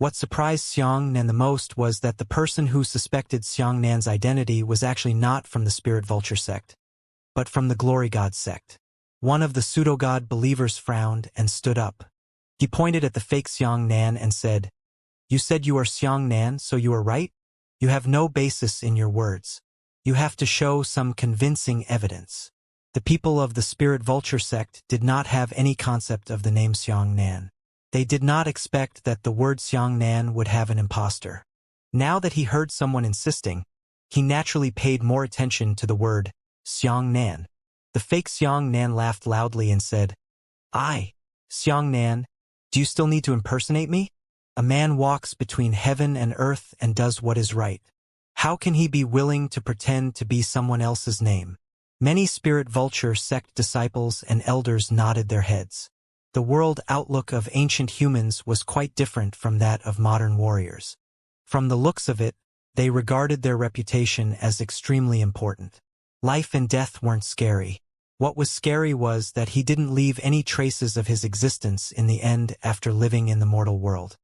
What surprised Xiangnan the most was that the person who suspected Xiangnan's identity was actually not from the Spirit Vulture sect, but from the Glory God sect. One of the pseudo-god believers frowned and stood up. He pointed at the fake Xiangnan and said, "You said you are Xiangnan, so you are right? You have no basis in your words. You have to show some convincing evidence." The people of the Spirit Vulture sect did not have any concept of the name Xiangnan. They did not expect that the word Xiangnan would have an imposter. Now that he heard someone insisting, he naturally paid more attention to the word Xiangnan. The fake Xiangnan laughed loudly and said, Xiangnan, do you still need to impersonate me? A man walks between heaven and earth and does what is right. How can he be willing to pretend to be someone else's name?" Many Spirit Vulture sect disciples and elders nodded their heads. The world outlook of ancient humans was quite different from that of modern warriors. From the looks of it, they regarded their reputation as extremely important. Life and death weren't scary. What was scary was that he didn't leave any traces of his existence in the end after living in the mortal world.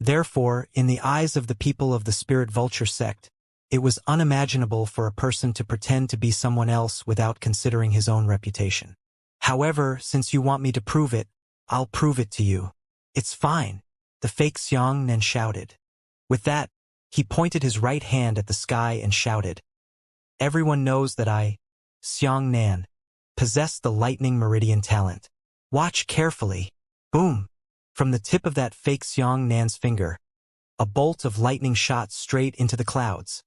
Therefore, in the eyes of the people of the Spirit Vulture sect, it was unimaginable for a person to pretend to be someone else without considering his own reputation. However, since you want me to prove it, I'll prove it to you. It's fine, the fake Xiangnan shouted. With that, he pointed his right hand at the sky and shouted, "Everyone knows that I, Xiangnan, possess the lightning meridian talent. Watch carefully." Boom! From the tip of that fake Xiangnan's finger, a bolt of lightning shot straight into the clouds.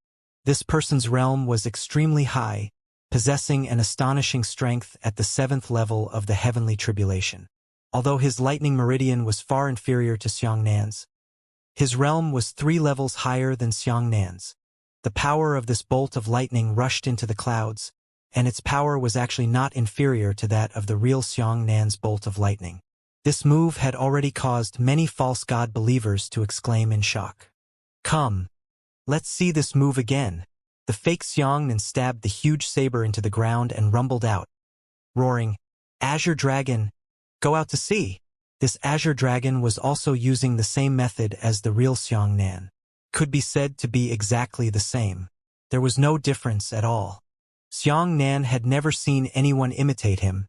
This person's realm was extremely high, possessing an astonishing strength at the 7th level of the heavenly tribulation. Although his lightning meridian was far inferior to Xiangnan's, his realm was 3 levels higher than Xiangnan's. The power of this bolt of lightning rushed into the clouds, and its power was actually not inferior to that of the real Xiangnan's bolt of lightning. This move had already caused many false god believers to exclaim in shock. "Come, let's see this move again." The fake Xiangnan stabbed the huge saber into the ground and rumbled out, roaring, "Azure Dragon, go out to sea." This Azure Dragon was also using the same method as the real Xiangnan. Could be said to be exactly the same. There was no difference at all. Xiangnan had never seen anyone imitate him,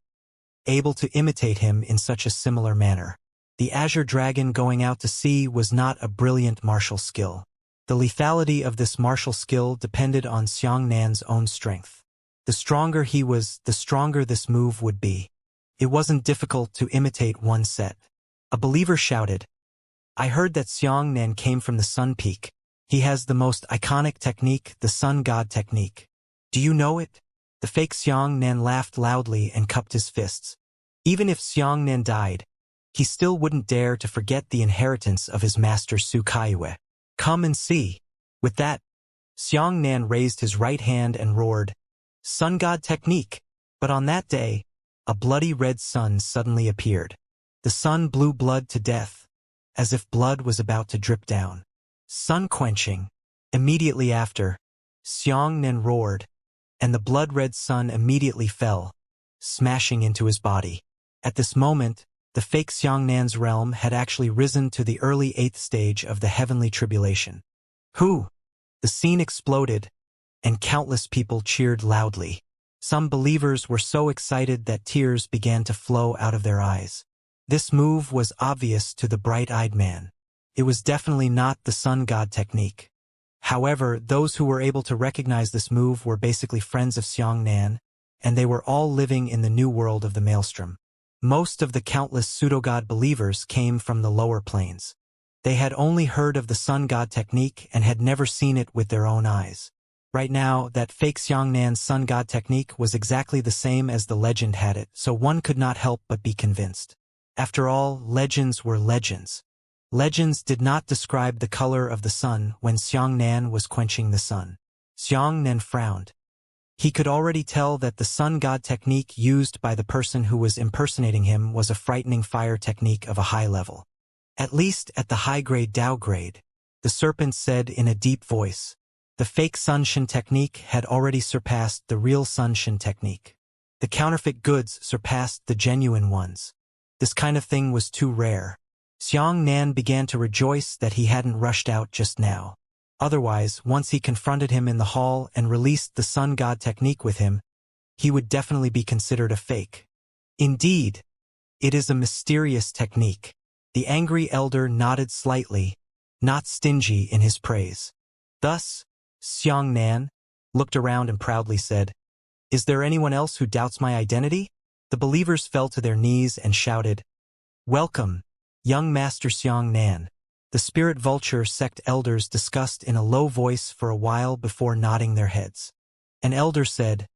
able to imitate him in such a similar manner. The Azure Dragon going out to sea was not a brilliant martial skill. The lethality of this martial skill depended on Xiangnan's own strength. The stronger he was, the stronger this move would be. It wasn't difficult to imitate one set. A believer shouted, "I heard that Xiangnan came from the Sun Peak. He has the most iconic technique, the Sun God technique. Do you know it?" The fake Xiangnan laughed loudly and cupped his fists. Even if Xiangnan died, he still wouldn't dare to forget the inheritance of his master Su Kaiyue. "Come and see." With that, Xiangnan raised his right hand and roared, "Sun God technique." But on that day, a bloody red sun suddenly appeared. The sun blew blood to death, as if blood was about to drip down. Sun quenching. Immediately after, Xiangnan roared, and the blood-red sun immediately fell, smashing into his body. At this moment, the fake Xiangnan's realm had actually risen to the early 8th stage of the heavenly tribulation. "Who?" The scene exploded, and countless people cheered loudly. Some believers were so excited that tears began to flow out of their eyes. This move was obvious to the bright-eyed man. It was definitely not the Sun God technique. However, those who were able to recognize this move were basically friends of Xiangnan, and they were all living in the new world of the Maelstrom. Most of the countless pseudo-god believers came from the lower planes. They had only heard of the Sun God technique and had never seen it with their own eyes. Right now, that fake Xiangnan's Sun God technique was exactly the same as the legend had it, so one could not help but be convinced. After all, legends were legends. Legends did not describe the color of the sun when Xiangnan was quenching the sun. Xiangnan frowned. He could already tell that the Sun God technique used by the person who was impersonating him was a frightening fire technique of a high level. At least at the high-grade Dao grade, the serpent said in a deep voice. The fake Sunshin technique had already surpassed the real Sunshin technique. The counterfeit goods surpassed the genuine ones. This kind of thing was too rare. Xianxia began to rejoice that he hadn't rushed out just now. Otherwise, once he confronted him in the hall and released the sun god technique with him, he would definitely be considered a fake. Indeed, it is a mysterious technique. The angry elder nodded slightly, not stingy in his praise. Thus, Xianxia looked around and proudly said, "Is there anyone else who doubts my identity?" The believers fell to their knees and shouted, "Welcome, young Master Xianxia." The spirit vulture sect elders discussed in a low voice for a while before nodding their heads. An elder said,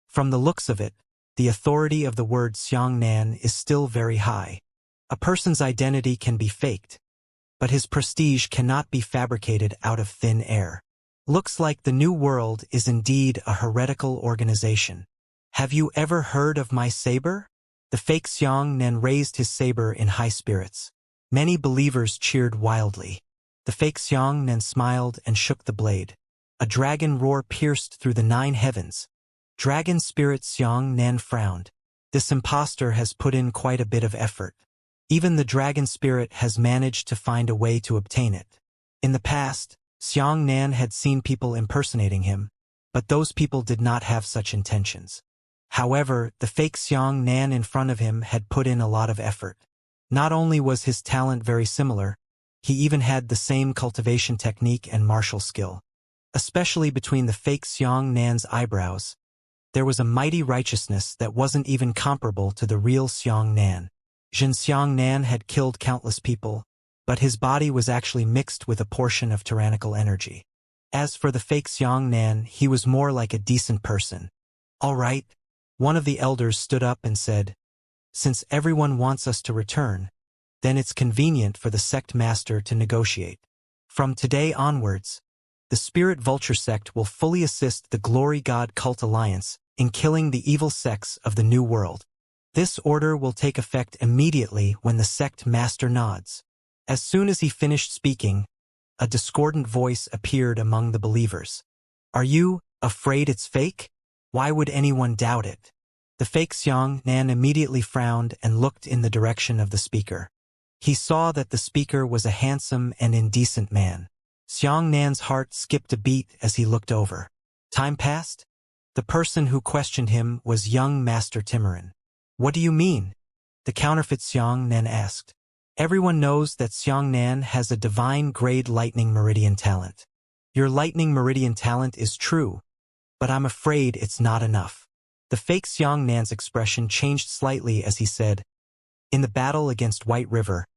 "From the looks of it, the authority of the word Xianxia is still very high. A person's identity can be faked, but his prestige cannot be fabricated out of thin air. Looks like the New World is indeed a heretical organization. Have you ever heard of my saber?" The fake Xianxia raised his saber in high spirits. Many believers cheered wildly. The fake Xianxia smiled and shook the blade. A dragon roar pierced through the 9 heavens. Dragon spirit Xianxia frowned. This impostor has put in quite a bit of effort. Even the dragon spirit has managed to find a way to obtain it. In the past, Xianxia had seen people impersonating him, but those people did not have such intentions. However, the fake Xianxia in front of him had put in a lot of effort. Not only was his talent very similar, he even had the same cultivation technique and martial skill. Especially between the fake Xianxia's eyebrows, there was a mighty righteousness that wasn't even comparable to the real Xianxia. Xianxia had killed countless people, but his body was actually mixed with a portion of tyrannical energy. As for the fake Xianxia, he was more like a decent person. "All right," one of the elders stood up and said, "Since everyone wants us to return, then it's convenient for the sect master to negotiate. From today onwards, the Spirit Vulture sect will fully assist the Glory God Cult Alliance in killing the evil sects of the New World. This order will take effect immediately when the sect master nods." As soon as he finished speaking, a discordant voice appeared among the believers. "Are you afraid it's fake? Why would anyone doubt it?" The fake Xianxia immediately frowned and looked in the direction of the speaker. He saw that the speaker was a handsome and indecent man. Xianxia's heart skipped a beat as he looked over. Time passed. The person who questioned him was young Master Timorin. "What do you mean?" the counterfeit Xianxia asked. "Everyone knows that Xianxia has a divine grade lightning meridian talent. Your lightning meridian talent is true, but I'm afraid it's not enough." The fake Xianxia's expression changed slightly as he said, "In the battle against White River,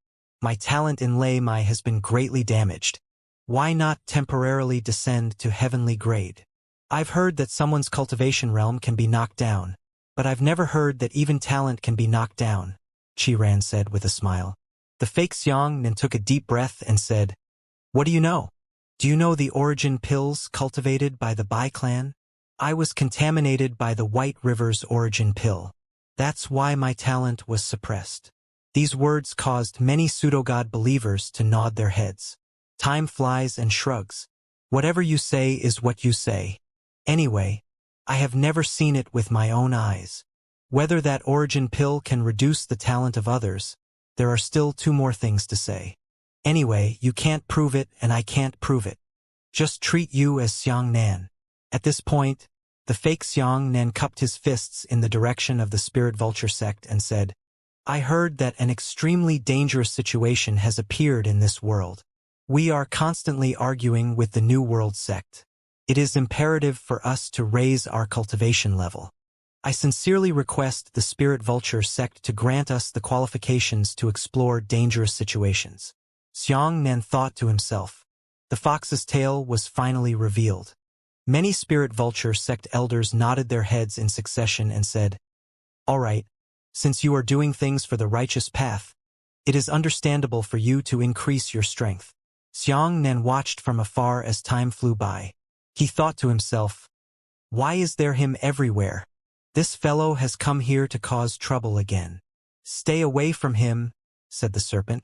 my talent in Lei Mai has been greatly damaged. Why not temporarily descend to heavenly grade? I've heard that someone's cultivation realm can be knocked down, but I've never heard that even talent can be knocked down," Qiran said with a smile. The fake Xianxia took a deep breath and said, "What do you know? Do you know the origin pills cultivated by the Bai clan? I was contaminated by the White River's origin pill. That's why my talent was suppressed." These words caused many pseudo-god believers to nod their heads. Time flies and shrugs. Whatever you say is what you say. Anyway, I have never seen it with my own eyes. Whether that origin pill can reduce the talent of others, there are still 2 more things to say. Anyway, you can't prove it and I can't prove it. Just treat you as Xianxia. At this point, the fake Xianxia cupped his fists in the direction of the Spirit Vulture sect and said, "I heard that an extremely dangerous situation has appeared in this world. We are constantly arguing with the New World sect. It is imperative for us to raise our cultivation level. I sincerely request the Spirit Vulture sect to grant us the qualifications to explore dangerous situations." Xianxia thought to himself. The fox's tail was finally revealed. Many Spirit Vulture sect elders nodded their heads in succession and said, "All right, since you are doing things for the righteous path, it is understandable for you to increase your strength." Xianxia watched from afar as time flew by. He thought to himself, "Why is there him everywhere? This fellow has come here to cause trouble again." "Stay away from him," said the serpent,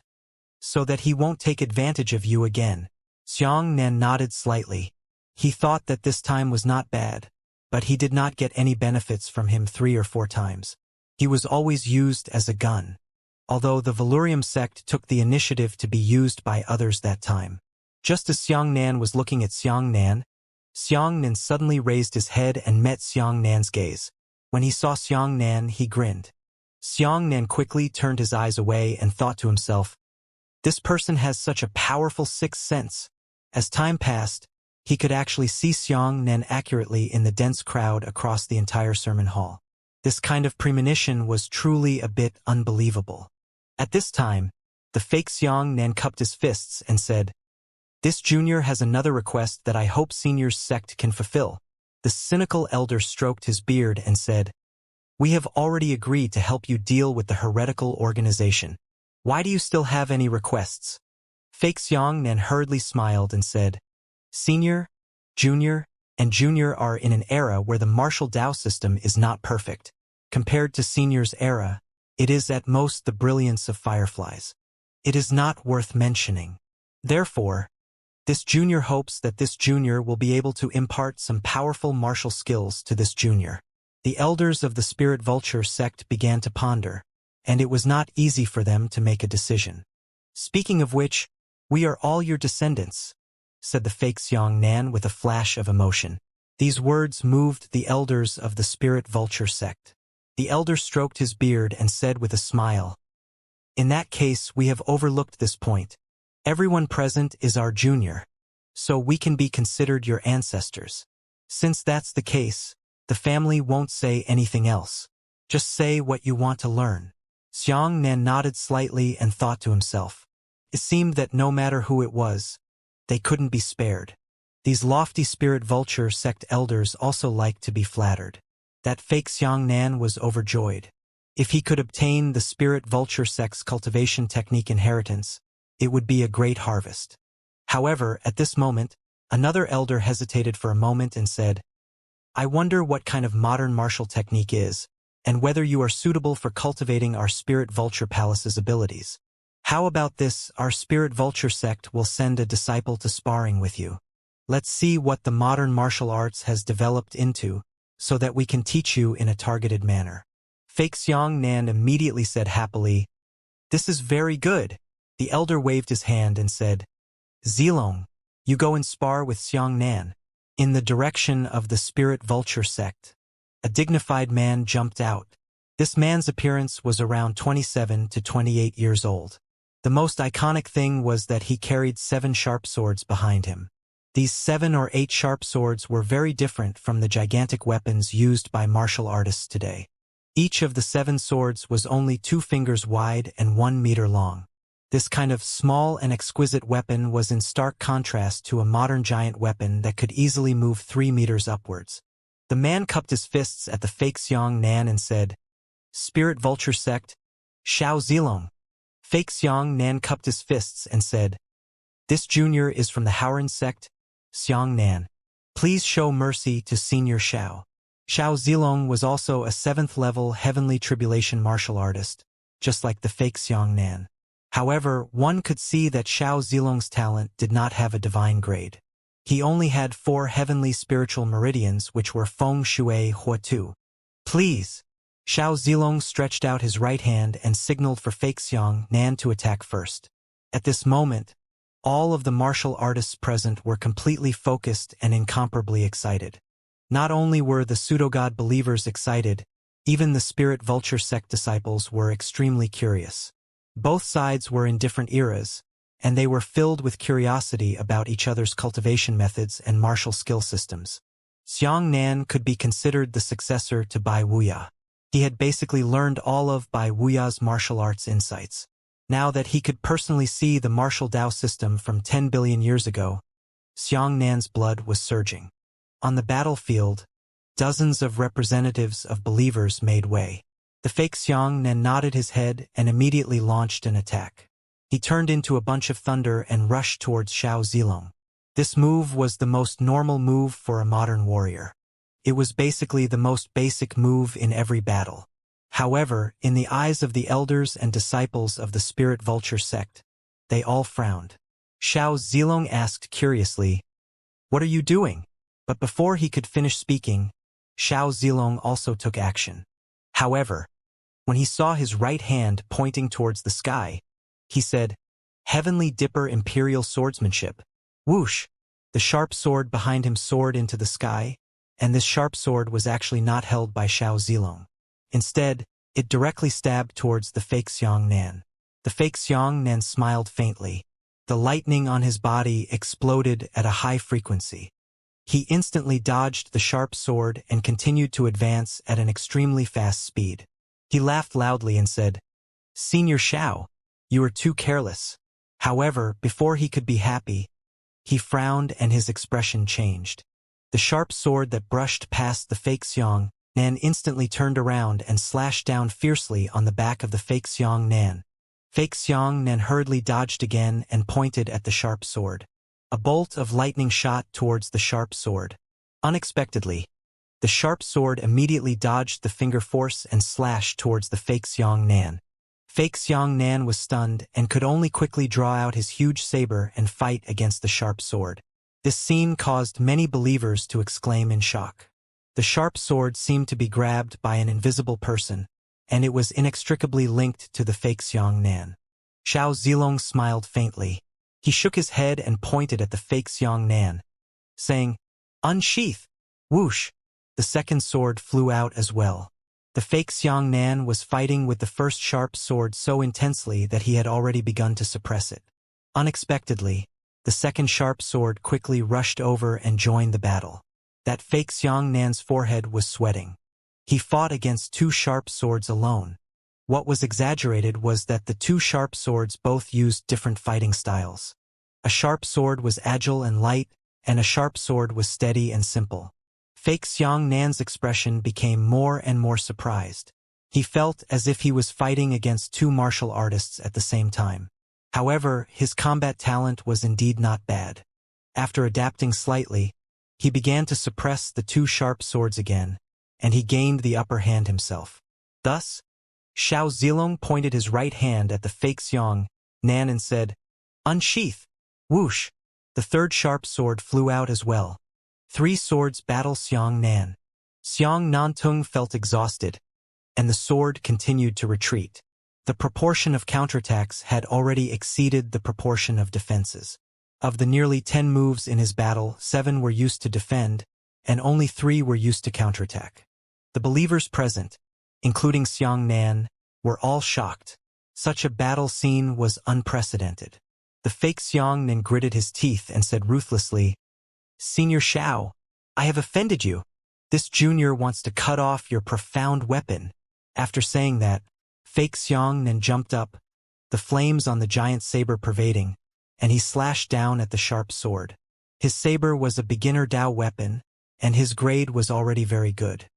"so that he won't take advantage of you again." Xianxia nodded slightly. He thought that this time was not bad, but he did not get any benefits from him 3 or 4 times. He was always used as a gun. although the Valurium sect took the initiative to be used by others that time. Just as Xiangnan was looking at Xiangnan suddenly raised his head and met Xiangnan's gaze. When he saw Xiangnan, he grinned. Xiangnan quickly turned his eyes away and thought to himself, "This person has such a powerful sixth sense." As time passed, he could actually see Xiangnan accurately in the dense crowd across the entire sermon hall. This kind of premonition was truly a bit unbelievable. At this time, the fake Xiangnan cupped his fists and said, "This junior has another request that I hope senior's sect can fulfill." The cynical elder stroked his beard and said, "We have already agreed to help you deal with the heretical organization. Why do you still have any requests?" Fake Xiangnan hurriedly smiled and said, "Senior, junior, and junior are in an era where the martial Dao system is not perfect. Compared to senior's era, it is at most the brilliance of fireflies. It is not worth mentioning. Therefore, this junior hopes that this junior will be able to impart some powerful martial skills to this junior." The elders of the Spirit Vulture sect began to ponder, and it was not easy for them to make a decision. "Speaking of which, we are all your descendants," said the fake Xiangnan with a flash of emotion. These words moved the elders of the Spirit Vulture sect. The elder stroked his beard and said with a smile, "In that case, we have overlooked this point. Everyone present is our junior, so we can be considered your ancestors. Since that's the case, the family won't say anything else. Just say what you want to learn." Xiangnan nodded slightly and thought to himself. It seemed that no matter who it was, they couldn't be spared. These lofty Spirit Vulture sect elders also liked to be flattered. That fake Xiangnan was overjoyed. If he could obtain the Spirit Vulture sect's cultivation technique inheritance, it would be a great harvest. However, at this moment, another elder hesitated for a moment and said, "I wonder what kind of modern martial technique is, and whether you are suitable for cultivating our Spirit Vulture Palace's abilities. How about this? Our Spirit Vulture sect will send a disciple to sparring with you. Let's see what the modern martial arts has developed into, so that we can teach you in a targeted manner." Fake Xiangnan immediately said happily, "This is very good." The elder waved his hand and said, "Zilong, you go and spar with Xiangnan." In the direction of the Spirit Vulture sect, a dignified man jumped out. This man's appearance was around 27 to 28 years old. The most iconic thing was that he carried 7 sharp swords behind him. These 7 or 8 sharp swords were very different from the gigantic weapons used by martial artists today. Each of the 7 swords was only 2 fingers wide and 1 meter long. This kind of small and exquisite weapon was in stark contrast to a modern giant weapon that could easily move 3 meters upwards. The man cupped his fists at the fake Xiangnan and said, "Spirit Vulture sect, Xiao Zilong." Fake Xiangnan cupped his fists and said, "This junior is from the Howren sect, Xiangnan. Please show mercy to Senior Xiao." Xiao Zilong was also a 7th-level heavenly tribulation martial artist, just like the fake Xiangnan. However, one could see that Xiao Zilong's talent did not have a divine grade. He only had 4 heavenly spiritual meridians, which were Feng Shui Hua Tu. "Please." Xiao Zilong stretched out his right hand and signaled for fake Xiangnan to attack first. At this moment, all of the martial artists present were completely focused and incomparably excited. Not only were the pseudo-god believers excited, even the Spirit Vulture sect disciples were extremely curious. Both sides were in different eras, and they were filled with curiosity about each other's cultivation methods and martial skill systems. Xiangnan could be considered the successor to Bai Wuya. He had basically learned all of Bai Wuya's martial arts insights. Now that he could personally see the martial Dao system from 10 billion years ago, Xiangnan's blood was surging. On the battlefield, dozens of representatives of believers made way. The fake Xiangnan nodded his head and immediately launched an attack. He turned into a bunch of thunder and rushed towards Xiao Zilong. This move was the most normal move for a modern warrior. It was basically the most basic move in every battle. However, in the eyes of the elders and disciples of the Spirit Vulture sect, they all frowned. Xiao Zilong asked curiously, "What are you doing?" But before he could finish speaking, Xiao Zilong also took action. However, When he saw his right hand pointing towards the sky, he said, "Heavenly Dipper Imperial Swordsmanship." Whoosh! The sharp sword behind him soared into the sky, and this sharp sword was actually not held by Xiao Zilong. Instead, it directly stabbed towards the fake Xiangnan. The fake Xiangnan smiled faintly. The lightning on his body exploded at a high frequency. He instantly dodged the sharp sword and continued to advance at an extremely fast speed. He laughed loudly and said, "Senior Xiao, you are too careless." However, before he could be happy, he frowned and his expression changed. The sharp sword that brushed past the fake Xiangnan instantly turned around and slashed down fiercely on the back of the fake Xiangnan. Fake Xiangnan hurriedly dodged again and pointed at the sharp sword. A bolt of lightning shot towards the sharp sword. Unexpectedly, the sharp sword immediately dodged the finger force and slashed towards the fake Xiangnan. Fake Xiangnan was stunned and could only quickly draw out his huge saber and fight against the sharp sword. This scene caused many believers to exclaim in shock. The sharp sword seemed to be grabbed by an invisible person, and it was inextricably linked to the fake Xiangnan. Xiao Zilong smiled faintly. He shook his head and pointed at the fake Xiangnan, saying, "Unsheath!" Whoosh! The second sword flew out as well. The fake Xiangnan was fighting with the first sharp sword so intensely that he had already begun to suppress it. Unexpectedly, the second sharp sword quickly rushed over and joined the battle. That fake Xiangnan's forehead was sweating. He fought against two sharp swords alone. What was exaggerated was that the two sharp swords both used different fighting styles. A sharp sword was agile and light, and a sharp sword was steady and simple. Fake Xiangnan's expression became more and more surprised. He felt as if he was fighting against two martial artists at the same time. However, his combat talent was indeed not bad. After adapting slightly, he began to suppress the two sharp swords again, and he gained the upper hand himself. Thus, Xiao Zilong pointed his right hand at the fake Xiangnan and said, "Unsheath!" Whoosh! The third sharp sword flew out as well. Three swords battle Xiangnan. Xiang felt exhausted, and the sword continued to retreat. The proportion of counterattacks had already exceeded the proportion of defenses. Of the nearly 10 moves in his battle, 7 were used to defend, and only 3 were used to counterattack. The believers present, including Xiangnan, were all shocked. Such a battle scene was unprecedented. The fake Xiangnan gritted his teeth and said ruthlessly, "Senior Xiao, I have offended you. This junior wants to cut off your profound weapon." After saying that, fake Xiangnan jumped up, the flames on the giant saber pervading, and he slashed down at the sharp sword. His saber was a beginner Dao weapon, and his grade was already very good.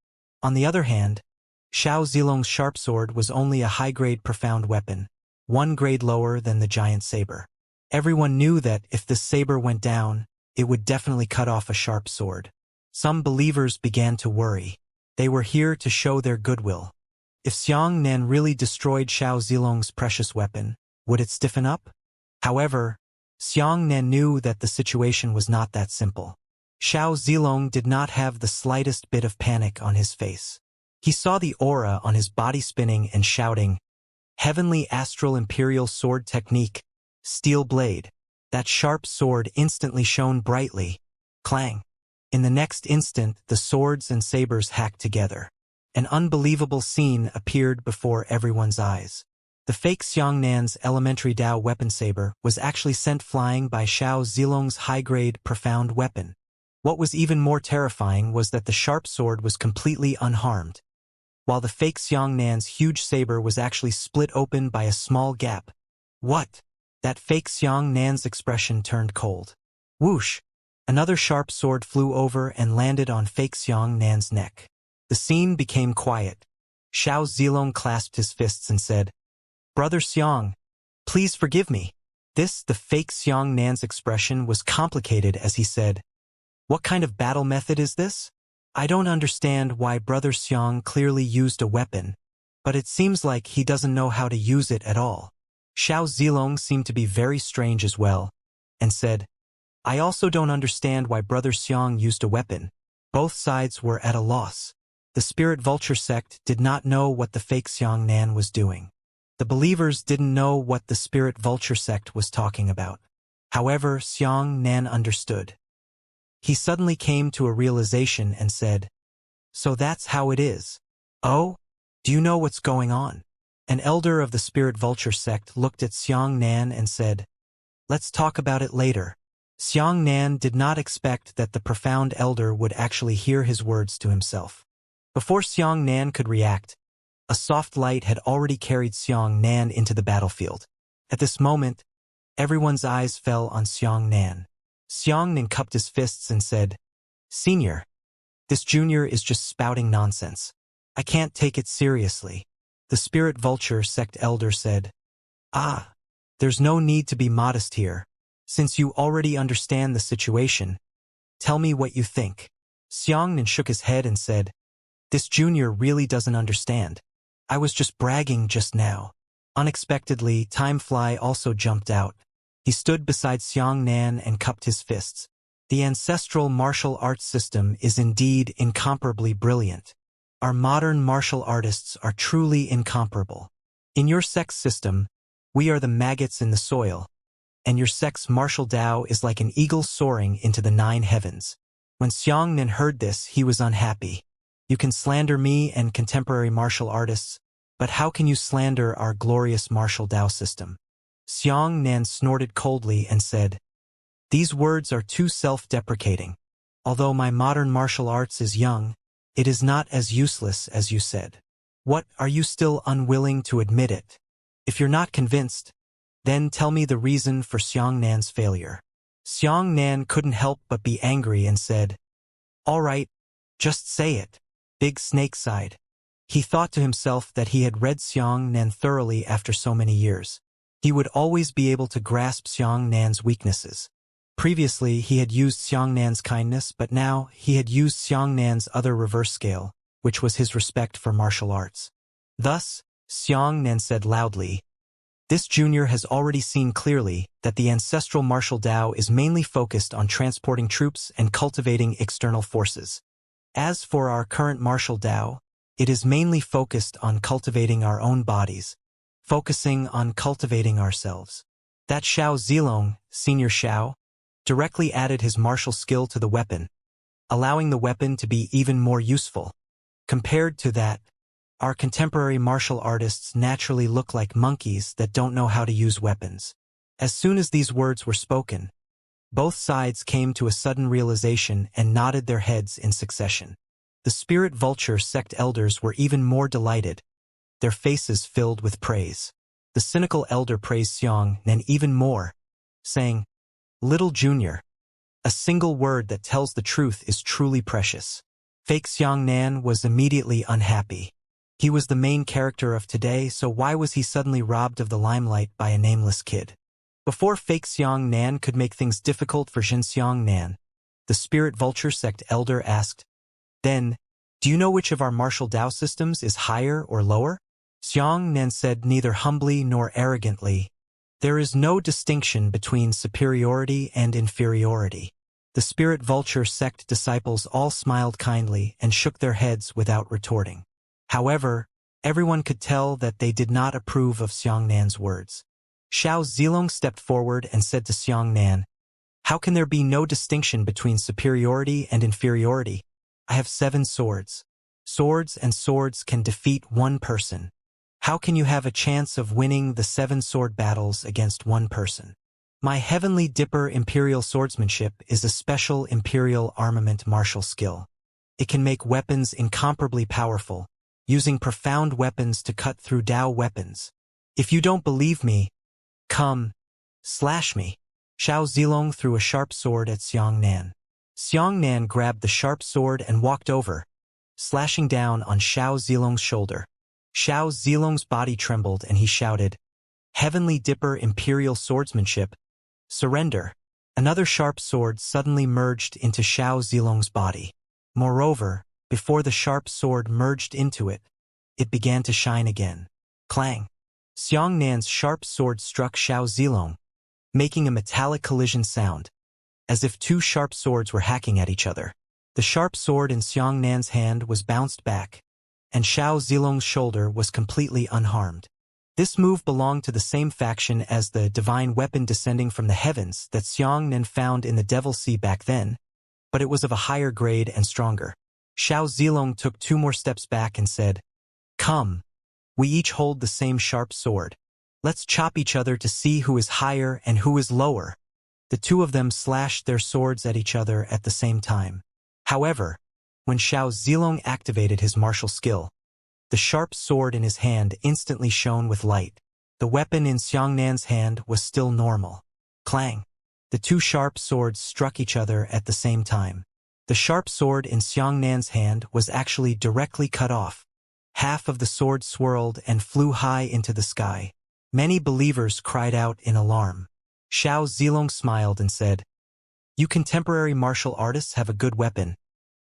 On the other hand, Xiao Zilong's sharp sword was only a high-grade profound weapon, 1 grade lower than the giant saber. Everyone knew that if this saber went down, it would definitely cut off a sharp sword. Some believers began to worry. They were here to show their goodwill. If Xiangnan really destroyed Xiao Zilong's precious weapon, would it stiffen up? However, Xiangnan knew that the situation was not that simple. Xiao Zilong did not have the slightest bit of panic on his face. He saw the aura on his body spinning and shouting, "Heavenly Astral Imperial Sword Technique, Steel Blade." That sharp sword instantly shone brightly. Clang! In the next instant, the swords and sabers hacked together. An unbelievable scene appeared before everyone's eyes. The fake Xiangnan's elementary Dao weapon saber was actually sent flying by Xiao Zilong's high-grade profound weapon. What was even more terrifying was that the sharp sword was completely unharmed, while the fake Xiangnan's huge saber was actually split open by a small gap. What? That fake Xiangnan's expression turned cold. Whoosh! Another sharp sword flew over and landed on fake Xiangnan's neck. The scene became quiet. Xiao Zilong clasped his fists and said, "Brother Xiang, please forgive me." The fake Xiangnan's expression was complicated as he said, "What kind of battle method is this? I don't understand why Brother Xiang clearly used a weapon, but it seems like he doesn't know how to use it at all." Xiao Zilong seemed to be very strange as well, and said, "I also don't understand why Brother Xiang used a weapon." Both sides were at a loss. The Spirit Vulture sect did not know what the fake Xianxia was doing. The believers didn't know what the Spirit Vulture sect was talking about. However, Xianxia understood. He suddenly came to a realization and said, "So that's how it is. Oh? Do you know what's going on?" An elder of the Spirit Vulture sect looked at Xianxia and said, "Let's talk about it later." Xianxia did not expect that the profound elder would actually hear his words to himself. Before Xianxia could react, a soft light had already carried Xianxia into the battlefield. At this moment, everyone's eyes fell on Xianxia. Xianxia cupped his fists and said, "Senior, this junior is just spouting nonsense. I can't take it seriously." The Spirit Vulture sect elder said, "Ah, there's no need to be modest here. Since you already understand the situation, tell me what you think." Xianxia shook his head and said, "This junior really doesn't understand. I was just bragging just now." Unexpectedly, Timefly also jumped out. He stood beside Xianxia and cupped his fists. The ancestral martial arts system is indeed incomparably brilliant. Our modern martial artists are truly incomparable. In your sect's system, we are the maggots in the soil, and your sect's martial Tao is like an eagle soaring into the 9 heavens. When Xianxia heard this, he was unhappy. "You can slander me and contemporary martial artists, but how can you slander our glorious martial Tao system?" Xianxia snorted coldly and said, "These words are too self-deprecating. Although my modern martial arts is young, it is not as useless as you said. What, are you still unwilling to admit it? If you're not convinced, then tell me the reason for Xianxia's failure." Xianxia couldn't help but be angry and said, "All right, just say it." Big Snake sighed. He thought to himself that he had read Xianxia thoroughly after so many years. He would always be able to grasp Xianxia's weaknesses. Previously, he had used Xianxia's kindness, but now he had used Xianxia's other reverse scale, which was his respect for martial arts. Thus, Xianxia said loudly, "This junior has already seen clearly that the ancestral martial Tao is mainly focused on transporting troops and cultivating external forces. As for our current martial Tao, it is mainly focused on cultivating our own bodies, focusing on cultivating ourselves." That Xiao Zilong, Senior Xiao, directly added his martial skill to the weapon, allowing the weapon to be even more useful. Compared to that, our contemporary martial artists naturally look like monkeys that don't know how to use weapons. As soon as these words were spoken, both sides came to a sudden realization and nodded their heads in succession. The Spirit Vulture sect elders were even more delighted, their faces filled with praise. The cynical elder praised Xianxia even more, saying, "Little junior, a single word that tells the truth is truly precious." Fake Xianxia was immediately unhappy. He was the main character of today, so why was he suddenly robbed of the limelight by a nameless kid? Before fake Xianxia could make things difficult for Xianxia, the Spirit Vulture sect elder asked, "Then, do you know which of our martial Tao systems is higher or lower?" Xianxia said neither humbly nor arrogantly, "There is no distinction between superiority and inferiority." The Spirit Vulture sect disciples all smiled kindly and shook their heads without retorting. However, everyone could tell that they did not approve of Xianxia's words. Xiao Zilong stepped forward and said to Xianxia, "How can there be no distinction between superiority and inferiority? I have 7 swords. Swords and swords can defeat one person. How can you have a chance of winning the 7 sword battles against one person? My Heavenly Dipper Imperial Swordsmanship is a special Imperial armament martial skill. It can make weapons incomparably powerful, using profound weapons to cut through Tao weapons. If you don't believe me, come, slash me." Xiao Zilong threw a sharp sword at Xianxia. Xianxia grabbed the sharp sword and walked over, slashing down on Xiao Zilong's shoulder. Xiao Zilong's body trembled and he shouted, "Heavenly Dipper Imperial Swordsmanship, surrender." Another sharp sword suddenly merged into Xiao Zilong's body. Moreover, before the sharp sword merged into it, it began to shine again. Clang! Xianxia's sharp sword struck Xiao Zilong, making a metallic collision sound, as if 2 sharp swords were hacking at each other. The sharp sword in Xiang Nan's hand was bounced back, and Xiao Zilong's shoulder was completely unharmed. This move belonged to the same faction as the divine weapon descending from the heavens that Xiang Nan found in the Devil Sea back then, but it was of a higher grade and stronger. Xiao Zilong took 2 more steps back and said, "Come. We each hold the same sharp sword. Let's chop each other to see who is higher and who is lower." The 2 of them slashed their swords at each other at the same time. However, when Xiao Zilong activated his martial skill, the sharp sword in his hand instantly shone with light. The weapon in Xiang Nan's hand was still normal. Clang! The 2 sharp swords struck each other at the same time. The sharp sword in Xiang Nan's hand was actually directly cut off. Half of the sword swirled and flew high into the sky. Many believers cried out in alarm. Xiao Zilong smiled and said, "You contemporary martial artists have a good weapon,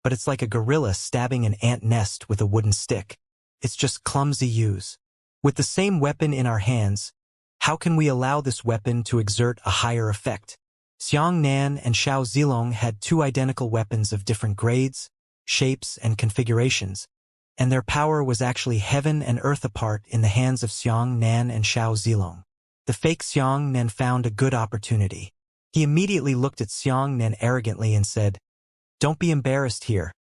but it's like a gorilla stabbing an ant nest with a wooden stick. It's just clumsy use. With the same weapon in our hands, how can we allow this weapon to exert a higher effect?" Xiang Nan and Xiao Zilong had 2 identical weapons of different grades, shapes, and configurations, and their power was actually heaven and earth apart in the hands of Xiang Nan and Xiao Zilong. The fake Xiang Nan found a good opportunity. He immediately looked at Xiang Nan arrogantly and said, "Don't be embarrassed here.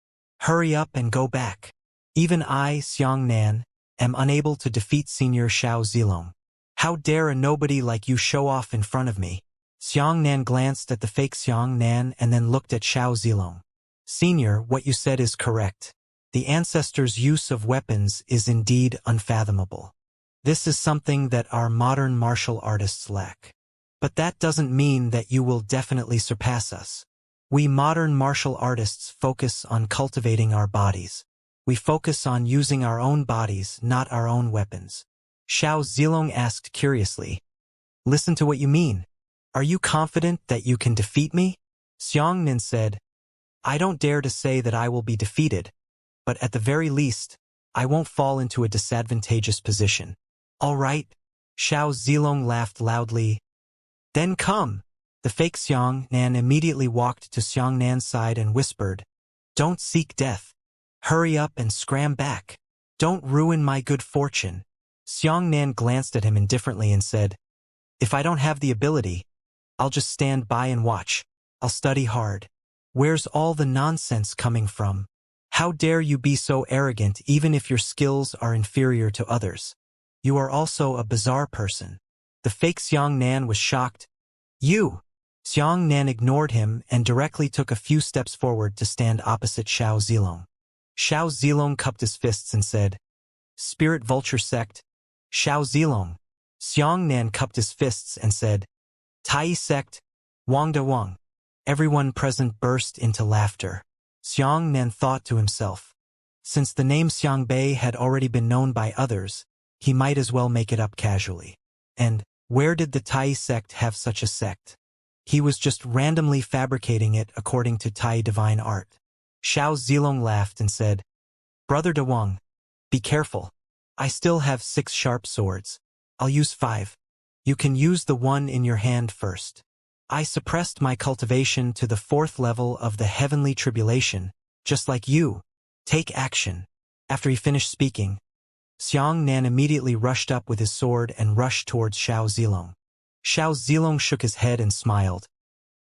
Hurry up and go back. Even I, Xiang Nan, am unable to defeat Senior Xiao Zilong. How dare a nobody like you show off in front of me?" Xiang Nan glanced at the fake Xiang Nan and then looked at Xiao Zilong. "Senior, what you said is correct. The ancestors' use of weapons is indeed unfathomable. This is something that our modern martial artists lack. But that doesn't mean that you will definitely surpass us. We modern martial artists focus on cultivating our bodies. We focus on using our own bodies, not our own weapons." Xiao Zilong asked curiously, "Listen to what you mean. Are you confident that you can defeat me?" Xiang Nan said, "I don't dare to say that I will be defeated, but at the very least, I won't fall into a disadvantageous position." "All right." Xiao Zilong laughed loudly. "Then come." The fake Xiang Nan immediately walked to Xiang Nan's side and whispered, "Don't seek death. Hurry up and scram back. Don't ruin my good fortune." Xiang Nan glanced at him indifferently and said, "If I don't have the ability, I'll just stand by and watch. I'll study hard. Where's all the nonsense coming from? How dare you be so arrogant even if your skills are inferior to others? You are also a bizarre person." The fake Xiang Nan was shocked. "You!" Xiang Nan ignored him and directly took a few steps forward to stand opposite Xiao Zilong. Xiao Zilong cupped his fists and said, "Spirit Vulture Sect, Xiao Zilong." Xiang Nan cupped his fists and said, "Tai Sect, Wang Da Wang." Everyone present burst into laughter. Xiang Nan thought to himself, since the name Xiang Bei had already been known by others, he might as well make it up casually. And where did the Tai sect have such a sect? He was just randomly fabricating it according to Tai divine art. Xiao Zilong laughed and said, "Brother De Wang, be careful. I still have 6 sharp swords. I'll use 5. You can use the one in your hand first. I suppressed my cultivation to the 4th level of the heavenly tribulation, just like you. Take action." After he finished speaking, Xiang Nan immediately rushed up with his sword and rushed towards Xiao Zilong. Xiao Zilong shook his head and smiled.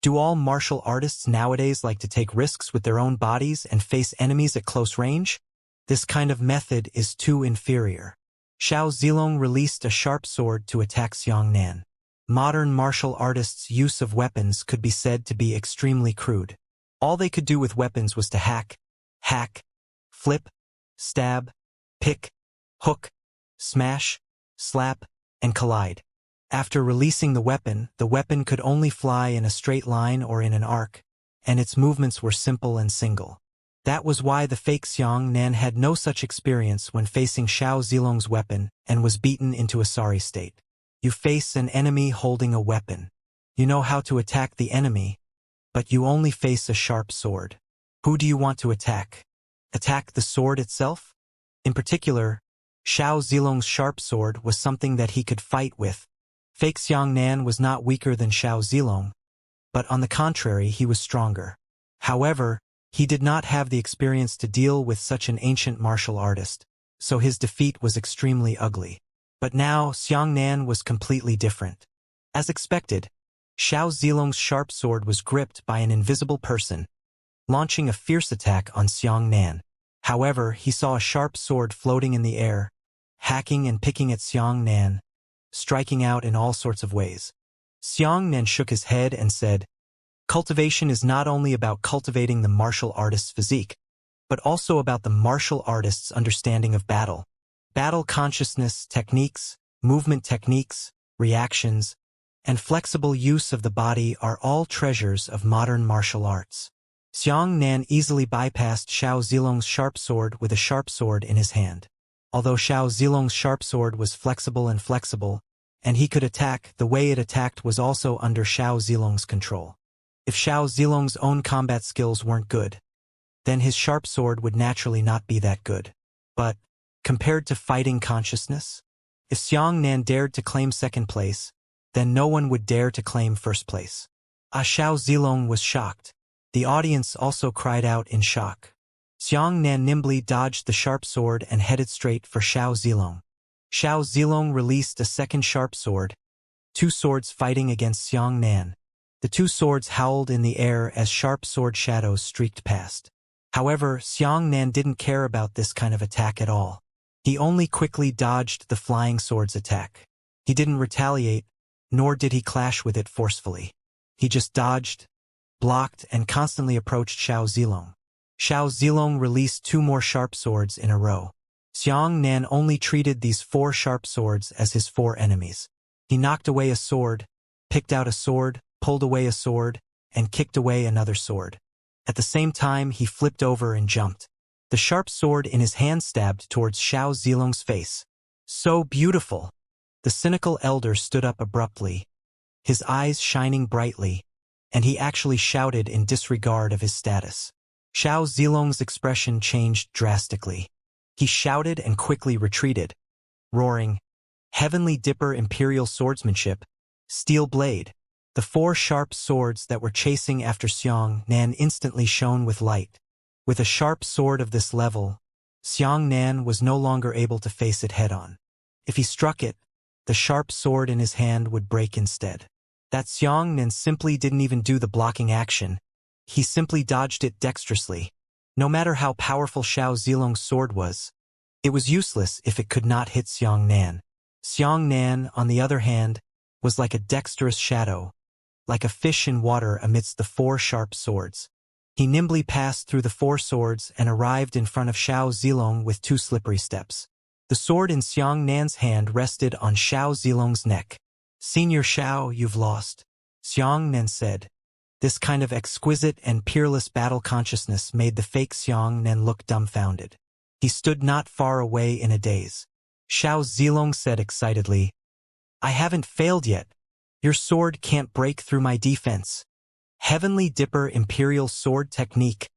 Do all martial artists nowadays like to take risks with their own bodies and face enemies at close range? This kind of method is too inferior. Xiao Zilong released a sharp sword to attack Xiang Nan. Modern martial artists' use of weapons could be said to be extremely crude. All they could do with weapons was to hack, flip, stab, pick, hook, smash, slap, and collide. After releasing the weapon could only fly in a straight line or in an arc, and its movements were simple and single. That was why the fake Xiang Nan had no such experience when facing Xiao Zilong's weapon and was beaten into a sorry state. You face an enemy holding a weapon. You know how to attack the enemy, but you only face a sharp sword. Who do you want to attack? Attack the sword itself? In particular, Xiao Zilong's sharp sword was something that he could fight with. Fake Xiang Nan was not weaker than Xiao Zilong, but on the contrary he was stronger. However, He did not have the experience to deal with such an ancient martial artist, so his defeat was extremely ugly. But now, Xiangnan was completely different. As expected, Xiao Zilong's sharp sword was gripped by an invisible person, launching a fierce attack on Xiangnan. However, he saw a sharp sword floating in the air, hacking and picking at Xiangnan, striking out in all sorts of ways. Xiangnan shook his head and said, "Cultivation is not only about cultivating the martial artist's physique, but also about the martial artist's understanding of battle. Battle consciousness, techniques, movement techniques, reactions, and flexible use of the body are all treasures of modern martial arts." Xiangnan easily bypassed Xiao Zilong's sharp sword with a sharp sword in his hand. Although Xiao Zilong's sharp sword was flexible, and he could attack, the way it attacked was also under Xiao Zilong's control. If Xiao Zilong's own combat skills weren't good, then his sharp sword would naturally not be that good. But, compared to fighting consciousness, if Xiangnan dared to claim second place, then no one would dare to claim first place. Xiao Zilong was shocked. The audience also cried out in shock. Xiangnan nimbly dodged the sharp sword and headed straight for Xiao Zilong. Xiao Zilong released a second sharp sword, two swords fighting against Xiangnan. The two swords howled in the air as sharp sword shadows streaked past. However, Xiangnan didn't care about this kind of attack at all. He only quickly dodged the flying sword's attack. He didn't retaliate, nor did he clash with it forcefully. He just dodged, blocked, and constantly approached Xiao Zilong. Xiao Zilong released two more sharp swords in a row. Xiangnan only treated these four sharp swords as his four enemies. He knocked away a sword, picked out a sword, pulled away a sword, and kicked away another sword. At the same time, he flipped over and jumped. The sharp sword in his hand stabbed towards Xiao Zilong's face. "So beautiful!" The cynical elder stood up abruptly, his eyes shining brightly, and he actually shouted in disregard of his status. Xiao Zilong's expression changed drastically. He shouted and quickly retreated, roaring, "Heavenly Dipper Imperial Swordsmanship, Steel Blade!" The four sharp swords that were chasing after Xiangnan instantly shone with light. With a sharp sword of this level, Xiangnan was no longer able to face it head-on. If he struck it, the sharp sword in his hand would break instead. That Xiangnan simply didn't even do the blocking action. He simply dodged it dexterously. No matter how powerful Xiao Zilong's sword was, it was useless if it could not hit Xiangnan. Xiangnan, on the other hand, was like a dexterous shadow, like a fish in water amidst the four sharp swords. He nimbly passed through the four swords and arrived in front of Xiao Zilong with two slippery steps. The sword in Xiangnan's hand rested on Xiao Zilong's neck. "Senior Xiao, you've lost," Xiangnan said. This kind of exquisite and peerless battle consciousness made the fake Xiangnan look dumbfounded. He stood not far away in a daze. Xiao Zilong said excitedly, "I haven't failed yet. Your sword can't break through my defense. Heavenly Dipper Imperial Sword Technique.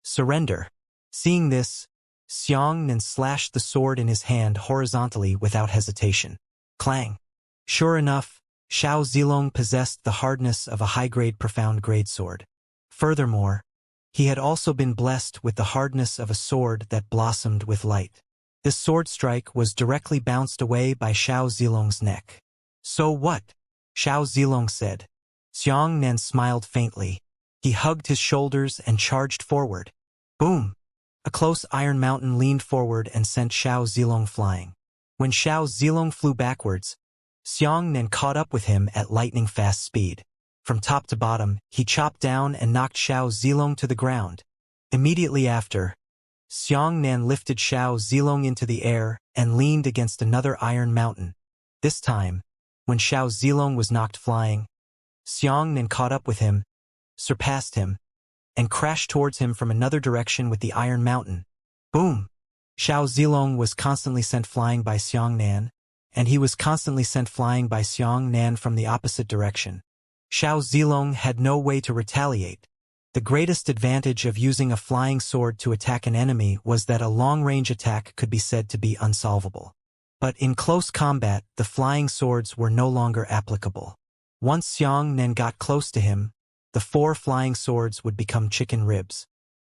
Surrender." Seeing this, Xiangnan slashed the sword in his hand horizontally without hesitation. Clang! Sure enough, Xiao Zilong possessed the hardness of a high-grade profound grade sword. Furthermore, he had also been blessed with the hardness of a sword that blossomed with light. This sword strike was directly bounced away by Xiao Zilong's neck. "So what?" Xiao Zilong said. Xiangnan smiled faintly. He hugged his shoulders and charged forward. Boom! A close iron mountain leaned forward and sent Xiao Zilong flying. When Xiao Zilong flew backwards, Xiangnan caught up with him at lightning-fast speed. From top to bottom, he chopped down and knocked Xiao Zilong to the ground. Immediately after, Xiangnan lifted Xiao Zilong into the air and leaned against another iron mountain. This time, when Xiao Zilong was knocked flying, Xiangnan caught up with him, surpassed him, and crashed towards him from another direction with the iron mountain. Boom! Xiao Zilong was constantly sent flying by Xiangnan, and he was constantly sent flying by Xiangnan from the opposite direction. Xiao Zilong had no way to retaliate. The greatest advantage of using a flying sword to attack an enemy was that a long-range attack could be said to be unsolvable. But in close combat, the flying swords were no longer applicable. Once Xiangnan got close to him, the four flying swords would become chicken ribs.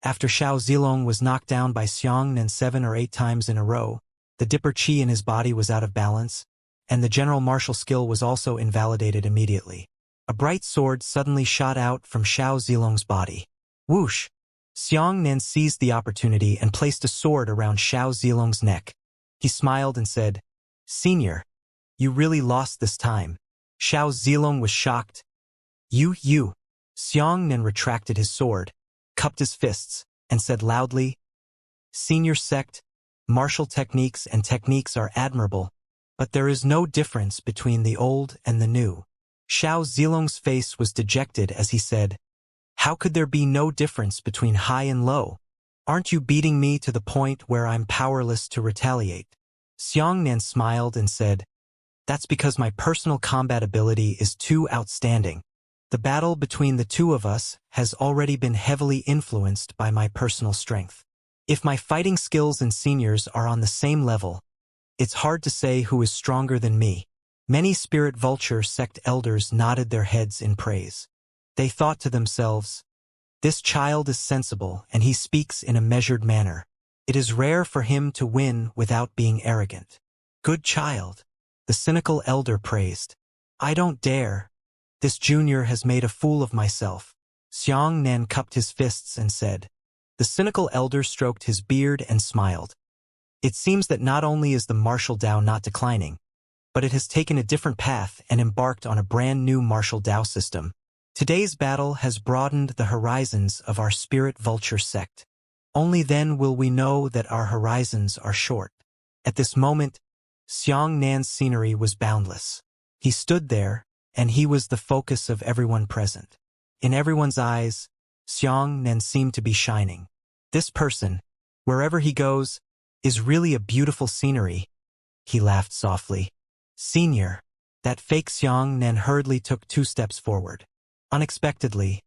After Xiao Zilong was knocked down by Xianxia 7 or 8 times in a row, the dipper chi in his body was out of balance, and the general martial skill was also invalidated immediately. A bright sword suddenly shot out from Xiao Zilong's body. Whoosh! Xianxia seized the opportunity and placed a sword around Xiao Zilong's neck. He smiled and said, "Senior, you really lost this time." Xiao Zilong was shocked. You. Xianxia retracted his sword, cupped his fists, and said loudly, "Senior sect, martial techniques and techniques are admirable, but there is no difference between the old and the new." Xiao Zilong's face was dejected as he said, "How could there be no difference between high and low? Aren't you beating me to the point where I'm powerless to retaliate?" Xianxia smiled and said, "That's because my personal combat ability is too outstanding. The battle between the two of us has already been heavily influenced by my personal strength. If my fighting skills and seniors are on the same level, it's hard to say who is stronger than me." Many Spirit Vulture sect elders nodded their heads in praise. They thought to themselves, "This child is sensible and he speaks in a measured manner. It is rare for him to win without being arrogant. Good child," the cynical elder praised. "I don't dare. This junior has made a fool of myself." Xianxia cupped his fists and said. The cynical elder stroked his beard and smiled. "It seems that not only is the martial Tao not declining, but it has taken a different path and embarked on a brand new martial Tao system. Today's battle has broadened the horizons of our Spirit Vulture sect. Only then will we know that our horizons are short." At this moment, Xianxia's scenery was boundless. He stood there, and he was the focus of everyone present. In everyone's eyes, Xianxia seemed to be shining. This person, wherever he goes, is really a beautiful scenery. He laughed softly. "Senior." That fake Xianxia hurriedly took 2 steps forward. Unexpectedly,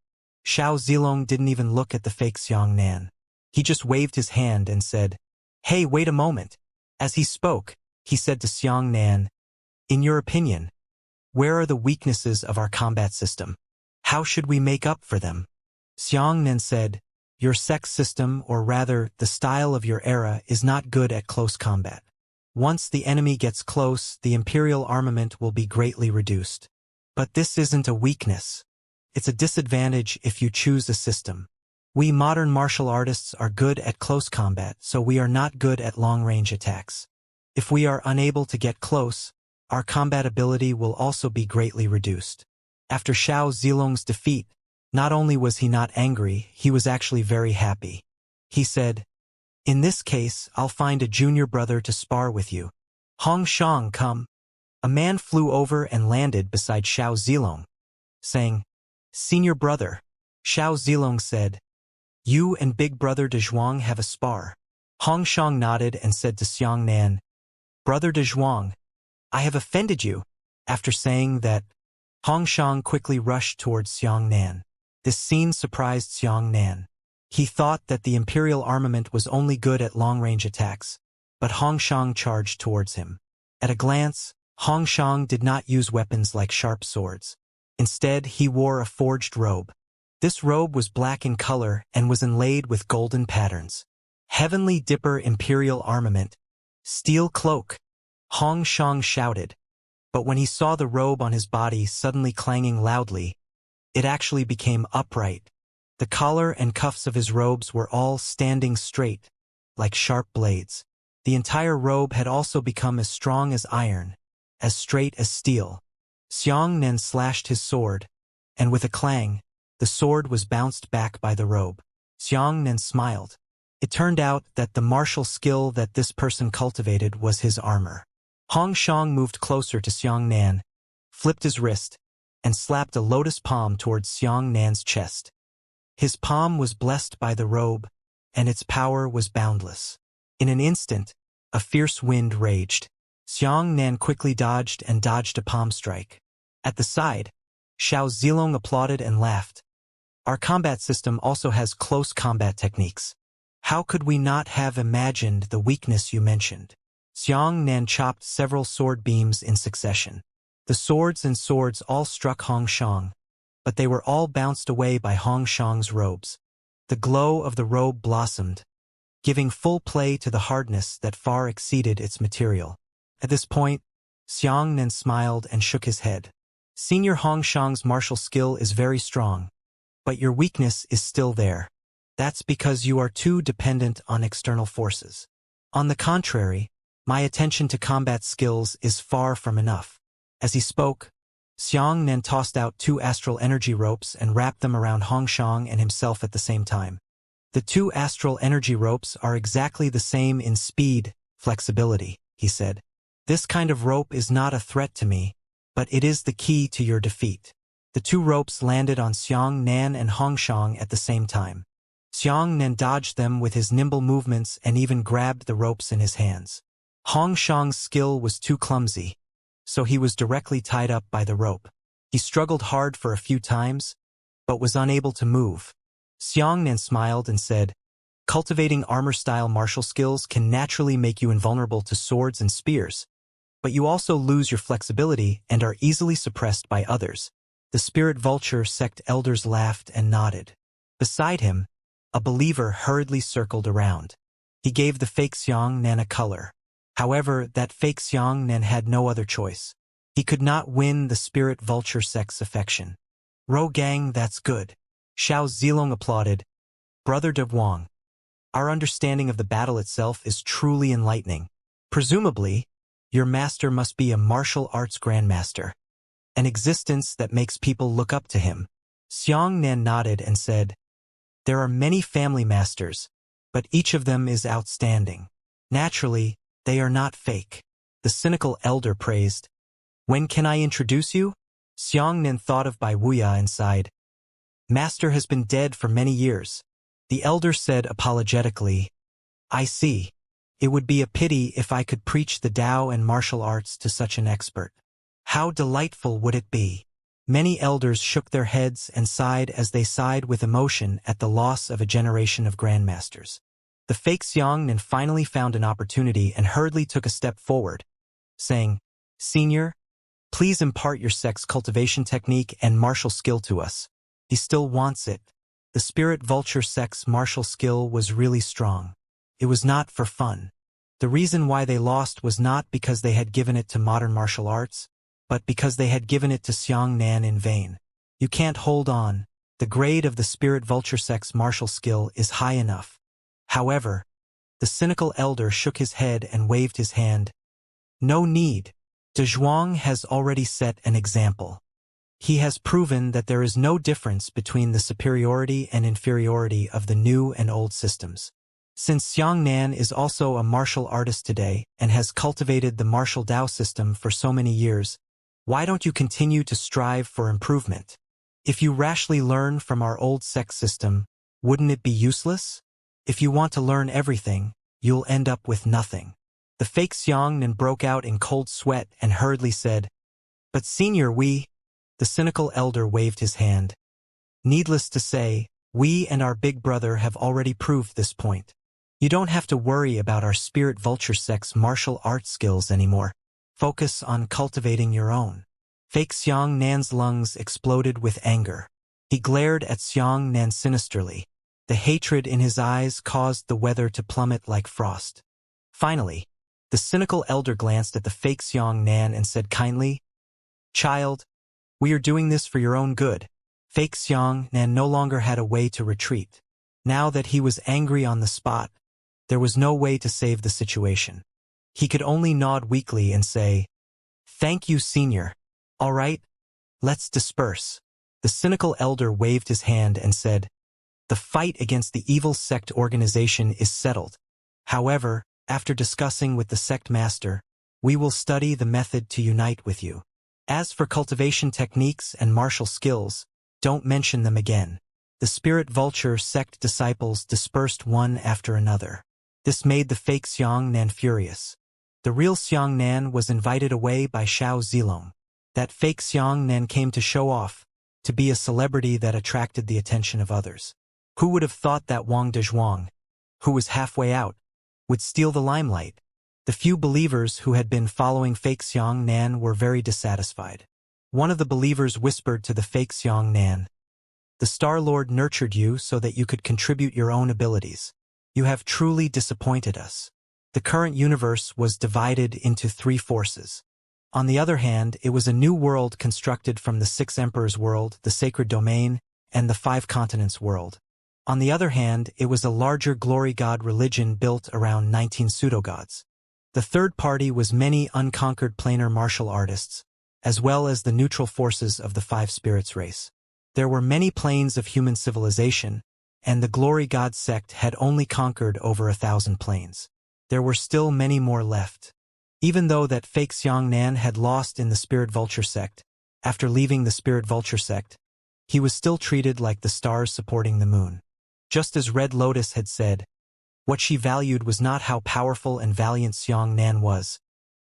Xiao Zilong didn't even look at the fake Xianxia. He just waved his hand and said, "Hey, wait a moment." As he spoke, he said to Xianxia, "In your opinion, where are the weaknesses of our combat system? How should we make up for them?" Xianxia said, "Your sex system, or rather, the style of your era, is not good at close combat. Once the enemy gets close, the Imperial armament will be greatly reduced. But this isn't a weakness. It's a disadvantage if you choose a system. We modern martial artists are good at close combat, so we are not good at long-range attacks. If we are unable to get close, our combat ability will also be greatly reduced." After Xiao Zilong's defeat, not only was he not angry, he was actually very happy. He said, "In this case, I'll find a junior brother to spar with you. Hong Shang, come." A man flew over and landed beside Xiao Zilong, saying, "Senior brother." Xiao Zilong said, "You and big brother De Zhuang have a spar." Hong Shang nodded and said to Xianxia, "Brother De Zhuang, I have offended you." After saying that, Hong Shang quickly rushed towards Xianxia. This scene surprised Xianxia. He thought that the Imperial armament was only good at long-range attacks, but Hong Shang charged towards him. At a glance, Hong Shang did not use weapons like sharp swords. Instead, he wore a forged robe. This robe was black in color and was inlaid with golden patterns. "Heavenly Dipper Imperial Armament. Steel cloak!" Hong Shang shouted. But when he saw the robe on his body suddenly clanging loudly, it actually became upright. The collar and cuffs of his robes were all standing straight, like sharp blades. The entire robe had also become as strong as iron, as straight as steel. Xianxia slashed his sword, and with a clang, the sword was bounced back by the robe. Xianxia smiled. It turned out that the martial skill that this person cultivated was his armor. Hong Shang moved closer to Xianxia, flipped his wrist, and slapped a lotus palm towards Xianxia's chest. His palm was blessed by the robe, and its power was boundless. In an instant, a fierce wind raged. Xianxia quickly dodged a palm strike. At the side, Xiao Zilong applauded and laughed. "Our combat system also has close combat techniques. How could we not have imagined the weakness you mentioned?" Xianxia chopped several sword beams in succession. The swords all struck Hong Shang, but they were all bounced away by Hong Shang's robes. The glow of the robe blossomed, giving full play to the hardness that far exceeded its material. At this point, Xianxia smiled and shook his head. Senior Hongshang's martial skill is very strong, but your weakness is still there. That's because you are too dependent on external forces. On the contrary, my attention to combat skills is far from enough. As he spoke, Xianxia tossed out 2 astral energy ropes and wrapped them around Hongshang and himself at the same time. The 2 astral energy ropes are exactly the same in speed, flexibility, he said. This kind of rope is not a threat to me, but it is the key to your defeat. The 2 ropes landed on Xianxia and Hongshang at the same time. Xianxia dodged them with his nimble movements and even grabbed the ropes in his hands. Hongshang's skill was too clumsy, so he was directly tied up by the rope. He struggled hard for a few times, but was unable to move. Xianxia smiled and said, "Cultivating armor-style martial skills can naturally make you invulnerable to swords and spears, but you also lose your flexibility and are easily suppressed by others." The Spirit Vulture sect elders laughed and nodded. Beside him, a believer hurriedly circled around. He gave the fake Xianxia a color. However, that fake Xianxia had no other choice. He could not win the Spirit Vulture sect's affection. "Ro Gang, that's good." Xiao Zilong applauded. "Brother De Wang, our understanding of the battle itself is truly enlightening. Presumably, your master must be a martial arts grandmaster, an existence that makes people look up to him." Xianxia nodded and said, "There are many family masters, but each of them is outstanding. Naturally, they are not fake." The cynical elder praised. "When can I introduce you?" Xianxia thought of Bai Wuya and sighed. "Master has been dead for many years." The elder said apologetically, "I see. It would be a pity if I could preach the Tao and martial arts to such an expert. How delightful would it be?" Many elders shook their heads and sighed as they sighed with emotion at the loss of a generation of grandmasters. The fake Xianxia finally found an opportunity and hurriedly took a step forward, saying, "Senior, please impart your sect's cultivation technique and martial skill to us. He still wants it." The Spirit Vulture sect's martial skill was really strong. It was not for fun. The reason why they lost was not because they had given it to modern martial arts, but because they had given it to Xianxia in vain. You can't hold on. The grade of the Spirit Vulture sect's martial skill is high enough. However, the cynical elder shook his head and waved his hand. "No need. De Zhuang has already set an example. He has proven that there is no difference between the superiority and inferiority of the new and old systems. Since Xianxia is also a martial artist today and has cultivated the martial Tao system for so many years, why don't you continue to strive for improvement? If you rashly learn from our old sect system, wouldn't it be useless? If you want to learn everything, you'll end up with nothing." The fake Xianxia broke out in cold sweat and hurriedly said, "But senior, The cynical elder waved his hand. "Needless to say, we and our big brother have already proved this point. You don't have to worry about our Spirit Vulture sect's martial arts skills anymore. Focus on cultivating your own." Fake Xianxia's lungs exploded with anger. He glared at Xianxia sinisterly. The hatred in his eyes caused the weather to plummet like frost. Finally, the cynical elder glanced at the fake Xianxia and said kindly, "Child, we are doing this for your own good." Fake Xianxia no longer had a way to retreat. Now that he was angry on the spot, there was no way to save the situation. He could only nod weakly and say, "Thank you, senior. All right, let's disperse." The cynical elder waved his hand and said, "The fight against the evil sect organization is settled. However, after discussing with the sect master, we will study the method to unite with you. As for cultivation techniques and martial skills, don't mention them again." The Spirit Vulture sect disciples dispersed one after another. This made the fake Xianxia furious. The real Xianxia was invited away by Xiao Zilong. That fake Xianxia came to show off, to be a celebrity that attracted the attention of others. Who would have thought that Wang Dezhuang, who was halfway out, would steal the limelight? The few believers who had been following fake Xianxia were very dissatisfied. One of the believers whispered to the fake Xianxia, The Star Lord nurtured you so that you could contribute your own abilities. You have truly disappointed us. The current universe was divided into three forces. On the other hand, it was a new world constructed from the Six Emperors world, the Sacred Domain, and the Five Continents world. On the other hand, it was a larger glory god religion built around 19 pseudo-gods. The third party was many unconquered planar martial artists, as well as the neutral forces of the Five Spirits race. There were many planes of human civilization, and the glory god sect had only conquered over 1,000 planes. There were still many more left. Even though that fake Xianxia had lost in the Spirit Vulture sect, after leaving the Spirit Vulture sect, he was still treated like the stars supporting the moon. Just as Red Lotus had said, what she valued was not how powerful and valiant Xianxia was,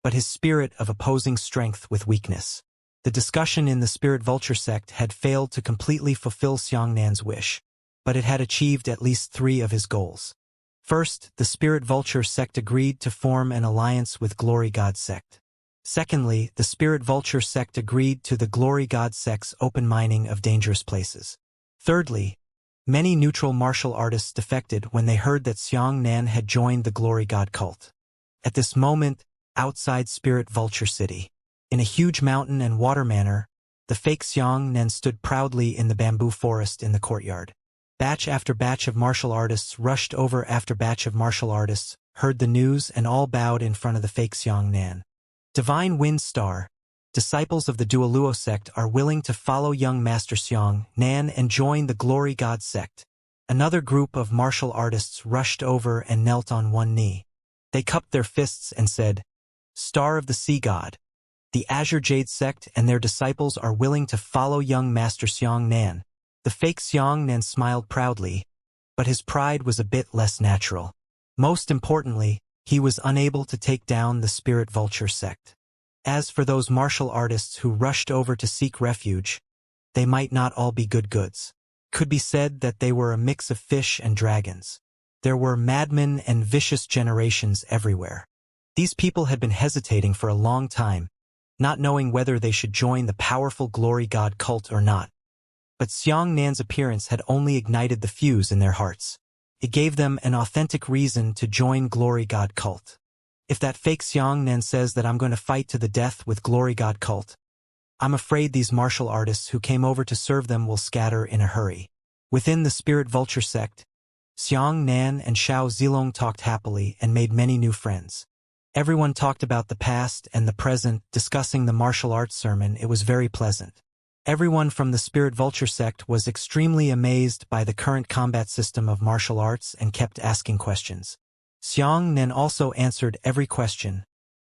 but his spirit of opposing strength with weakness. The discussion in the Spirit Vulture sect had failed to completely fulfill Xianxia's wish, but it had achieved at least 3 of his goals. First, the Spirit Vulture sect agreed to form an alliance with Glory God sect. Secondly, the Spirit Vulture sect agreed to the Glory God sect's open mining of dangerous places. Thirdly, many neutral martial artists defected when they heard that Xianxia had joined the Glory God cult. At this moment, outside Spirit Vulture City, in a huge mountain and water manor, the fake Xianxia stood proudly in the bamboo forest in the courtyard. Batch after batch of martial artists rushed over after batch of martial artists, heard the news and all bowed in front of the fake Xianxia. Divine Wind Star, disciples of the Dualuo sect are willing to follow young Master Xianxia and join the Glory God sect. Another group of martial artists rushed over and knelt on one knee. They cupped their fists and said, Star of the Sea God, the Azure Jade sect and their disciples are willing to follow young Master Xianxia. The fake Xianxia smiled proudly, but his pride was a bit less natural. Most importantly, he was unable to take down the Spirit Vulture sect. As for those martial artists who rushed over to seek refuge, they might not all be good goods. Could be said that they were a mix of fish and dragons. There were madmen and vicious generations everywhere. These people had been hesitating for a long time, not knowing whether they should join the powerful Glory God cult or not. But Xianxia's appearance had only ignited the fuse in their hearts. It gave them an authentic reason to join Glory God cult. If that fake Xianxia says that I'm going to fight to the death with Glory God cult, I'm afraid these martial artists who came over to serve them will scatter in a hurry. Within the Spirit Vulture sect, Xianxia and Xiao Zilong talked happily and made many new friends. Everyone talked about the past and the present, discussing the martial arts sermon. It was very pleasant. Everyone from the Spirit Vulture sect was extremely amazed by the current combat system of martial arts and kept asking questions. Xianxia also answered every question,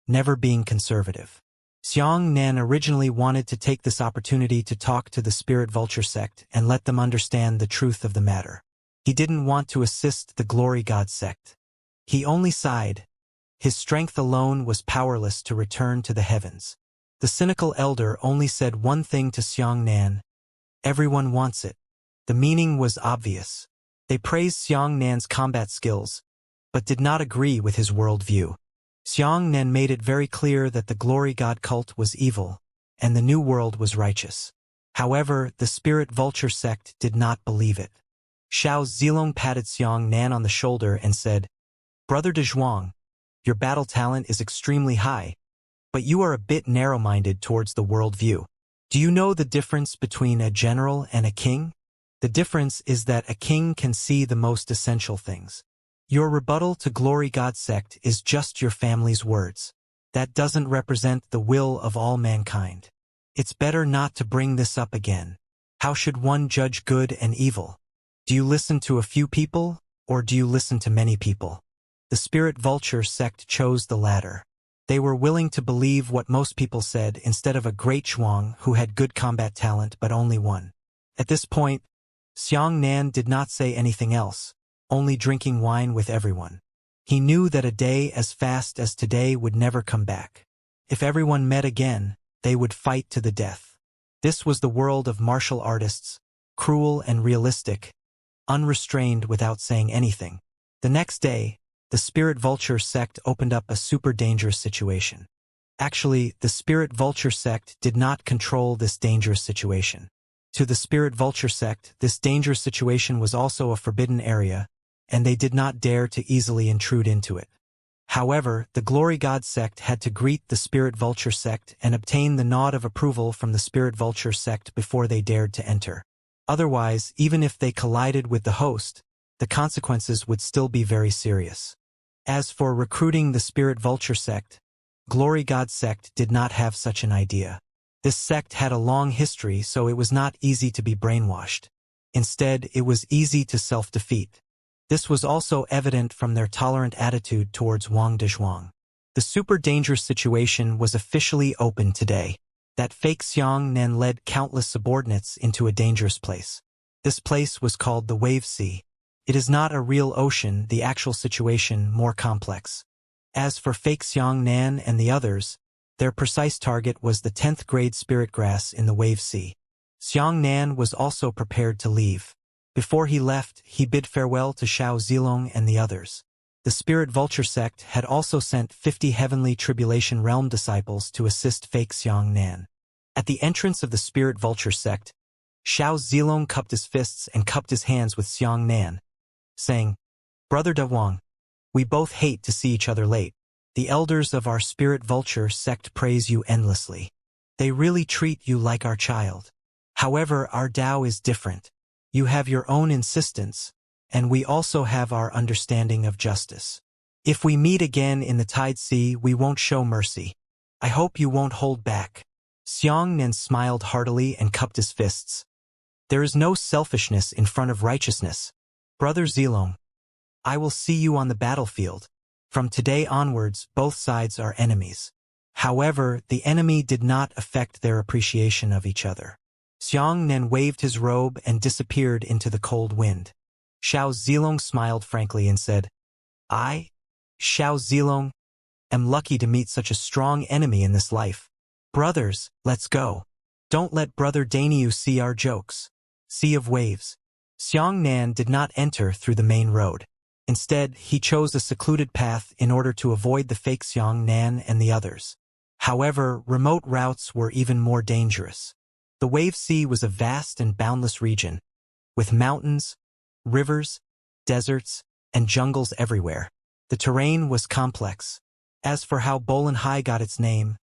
never being conservative. Xianxia originally wanted to take this opportunity to talk to the Spirit Vulture sect and let them understand the truth of the matter. He didn't want to assist the Glory God sect. He only sighed. His strength alone was powerless to return to the heavens. The cynical elder only said one thing to Xianxia, everyone wants it. The meaning was obvious. They praised Xianxia's combat skills, but did not agree with his worldview. Xianxia made it very clear that the Glory God cult was evil, and the new world was righteous. However, the Spirit Vulture sect did not believe it. Xiao Zilong patted Xianxia on the shoulder and said, Brother de Zhuang, your battle talent is extremely high, but you are a bit narrow-minded towards the worldview. Do you know the difference between a general and a king? The difference is that a king can see the most essential things. Your rebuttal to Glory God sect is just your family's words. That doesn't represent the will of all mankind. It's better not to bring this up again. How should one judge good and evil? Do you listen to a few people, or do you listen to many people? The Spirit Vulture sect chose the latter. They were willing to believe what most people said instead of a great Zhuang who had good combat talent but only one. At this point, Xianxia did not say anything else, only drinking wine with everyone. He knew that a day as fast as today would never come back. If everyone met again, they would fight to the death. This was the world of martial artists, cruel and realistic, unrestrained without saying anything. The next day, the Spirit Vulture sect opened up a super dangerous situation. Actually, the Spirit Vulture sect did not control this dangerous situation. To the spirit vulture sect, this dangerous situation was also a forbidden area, and they did not dare to easily intrude into it. However, the Glory God sect had to greet the Spirit Vulture sect and obtain the nod of approval from the Spirit Vulture sect before they dared to enter. Otherwise, even if they collided with the host, the consequences would still be very serious. As for recruiting the Spirit Vulture sect, Glory God sect did not have such an idea. This sect had a long history, so it was not easy to be brainwashed. Instead, it was easy to self-defeat. This was also evident from their tolerant attitude towards Wang Dezhuang. The super dangerous situation was officially open today. That fake Xianxia led countless subordinates into a dangerous place. This place was called the Wave Sea. It is not a real ocean, the actual situation more complex. As for fake Xianxia and the others, their precise target was the 10th grade spirit grass in the Wave Sea. Xianxia was also prepared to leave. Before he left, he bid farewell to Xiao Zilong and the others. The Spirit Vulture sect had also sent 50 Heavenly Tribulation Realm disciples to assist fake Xianxia. At the entrance of the Spirit Vulture sect, Xiao Zilong cupped his fists and cupped his hands with Xianxia, saying, "Brother De Wang, we both hate to see each other late. The elders of our Spirit Vulture sect praise you endlessly. They really treat you like our child. However, our Tao is different. You have your own insistence, and we also have our understanding of justice. If we meet again in the Tide Sea, we won't show mercy. I hope you won't hold back." Xianxia smiled heartily and cupped his fists. "There is no selfishness in front of righteousness. Brother Zilong, I will see you on the battlefield. From today onwards, both sides are enemies." However, the enemy did not affect their appreciation of each other. Xianxia waved his robe and disappeared into the cold wind. Xiao Zilong smiled frankly and said, "I, Xiao Zilong, am lucky to meet such a strong enemy in this life. Brothers, let's go. Don't let Brother Daniu see our jokes." Sea of Waves. Xianxia did not enter through the main road. Instead, he chose a secluded path in order to avoid the fake Xianxia and the others. However, remote routes were even more dangerous. The Wave Sea was a vast and boundless region, with mountains, rivers, deserts, and jungles everywhere. The terrain was complex. As for how Bolan Hai got its name,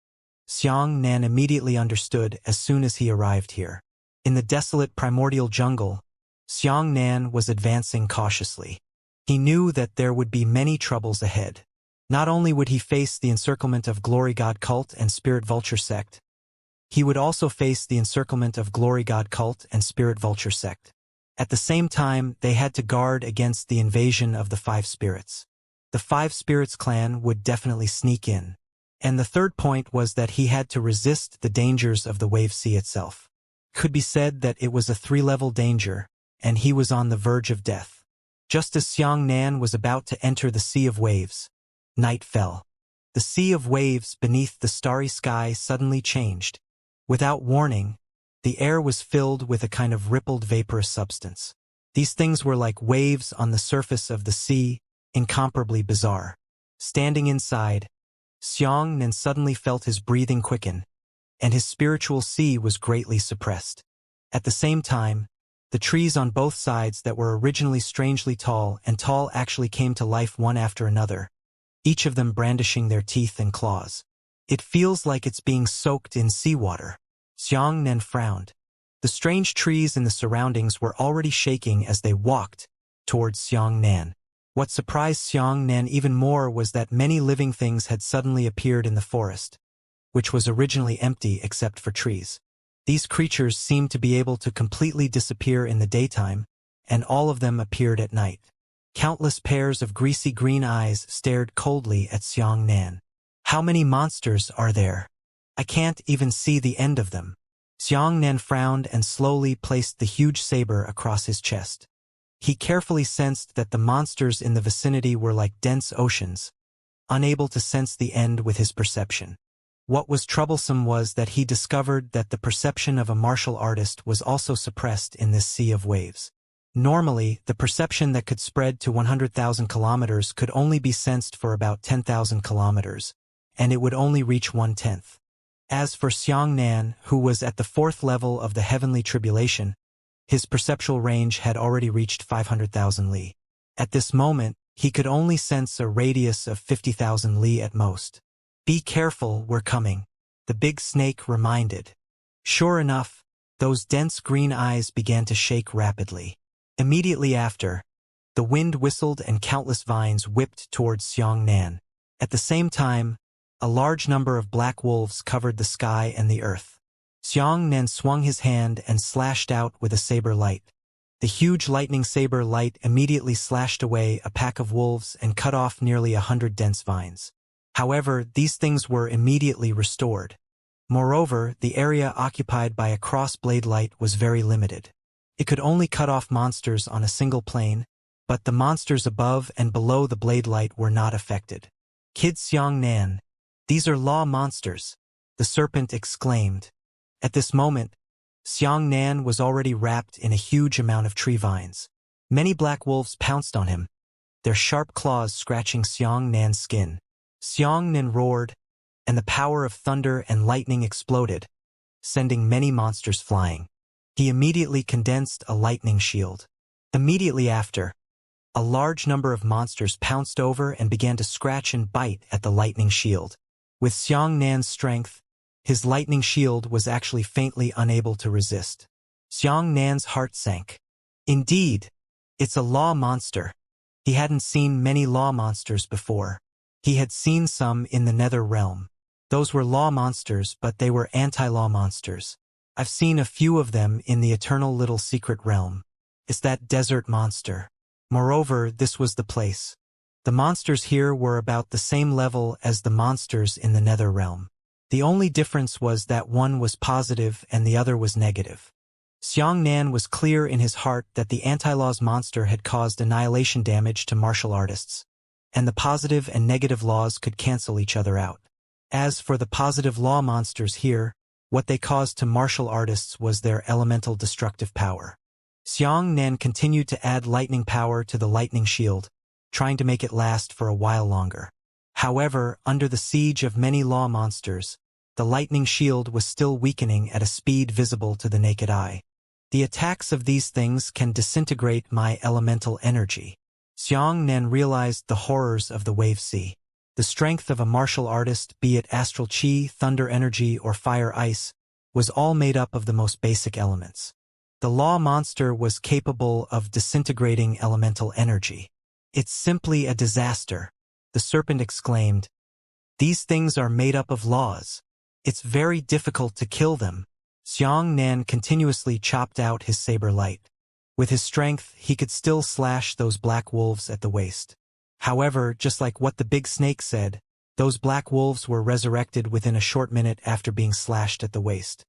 Xianxia immediately understood as soon as he arrived here. In the desolate primordial jungle, Xianxia was advancing cautiously. He knew that there would be many troubles ahead. Not only would he face the encirclement of Glory God cult and Spirit Vulture sect, he would also face the encirclement of Glory God cult and Spirit Vulture sect. At the same time, they had to guard against the invasion of the Five Spirits. The Five Spirits clan would definitely sneak in. And the third point was that he had to resist the dangers of the Wave Sea itself. Could be said that it was a 3-level danger, and he was on the verge of death. Just as Xianxia was about to enter the Sea of Waves, night fell. The Sea of Waves beneath the starry sky suddenly changed. Without warning, the air was filled with a kind of rippled vaporous substance. These things were like waves on the surface of the sea, incomparably bizarre. Standing inside, Xianxia suddenly felt his breathing quicken, and his spiritual sea was greatly suppressed. At the same time, the trees on both sides that were originally strangely tall actually came to life one after another, each of them brandishing their teeth and claws. "It feels like it's being soaked in seawater." Xianxia frowned. The strange trees in the surroundings were already shaking as they walked towards Xianxia. What surprised Xianxia even more was that many living things had suddenly appeared in the forest, which was originally empty except for trees. These creatures seemed to be able to completely disappear in the daytime, and all of them appeared at night. Countless pairs of greasy green eyes stared coldly at Xianxia. "How many monsters are there? I can't even see the end of them." Xianxia frowned and slowly placed the huge saber across his chest. He carefully sensed that the monsters in the vicinity were like dense oceans, unable to sense the end with his perception. What was troublesome was that he discovered that the perception of a martial artist was also suppressed in this sea of waves. Normally, the perception that could spread to 100,000 kilometers could only be sensed for about 10,000 kilometers, and it would only reach 1/10. As for Xianxia, who was at the 4th level of the heavenly tribulation, his perceptual range had already reached 500,000 li. At this moment, he could only sense a radius of 50,000 li at most. "Be careful, we're coming," the big snake reminded. Sure enough, those dense green eyes began to shake rapidly. Immediately after, the wind whistled and countless vines whipped towards Xianxia. At the same time, a large number of black wolves covered the sky and the earth. Xianxia swung his hand and slashed out with a saber light. The huge lightning saber light immediately slashed away a pack of wolves and cut off nearly 100 dense vines. However, these things were immediately restored. Moreover, the area occupied by a cross-blade light was very limited. It could only cut off monsters on a single plane, but the monsters above and below the blade light were not affected. "Kid Xianxia, these are law monsters," the serpent exclaimed. At this moment, Xianxia was already wrapped in a huge amount of tree vines. Many black wolves pounced on him, their sharp claws scratching Xianxia's skin. Xianxia roared, and the power of thunder and lightning exploded, sending many monsters flying. He immediately condensed a lightning shield. Immediately after, a large number of monsters pounced over and began to scratch and bite at the lightning shield. With Xianxia's strength, his lightning shield was actually faintly unable to resist. Xianxia's heart sank. Indeed, it's a law monster. He hadn't seen many law monsters before. He had seen some in the nether realm. Those were law monsters, but they were anti-law monsters. I've seen a few of them in the eternal little secret realm. It's that desert monster. Moreover, this was the place. The monsters here were about the same level as the monsters in the nether realm. The only difference was that one was positive and the other was negative. Xianxia was clear in his heart that the anti-laws monster had caused annihilation damage to martial artists, and the positive and negative laws could cancel each other out. As for the positive law monsters here, what they caused to martial artists was their elemental destructive power. Xianxia continued to add lightning power to the lightning shield, trying to make it last for a while longer. However, under the siege of many law monsters, the lightning shield was still weakening at a speed visible to the naked eye. The attacks of these things can disintegrate my elemental energy. Xianxia realized the horrors of the wave sea. The strength of a martial artist, be it astral chi, thunder energy, or fire ice, was all made up of the most basic elements. The law monster was capable of disintegrating elemental energy. "It's simply a disaster," the serpent exclaimed. "These things are made up of laws. It's very difficult to kill them." Xianxia continuously chopped out his saber light. With his strength, he could still slash those black wolves at the waist. However, just like what the big snake said, those black wolves were resurrected within a short minute after being slashed at the waist.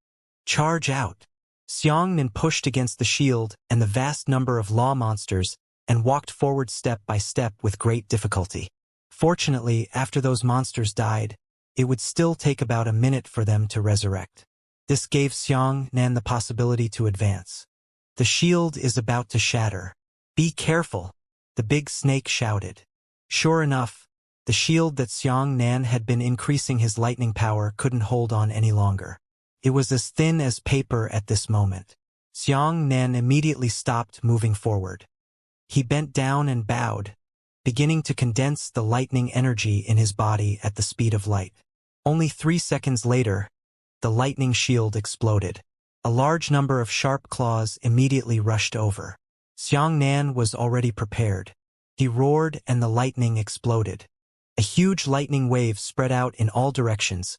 "Charge out!" Xianxia pushed against the shield and the vast number of law monsters and walked forward step by step with great difficulty. Fortunately, after those monsters died, it would still take about a minute for them to resurrect. This gave Xianxia the possibility to advance. "The shield is about to shatter. Be careful," the big snake shouted. Sure enough, the shield that Xianxia had been increasing his lightning power couldn't hold on any longer. It was as thin as paper at this moment. Xianxia immediately stopped moving forward. He bent down and bowed, beginning to condense the lightning energy in his body at the speed of light. Only 3 seconds later, the lightning shield exploded. A large number of sharp claws immediately rushed over. Xianxia was already prepared. He roared and the lightning exploded. A huge lightning wave spread out in all directions,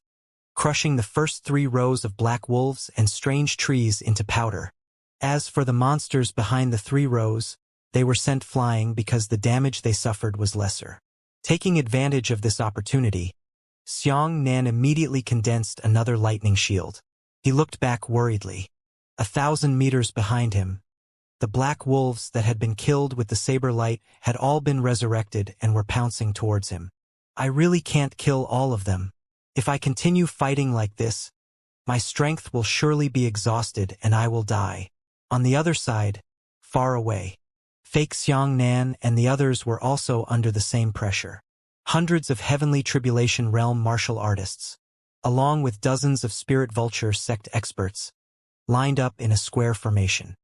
crushing the first 3 rows of black wolves and strange trees into powder. As for the monsters behind the 3 rows, they were sent flying because the damage they suffered was lesser. Taking advantage of this opportunity, Xianxia immediately condensed another lightning shield. He looked back worriedly. 1,000 meters behind him, the black wolves that had been killed with the saber light had all been resurrected and were pouncing towards him. "I really can't kill all of them. If I continue fighting like this, my strength will surely be exhausted and I will die." On the other side, far away, fake Xianxia and the others were also under the same pressure. Hundreds of heavenly tribulation realm martial artists, along with dozens of spirit vulture sect experts, lined up in a square formation.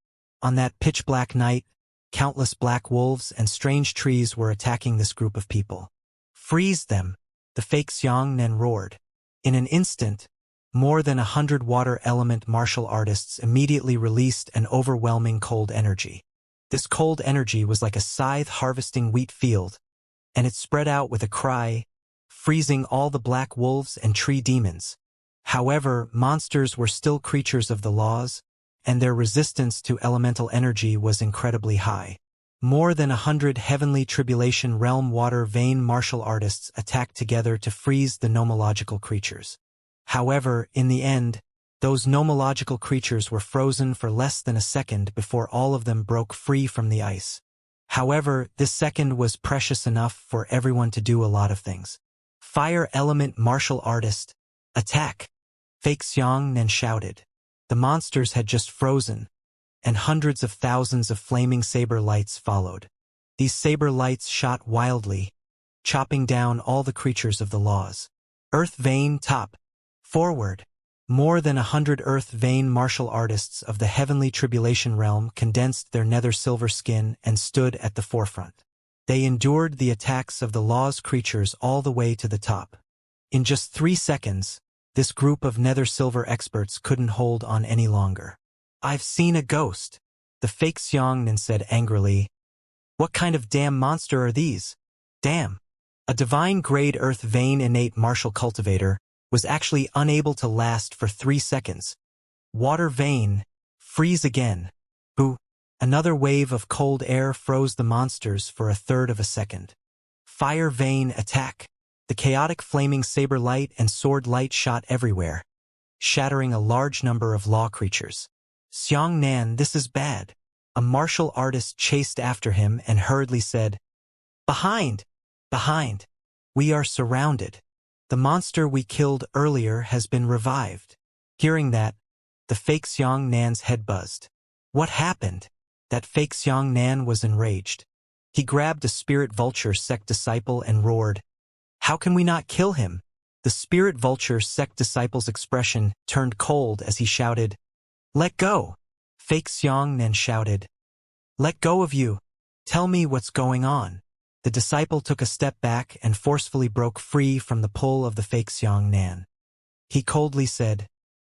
On that pitch-black night, countless black wolves and strange trees were attacking this group of people. "Freeze them!" the fake Xianxia roared. In an instant, more than 100 water element martial artists immediately released an overwhelming cold energy. This cold energy was like a scythe harvesting wheat field, and it spread out with a cry, freezing all the black wolves and tree demons. However, monsters were still creatures of the laws, and their resistance to elemental energy was incredibly high. More than 100 heavenly tribulation realm water vein martial artists attacked together to freeze the nomological creatures. However, in the end, those nomological creatures were frozen for less than a second before all of them broke free from the ice. However, this second was precious enough for everyone to do a lot of things. "Fire element martial artist, attack!" Fake Xianxia shouted. The monsters had just frozen, and hundreds of thousands of flaming saber lights followed. These saber lights shot wildly, chopping down all the creatures of the laws. Earth vein top, forward. More than 100 earth vein martial artists of the heavenly tribulation realm condensed their nether silver skin and stood at the forefront. They endured the attacks of the law's creatures all the way to the top. In just 3 seconds, this group of nether silver experts couldn't hold on any longer. "I've seen a ghost," the fake Xianxia said angrily. "What kind of damn monster are these?" Damn. A divine-grade earth vein innate martial cultivator was actually unable to last for 3 seconds. Water vein, freeze again. Boo. Another wave of cold air froze the monsters for a third of a second. Fire vein attack. The chaotic flaming saber light and sword light shot everywhere, shattering a large number of law creatures. "Xianxia, this is bad." A martial artist chased after him and hurriedly said, "Behind! Behind! We are surrounded. The monster we killed earlier has been revived." Hearing that, the fake Xianxia's head buzzed. What happened? That fake Xianxia was enraged. He grabbed a spirit vulture sect disciple and roared, "How can we not kill him?" The spirit vulture sect disciple's expression turned cold as he shouted, "Let go!" Fake Xianxia shouted, "Let go of you! Tell me what's going on." The disciple took a step back and forcefully broke free from the pull of the fake Xianxia. He coldly said,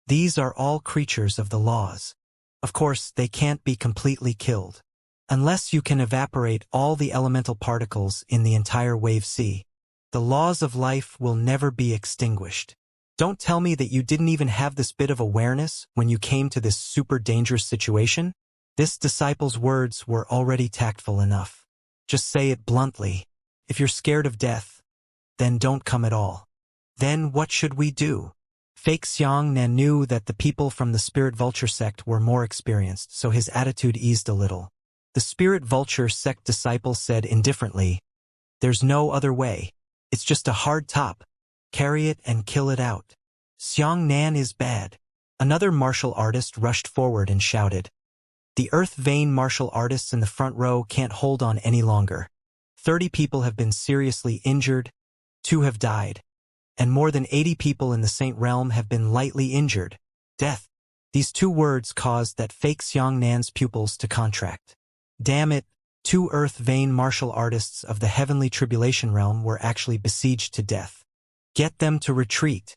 "These are all creatures of the laws. Of course, they can't be completely killed. Unless you can evaporate all the elemental particles in the entire wave sea, the laws of life will never be extinguished. Don't tell me that you didn't even have this bit of awareness when you came to this super dangerous situation." This disciple's words were already tactful enough. Just say it bluntly. If you're scared of death, then don't come at all. Then what should we do? Fake Xianxia knew that the people from the Spirit Vulture sect were more experienced, so his attitude eased a little. The Spirit Vulture sect disciple said indifferently, "There's no other way. It's just a hard top. Carry it and kill it out." "Xianxia is bad." Another martial artist rushed forward and shouted. "The earth vein martial artists in the front row can't hold on any longer. 30 people have been seriously injured, 2 have died, and more than 80 people in the Saint Realm have been lightly injured. Death." These 2 words caused that fake Xianxia's pupils to contract. Damn it, 2 earth vein martial artists of the heavenly tribulation realm were actually besieged to death. "Get them to retreat.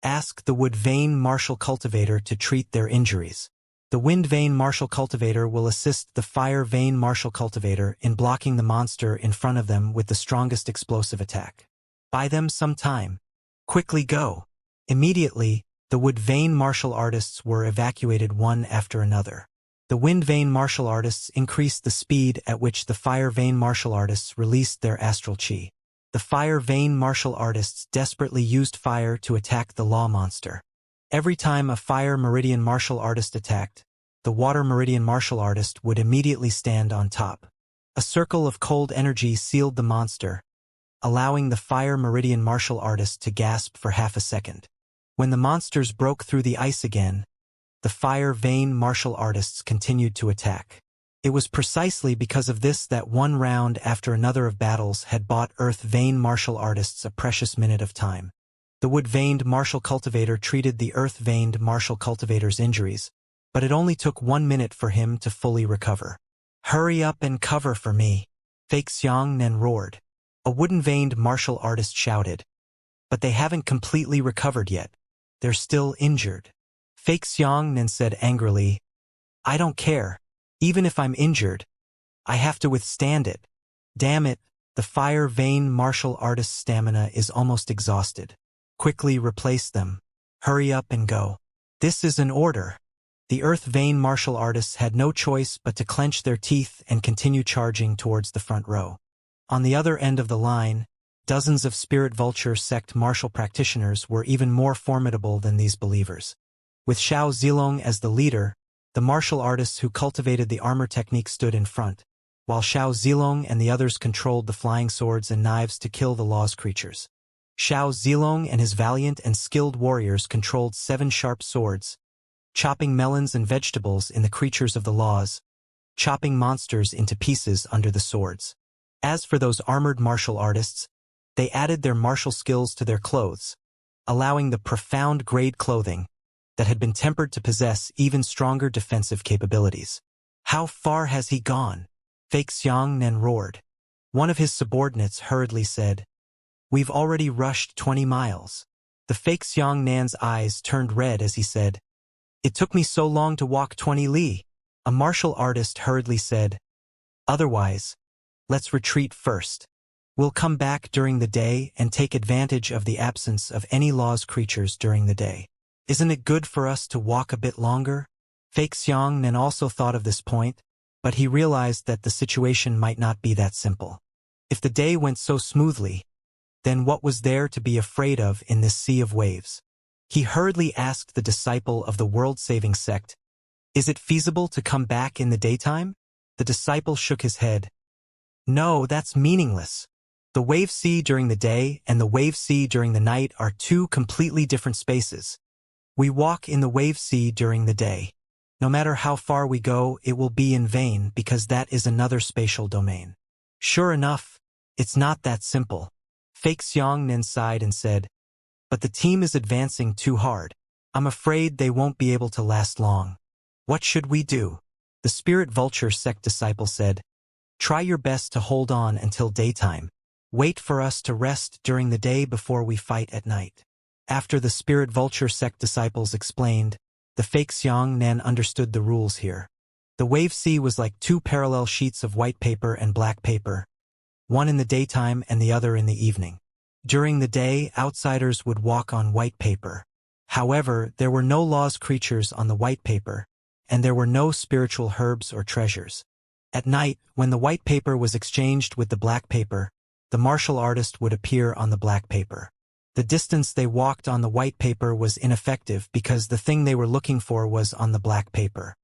Ask the wood vein martial cultivator to treat their injuries. The wind vein martial cultivator will assist the fire vein martial cultivator in blocking the monster in front of them with the strongest explosive attack. Buy them some time. Quickly go." Immediately, the wood vein martial artists were evacuated one after another. The wind vein martial artists increased the speed at which the fire vein martial artists released their astral chi. The fire vein martial artists desperately used fire to attack the law monster. Every time a fire meridian martial artist attacked, the water meridian martial artist would immediately stand on top. A circle of cold energy sealed the monster, allowing the fire meridian martial artist to gasp for half a second. When the monsters broke through the ice again, the fire vein martial artists continued to attack. It was precisely because of this that one round after another of battles had bought earth vein martial artists a precious minute of time. The wood-veined martial cultivator treated the earth-veined martial cultivator's injuries, but it only took 1 minute for him to fully recover. "Hurry up and cover for me," Fake Xianxia roared. A wooden-veined martial artist shouted. "But they haven't completely recovered yet. They're still injured." Fake Xianxia said angrily, "I don't care. Even if I'm injured, I have to withstand it. Damn it, the fire-veined martial artist's stamina is almost exhausted. Quickly replace them. Hurry up and go. This is an order." The earth-veined martial artists had no choice but to clench their teeth and continue charging towards the front row. On the other end of the line, dozens of Spirit Vulture sect martial practitioners were even more formidable than these believers. With Xiao Zilong as the leader, the martial artists who cultivated the armor technique stood in front, while Xiao Zilong and the others controlled the flying swords and knives to kill the law's creatures. Xiao Zilong and his valiant and skilled warriors controlled 7 sharp swords, chopping melons and vegetables in the creatures of the laws, chopping monsters into pieces under the swords. As for those armored martial artists, they added their martial skills to their clothes, allowing the profound grade clothing that had been tempered to possess even stronger defensive capabilities. "How far has he gone?" Fake Xianxia roared. One of his subordinates hurriedly said, "We've already rushed 20 miles. The fake Xiangxia's eyes turned red as he said, "It took me so long to walk 20 li. A martial artist hurriedly said, "Otherwise, let's retreat first. We'll come back during the day and take advantage of the absence of any law's creatures during the day. Isn't it good for us to walk a bit longer?" Fake Xianxia also thought of this point, but he realized that the situation might not be that simple. If the day went so smoothly, then what was there to be afraid of in this sea of waves? He hurriedly asked the disciple of the world-saving sect, "Is it feasible to come back in the daytime?" The disciple shook his head. "No, that's meaningless. The wave sea during the day and the wave sea during the night are 2 completely different spaces. We walk in the wave sea during the day. No matter how far we go, it will be in vain because that is another spatial domain." Sure enough, it's not that simple. Fake Xianxia sighed and said, "But the team is advancing too hard. I'm afraid they won't be able to last long. What should we do?" The Spirit Vulture sect disciple said, "Try your best to hold on until daytime. Wait for us to rest during the day before we fight at night." After the Spirit Vulture sect disciples explained, the fake Xianxia understood the rules here. The wave sea was like 2 parallel sheets of white paper and black paper, one in the daytime and the other in the evening. During the day, outsiders would walk on white paper. However, there were no law's creatures on the white paper, and there were no spiritual herbs or treasures. At night, when the white paper was exchanged with the black paper, the martial artist would appear on the black paper. The distance they walked on the white paper was ineffective because the thing they were looking for was on the black paper.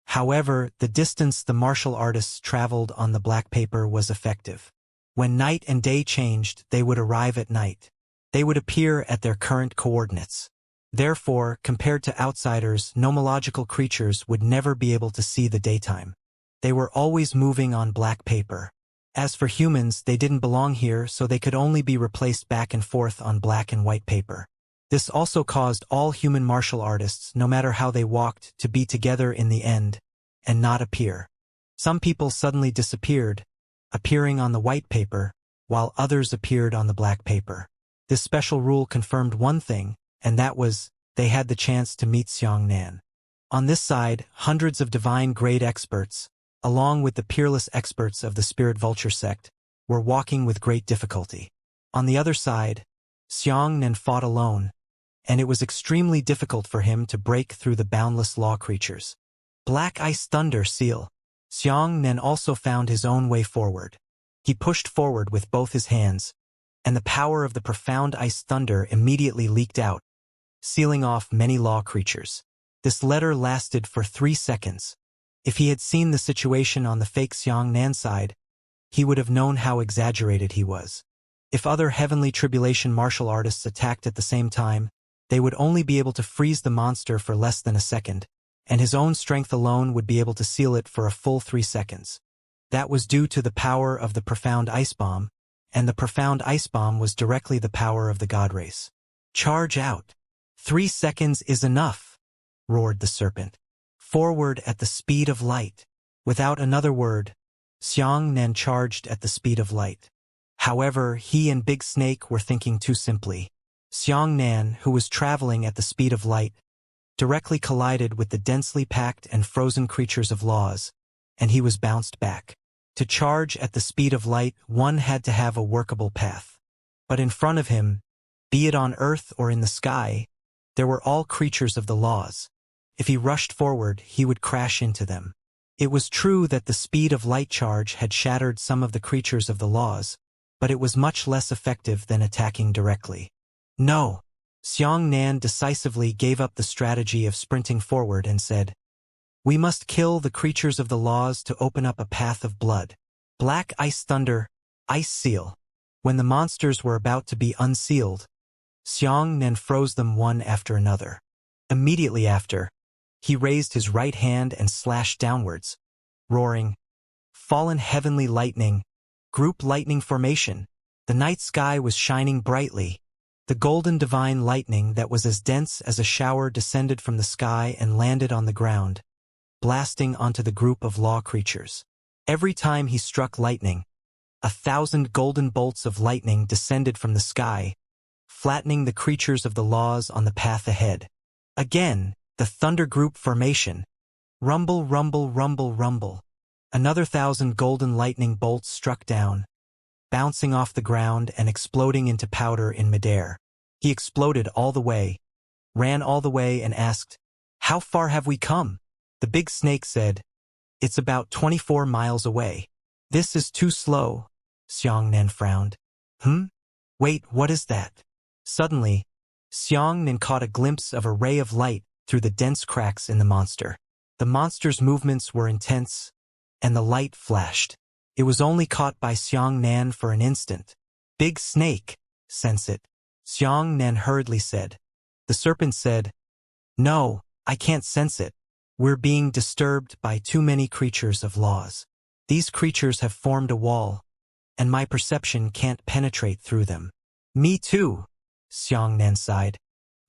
However, the distance the martial artists traveled on the black paper was effective. When night and day changed, they would arrive at night. They would appear at their current coordinates. Therefore, compared to outsiders, nomological creatures would never be able to see the daytime. They were always moving on black paper. As for humans, they didn't belong here, so they could only be replaced back and forth on black and white paper. This also caused all human martial artists, no matter how they walked, to be together in the end, and not appear. Some people suddenly disappeared, appearing on the white paper, while others appeared on the black paper. This special rule confirmed one thing, and that was, they had the chance to meet Xianxia. On this side, hundreds of divine-grade experts, along with the peerless experts of the Spirit Vulture sect, were walking with great difficulty. On the other side, Xianxia fought alone, and it was extremely difficult for him to break through the boundless law creatures. Black Ice Thunder Seal. Xianxia also found his own way forward. He pushed forward with both his hands, and the power of the profound ice thunder immediately leaked out, sealing off many law creatures. This letter lasted for 3 seconds. If he had seen the situation on the fake Xianxia side, he would have known how exaggerated he was. If other heavenly tribulation martial artists attacked at the same time, they would only be able to freeze the monster for less than a second, and his own strength alone would be able to seal it for a full 3 seconds. That was due to the power of the profound ice bomb, and the profound ice bomb was directly the power of the god race. Charge out. 3 seconds is enough, roared the serpent. Forward at the speed of light. Without another word, Xianxia charged at the speed of light. However, he and Big Snake were thinking too simply. Xianxia, who was traveling at the speed of light, directly collided with the densely packed and frozen creatures of laws, and he was bounced back. To charge at the speed of light, one had to have a workable path. But in front of him, be it on earth or in the sky, there were all creatures of the laws. If he rushed forward, he would crash into them. It was true that the speed of light charge had shattered some of the creatures of the laws, but it was much less effective than attacking directly. No! Xianxia decisively gave up the strategy of sprinting forward and said, "We must kill the creatures of the laws to open up a path of blood. Black ice thunder, ice seal." When the monsters were about to be unsealed, Xianxia froze them one after another. Immediately after, he raised his right hand and slashed downwards, roaring, "Fallen heavenly lightning, group lightning formation." The night sky was shining brightly. The golden divine lightning that was as dense as a shower descended from the sky and landed on the ground, blasting onto the group of law creatures. Every time he struck lightning, 1,000 golden bolts of lightning descended from the sky, flattening the creatures of the laws on the path ahead. Again, the thunder group formation. Rumble, rumble, rumble, rumble. Another 1,000 golden lightning bolts struck down, bouncing off the ground and exploding into powder in midair. He exploded all the way, ran all the way and asked, "How far have we come?" The big snake said, "It's about 24 miles away." "This is too slow," Xianxia frowned. Wait, what is that?" Suddenly, Xianxia caught a glimpse of a ray of light through the dense cracks in the monster. The monster's movements were intense, and the light flashed. It was only caught by Xianxia for an instant. "Big snake, sense it," Xianxia hurriedly said. The serpent said, "No, I can't sense it. We're being disturbed by too many creatures of laws. These creatures have formed a wall, and my perception can't penetrate through them." "Me too," Xianxia sighed.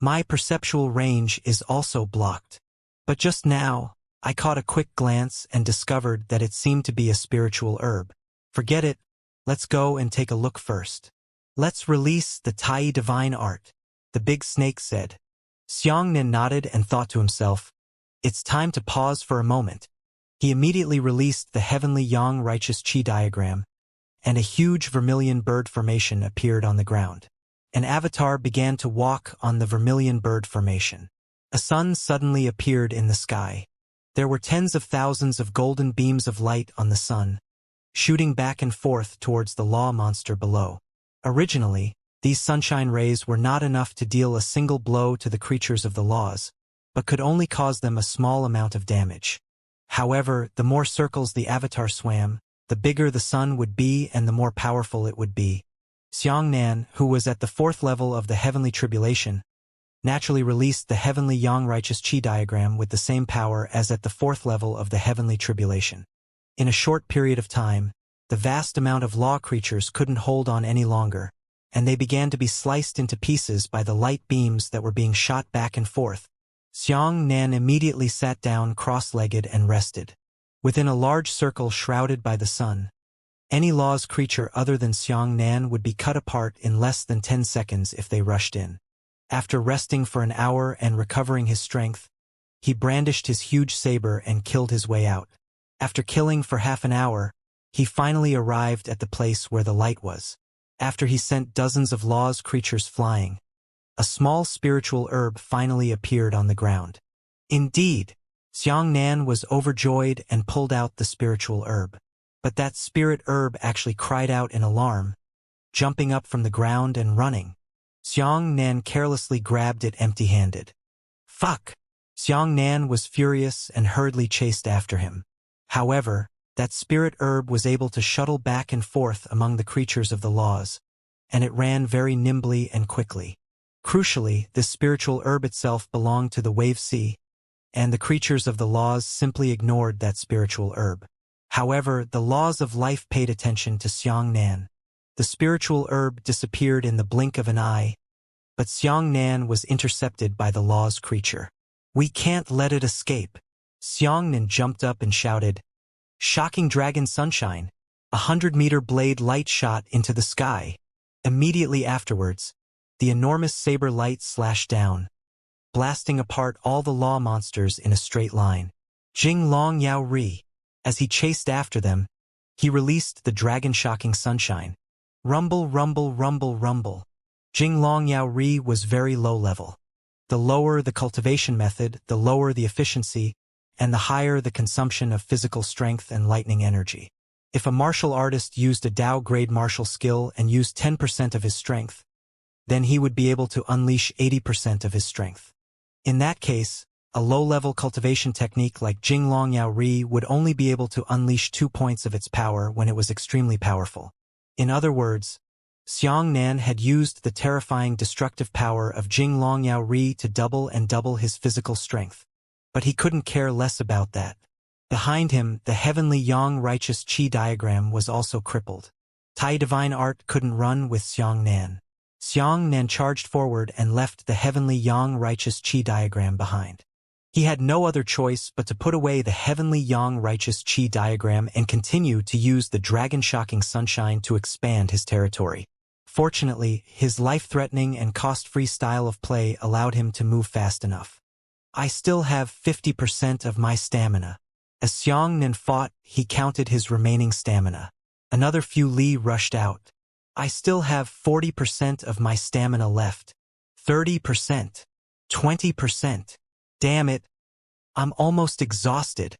"My perceptual range is also blocked. But just now, I caught a quick glance and discovered that it seemed to be a spiritual herb. Forget it, let's go and take a look first." "Let's release the Tai divine art," the big snake said. Xianxia nodded and thought to himself, "It's time to pause for a moment." He immediately released the heavenly yang righteous chi diagram, and a huge vermilion bird formation appeared on the ground. An avatar began to walk on the vermilion bird formation. A sun suddenly appeared in the sky. There were tens of thousands of golden beams of light on the sun, shooting back and forth towards the law monster below. Originally, these sunshine rays were not enough to deal a single blow to the creatures of the laws, but could only cause them a small amount of damage. However, the more circles the avatar swam, the bigger the sun would be and the more powerful it would be. Xianxia, who was at the 4th level of the heavenly tribulation, naturally released the heavenly yang righteous chi diagram with the same power as at the 4th level of the heavenly tribulation. In a short period of time, the vast amount of law creatures couldn't hold on any longer, and they began to be sliced into pieces by the light beams that were being shot back and forth. Xianxia immediately sat down cross-legged and rested. Within a large circle shrouded by the sun, any law's creature other than Xianxia would be cut apart in less than 10 seconds if they rushed in. After resting for an hour and recovering his strength, he brandished his huge saber and killed his way out. After killing for half an hour, he finally arrived at the place where the light was. After he sent dozens of law's creatures flying, a small spiritual herb finally appeared on the ground. Indeed, Xianxia was overjoyed and pulled out the spiritual herb. But that spirit herb actually cried out in alarm, jumping up from the ground and running. Xianxia carelessly grabbed it empty-handed. "Fuck!" Xianxia was furious and hurriedly chased after him. However, that spirit herb was able to shuttle back and forth among the creatures of the laws, and it ran very nimbly and quickly. Crucially, this spiritual herb itself belonged to the wave sea, and the creatures of the laws simply ignored that spiritual herb. However, the laws of life paid attention to Xianxia. The spiritual herb disappeared in the blink of an eye, but Xiangnan was intercepted by the law's creature. "We can't let it escape." Xiangnan jumped up and shouted, "Shocking dragon sunshine!" 100-meter blade light shot into the sky. Immediately afterwards, the enormous saber light slashed down, blasting apart all the law monsters in a straight line. Jing Long Yao Ri. As he chased after them, he released the dragon-shocking sunshine. Rumble, rumble, rumble, rumble. Jing Long Yao Ri was very low level. The lower the cultivation method, the lower the efficiency, and the higher the consumption of physical strength and lightning energy. If a martial artist used a Dao-grade martial skill and used 10% of his strength, then he would be able to unleash 80% of his strength. In that case, a low-level cultivation technique like Jing Long Yao Ri would only be able to unleash 2 points of its power when it was extremely powerful. In other words, Xiangnan had used the terrifying destructive power of Jing Long Yao Ri to double and double his physical strength. But he couldn't care less about that. Behind him, the heavenly Yang righteous Qi diagram was also crippled. Tai divine art couldn't run with Xiangnan. Xiangnan charged forward and left the heavenly Yang righteous Qi diagram behind. He had no other choice but to put away the heavenly Yang righteous Qi diagram and continue to use the dragon-shocking sunshine to expand his territory. Fortunately, his life-threatening and cost-free style of play allowed him to move fast enough. "I still have 50% of my stamina." As Xiangnan fought, he counted his remaining stamina. Another few li rushed out. "I still have 40% of my stamina left. 30%. 20%. Damn it. I'm almost exhausted."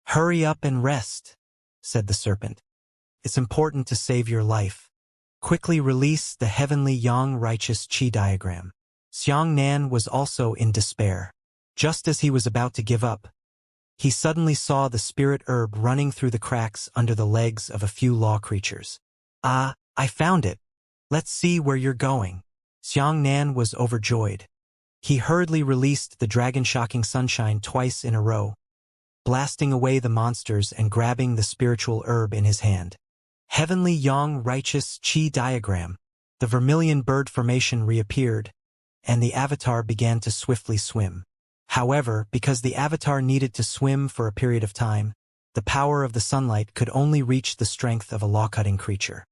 "Hurry up and rest," said the serpent. "It's important to save your life. Quickly release the heavenly Yang righteous Qi diagram." Xiangnan was also in despair. Just as he was about to give up, he suddenly saw the spirit herb running through the cracks under the legs of a few law creatures. "Ah, I found it. Let's see where you're going." Xiangnan was overjoyed. He hurriedly released the dragon-shocking sunshine twice in a row, blasting away the monsters and grabbing the spiritual herb in his hand. Heavenly Yang righteous Qi diagram. The vermilion bird formation reappeared, and the avatar began to swiftly swim. However, because the avatar needed to swim for a period of time, the power of the sunlight could only reach the strength of a law-cutting creature.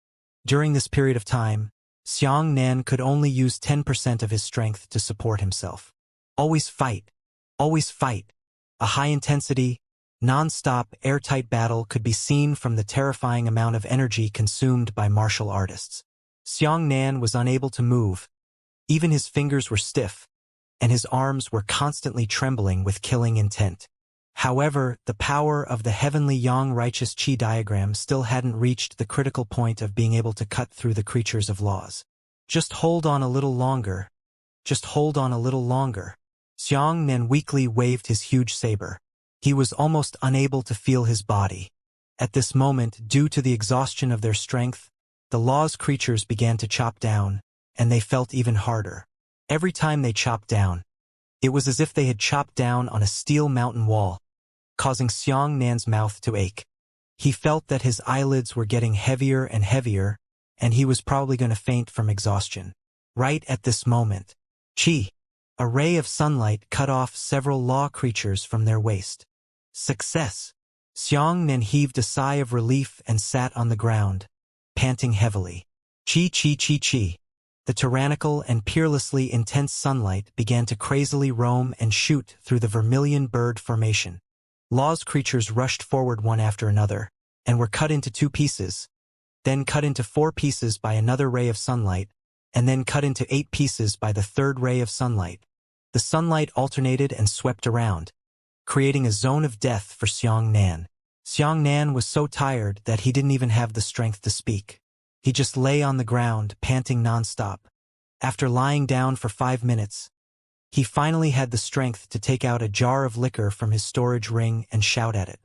During this period of time, Xiangnan could only use 10% of his strength to support himself. Always fight. Always fight. A high-intensity, non-stop, airtight battle could be seen from the terrifying amount of energy consumed by martial artists. Xiangnan was unable to move. Even his fingers were stiff, and his arms were constantly trembling with killing intent. However, the power of the heavenly Yang righteous Qi diagram still hadn't reached the critical point of being able to cut through the creatures of laws. "Just hold on a little longer. Just hold on a little longer." Xiangnan weakly waved his huge saber. He was almost unable to feel his body. At this moment, due to the exhaustion of their strength, the law's creatures began to chop down, and they felt even harder. Every time they chopped down, it was as if they had chopped down on a steel mountain wall, causing Xiangnan's mouth to ache. He felt that his eyelids were getting heavier and heavier, and he was probably going to faint from exhaustion. Right at this moment, Qi, a ray of sunlight, cut off several law creatures from their waist. Success! Xiangnan heaved a sigh of relief and sat on the ground, panting heavily. Qi, qi, qi, qi. The tyrannical and peerlessly intense sunlight began to crazily roam and shoot through the vermilion bird formation. Law's creatures rushed forward one after another, and were cut into 2 pieces, then cut into 4 pieces by another ray of sunlight, and then cut into 8 pieces by the 3rd ray of sunlight. The sunlight alternated and swept around, creating a zone of death for Xiangnan. Xiangnan was so tired that he didn't even have the strength to speak. He just lay on the ground, panting nonstop. After lying down for 5 minutes, he finally had the strength to take out a jar of liquor from his storage ring and shout at it.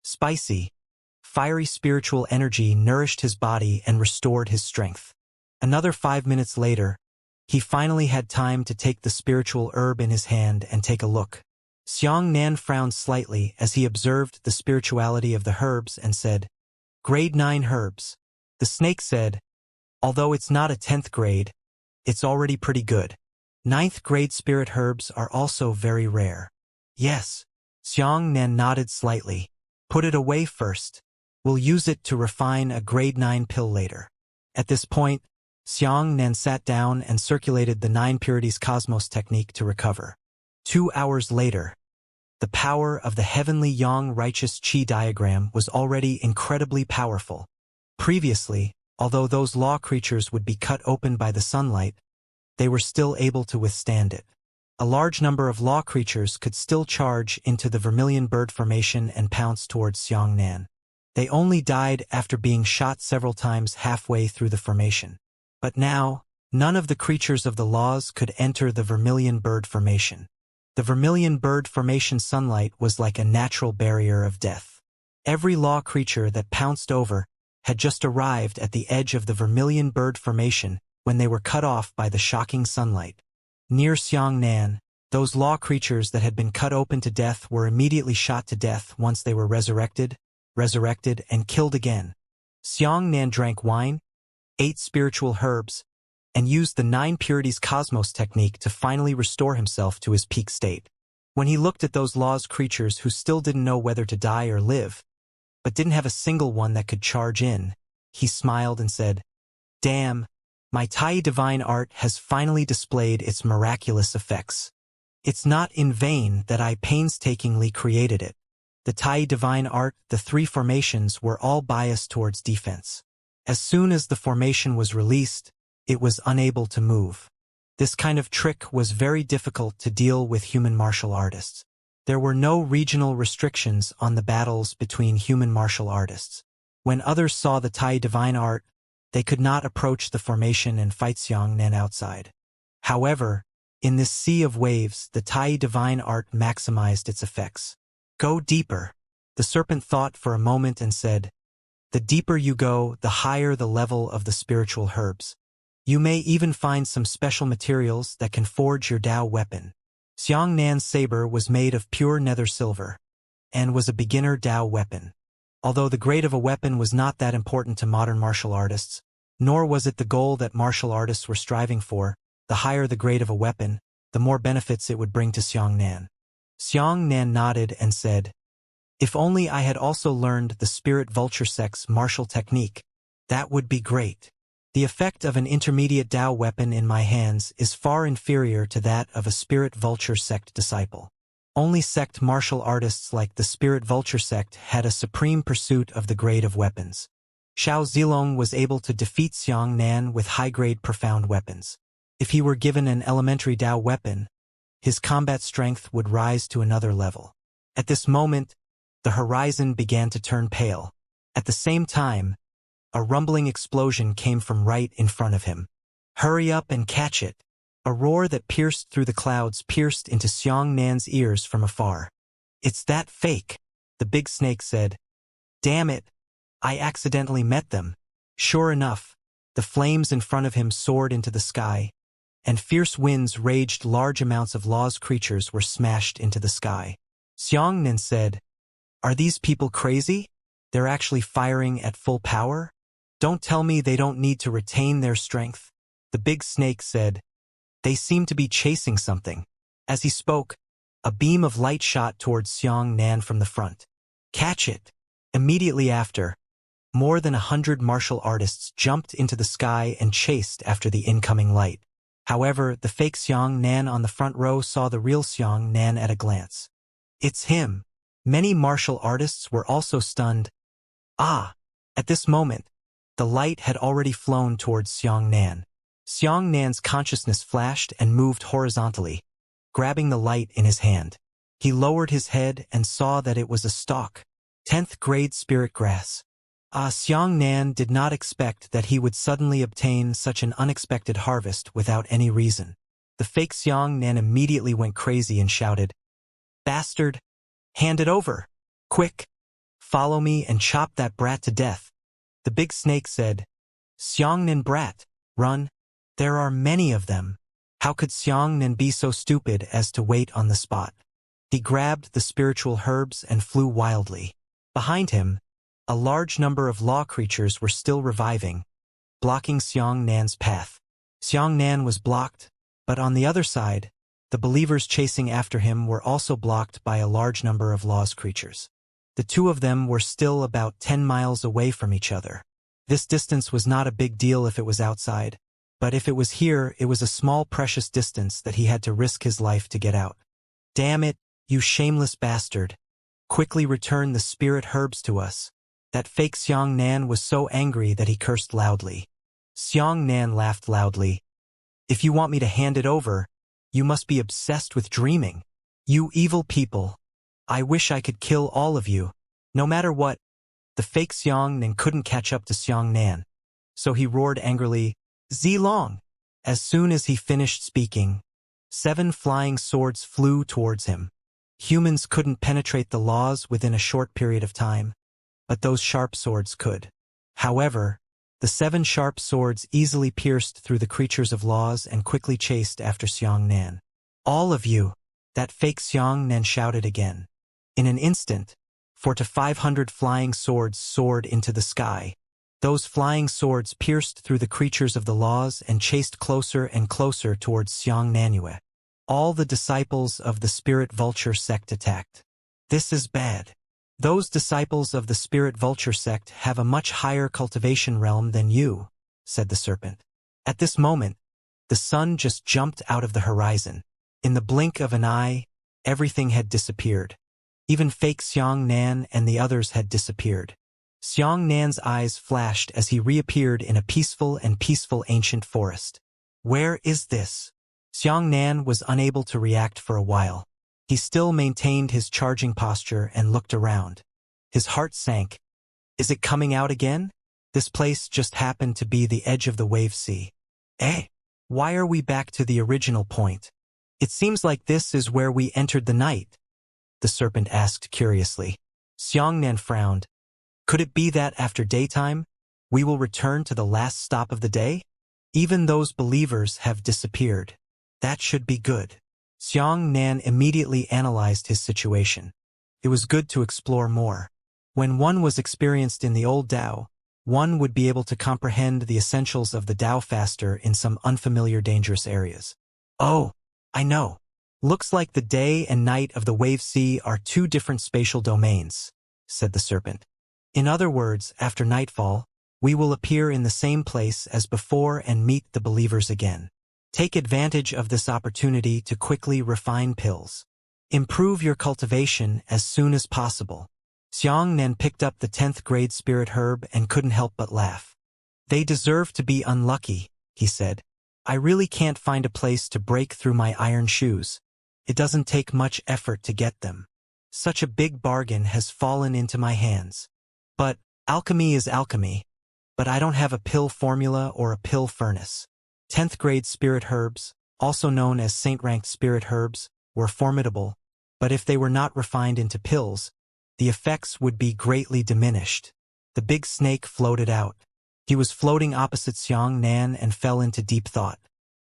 Spicy, fiery spiritual energy nourished his body and restored his strength. Another 5 minutes later, he finally had time to take the spiritual herb in his hand and take a look. Xiangnan frowned slightly as he observed the spirituality of the herbs and said, "Grade 9 herbs." The snake said, "Although it's not a 10th grade, it's already pretty good." Ninth-grade spirit herbs are also very rare. Yes. Xianxia nodded slightly. Put it away first. We'll use it to refine a grade 9 pill later. At this point, Xianxia sat down and circulated the 9 purities cosmos technique to recover. 2 hours later, the power of the heavenly yang righteous qi diagram was already incredibly powerful. Previously, although those law creatures would be cut open by the sunlight, they were still able to withstand it. A large number of law creatures could still charge into the vermilion bird formation and pounce towards Xianxia. They only died after being shot several times halfway through the formation. But now, none of the creatures of the laws could enter the vermilion bird formation. The vermilion bird formation sunlight was like a natural barrier of death. Every law creature that pounced over had just arrived at the edge of the vermilion bird formation when they were cut off by the shocking sunlight. Near Xianxia, those law creatures that had been cut open to death were immediately shot to death once they were resurrected, and killed again. Xianxia drank wine, ate spiritual herbs, and used the 9 purities cosmos technique to finally restore himself to his peak state. When he looked at those laws creatures who still didn't know whether to die or live, but didn't have a single one that could charge in, he smiled and said, "Damn, my Tai divine art has finally displayed its miraculous effects. It's not in vain that I painstakingly created it. The Tai divine art, the 3 formations were all biased towards defense. As soon as the formation was released, it was unable to move. This kind of trick was very difficult to deal with human martial artists. There were no regional restrictions on the battles between human martial artists. When others saw the Tai divine art, they could not approach the formation and fight Xianxia outside. However, in this sea of waves, the Tai divine art maximized its effects. Go deeper. The serpent thought for a moment and said, "The deeper you go, the higher the level of the spiritual herbs. You may even find some special materials that can forge your Dao weapon." Xianxia's saber was made of pure nether silver, and was a beginner Dao weapon. Although the grade of a weapon was not that important to modern martial artists, nor was it the goal that martial artists were striving for, the higher the grade of a weapon, the more benefits it would bring to Xianxia. Xianxia nodded and said, "If only I had also learned the spirit vulture sect's martial technique, that would be great. The effect of an intermediate Dao weapon in my hands is far inferior to that of a spirit vulture sect disciple. Only sect martial artists like the spirit vulture sect had a supreme pursuit of the grade of weapons. Xiao Zilong was able to defeat Xianxia with high-grade profound weapons. If he were given an elementary Dao weapon, his combat strength would rise to another level." At this moment, the horizon began to turn pale. At the same time, a rumbling explosion came from right in front of him. "Hurry up and catch it!" A roar that pierced through the clouds pierced into Xianxia's ears from afar. "It's that fake," the big snake said. "Damn it! I accidentally met them." Sure enough, the flames in front of him soared into the sky, and fierce winds raged. Large amounts of Law's creatures were smashed into the sky. Xianxia said, "Are these people crazy? They're actually firing at full power? Don't tell me they don't need to retain their strength." The big snake said, "They seem to be chasing something." As he spoke, a beam of light shot towards Xianxia from the front. "Catch it!" Immediately after, more than 100 martial artists jumped into the sky and chased after the incoming light. However, the fake Xianxia on the front row saw the real Xianxia at a glance. "It's him." Many martial artists were also stunned. Ah! At this moment, the light had already flown towards Xianxia. Xianxia's consciousness flashed and moved horizontally, grabbing the light in his hand. He lowered his head and saw that it was a stalk. 10th grade spirit grass. Xianxia did not expect that he would suddenly obtain such an unexpected harvest without any reason. The fake Xianxia immediately went crazy and shouted, "Bastard! Hand it over! Quick! Follow me and chop that brat to death." The big snake said, "Xianxia brat, run! There are many of them." How could Xianxia be so stupid as to wait on the spot? He grabbed the spiritual herbs and flew wildly. Behind him, a large number of law creatures were still reviving, blocking Xianxia's path. Xianxia was blocked, But on the other side, the believers chasing after him were also blocked by a large number of Law's creatures. The two of them were still about 10 miles away from each other. This distance was not a big deal if it was outside, but if it was here, it was a small precious distance that he had to risk his life to get out. Damn it, you shameless bastard. Quickly return the spirit herbs to us. That fake Xianxia was so angry that he cursed loudly. Xianxia laughed loudly. If you want me to hand it over, you must be obsessed with dreaming. You evil people. I wish I could kill all of you. No matter what. The fake Xianxia couldn't catch up to Xianxia. So he roared angrily, Zilong! As soon as he finished speaking, 7 flying swords flew towards him. Humans couldn't penetrate the laws within a short period of time, but those sharp swords could. However, the 7 sharp swords easily pierced through the creatures of laws and quickly chased after Xianxia. All of you! That fake Xianxia shouted again. In an instant, 400 to 500 flying swords soared into the sky. Those flying swords pierced through the creatures of the laws and chased closer and closer towards Xianxia. All the disciples of the Spirit Vulture sect attacked. This is bad. Those disciples of the Spirit Vulture sect have a much higher cultivation realm than you, said the serpent. At this moment, the sun just jumped out of the horizon. In the blink of an eye, everything had disappeared. Even fake Xianxia and the others had disappeared. Xianxia's eyes flashed as he reappeared in a peaceful ancient forest. Where is this? Xianxia was unable to react for a while. He still maintained his charging posture and looked around. His heart sank. Is it coming out again? This place just happened to be the edge of the wave sea. Why are we back to the original point? It seems like this is where we entered the night, the serpent asked curiously. Xianxia frowned. Could it be that after daytime, we will return to the last stop of the day? Even those believers have disappeared. That should be good. Xianxia immediately analyzed his situation. It was good to explore more. When one was experienced in the old Tao, one would be able to comprehend the essentials of the Tao faster in some unfamiliar dangerous areas. Oh, I know. Looks like the day and night of the wave sea are 2 different spatial domains, said the serpent. In other words, after nightfall, we will appear in the same place as before and meet the believers again. Take advantage of this opportunity to quickly refine pills. Improve your cultivation as soon as possible. Xianxia picked up the 10th grade spirit herb and couldn't help but laugh. They deserve to be unlucky, he said. I really can't find a place to break through my iron shoes. It doesn't take much effort to get them. Such a big bargain has fallen into my hands. But alchemy is alchemy. But I don't have a pill formula or a pill furnace. 10th grade spirit herbs, also known as saint-ranked spirit herbs, were formidable, but if they were not refined into pills, the effects would be greatly diminished. The big snake floated out. He was floating opposite Xianxia and fell into deep thought.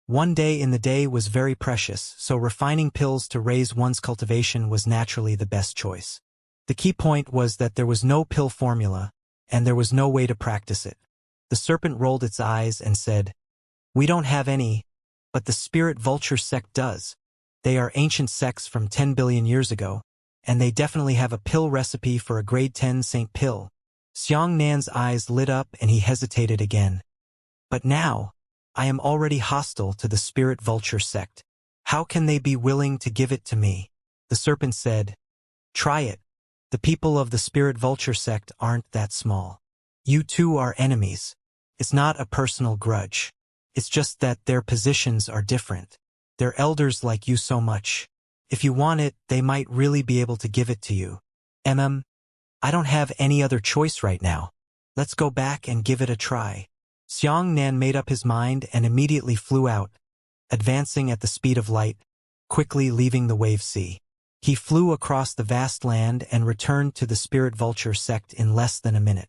One day in the day was very precious, so refining pills to raise one's cultivation was naturally the best choice. The key point was that there was no pill formula, and there was no way to practice it. The serpent rolled its eyes and said, We don't have any, but the Spirit Vulture sect does. They are ancient sects from 10 billion years ago, and they definitely have a pill recipe for a grade 10 saint pill. Xianxia's eyes lit up and he hesitated again. But now, I am already hostile to the Spirit Vulture sect. How can they be willing to give it to me? The serpent said, Try it. The people of the Spirit Vulture sect aren't that small. You two are enemies. It's not a personal grudge. It's just that their positions are different. They're elders like you so much. If you want it, they might really be able to give it to you. I don't have any other choice right now. Let's go back and give it a try. Xianxia made up his mind and immediately flew out, advancing at the speed of light, quickly leaving the wave sea. He flew across the vast land and returned to the Spirit Vulture sect in less than a minute.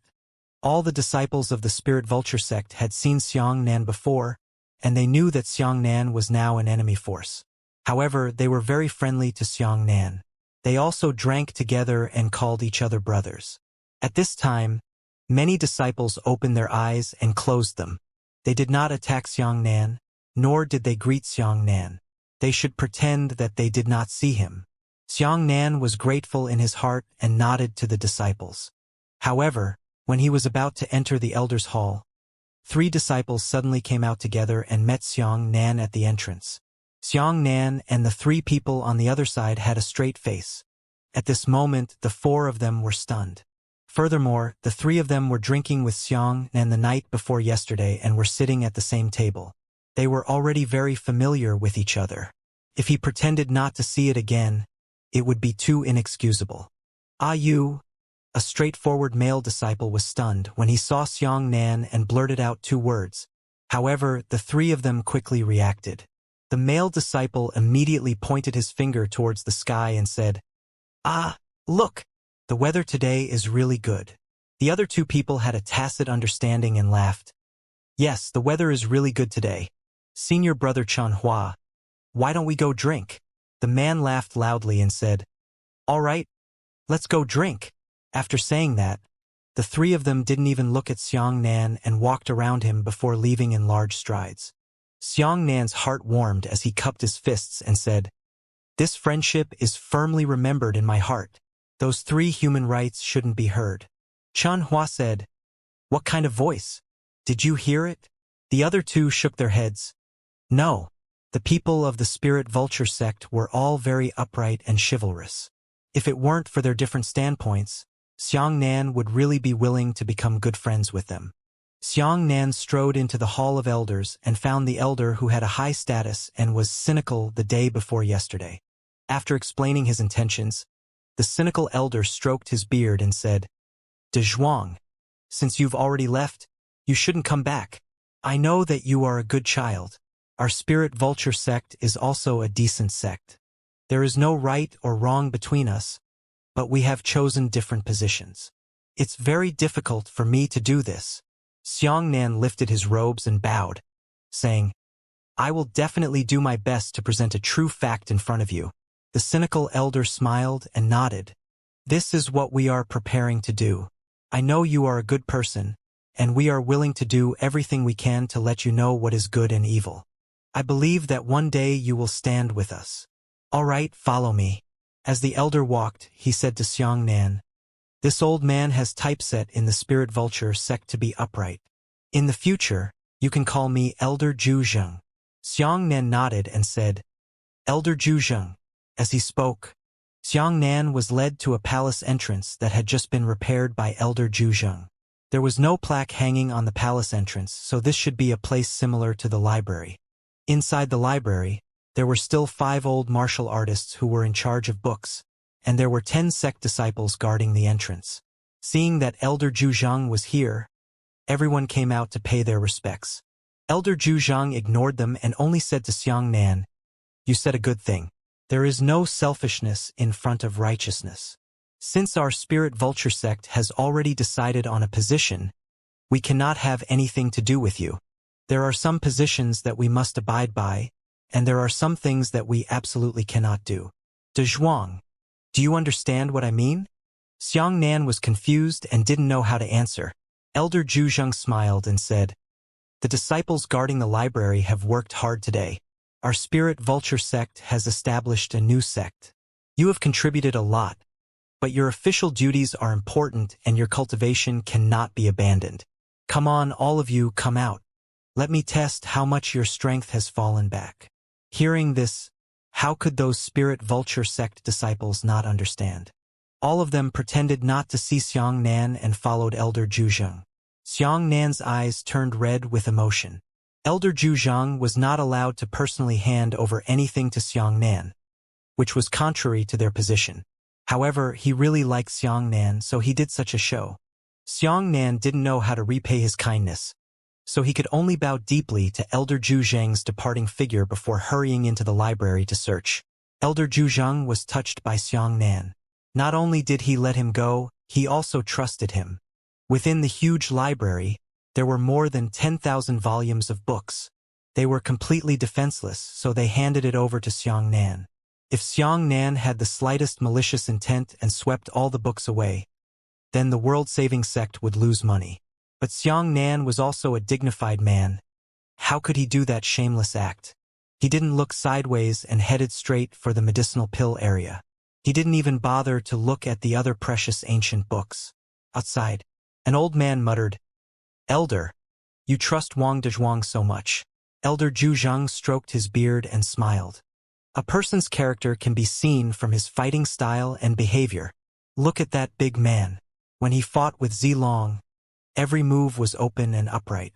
All the disciples of the Spirit Vulture sect had seen Xianxia before, and they knew that Xianxia was now an enemy force. However, they were very friendly to Xianxia. They also drank together and called each other brothers. At this time, many disciples opened their eyes and closed them. They did not attack Xianxia, nor did they greet Xianxia. They should pretend that they did not see him. Xianxia was grateful in his heart and nodded to the disciples. However, when he was about to enter the elders' hall, 3 disciples suddenly came out together and met Xianxia at the entrance. Xianxia and the 3 people on the other side had a straight face. At this moment, the 4 of them were stunned. Furthermore, the 3 of them were drinking with Xianxia the night before yesterday and were sitting at the same table. They were already very familiar with each other. If he pretended not to see it again, it would be too inexcusable. You, a straightforward male disciple, was stunned when he saw Xianxia and blurted out 2 words. However, the 3 of them quickly reacted. The male disciple immediately pointed his finger towards the sky and said, Look! The weather today is really good. The other 2 people had a tacit understanding and laughed. Yes, the weather is really good today. Senior brother Chanhua, why don't we go drink? The man laughed loudly and said, All right, let's go drink. After saying that, the 3 of them didn't even look at Xianxia and walked around him before leaving in large strides. Xianxia's heart warmed as he cupped his fists and said, This friendship is firmly remembered in my heart. Those 3 human rights shouldn't be heard. Chanhua said, What kind of voice? Did you hear it? The other 2 shook their heads. No, the people of the Spirit Vulture sect were all very upright and chivalrous. If it weren't for their different standpoints, Xianxia would really be willing to become good friends with them. Xianxia strode into the Hall of Elders and found the elder who had a high status and was cynical the day before yesterday. After explaining his intentions, the cynical elder stroked his beard and said, De Zhuang, since you've already left, you shouldn't come back. I know that you are a good child. Our Spirit Vulture sect is also a decent sect. There is no right or wrong between us, but we have chosen different positions. It's very difficult for me to do this. Xianxia lifted his robes and bowed, saying, I will definitely do my best to present a true fact in front of you. The cynical elder smiled and nodded. This is what we are preparing to do. I know you are a good person, and we are willing to do everything we can to let you know what is good and evil. I believe that one day you will stand with us. All right, follow me. As the elder walked, he said to Xianxia, This old man has typeset in the Spirit Vulture sect to be upright. In the future, you can call me Elder Zhu Zheng. Xianxia nodded and said, Elder Zhu Zheng. As he spoke, Xianxia was led to a palace entrance that had just been repaired by Elder Zhu Zheng. There was no plaque hanging on the palace entrance, so this should be a place similar to the library. Inside the library, there were still 5 old martial artists who were in charge of books, and there were 10 sect disciples guarding the entrance. Seeing that Elder Zhu Zheng was here, everyone came out to pay their respects. Elder Zhu Zheng ignored them and only said to Xianxia, You said a good thing. There is no selfishness in front of righteousness. Since our Spirit Vulture sect has already decided on a position, we cannot have anything to do with you. There are some positions that we must abide by, and there are some things that we absolutely cannot do. De Zhuang, do you understand what I mean? Xianxia was confused and didn't know how to answer. Elder Zhu Zheng smiled and said, The disciples guarding the library have worked hard today. Our Spirit Vulture sect has established a new sect. You have contributed a lot, but your official duties are important and your cultivation cannot be abandoned. Come on, all of you, come out. Let me test how much your strength has fallen back. Hearing this, how could those Spirit Vulture sect disciples not understand? All of them pretended not to see Xianxia and followed Elder Zhu Zheng. Xianxia's eyes turned red with emotion. Elder Zhu Zheng was not allowed to personally hand over anything to Xianxia, which was contrary to their position. However, he really liked Xianxia, so he did such a show. Xianxia didn't know how to repay his kindness, so he could only bow deeply to Elder Zhu Zheng's departing figure before hurrying into the library to search. Elder Zhu Zheng was touched by Xianxia. Not only did he let him go, he also trusted him. Within the huge library, there were more than 10,000 volumes of books. They were completely defenseless, so they handed it over to Xianxia. If Xianxia had the slightest malicious intent and swept all the books away, then the world-saving sect would lose money. But Xianxia was also a dignified man. How could he do that shameless act? He didn't look sideways and headed straight for the medicinal pill area. He didn't even bother to look at the other precious ancient books. Outside, an old man muttered, "Elder, you trust Wang Dezhuang so much." Elder Zhu Zhang stroked his beard and smiled. A person's character can be seen from his fighting style and behavior. Look at that big man. When he fought with Zilong, every move was open and upright.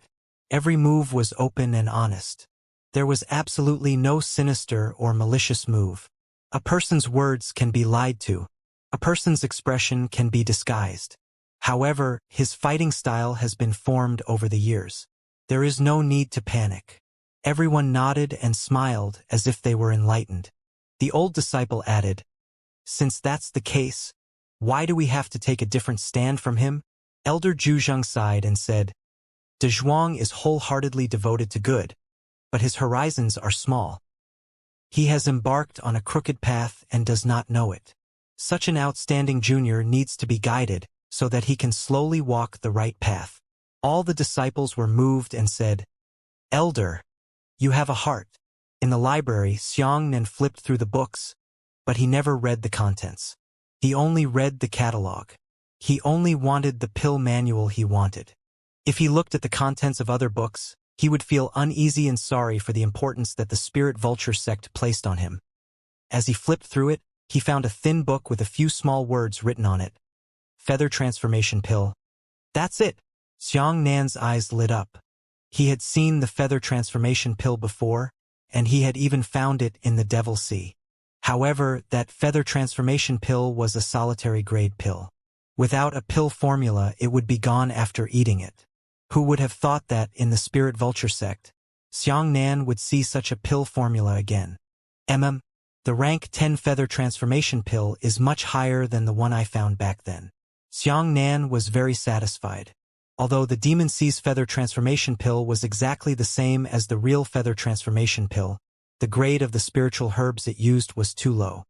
Every move was open and honest. There was absolutely no sinister or malicious move. A person's words can be lied to. A person's expression can be disguised. However, his fighting style has been formed over the years. There is no need to panic. Everyone nodded and smiled as if they were enlightened. The old disciple added, "Since that's the case, why do we have to take a different stand from him?" Elder Zhu Zhang sighed and said, "Dezhuang is wholeheartedly devoted to good, but his horizons are small. He has embarked on a crooked path and does not know it. Such an outstanding junior needs to be guided so that he can slowly walk the right path." All the disciples were moved and said, "Elder, you have a heart." In the library, Xianxia flipped through the books, but he never read the contents. He only read the catalog. He only wanted the pill manual he wanted. If he looked at the contents of other books, he would feel uneasy and sorry for the importance that the spirit vulture sect placed on him. As he flipped through it, he found a thin book with a few small words written on it. Feather transformation pill. That's it! Xianxia's eyes lit up. He had seen the feather transformation pill before, and he had even found it in the Devil Sea. However, that feather transformation pill was a solitary grade pill. Without a pill formula, it would be gone after eating it. Who would have thought that in the spirit vulture sect, Xianxia would see such a pill formula again? The rank 10 feather transformation pill is much higher than the one I found back then. Xianxia was very satisfied. Although the Demon Sea's feather transformation pill was exactly the same as the real feather transformation pill, the grade of the spiritual herbs it used was too low.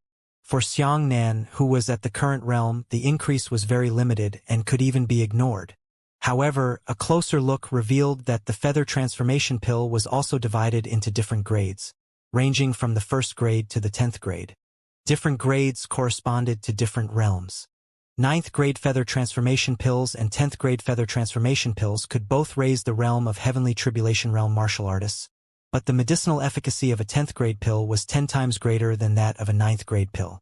For Xianxia, who was at the current realm, the increase was very limited and could even be ignored. However, a closer look revealed that the feather transformation pill was also divided into different grades, ranging from the 1st grade to the 10th grade. Different grades corresponded to different realms. 9th grade feather transformation pills and 10th grade feather transformation pills could both raise the realm of heavenly tribulation realm martial artists, but the medicinal efficacy of a 10th grade pill was 10 times greater than that of a 9th grade pill.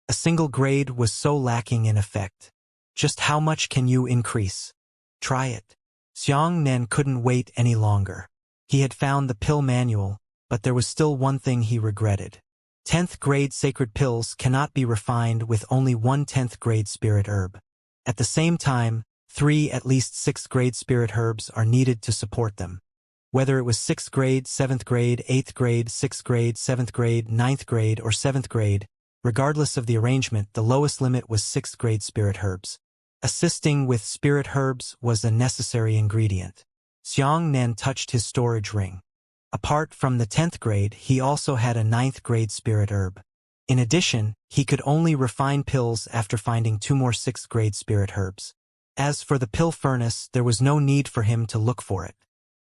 A single grade was so lacking in effect. Just how much can you increase? Try it. Xianxia couldn't wait any longer. He had found the pill manual, but there was still one thing he regretted. 10th grade sacred pills cannot be refined with only one 10th grade spirit herb. At the same time, 3 at least 6th grade spirit herbs are needed to support them. Whether it was 6th grade, 7th grade, 8th grade, 6th grade, 7th grade, 9th grade, or 7th grade, regardless of the arrangement, the lowest limit was 6th grade spirit herbs. Assisting with spirit herbs was a necessary ingredient. Xianxia touched his storage ring. Apart from the 10th grade, he also had a 9th grade spirit herb. In addition, he could only refine pills after finding 2 more 6th grade spirit herbs. As for the pill furnace, there was no need for him to look for it.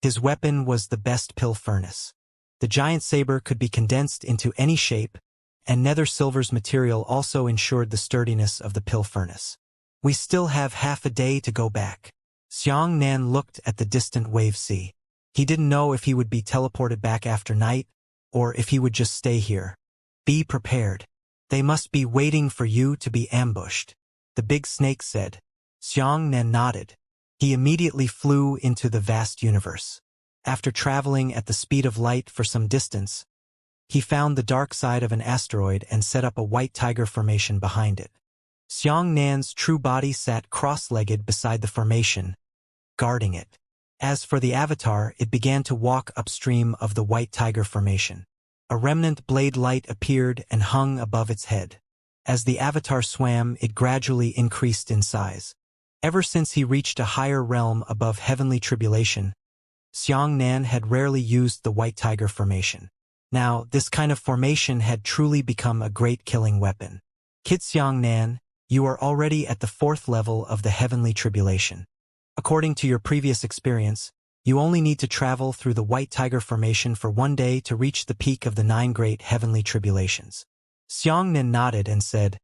His weapon was the best pill furnace. The giant saber could be condensed into any shape, and nether silver's material also ensured the sturdiness of the pill furnace. We still have half a day to go back. Xianxia looked at the distant wave sea. He didn't know if he would be teleported back after night, or if he would just stay here. Be prepared. They must be waiting for you to be ambushed, the big snake said. Xianxia nodded. He immediately flew into the vast universe. After traveling at the speed of light for some distance, he found the dark side of an asteroid and set up a white tiger formation behind it. Xianxia's true body sat cross-legged beside the formation, guarding it. As for the avatar, it began to walk upstream of the white tiger formation. A remnant blade light appeared and hung above its head. As the avatar swam, it gradually increased in size. Ever since he reached a higher realm above heavenly tribulation, Xianxia had rarely used the white tiger formation. Now, this kind of formation had truly become a great killing weapon. Kid Xianxia, you are already at the 4th level of the heavenly tribulation. According to your previous experience, You only need to travel through the White Tiger Formation for 1 day to reach the peak of the 9 great heavenly tribulations. Xianxia nodded and said,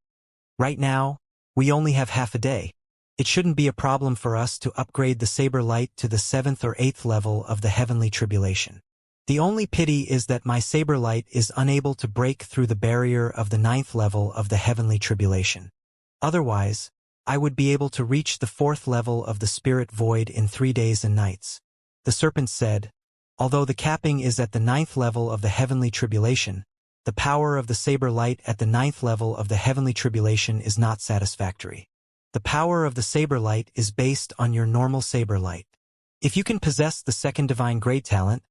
"Right now, we only have half a day. It shouldn't be a problem for us to upgrade the Saber Light to the 7th or 8th level of the heavenly tribulation. The only pity is that my Saber Light is unable to break through the barrier of the 9th level of the heavenly tribulation. Otherwise, I would be able to reach the 4th level of the Spirit Void in 3 days and nights." The serpent said, "Although the capping is at the 9th level of the heavenly tribulation, the power of the Saber Light at the 9th level of the heavenly tribulation is not satisfactory. The power of the Saber Light is based on your normal Saber Light. If you can possess the 2nd divine grade talent,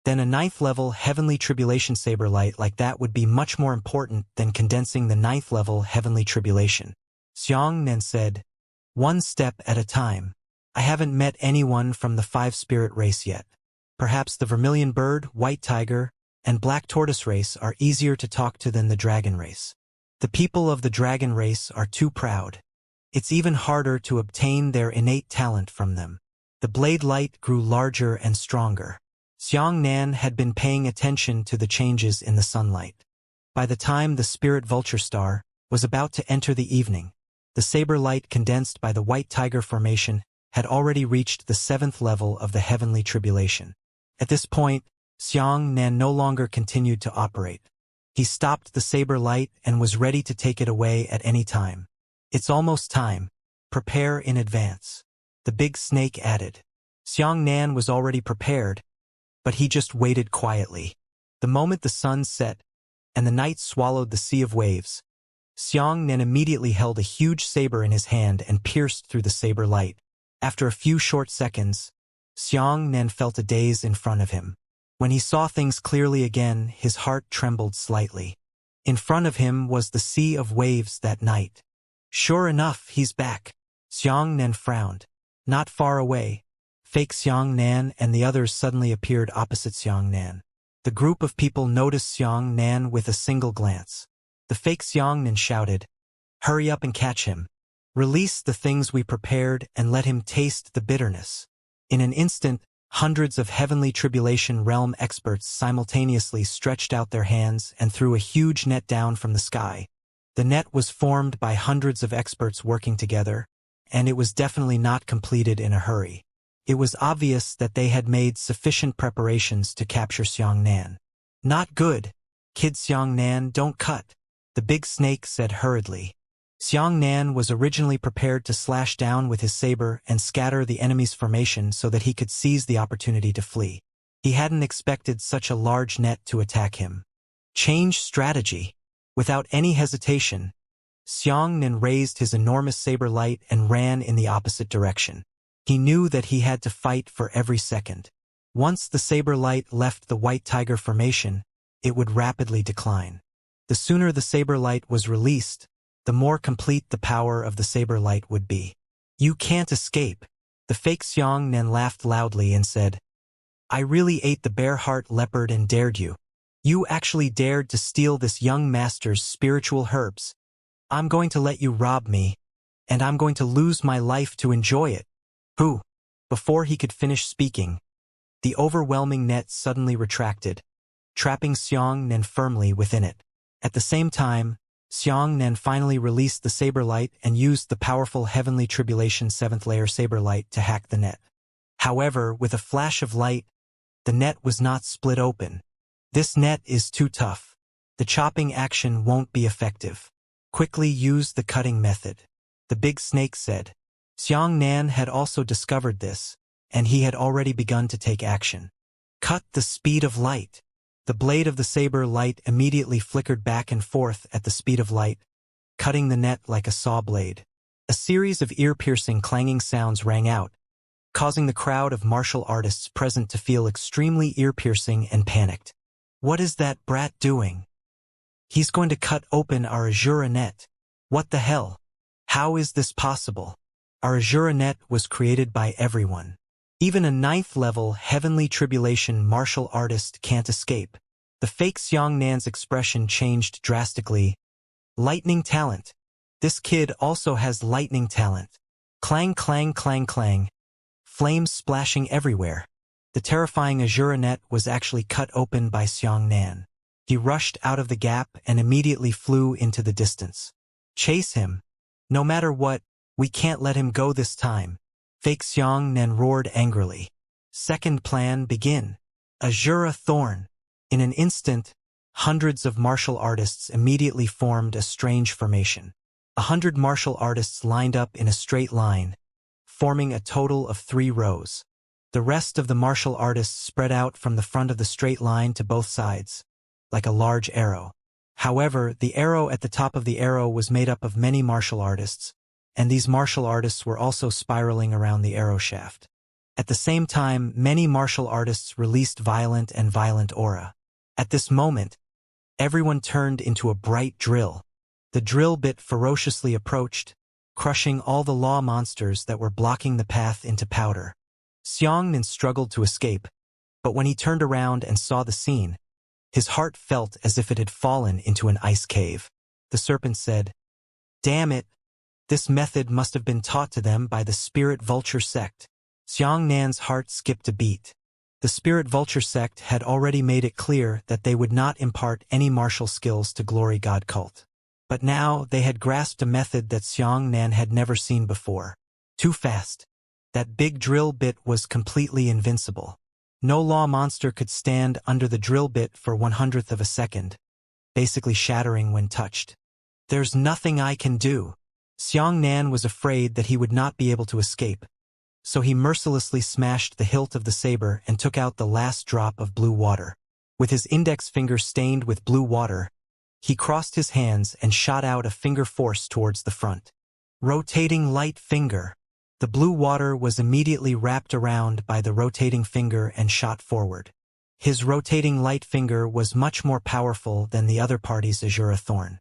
then a 9th level heavenly tribulation Saber Light like that would be much more important than condensing the 9th level heavenly tribulation." Xianxia said, "One step at a time. I haven't met anyone from the 5 spirit race yet. Perhaps the vermilion bird, white tiger, and black tortoise race are easier to talk to than the dragon race. The people of the dragon race are too proud. It's even harder to obtain their innate talent from them." The blade light grew larger and stronger. Xianxia had been paying attention to the changes in the sunlight. By the time the spirit vulture star was about to enter the evening, the saber light condensed by the White Tiger Formation had already reached the 7th level of the heavenly tribulation. At this point, Xianxia no longer continued to operate. He stopped the saber light and was ready to take it away at any time. "It's almost time. Prepare in advance," the big snake added. Xianxia was already prepared, but he just waited quietly. The moment the sun set and the night swallowed the sea of waves, Xianxia immediately held a huge saber in his hand and pierced through the saber light. After a few short seconds, Xianxia felt a daze in front of him. When he saw things clearly again, his heart trembled slightly. In front of him was the sea of waves that night. "Sure enough, he's back." Xianxia frowned. Not far away, fake Xianxia and the others suddenly appeared opposite Xianxia. The group of people noticed Xianxia with a single glance. The fake Xianxia shouted, "Hurry up and catch him. Release the things we prepared and let him taste the bitterness." In an instant, hundreds of heavenly tribulation realm experts simultaneously stretched out their hands and threw a huge net down from the sky. The net was formed by hundreds of experts working together, and it was definitely not completed in a hurry. It was obvious that they had made sufficient preparations to capture Xianxia. "Not good. Kid Xianxia, don't cut," the big snake said hurriedly. Xianxia was originally prepared to slash down with his saber and scatter the enemy's formation so that he could seize the opportunity to flee. He hadn't expected such a large net to attack him. Change strategy. Without any hesitation, Xianxia raised his enormous saber light and ran in the opposite direction. He knew that he had to fight for every second. Once the saber light left the White Tiger Formation, it would rapidly decline. The sooner the saber light was released, the more complete the power of the saber light would be. "You can't escape." The fake Xianxia laughed loudly and said, "I really ate the bear heart leopard and dared you. You actually dared to steal this young master's spiritual herbs. I'm going to let you rob me, and I'm going to lose my life to enjoy it." "Who?" Before he could finish speaking, the overwhelming net suddenly retracted, trapping Xianxia firmly within it. At the same time, Xianxia finally released the saber light and used the powerful heavenly tribulation 7th layer saber light to hack the net. However, with a flash of light, the net was not split open. "This net is too tough. The chopping action won't be effective. Quickly use the cutting method," the big snake said. Xianxia had also discovered this, and he had already begun to take action. "Cut the speed of light." The blade of the saber light immediately flickered back and forth at the speed of light, cutting the net like a saw blade. A series of ear-piercing clanging sounds rang out, causing the crowd of martial artists present to feel extremely ear-piercing and panicked. "What is that brat doing? He's going to cut open our Azura net. What the hell? How is this possible?" Our Azura net was created by everyone. Even a 9th level heavenly tribulation martial artist can't escape. The fake Xianxia's expression changed drastically. "Lightning talent. This kid also has lightning talent." Clang, clang, clang, clang. Flames splashing everywhere. The terrifying Azura net was actually cut open by Xianxia. He rushed out of the gap and immediately flew into the distance. Chase him. No matter what, we can't let him go this time. Fake Xianxia roared angrily. Second plan, begin. Azura thorn. In an instant, hundreds of martial artists immediately formed a strange formation. 100 martial artists lined up in a straight line, forming a total of 3 rows. The rest of the martial artists spread out from the front of the straight line to both sides, like a large arrow. However, the arrow at the top of the arrow was made up of many martial artists, and these martial artists were also spiraling around the arrow shaft. At the same time, many martial artists released violent aura. At this moment, everyone turned into a bright drill. The drill bit ferociously approached, crushing all the law monsters that were blocking the path into powder. Xianxia struggled to escape, but when he turned around and saw the scene, his heart felt as if it had fallen into an ice cave. The serpent said, "Damn it! This method must have been taught to them by the Spirit Vulture sect." Xianxia's heart skipped a beat. The Spirit Vulture sect had already made it clear that they would not impart any martial skills to Glory God cult. But now they had grasped a method that Xianxia had never seen before. Too fast. That big drill bit was completely invincible. No law monster could stand under the drill bit for 1/100th of a second, basically shattering when touched. There's nothing I can do. Xianxia was afraid that he would not be able to escape, so he mercilessly smashed the hilt of the saber and took out the last drop of blue water. With his index finger stained with blue water, he crossed his hands and shot out a finger force towards the front. Rotating light finger. The blue water was immediately wrapped around by the rotating finger and shot forward. His rotating light finger was much more powerful than the other party's Azura thorn.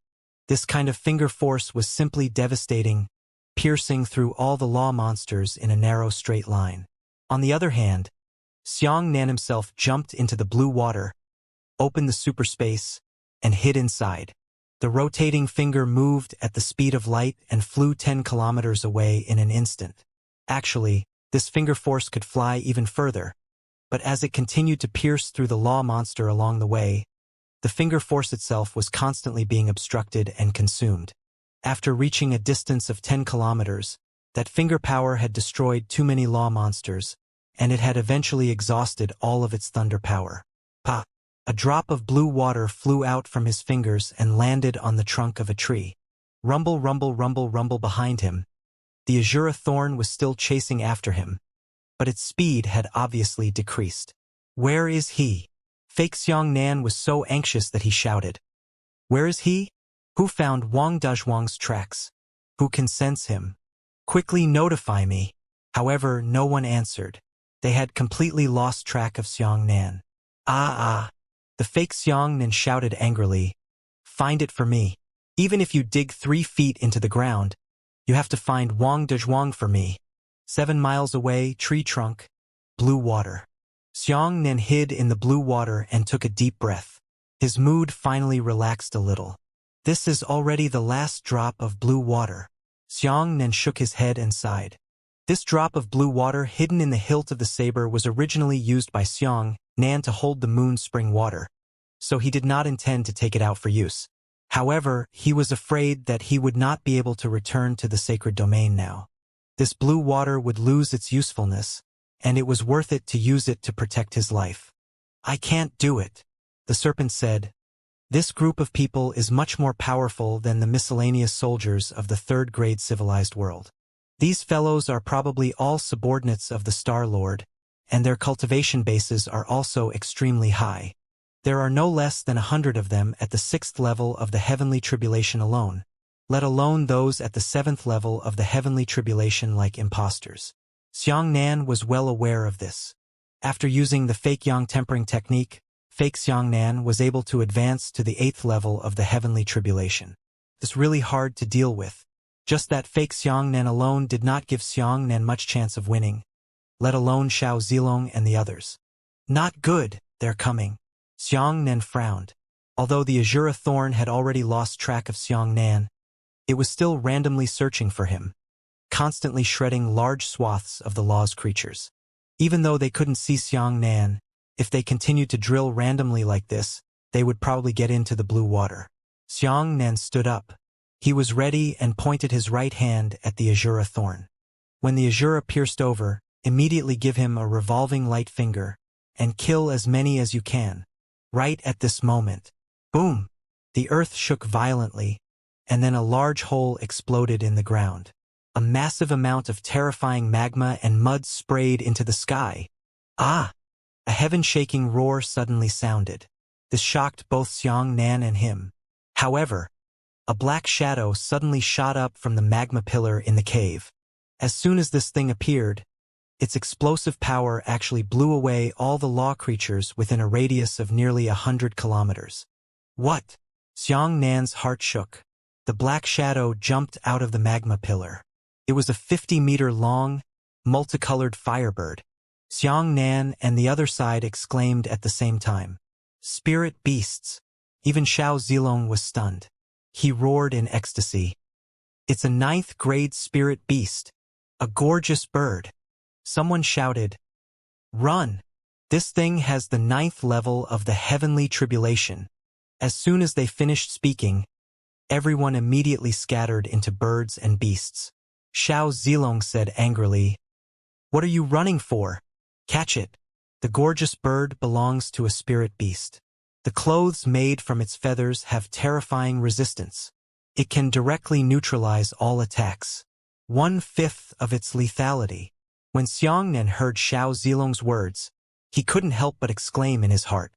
This kind of finger force was simply devastating, piercing through all the law monsters in a narrow straight line. On the other hand, Xianxia himself jumped into the blue water, opened the super space, and hid inside. The rotating finger moved at the speed of light and flew 10 kilometers away in an instant. Actually, this finger force could fly even further, but as it continued to pierce through the law monster along the way, the finger force itself was constantly being obstructed and consumed. After reaching a distance of 10 kilometers, that finger power had destroyed too many law monsters, and it had eventually exhausted all of its thunder power. Pa! A drop of blue water flew out from his fingers and landed on the trunk of a tree. Rumble, rumble, rumble, rumble behind him. The Azura thorn was still chasing after him, but its speed had obviously decreased. Where is he? Fake Xianxia was so anxious that he shouted. Where is he? Who found Wang Dazhuang's tracks? Who can sense him? Quickly notify me. However, no one answered. They had completely lost track of Xianxia. Ah! The fake Xianxia shouted angrily. Find it for me. Even if you dig 3 feet into the ground, you have to find Wang Dazhuang for me. 7 miles away, tree trunk, blue water. Xianxia hid in the blue water and took a deep breath. His mood finally relaxed a little. This is already the last drop of blue water. Xianxia shook his head and sighed. This drop of blue water hidden in the hilt of the saber was originally used by Xianxia to hold the moon spring water, so he did not intend to take it out for use. However, he was afraid that he would not be able to return to the sacred domain now. This blue water would lose its usefulness, and it was worth it to use it to protect his life. I can't do it, the serpent said. This group of people is much more powerful than the miscellaneous soldiers of the 3rd grade civilized world. These fellows are probably all subordinates of the Star Lord, and their cultivation bases are also extremely high. There are no less than 100 of them at the 6th level of the Heavenly Tribulation alone, let alone those at the 7th level of the Heavenly Tribulation like imposters. Xianxia was well aware of this. After using the fake yang tempering technique, fake Xianxia was able to advance to the 8th level of the Heavenly Tribulation. It's really hard to deal with. Just that fake Xianxia alone did not give Xianxia much chance of winning, let alone Xiao Zilong and the others. Not good, they're coming. Xianxia frowned. Although the Azura thorn had already lost track of Xianxia, it was still randomly searching for him, constantly shredding large swaths of the law's creatures. Even though they couldn't see Xianxia, if they continued to drill randomly like this, they would probably get into the blue water. Xianxia stood up. He was ready and pointed his right hand at the Azura thorn. When the Azura pierced over, immediately give him a revolving light finger, and kill as many as you can. Right at this moment. Boom! The earth shook violently, and then a large hole exploded in the ground. A massive amount of terrifying magma and mud sprayed into the sky. Ah! A heaven-shaking roar suddenly sounded. This shocked both Xianxia and him. However, a black shadow suddenly shot up from the magma pillar in the cave. As soon as this thing appeared, its explosive power actually blew away all the law creatures within a radius of nearly 100 kilometers. What? Xianxia's heart shook. The black shadow jumped out of the magma pillar. It was a 50-meter-long, multicolored firebird. Xianxia and the other side exclaimed at the same time. Spirit beasts! Even Xiao Zilong was stunned. He roared in ecstasy. It's a 9th-grade spirit beast. A gorgeous bird. Someone shouted, Run! This thing has the 9th level of the heavenly tribulation. As soon as they finished speaking, everyone immediately scattered into birds and beasts. Xiao Zilong said angrily, What are you running for? Catch it. The gorgeous bird belongs to a spirit beast. The clothes made from its feathers have terrifying resistance. It can directly neutralize all attacks. 1/5 of its lethality. When Xianxia heard Xiao Zilong's words, he couldn't help but exclaim in his heart.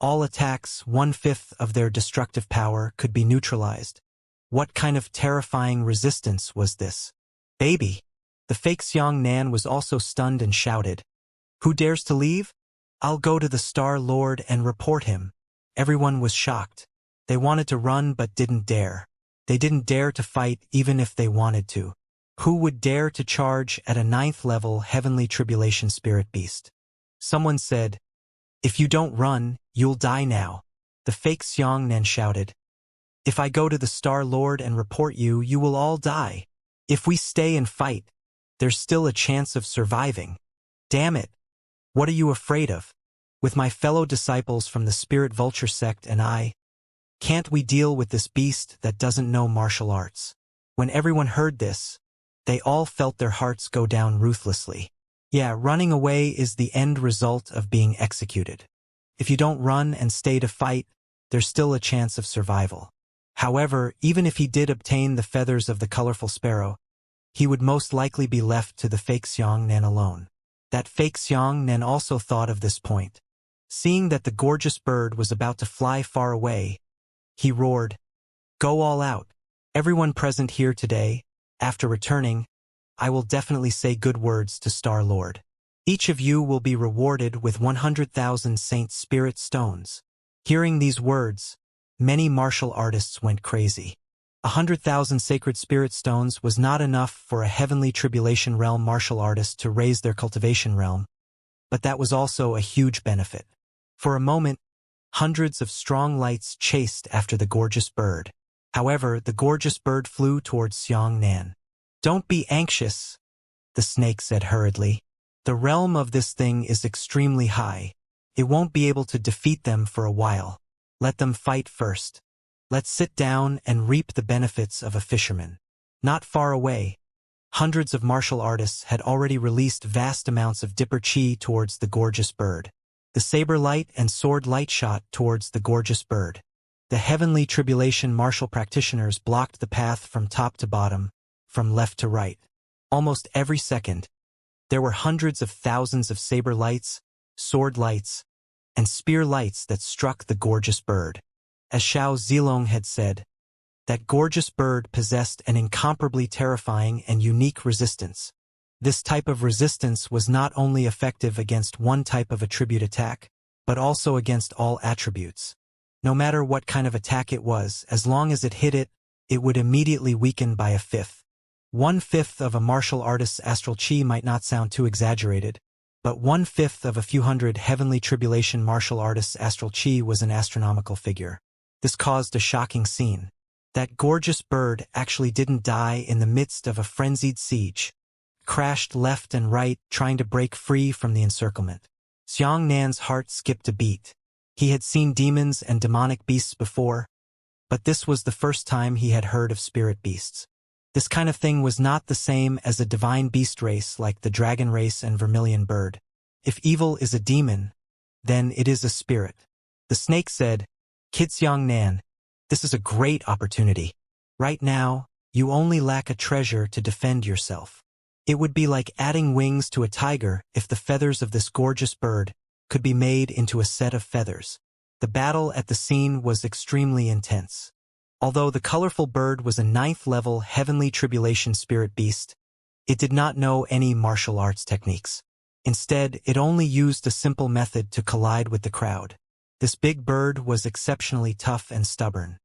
All attacks, 1/5 of their destructive power, could be neutralized. What kind of terrifying resistance was this? Baby! The fake Xianxia was also stunned and shouted, Who dares to leave? I'll go to the Star Lord and report him. Everyone was shocked. They wanted to run but didn't dare. They didn't dare to fight even if they wanted to. Who would dare to charge at a 9th-level heavenly tribulation spirit beast? Someone said, If you don't run, you'll die now. The fake Xianxia shouted, If I go to the Star Lord and report you, you will all die. If we stay and fight, there's still a chance of surviving. Damn it! What are you afraid of? With my fellow disciples from the Spirit Vulture sect and I, can't we deal with this beast that doesn't know martial arts? When everyone heard this, they all felt their hearts go down ruthlessly. Yeah, running away is the end result of being executed. If you don't run and stay to fight, there's still a chance of survival. However, even if he did obtain the feathers of the colorful sparrow, he would most likely be left to the fake Xianxia alone. That fake Xianxia also thought of this point. Seeing that the gorgeous bird was about to fly far away, he roared, Go all out. Everyone present here today, after returning, I will definitely say good words to Star Lord. Each of you will be rewarded with 100,000 Saint Spirit Stones. Hearing these words, many martial artists went crazy. 100,000 Sacred Spirit Stones was not enough for a heavenly tribulation realm martial artist to raise their cultivation realm, but that was also a huge benefit. For a moment, hundreds of strong lights chased after the gorgeous bird. However, the gorgeous bird flew towards Xianxia. Don't be anxious, the snake said hurriedly. The realm of this thing is extremely high. It won't be able to defeat them for a while. Let them fight first. Let's sit down and reap the benefits of a fisherman. Not far away, hundreds of martial artists had already released vast amounts of Dipper Chi towards the gorgeous bird. The saber light and sword light shot towards the gorgeous bird. The heavenly tribulation martial practitioners blocked the path from top to bottom, from left to right. Almost every second, there were hundreds of thousands of saber lights, sword lights, and spear lights that struck the gorgeous bird. As Xiao Zilong had said, that gorgeous bird possessed an incomparably terrifying and unique resistance. This type of resistance was not only effective against one type of attribute attack, but also against all attributes. No matter what kind of attack it was, as long as it hit it, it would immediately weaken by a fifth. 1/5 of a martial artist's astral chi might not sound too exaggerated, but 1/5 of a few hundred heavenly tribulation martial artists' astral chi was an astronomical figure. This caused a shocking scene. That gorgeous bird actually didn't die in the midst of a frenzied siege. crashed left and right, trying to break free from the encirclement. Xianxia's heart skipped a beat. He had seen demons and demonic beasts before, but this was the first time he had heard of spirit beasts. This kind of thing was not the same as a divine beast race like the dragon race and vermilion bird. If evil is a demon, then it is a spirit. The snake said, "Kid Xiangnan, this is a great opportunity. Right now, you only lack a treasure to defend yourself. It would be like adding wings to a tiger if the feathers of this gorgeous bird could be made into a set of feathers." The battle at the scene was extremely intense. Although the colorful bird was a 9th-level heavenly tribulation spirit beast, it did not know any martial arts techniques. Instead, it only used a simple method to collide with the crowd. This big bird was exceptionally tough and stubborn.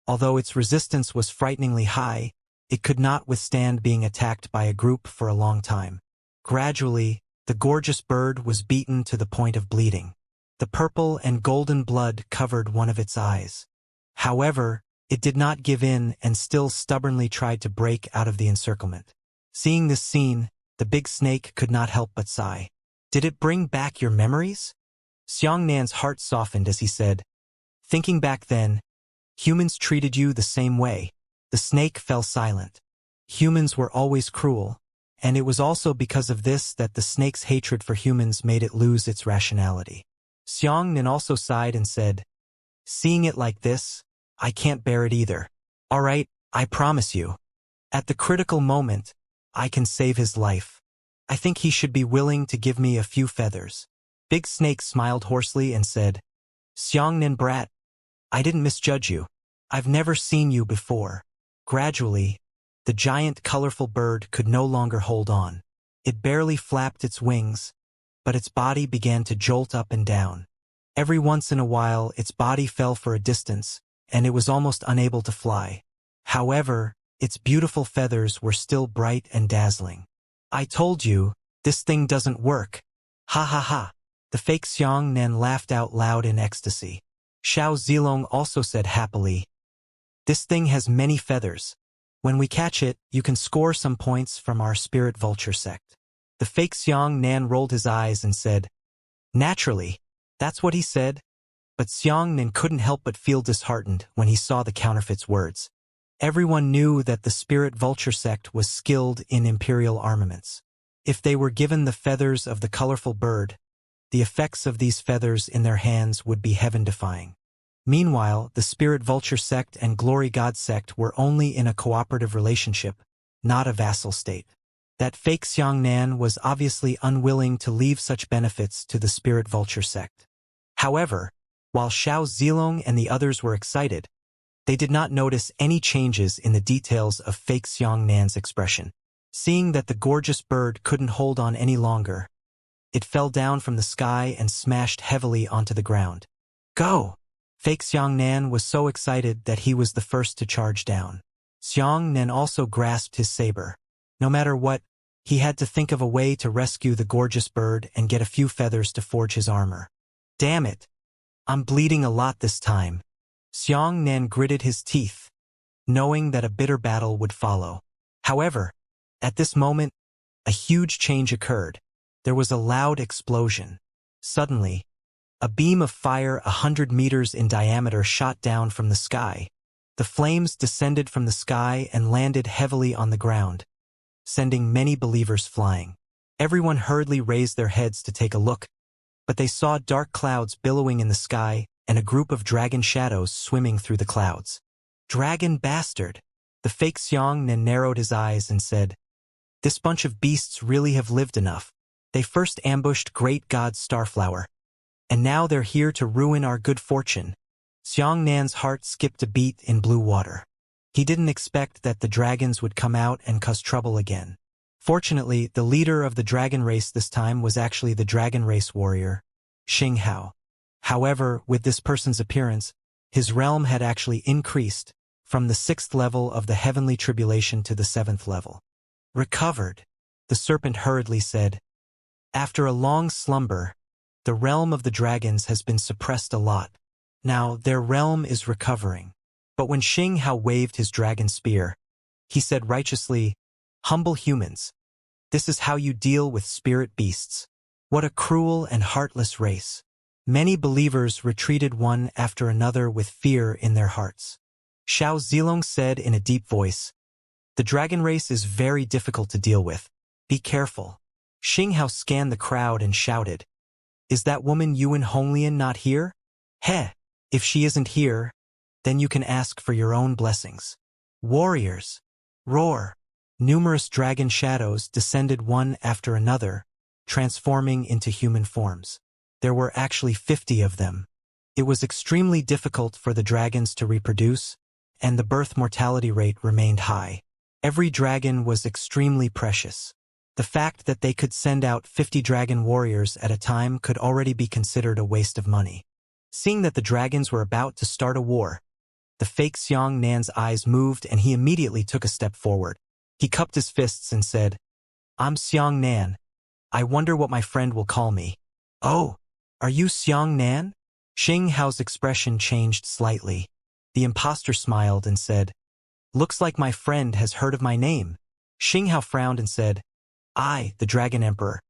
Although its resistance was frighteningly high, it could not withstand being attacked by a group for a long time. Gradually, the gorgeous bird was beaten to the point of bleeding. The purple and golden blood covered one of its eyes. However, it did not give in and still stubbornly tried to break out of the encirclement. Seeing this scene, the big snake could not help but sigh. Did it bring back your memories? Xiangnan's heart softened as he said, "Thinking back then, humans treated you the same way." The snake fell silent. Humans were always cruel, and it was also because of this that the snake's hatred for humans made it lose its rationality. Xiangnan also sighed and said, "Seeing it like this, I can't bear it either. All right, I promise you. At the critical moment, I can save his life. I think he should be willing to give me a few feathers." Big Snake smiled hoarsely and said, "Xiangnan brat, I didn't misjudge you. I've never seen you before." Gradually, the giant colorful bird could no longer hold on. It barely flapped its wings, but its body began to jolt up and down. Every once in a while, its body fell for a distance, and it was almost unable to fly. However, its beautiful feathers were still bright and dazzling. "I told you, this thing doesn't work. Ha ha ha." The fake Xiangnan laughed out loud in ecstasy. Xiao Zilong also said happily, "This thing has many feathers. When we catch it, you can score some points from our spirit vulture sect." The fake Xiangnan rolled his eyes and said, "Naturally, that's what he said." But Xiangnan couldn't help but feel disheartened when he saw the counterfeit's words. Everyone knew that the spirit vulture sect was skilled in imperial armaments. If they were given the feathers of the colorful bird, the effects of these feathers in their hands would be heaven-defying. Meanwhile, the spirit vulture sect and glory god sect were only in a cooperative relationship, not a vassal state. That fake Xiangnan was obviously unwilling to leave such benefits to the spirit vulture sect. However, while Xiao Zilong and the others were excited, they did not notice any changes in the details of fake Xiangnan's expression. Seeing that the gorgeous bird couldn't hold on any longer, it fell down from the sky and smashed heavily onto the ground. "Go!" Fake Xiangnan was so excited that he was the first to charge down. Xiangnan also grasped his saber. No matter what, he had to think of a way to rescue the gorgeous bird and get a few feathers to forge his armor. "Damn it! I'm bleeding a lot this time." Xiangnan gritted his teeth, knowing that a bitter battle would follow. However, at this moment, a huge change occurred. There was a loud explosion. Suddenly, a beam of fire 100 meters in diameter shot down from the sky. The flames descended from the sky and landed heavily on the ground, sending many believers flying. Everyone hurriedly raised their heads to take a look, but they saw dark clouds billowing in the sky and a group of dragon shadows swimming through the clouds. "Dragon bastard!" The fake Xiangnan narrowed his eyes and said, "This bunch of beasts really have lived enough. They first ambushed great god Starflower, and now they're here to ruin our good fortune." Xiangnan's heart skipped a beat in blue water. He didn't expect that the dragons would come out and cause trouble again. Fortunately, the leader of the dragon race this time was actually the dragon race warrior, Xinghao. However, with this person's appearance, his realm had actually increased from the 6th level of the heavenly tribulation to the 7th level. "Recovered," the serpent hurriedly said. "After a long slumber, the realm of the dragons has been suppressed a lot. Now their realm is recovering." But when Xinghao waved his dragon spear, he said righteously, "Humble humans, This is how you deal with spirit beasts. What a cruel and heartless race. Many believers retreated one after another with fear in their hearts. Xiao Zilong said in a deep voice, "The dragon race is very difficult to deal with. Be careful." Xinghao scanned the crowd and shouted, "Is that woman Yuan Honglian not here? Heh, if she isn't here, then you can ask for your own blessings." Warriors, roar! Numerous dragon shadows descended one after another, transforming into human forms. There were actually 50 of them. It was extremely difficult for the dragons to reproduce, and the birth mortality rate remained high. Every dragon was extremely precious. The fact that they could send out 50 dragon warriors at a time could already be considered a waste of money. Seeing that the dragons were about to start a war, the fake Xiang Nan's eyes moved and he immediately took a step forward. He cupped his fists and said, "I'm Xiang Nan. I wonder what my friend will call me." "Oh, are you Xiang Nan?" Xing Hao's expression changed slightly. The imposter smiled and said, "Looks like my friend has heard of my name." Xing Hao frowned and said, "I, the Dragon Emperor,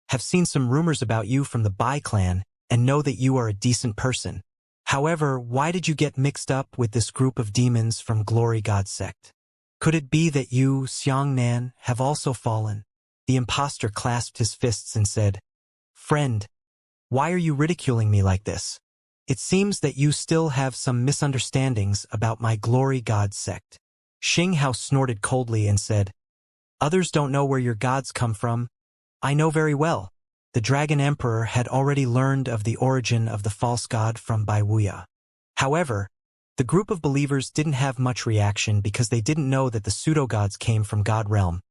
have seen some rumors about you from the Bai clan and know that you are a decent person. However, why did you get mixed up with this group of demons from Glory God sect? Could it be that you, Xiang Nan, have also fallen?" The imposter clasped his fists and said, "Friend, why are you ridiculing me like this? It seems that you still have some misunderstandings about my Glory God sect." Xing Hao snorted coldly and said, "Others don't know where your gods come from. I know very well." The Dragon Emperor had already learned of the origin of the false god from Bai Wuxia. However, the group of believers didn't have much reaction because they didn't know that the pseudo-gods came from God realm,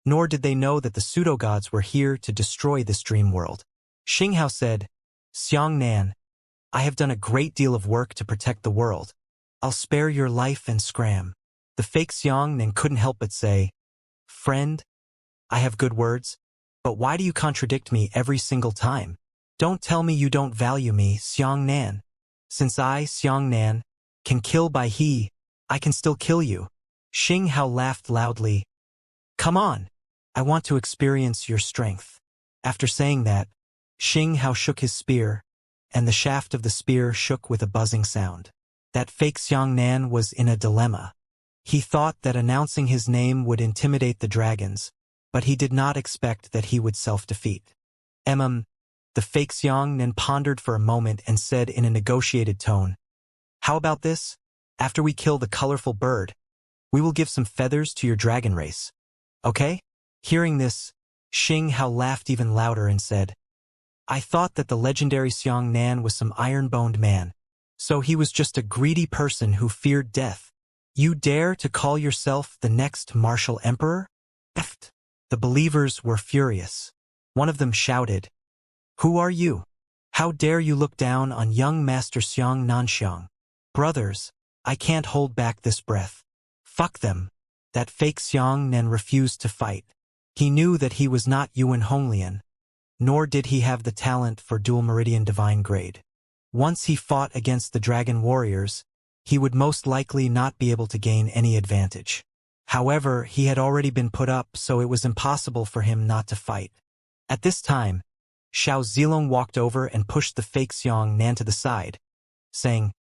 nor did they know that the pseudo-gods were here to destroy this dream world. Xing Hao said, "Xiang Nan, I have done a great deal of work to protect the world. I'll spare your life and scram." The fake Xiang Nan couldn't help but say, "Friend, I have good words, but why do you contradict me every single time? Don't tell me you don't value me, Xiang Nan. Since I, Xiang Nan, can kill by he, I can still kill you." Xing Hao laughed loudly. "Come on, I want to experience your strength." After saying that, Xing Hao shook his spear, and the shaft of the spear shook with a buzzing sound. That fake Xiang Nan was in a dilemma. He thought that announcing his name would intimidate the dragons, but he did not expect that he would self-defeat. The fake Xiang Nan pondered for a moment and said in a negotiated tone, "How about this? After we kill the colorful bird, we will give some feathers to your dragon race. Okay?" Hearing this, Xing Hao laughed even louder and said, "I thought that the legendary Xiang Nan was some iron-boned man, so he was just a greedy person who feared death. You dare to call yourself the next martial emperor?" The believers were furious. One of them shouted, "Who are you? How dare you look down on young Master Xiang Nanxiang? Brothers, I can't hold back this breath. Fuck them." That fake Xiang Nan refused to fight. He knew that he was not Yuan Honglian, nor did he have the talent for dual meridian divine grade. Once he fought against the dragon warriors, he would most likely not be able to gain any advantage. However, he had already been put up, so it was impossible for him not to fight. At this time, Xiao Zilong walked over and pushed the fake Xiang Nan to the side, saying,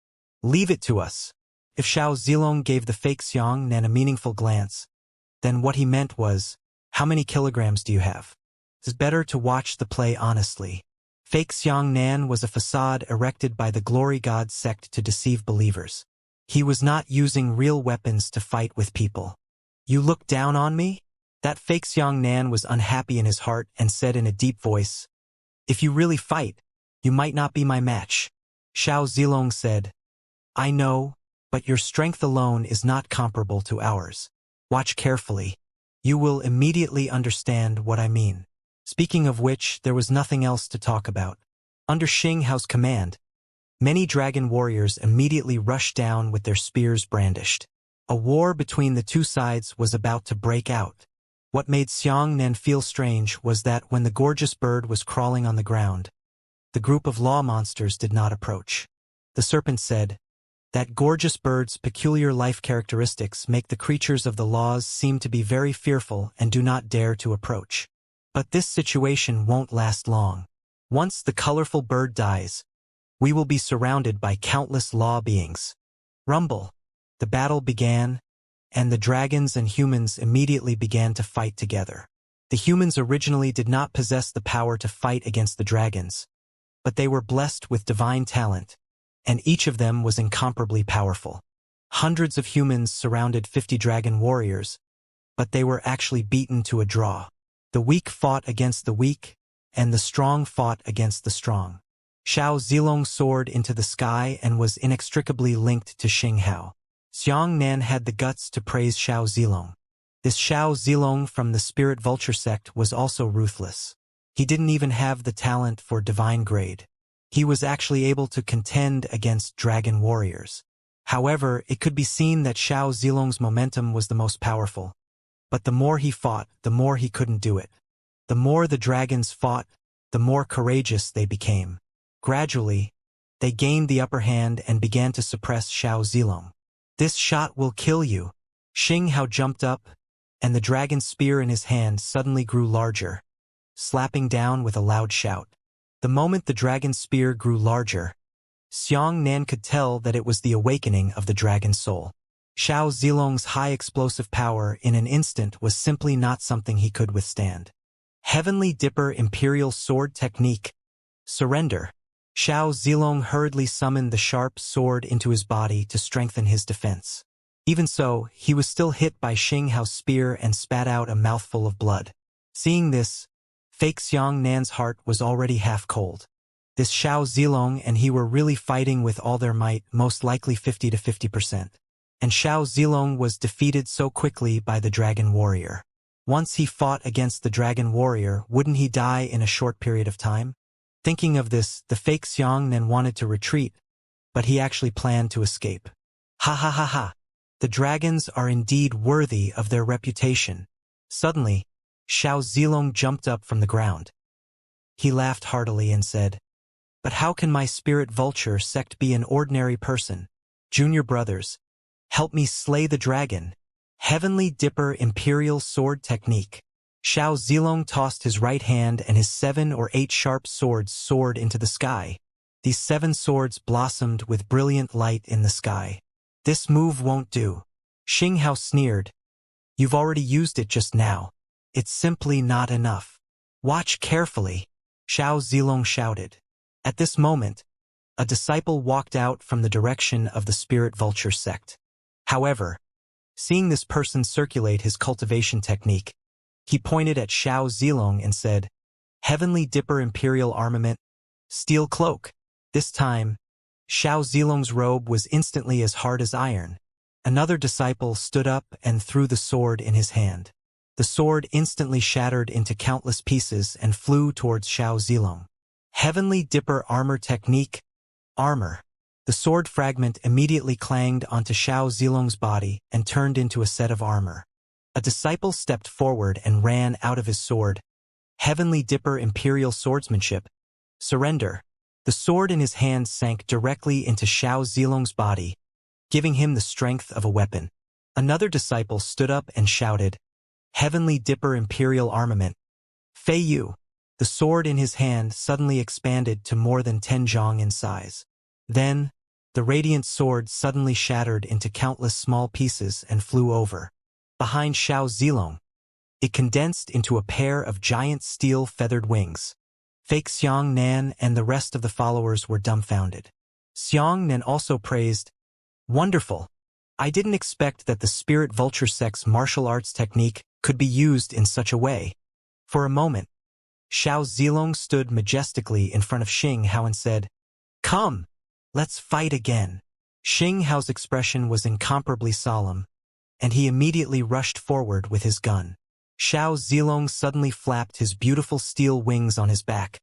"Leave it to us." If Xiao Zilong gave the fake Xiang Nan a meaningful glance, then what he meant was, "How many kilograms do you have? It's better to watch the play honestly." Fake Xiang Nan was a facade erected by the Glory God sect to deceive believers. He was not using real weapons to fight with people. "You look down on me?" That fake Xiang Nan was unhappy in his heart and said in a deep voice, "If you really fight, you might not be my match." Xiao Zilong said, "I know, but your strength alone is not comparable to ours. Watch carefully. You will immediately understand what I mean." Speaking of which, there was nothing else to talk about. Under Xing Hao's command, many dragon warriors immediately rushed down with their spears brandished. A war between the two sides was about to break out. What made Xiang Nan feel strange was that when the gorgeous bird was crawling on the ground, the group of law monsters did not approach. The serpent said, "That gorgeous bird's peculiar life characteristics make the creatures of the laws seem to be very fearful and do not dare to approach." But this situation won't last long. Once the colorful bird dies, we will be surrounded by countless law beings. Rumble. The battle began, and the dragons and humans immediately began to fight together. The humans originally did not possess the power to fight against the dragons, but they were blessed with divine talent, and each of them was incomparably powerful. Hundreds of humans surrounded 50 dragon warriors, but they were actually beaten to a draw. The weak fought against the weak, and the strong fought against the strong. Xiao Zilong soared into the sky and was inextricably linked to Xinghao. Xiangnan had the guts to praise Xiao Zilong. This Xiao Zilong from the Spirit Vulture sect was also ruthless. He didn't even have the talent for divine grade. He was actually able to contend against dragon warriors. However, it could be seen that Xiao Zilong's momentum was the most powerful. But the more he fought, the more he couldn't do it. The more the dragons fought, the more courageous they became. Gradually, they gained the upper hand and began to suppress Xiao Zilong. "This shot will kill you." Xinghao jumped up, and the dragon spear in his hand suddenly grew larger, slapping down with a loud shout. The moment the dragon spear grew larger, Xiangnan could tell that it was the awakening of the dragon soul. Xiao Zilong's high explosive power in an instant was simply not something he could withstand. Heavenly Dipper Imperial Sword Technique. Surrender. Xiao Zilong hurriedly summoned the sharp sword into his body to strengthen his defense. Even so, he was still hit by Xinghao's spear and spat out a mouthful of blood. Seeing this, fake Xiangnan's heart was already half cold. This Xiao Zilong and he were really fighting with all their might, most likely 50 to 50%. And Xiao Zilong was defeated so quickly by the dragon warrior. Once he fought against the dragon warrior, wouldn't he die in a short period of time? Thinking of this, the fake Xiangnan wanted to retreat, but he actually planned to escape. Ha ha ha ha! The dragons are indeed worthy of their reputation. Suddenly, Xiao Zilong jumped up from the ground. He laughed heartily and said, "But how can my Spirit Vulture sect be an ordinary person? Junior brothers, help me slay the dragon." Heavenly Dipper Imperial Sword Technique. Xiao Zilong tossed his right hand and his 7 or 8 sharp swords soared into the sky. These 7 swords blossomed with brilliant light in the sky. "This move won't do." Xinghao sneered. "You've already used it just now. It's simply not enough." "Watch carefully," Xiao Zilong shouted. At this moment, a disciple walked out from the direction of the Spirit Vulture sect. However, seeing this person circulate his cultivation technique, he pointed at Xiao Zilong and said, "Heavenly Dipper Imperial Armament, Steel Cloak." This time, Xiao Zilong's robe was instantly as hard as iron. Another disciple stood up and threw the sword in his hand. The sword instantly shattered into countless pieces and flew towards Xiao Zilong. Heavenly Dipper Armor Technique. Armor. The sword fragment immediately clanged onto Xiao Zilong's body and turned into a set of armor. A disciple stepped forward and ran out of his sword. Heavenly Dipper Imperial Swordsmanship. Surrender. The sword in his hand sank directly into Xiao Zilong's body, giving him the strength of a weapon. Another disciple stood up and shouted, "Heavenly Dipper Imperial Armament. Fei Yu." The sword in his hand suddenly expanded to more than 10 zhong in size. Then, the radiant sword suddenly shattered into countless small pieces and flew over. Behind Xiao Zilong, it condensed into a pair of giant steel feathered wings. Fake Xiangnan and the rest of the followers were dumbfounded. Xiangnan also praised, "Wonderful! I didn't expect that the Spirit Vulture sect's martial arts technique could be used in such a way." For a moment, Xiao Zilong stood majestically in front of Xinghao and said, "Come, let's fight again." Xinghao's expression was incomparably solemn, and he immediately rushed forward with his gun. Xiao Zilong suddenly flapped his beautiful steel wings on his back,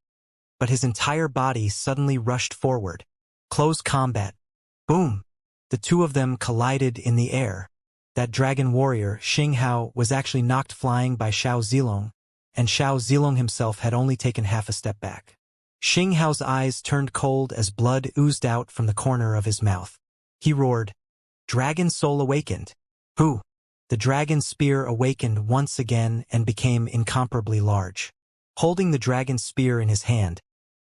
but his entire body suddenly rushed forward. Close combat. Boom! The two of them collided in the air. That dragon warrior, Xinghao, was actually knocked flying by Xiao Zilong, and Xiao Zilong himself had only taken half a step back. Xinghao's eyes turned cold as blood oozed out from the corner of his mouth. He roared, "Dragon soul awakened." Who? The dragon spear awakened once again and became incomparably large. Holding the dragon spear in his hand,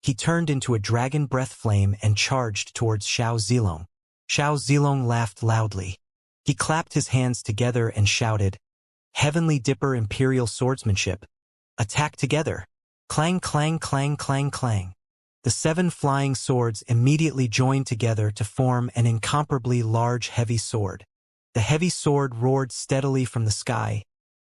he turned into a dragon breath flame and charged towards Xiao Zilong. Xiao Zilong laughed loudly. He clapped his hands together and shouted, "Heavenly Dipper Imperial Swordsmanship! Attack together!" Clang, clang, clang, clang, clang. The 7 flying swords immediately joined together to form an incomparably large heavy sword. The heavy sword roared steadily from the sky,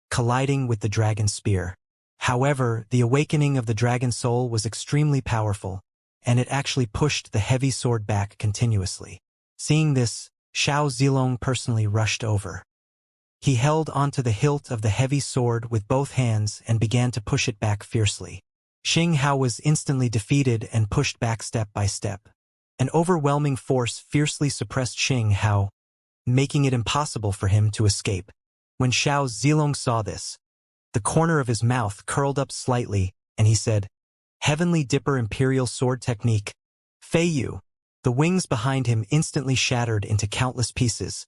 colliding with the dragon spear. However, the awakening of the dragon soul was extremely powerful, and it actually pushed the heavy sword back continuously. Seeing this, Xiao Zilong personally rushed over. He held onto the hilt of the heavy sword with both hands and began to push it back fiercely. Xing Hao was instantly defeated and pushed back step by step. An overwhelming force fiercely suppressed Xing Hao, making it impossible for him to escape. When Xiao Zilong saw this, the corner of his mouth curled up slightly, and he said, "Heavenly Dipper Imperial Sword Technique. Fei Yu." The wings behind him instantly shattered into countless pieces,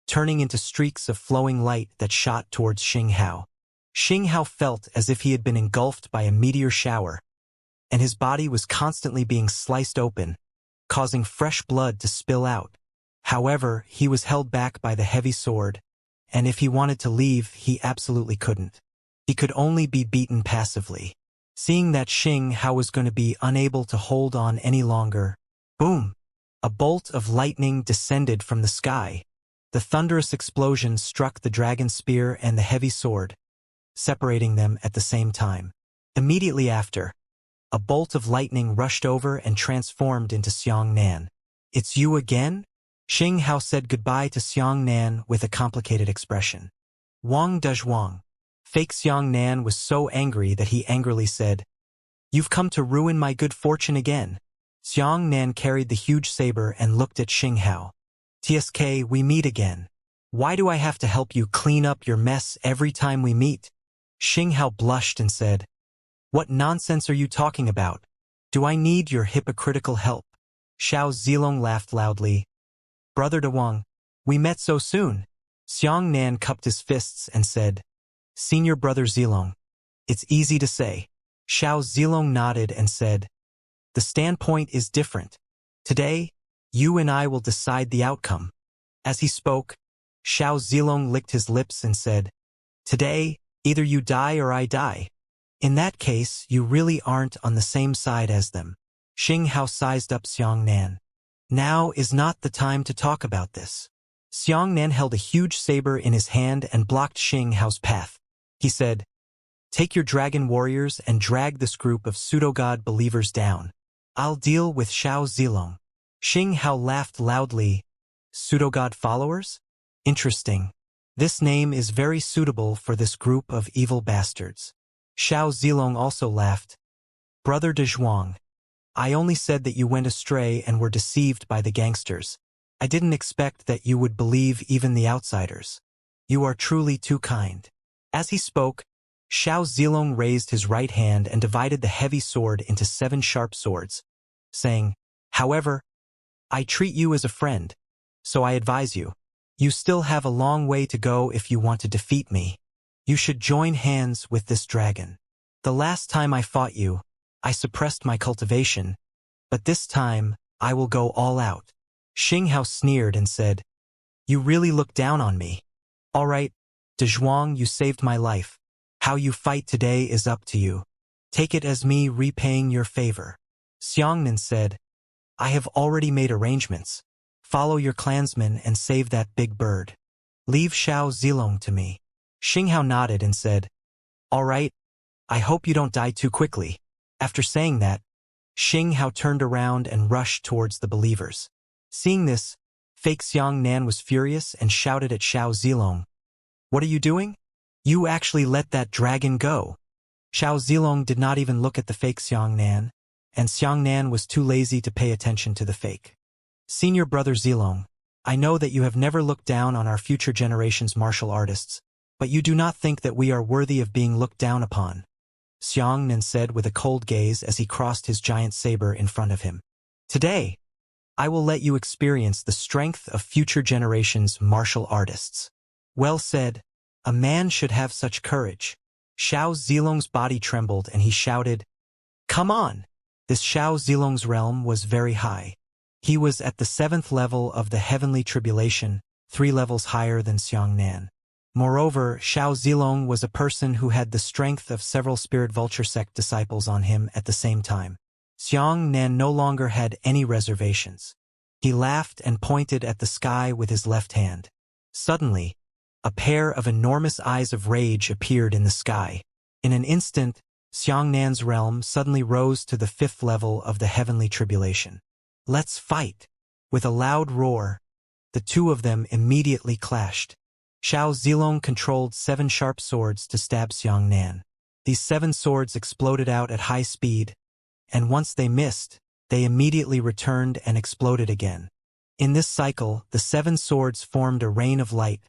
turning into streaks of flowing light that shot towards Xing Hao. Xing Hao felt as if he had been engulfed by a meteor shower, and his body was constantly being sliced open, causing fresh blood to spill out. However, he was held back by the heavy sword, and if he wanted to leave, he absolutely couldn't. He could only be beaten passively. Seeing that Xing Hao was going to be unable to hold on any longer, boom! A bolt of lightning descended from the sky. The thunderous explosion struck the dragon spear and the heavy sword, separating them at the same time. Immediately after, a bolt of lightning rushed over and transformed into Xiang Nan. "It's you again?" Xing Hao said goodbye to Xiang Nan with a complicated expression. "Wang Dezhuang." Fake Xiang Nan was so angry that he angrily said, "You've come to ruin my good fortune again." Xiang Nan carried the huge saber and looked at Xing Hao. "TSK, we meet again. Why do I have to help you clean up your mess every time we meet?" Xing Hao blushed and said, "What nonsense are you talking about? Do I need your hypocritical help?" Xiao Zilong laughed loudly. "Brother De Wang, we met so soon." Xiang Nan cupped his fists and said, "Senior Brother Zilong, it's easy to say." Xiao Zilong nodded and said, "The standpoint is different. Today, you and I will decide the outcome." As he spoke, Xiao Zilong licked his lips and said, "Today, either you die or I die. In that case, you really aren't on the same side as them." Xing Hao sized up Xiang Nan. "Now is not the time to talk about this." Xiang Nan held a huge saber in his hand and blocked Xing Hao's path. He said, "Take your dragon warriors and drag this group of pseudo-god believers down. I'll deal with Xiao Zilong." Xing Hao laughed loudly. "Pseudo-god followers? Interesting. This name is very suitable for this group of evil bastards." Xiao Zilong also laughed. "Brother De Zhuang, I only said that you went astray and were deceived by the gangsters. I didn't expect that you would believe even the outsiders. You are truly too kind." As he spoke, Xiao Zilong raised his right hand and divided the heavy sword into 7 sharp swords, saying, "However, I treat you as a friend, so I advise you. You still have a long way to go if you want to defeat me. You should join hands with this dragon. The last time I fought you, I suppressed my cultivation, but this time, I will go all out." Xing Hao sneered and said, "You really look down on me. All right, De Zhuang, you saved my life. How you fight today is up to you. Take it as me repaying your favor." Xiangnan said, "I have already made arrangements. Follow your clansmen and save that big bird. Leave Xiao Zilong to me." Xing Hao nodded and said, "All right, I hope you don't die too quickly." After saying that, Xing Hao turned around and rushed towards the believers. Seeing this, fake Xiang Nan was furious and shouted at Xiao Zilong, "What are you doing? You actually let that dragon go." Xiao Zilong did not even look at the fake Xiang Nan, and Xiang Nan was too lazy to pay attention to the fake. "Senior Brother Zilong, I know that you have never looked down on our future generation's martial artists, but you do not think that we are worthy of being looked down upon," Xiang Nan said with a cold gaze as he crossed his giant saber in front of him. "Today, I will let you experience the strength of future generations' martial artists." "Well said. A man should have such courage." Xiao Zilong's body trembled and he shouted, "Come on!" This Xiao Zilong's realm was very high. He was at the 7th level of the heavenly tribulation, 3 levels higher than Xiangnan. Moreover, Xiao Zilong was a person who had the strength of several spirit vulture sect disciples on him at the same time. Xiangnan no longer had any reservations. He laughed and pointed at the sky with his left hand. Suddenly, a pair of enormous eyes of rage appeared in the sky. In an instant, Xiangnan's realm suddenly rose to the 5th level of the heavenly tribulation. "Let's fight!" With a loud roar, the two of them immediately clashed. Xiao Zilong controlled 7 sharp swords to stab Xiangnan. These 7 swords exploded out at high speed, and once they missed, they immediately returned and exploded again. In this cycle, the 7 swords formed a rain of light,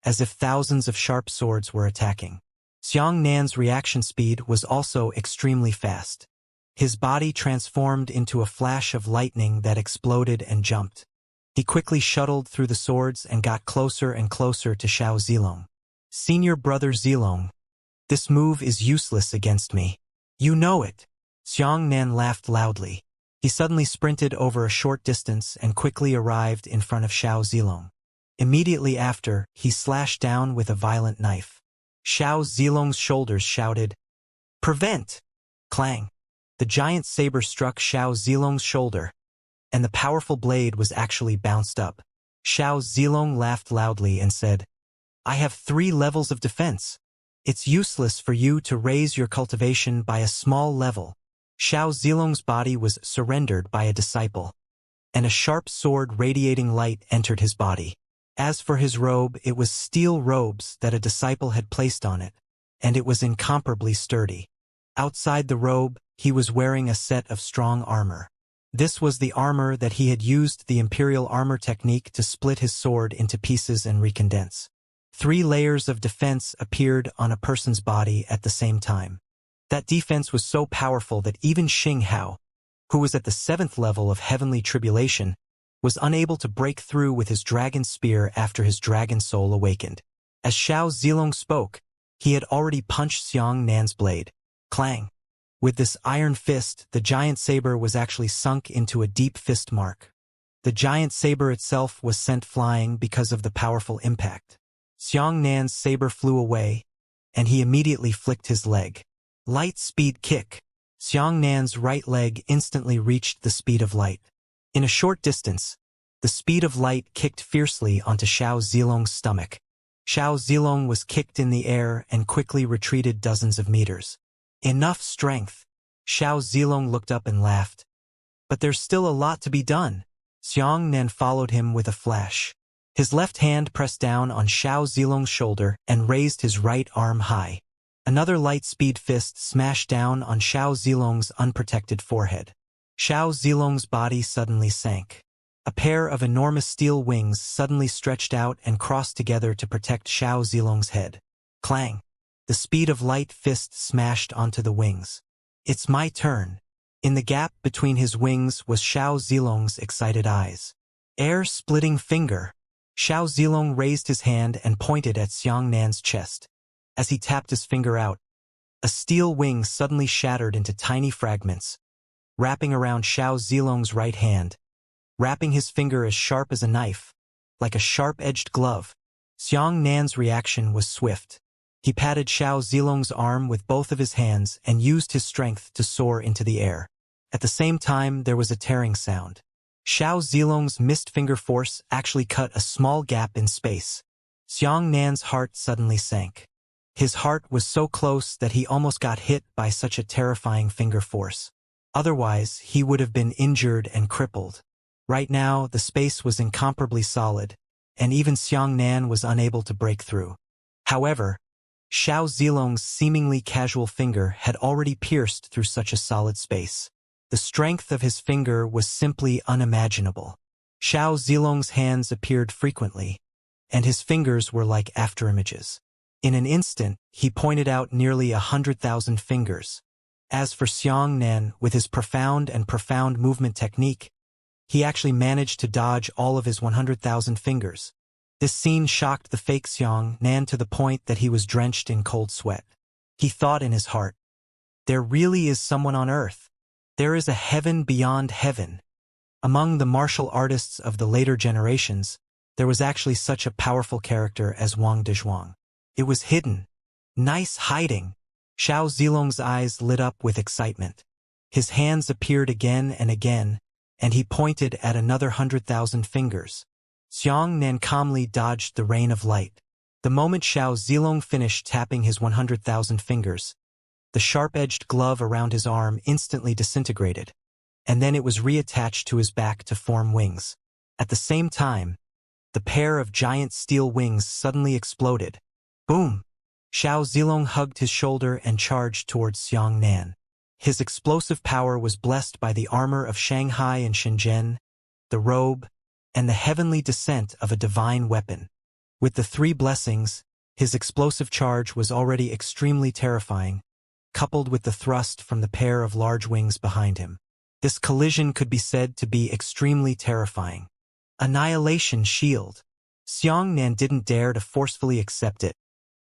as if thousands of sharp swords were attacking. Xiangnan's reaction speed was also extremely fast. His body transformed into a flash of lightning that exploded and jumped. He quickly shuttled through the swords and got closer and closer to Xiao Zilong. "Senior brother Zilong, this move is useless against me. You know it." Xiangnan laughed loudly. He suddenly sprinted over a short distance and quickly arrived in front of Xiao Zilong. Immediately after, he slashed down with a violent knife. Xiao Zilong's shoulders shouted, "Prevent!" Clang! The giant saber struck Xiao Zilong's shoulder, and the powerful blade was actually bounced up. Xiao Zilong laughed loudly and said, "I have 3 levels of defense. It's useless for you to raise your cultivation by a small level." Xiao Zilong's body was surrendered by a disciple, and a sharp sword radiating light entered his body. As for his robe, it was steel robes that a disciple had placed on it, and it was incomparably sturdy. Outside the robe, he was wearing a set of strong armor. This was the armor that he had used the imperial armor technique to split his sword into pieces and recondense. 3 layers of defense appeared on a person's body at the same time. That defense was so powerful that even Xing Hao, who was at the 7th level of heavenly tribulation, was unable to break through with his dragon spear after his dragon soul awakened. As Xiao Zilong spoke, he had already punched Xiangnan's blade. Clang! With this iron fist, the giant saber was actually sunk into a deep fist mark. The giant saber itself was sent flying because of the powerful impact. Xiangnan's saber flew away, and he immediately flicked his leg. Light speed kick. Xiangnan's right leg instantly reached the speed of light. In a short distance, the speed of light kicked fiercely onto Xiao Zilong's stomach. Xiao Zilong was kicked in the air and quickly retreated dozens of meters. "Enough strength." Xiao Zilong looked up and laughed. "But there's still a lot to be done." Xiangnan followed him with a flash. His left hand pressed down on Xiao Zilong's shoulder and raised his right arm high. Another light-speed fist smashed down on Xiao Zilong's unprotected forehead. Xiao Zilong's body suddenly sank. A pair of enormous steel wings suddenly stretched out and crossed together to protect Xiao Zilong's head. Clang! The speed of light fist smashed onto the wings. "It's my turn." In the gap between his wings was Xiao Zilong's excited eyes. Air-splitting finger. Xiao Zilong raised his hand and pointed at Xiangnan's chest. As he tapped his finger out, a steel wing suddenly shattered into tiny fragments, wrapping around Xiao Zilong's right hand, wrapping his finger as sharp as a knife, like a sharp-edged glove. Xiangnan's reaction was swift. He patted Xiao Zilong's arm with both of his hands and used his strength to soar into the air. At the same time, there was a tearing sound. Xiao Zilong's missed finger force actually cut a small gap in space. Xiangnan's heart suddenly sank. His heart was so close that he almost got hit by such a terrifying finger force. Otherwise, he would have been injured and crippled. Right now, the space was incomparably solid, and even Xiangnan was unable to break through. However, Xiao Zilong's seemingly casual finger had already pierced through such a solid space. The strength of his finger was simply unimaginable. Xiao Zilong's hands appeared frequently, and his fingers were like afterimages. In an instant, he pointed out nearly 100,000 fingers. As for Xiangnan, with his profound movement technique, he actually managed to dodge all of his 100,000 fingers. This scene shocked the fake Xiangnan to the point that he was drenched in cold sweat. He thought in his heart, there really is someone on earth. There is a heaven beyond heaven. Among the martial artists of the later generations, there was actually such a powerful character as Wang Dezhuang. It was hidden. Nice hiding. Xiao Zilong's eyes lit up with excitement. His hands appeared again and again, and he pointed at another 100,000 fingers. Xianxia calmly dodged the rain of light. The moment Xiao Zilong finished tapping his 100,000 fingers, the sharp-edged glove around his arm instantly disintegrated, and then it was reattached to his back to form wings. At the same time, the pair of giant steel wings suddenly exploded. Boom! Xiao Zilong hugged his shoulder and charged towards Xianxia. His explosive power was blessed by the armor of Shanghai and Shenzhen, the robe, and the heavenly descent of a divine weapon. With the three blessings, his explosive charge was already extremely terrifying, coupled with the thrust from the pair of large wings behind him. This collision could be said to be extremely terrifying. Annihilation Shield. Xianxia didn't dare to forcefully accept it,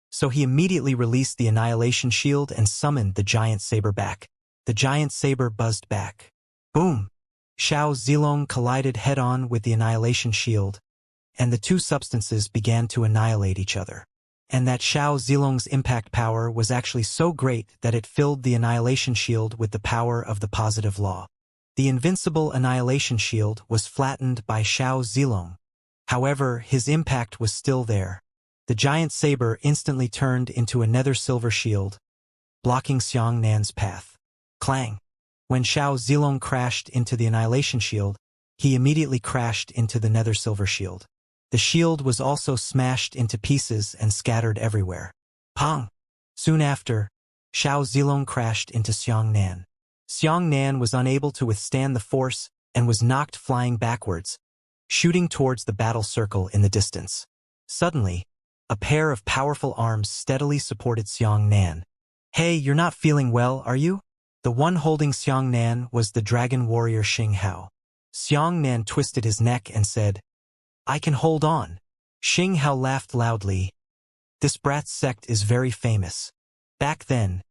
so he immediately released the Annihilation Shield and summoned the giant saber back. The giant saber buzzed back. Boom! Xiao Zilong collided head-on with the Annihilation Shield, and the two substances began to annihilate each other. And that Xiao Zilong's impact power was actually so great that it filled the Annihilation Shield with the power of the positive law. The invincible Annihilation Shield was flattened by Xiao Zilong. However, his impact was still there. The giant saber instantly turned into a nether silver shield, blocking Xianxia's path. Clang! When Xiao Zilong crashed into the Annihilation Shield, he immediately crashed into the nether silver shield. The shield was also smashed into pieces and scattered everywhere. Pong! Soon after, Xiao Zilong crashed into Xianxia. Xianxia was unable to withstand the force and was knocked flying backwards, shooting towards the battle circle in the distance. Suddenly, a pair of powerful arms steadily supported Xianxia. Hey, you're not feeling well, are you? The one holding Xianxia was the dragon warrior Xing Hao. Xianxia twisted his neck and said, I can hold on. Xing Hao laughed loudly. This brat's sect is very famous. Back then,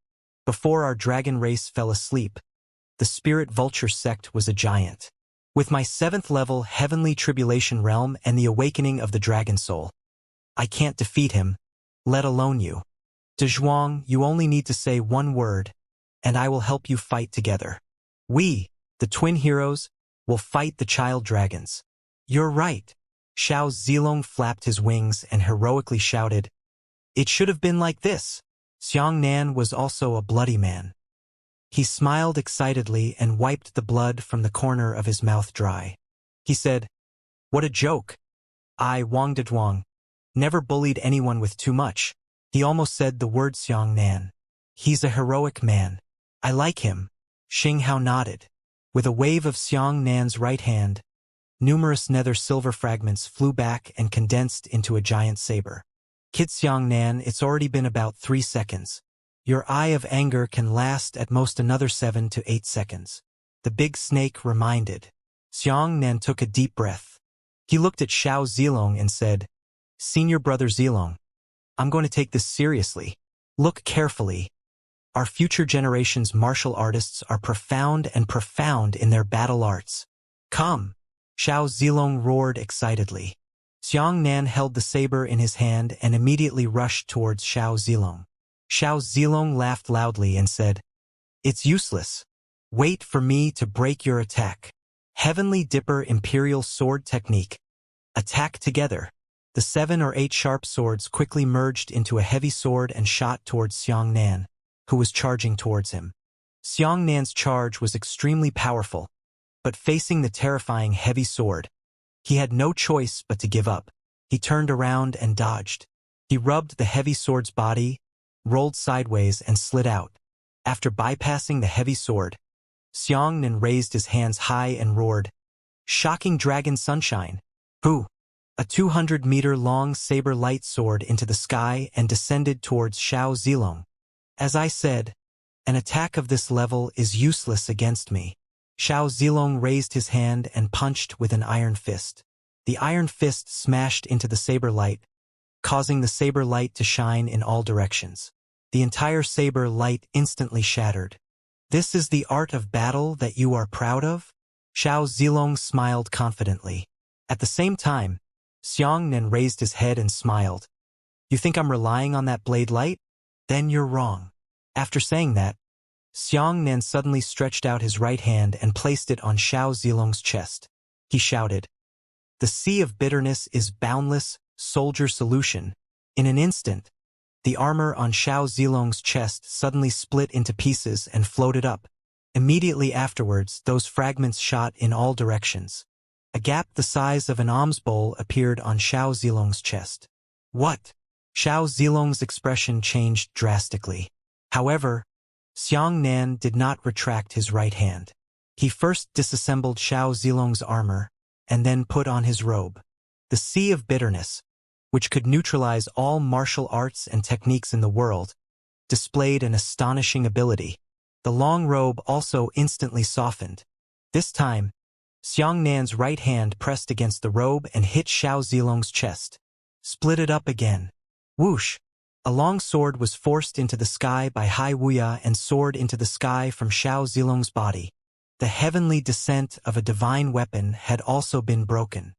before our dragon race fell asleep, the spirit vulture sect was a giant. With my 7th level heavenly tribulation realm and the awakening of the dragon soul, I can't defeat him, let alone you. Dezhuang, you only need to say one word, and I will help you fight together. We, the twin heroes, will fight the child dragons. You're right. Xiao Zilong flapped his wings and heroically shouted, It should have been like this. Xianxia was also a bloody man. He smiled excitedly and wiped the blood from the corner of his mouth dry. He said, What a joke. I, Wang Dezhuang, never bullied anyone with too much. He almost said the word Xianxia. He's a heroic man. I like him. Xing Hao nodded. With a wave of Xianxia's right hand, numerous nether silver fragments flew back and condensed into a giant saber. Kid Xianxia, it's already been about 3 seconds. Your eye of anger can last at most another 7 to 8 seconds. The big snake reminded. Xianxia took a deep breath. He looked at Xiao Zilong and said, Senior brother Zilong, I'm going to take this seriously. Look carefully. Our future generation's martial artists are profound in their battle arts. Come! Xiao Zilong roared excitedly. Xianxia held the saber in his hand and immediately rushed towards Xiao Zilong. Xiao Zilong laughed loudly and said, It's useless. Wait for me to break your attack. Heavenly Dipper Imperial Sword Technique. Attack together. The 7 or 8 sharp swords quickly merged into a heavy sword and shot towards Xianxia, who was charging towards him. Xianxia's charge was extremely powerful, but facing the terrifying heavy sword, he had no choice but to give up. He turned around and dodged. He rubbed the heavy sword's body, rolled sideways and slid out. After bypassing the heavy sword, Xianxia raised his hands high and roared, Shocking Dragon Sunshine! Hoo! A 200-meter-long saber light soared into the sky and descended towards Xiao Zilong. As I said, an attack of this level is useless against me. Xiao Zilong raised his hand and punched with an iron fist. The iron fist smashed into the saber light, causing the saber light to shine in all directions. The entire saber light instantly shattered. "This is the art of battle that you are proud of?" Xiao Zilong smiled confidently. At the same time, Xiangnan raised his head and smiled. "You think I'm relying on that blade light? Then you're wrong." After saying that, Xiangnan suddenly stretched out his right hand and placed it on Xiao Zilong's chest. He shouted, "The sea of bitterness is boundless, soldier solution." In an instant, the armor on Xiao Zilong's chest suddenly split into pieces and floated up. Immediately afterwards, those fragments shot in all directions. A gap the size of an alms bowl appeared on Xiao Zilong's chest. "What?" Xiao Zilong's expression changed drastically. However, Xiangnan did not retract his right hand. He first disassembled Xiao Zilong's armor, and then put on his robe. The Sea of Bitterness, which could neutralize all martial arts and techniques in the world, displayed an astonishing ability. The long robe also instantly softened. This time, Xiangnan's right hand pressed against the robe and hit Xiao Zilong's chest. Split it up again. Whoosh! A long sword was forced into the sky by Wuxia and soared into the sky from Xiao Zilong's body. The heavenly descent of a divine weapon had also been broken.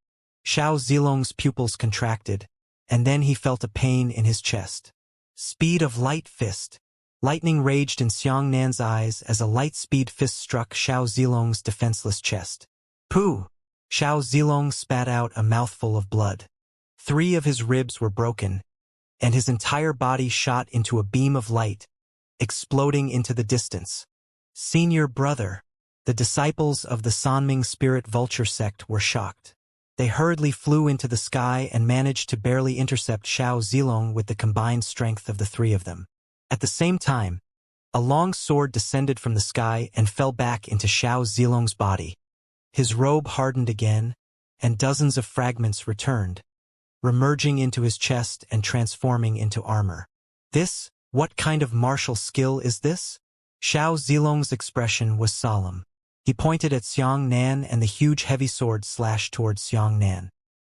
Xiao Zilong's pupils contracted, and then he felt a pain in his chest. Speed of light fist. Lightning raged in Xiangnan's eyes as a light-speed fist struck Xiao Zilong's defenseless chest. Pooh! Xiao Zilong spat out a mouthful of blood. 3 of his ribs were broken, and his entire body shot into a beam of light, exploding into the distance. Senior brother. The disciples of the Sanming Spirit Vulture sect were shocked. They hurriedly flew into the sky and managed to barely intercept Xiao Zilong with the combined strength of the 3 of them. At the same time, a long sword descended from the sky and fell back into Xiao Zilong's body. His robe hardened again, and dozens of fragments returned, remerging into his chest and transforming into armor. What kind of martial skill is this? Xiao Zilong's expression was solemn. He pointed at Xiangnan and the huge heavy sword slashed towards Xiangnan.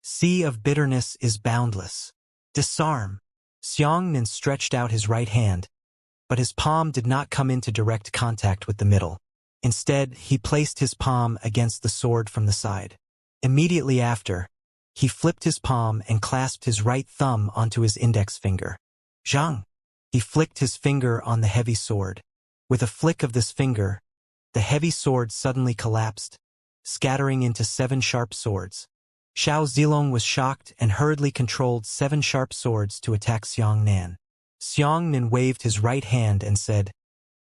Sea of bitterness is boundless. Disarm. Xiangnan stretched out his right hand, but his palm did not come into direct contact with the middle. Instead, he placed his palm against the sword from the side. Immediately after, he flipped his palm and clasped his right thumb onto his index finger. Zhang! He flicked his finger on the heavy sword. With a flick of this finger, the heavy sword suddenly collapsed, scattering into 7 sharp swords. Xiao Zilong was shocked and hurriedly controlled 7 sharp swords to attack Xiangnan. Xiangnan waved his right hand and said,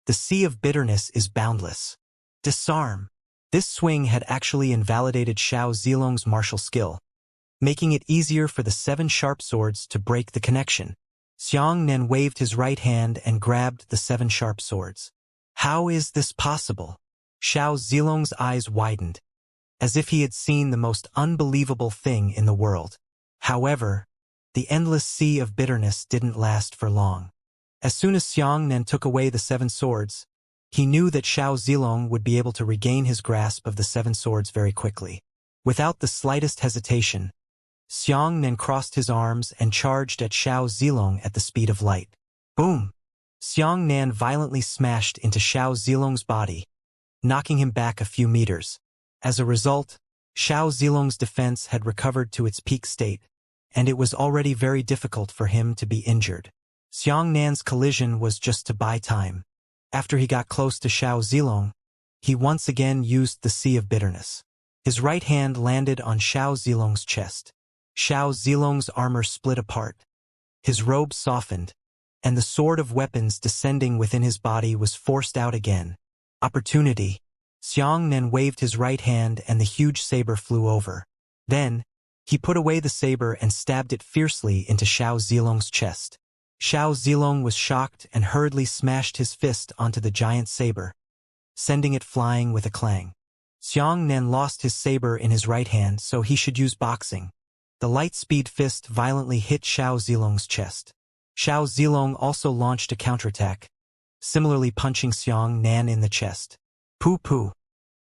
"The sea of bitterness is boundless. Disarm." This swing had actually invalidated Xiao Zilong's martial skill, making it easier for the 7 sharp swords to break the connection. Xiangnan waved his right hand and grabbed the 7 sharp swords. How is this possible? Xiao Zilong's eyes widened, as if he had seen the most unbelievable thing in the world. However, the endless sea of bitterness didn't last for long. As soon as Xiangnan took away the 7 swords, he knew that Xiao Zilong would be able to regain his grasp of the 7 swords very quickly. Without the slightest hesitation, Xiangnan crossed his arms and charged at Xiao Zilong at the speed of light. Boom! Xiangnan violently smashed into Xiao Zilong's body, knocking him back a few meters. As a result, Xiao Zilong's defense had recovered to its peak state, and it was already very difficult for him to be injured. Xiangnan's collision was just to buy time. After he got close to Xiao Zilong, he once again used the Sea of Bitterness. His right hand landed on Xiao Zilong's chest. Xiao Zilong's armor split apart. His robe softened, and the sword of weapons descending within his body was forced out again. Opportunity. Xiangnan waved his right hand and the huge saber flew over. Then, he put away the saber and stabbed it fiercely into Xiao Zilong's chest. Xiao Zilong was shocked and hurriedly smashed his fist onto the giant saber, sending it flying with a clang. Xiangnan lost his saber in his right hand, so he should use boxing. The light-speed fist violently hit Xiao Zilong's chest. Xiao Zilong also launched a counterattack, similarly punching Xiangnan in the chest. Pooh-pooh.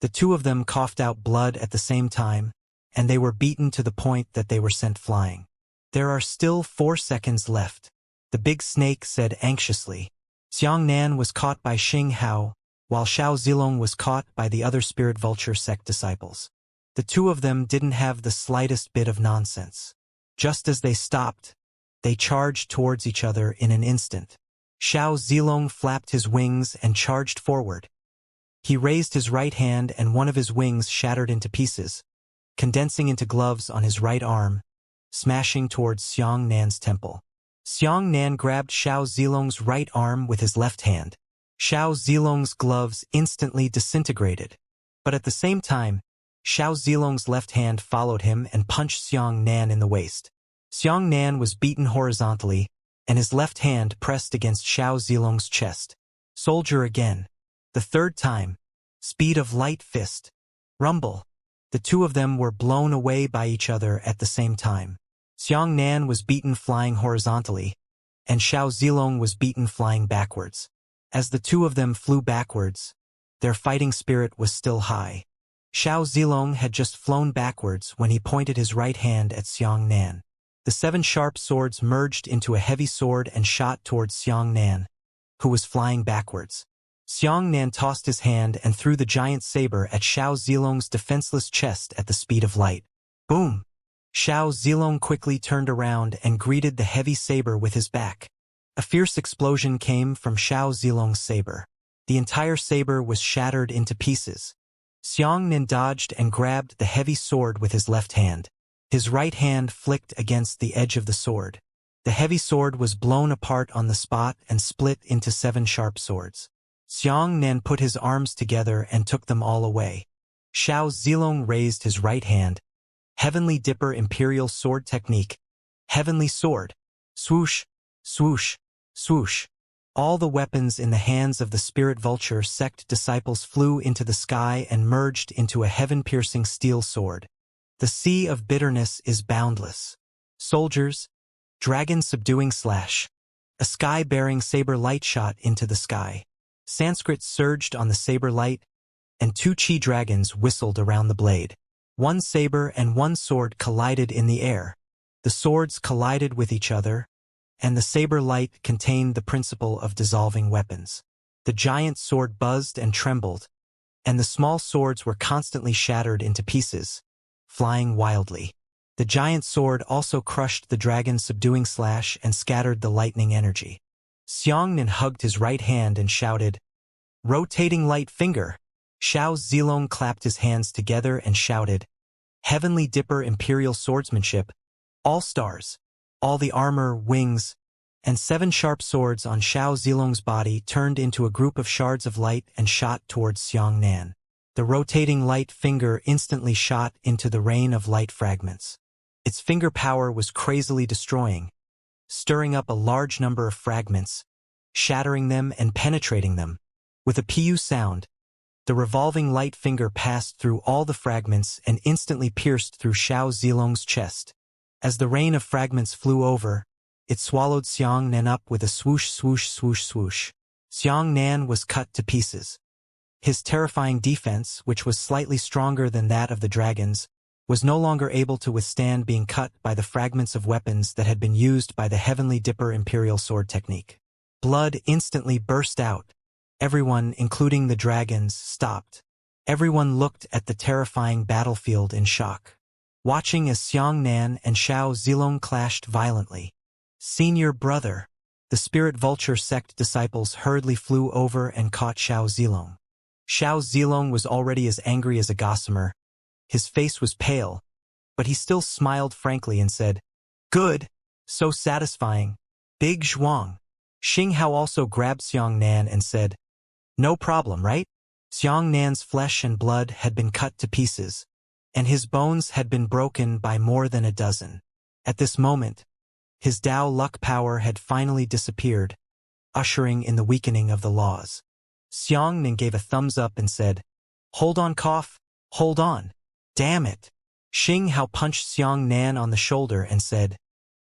The 2 of them coughed out blood at the same time, and they were beaten to the point that they were sent flying. There are still 4 seconds left. the big snake said anxiously. Xiangnan was caught by Xing Hao, while Xiao Zilong was caught by the other spirit vulture sect disciples. The two of them didn't have the slightest bit of nonsense. Just as they stopped, they charged towards each other in an instant. Xiao Zilong flapped his wings and charged forward. He raised his right hand and one of his wings shattered into pieces, condensing into gloves on his right arm, smashing towards Xiangnan's temple. Xiangnan grabbed Xiao Zilong's right arm with his left hand. Xiao Zilong's gloves instantly disintegrated, but at the same time, Xiao Zilong's left hand followed him and punched Xiangnan in the waist. Xiangnan was beaten horizontally, and his left hand pressed against Xiao Zilong's chest. Soldier again. The third time. Speed of light fist. Rumble. The two of them were blown away by each other at the same time. Xiangnan was beaten flying horizontally, and Xiao Zilong was beaten flying backwards. As the two of them flew backwards, their fighting spirit was still high. Xiao Zilong had just flown backwards when he pointed his right hand at Xiangnan. The 7 sharp swords merged into a heavy sword and shot towards Xiangnan, who was flying backwards. Xiangnan tossed his hand and threw the giant saber at Xiao Zilong's defenseless chest at the speed of light. Boom! Xiao Zilong quickly turned around and greeted the heavy saber with his back. A fierce explosion came from Xiao Zilong's saber. The entire saber was shattered into pieces. Xiangnan dodged and grabbed the heavy sword with his left hand. His right hand flicked against the edge of the sword. The heavy sword was blown apart on the spot and split into 7 sharp swords. Xiangnan put his arms together and took them all away. Xiao Zilong raised his right hand. Heavenly Dipper Imperial Sword Technique. Heavenly Sword. Swoosh, swoosh, swoosh. All the weapons in the hands of the Spirit Vulture sect disciples flew into the sky and merged into a heaven-piercing steel sword. The sea of bitterness is boundless. Soldiers, dragon subduing slash. A sky-bearing saber light shot into the sky. Sanskrit surged on the saber light, and 2 chi dragons whistled around the blade. 1 saber and 1 sword collided in the air. The swords collided with each other, and the saber light contained the principle of dissolving weapons. The giant sword buzzed and trembled, and the small swords were constantly shattered into pieces, flying wildly. The giant sword also crushed the dragon's subduing slash and scattered the lightning energy. Xiangnan hugged his right hand and shouted, "Rotating light finger!" Xiao Zilong clapped his hands together and shouted, "Heavenly Dipper Imperial Swordsmanship, all stars!" All the armor, wings, and 7 sharp swords on Xiao Zilong's body turned into a group of shards of light and shot towards Xiangnan. The rotating light finger instantly shot into the rain of light fragments. Its finger power was crazily destroying, stirring up a large number of fragments, shattering them and penetrating them. With a pu sound, the revolving light finger passed through all the fragments and instantly pierced through Xiao Zilong's chest. As the rain of fragments flew over, it swallowed Xiangnan up with a swoosh, swoosh, swoosh, swoosh. Xiangnan was cut to pieces. His terrifying defense, which was slightly stronger than that of the dragons, was no longer able to withstand being cut by the fragments of weapons that had been used by the Heavenly Dipper Imperial Sword Technique. Blood instantly burst out. Everyone, including the dragons, stopped. Everyone looked at the terrifying battlefield in shock, watching as Xiangnan and Xiao Zilong clashed violently. Senior brother. The Spirit Vulture sect disciples hurriedly flew over and caught Xiao Zilong. Xiao Zilong was already as angry as a gossamer. His face was pale, but he still smiled frankly and said, "Good, so satisfying. Big Zhuang." Xing Hao also grabbed Xiangnan and said, "No problem, right?" Xiangnan's flesh and blood had been cut to pieces, and his bones had been broken by more than a dozen. At this moment, his Tao luck power had finally disappeared, ushering in the weakening of the laws. Xiangnan gave a thumbs up and said, "Hold on, cough, hold on. Damn it." Xing Hao punched Xiangnan on the shoulder and said,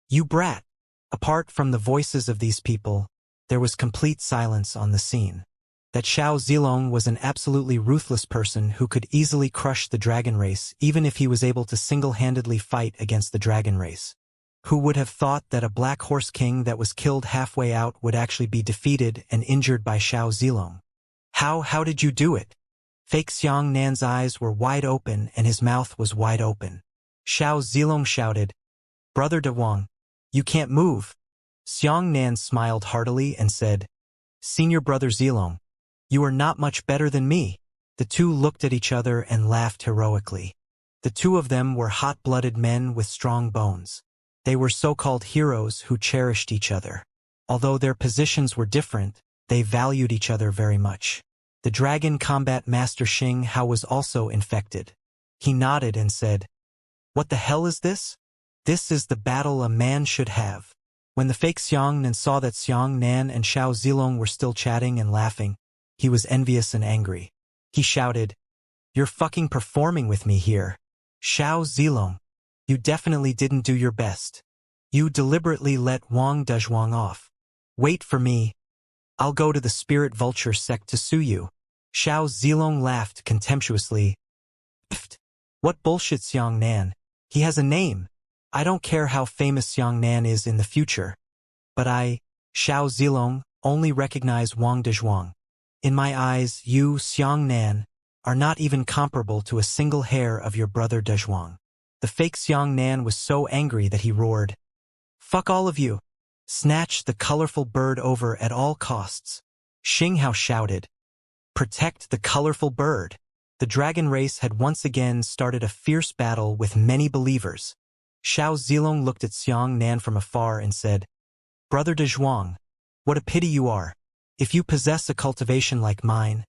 "You brat." Apart from the voices of these people, there was complete silence on the scene. That Xiao Zilong was an absolutely ruthless person who could easily crush the dragon race even if he was able to single-handedly fight against the dragon race. Who would have thought that a black horse king that was killed halfway out would actually be defeated and injured by Xiao Zilong? How did you do it? Fake Xiangnan's eyes were wide open and his mouth was wide open. Xiao Zilong shouted, "Brother De Wang, you can't move." Xiangnan smiled heartily and said, "Senior Brother Zilong, you are not much better than me." The two looked at each other and laughed heroically. The two of them were hot-blooded men with strong bones. They were so-called heroes who cherished each other. Although their positions were different, they valued each other very much. The dragon combat master Xianxia was also infected. He nodded and said, "What the hell is this? This is the battle a man should have." When the fake Xiangnan saw that Xiangnan and Xiao Zilong were still chatting and laughing, he was envious and angry. He shouted, "You're fucking performing with me here. Xiao Zilong, you definitely didn't do your best. You deliberately let Wang Dezhuang off. Wait for me. I'll go to the spirit vulture sect to sue you." Xiao Zilong laughed contemptuously. "Pfft. What bullshit, Xiangnan? He has a name. I don't care how famous Xiangnan is in the future. But I, Xiao Zilong, only recognize Wang Dezhuang. In my eyes, you, Xiangnan, are not even comparable to a single hair of your brother Dezhuang." The fake Xiangnan was so angry that he roared, "Fuck all of you. Snatch the colorful bird over at all costs." Xianxia shouted, "Protect the colorful bird." The dragon race had once again started a fierce battle with many believers. Xiao Zilong looked at Xiangnan from afar and said, "Brother Dezhuang, what a pity you are. If you possess a cultivation like mine,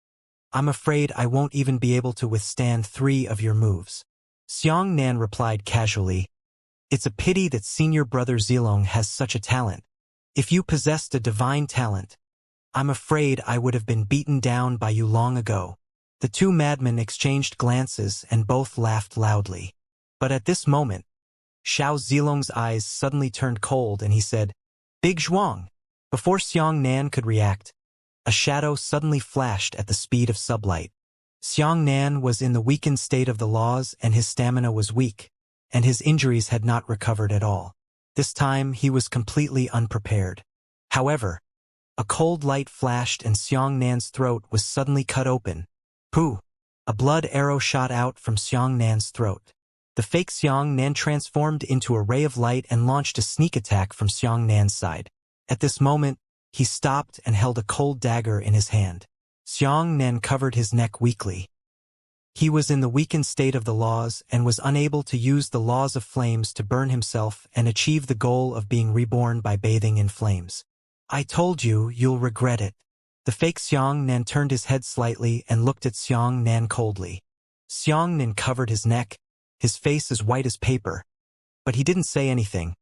I'm afraid I won't even be able to withstand 3 of your moves." Xiangnan replied casually, "It's a pity that senior brother Zilong has such a talent. If you possessed a divine talent, I'm afraid I would have been beaten down by you long ago." The two madmen exchanged glances and both laughed loudly. But at this moment, Xiao Zilong's eyes suddenly turned cold and he said, "Big Zhuang." Before Xiangnan could react, a shadow suddenly flashed at the speed of sublight. Xiangnan was in the weakened state of the laws and his stamina was weak, and his injuries had not recovered at all. This time he was completely unprepared. However, a cold light flashed and Xiangnan's throat was suddenly cut open. Pooh! A blood arrow shot out from Xiangnan's throat. The fake Xiangnan transformed into a ray of light and launched a sneak attack from Xiangnan's side. At this moment, he stopped and held a cold dagger in his hand. Xiangnan covered his neck weakly. He was in the weakened state of the laws and was unable to use the laws of flames to burn himself and achieve the goal of being reborn by bathing in flames. "I told you, you'll regret it." The fake Xiangnan turned his head slightly and looked at Xiangnan coldly. Xiangnan covered his neck, his face as white as paper. But he didn't say anything.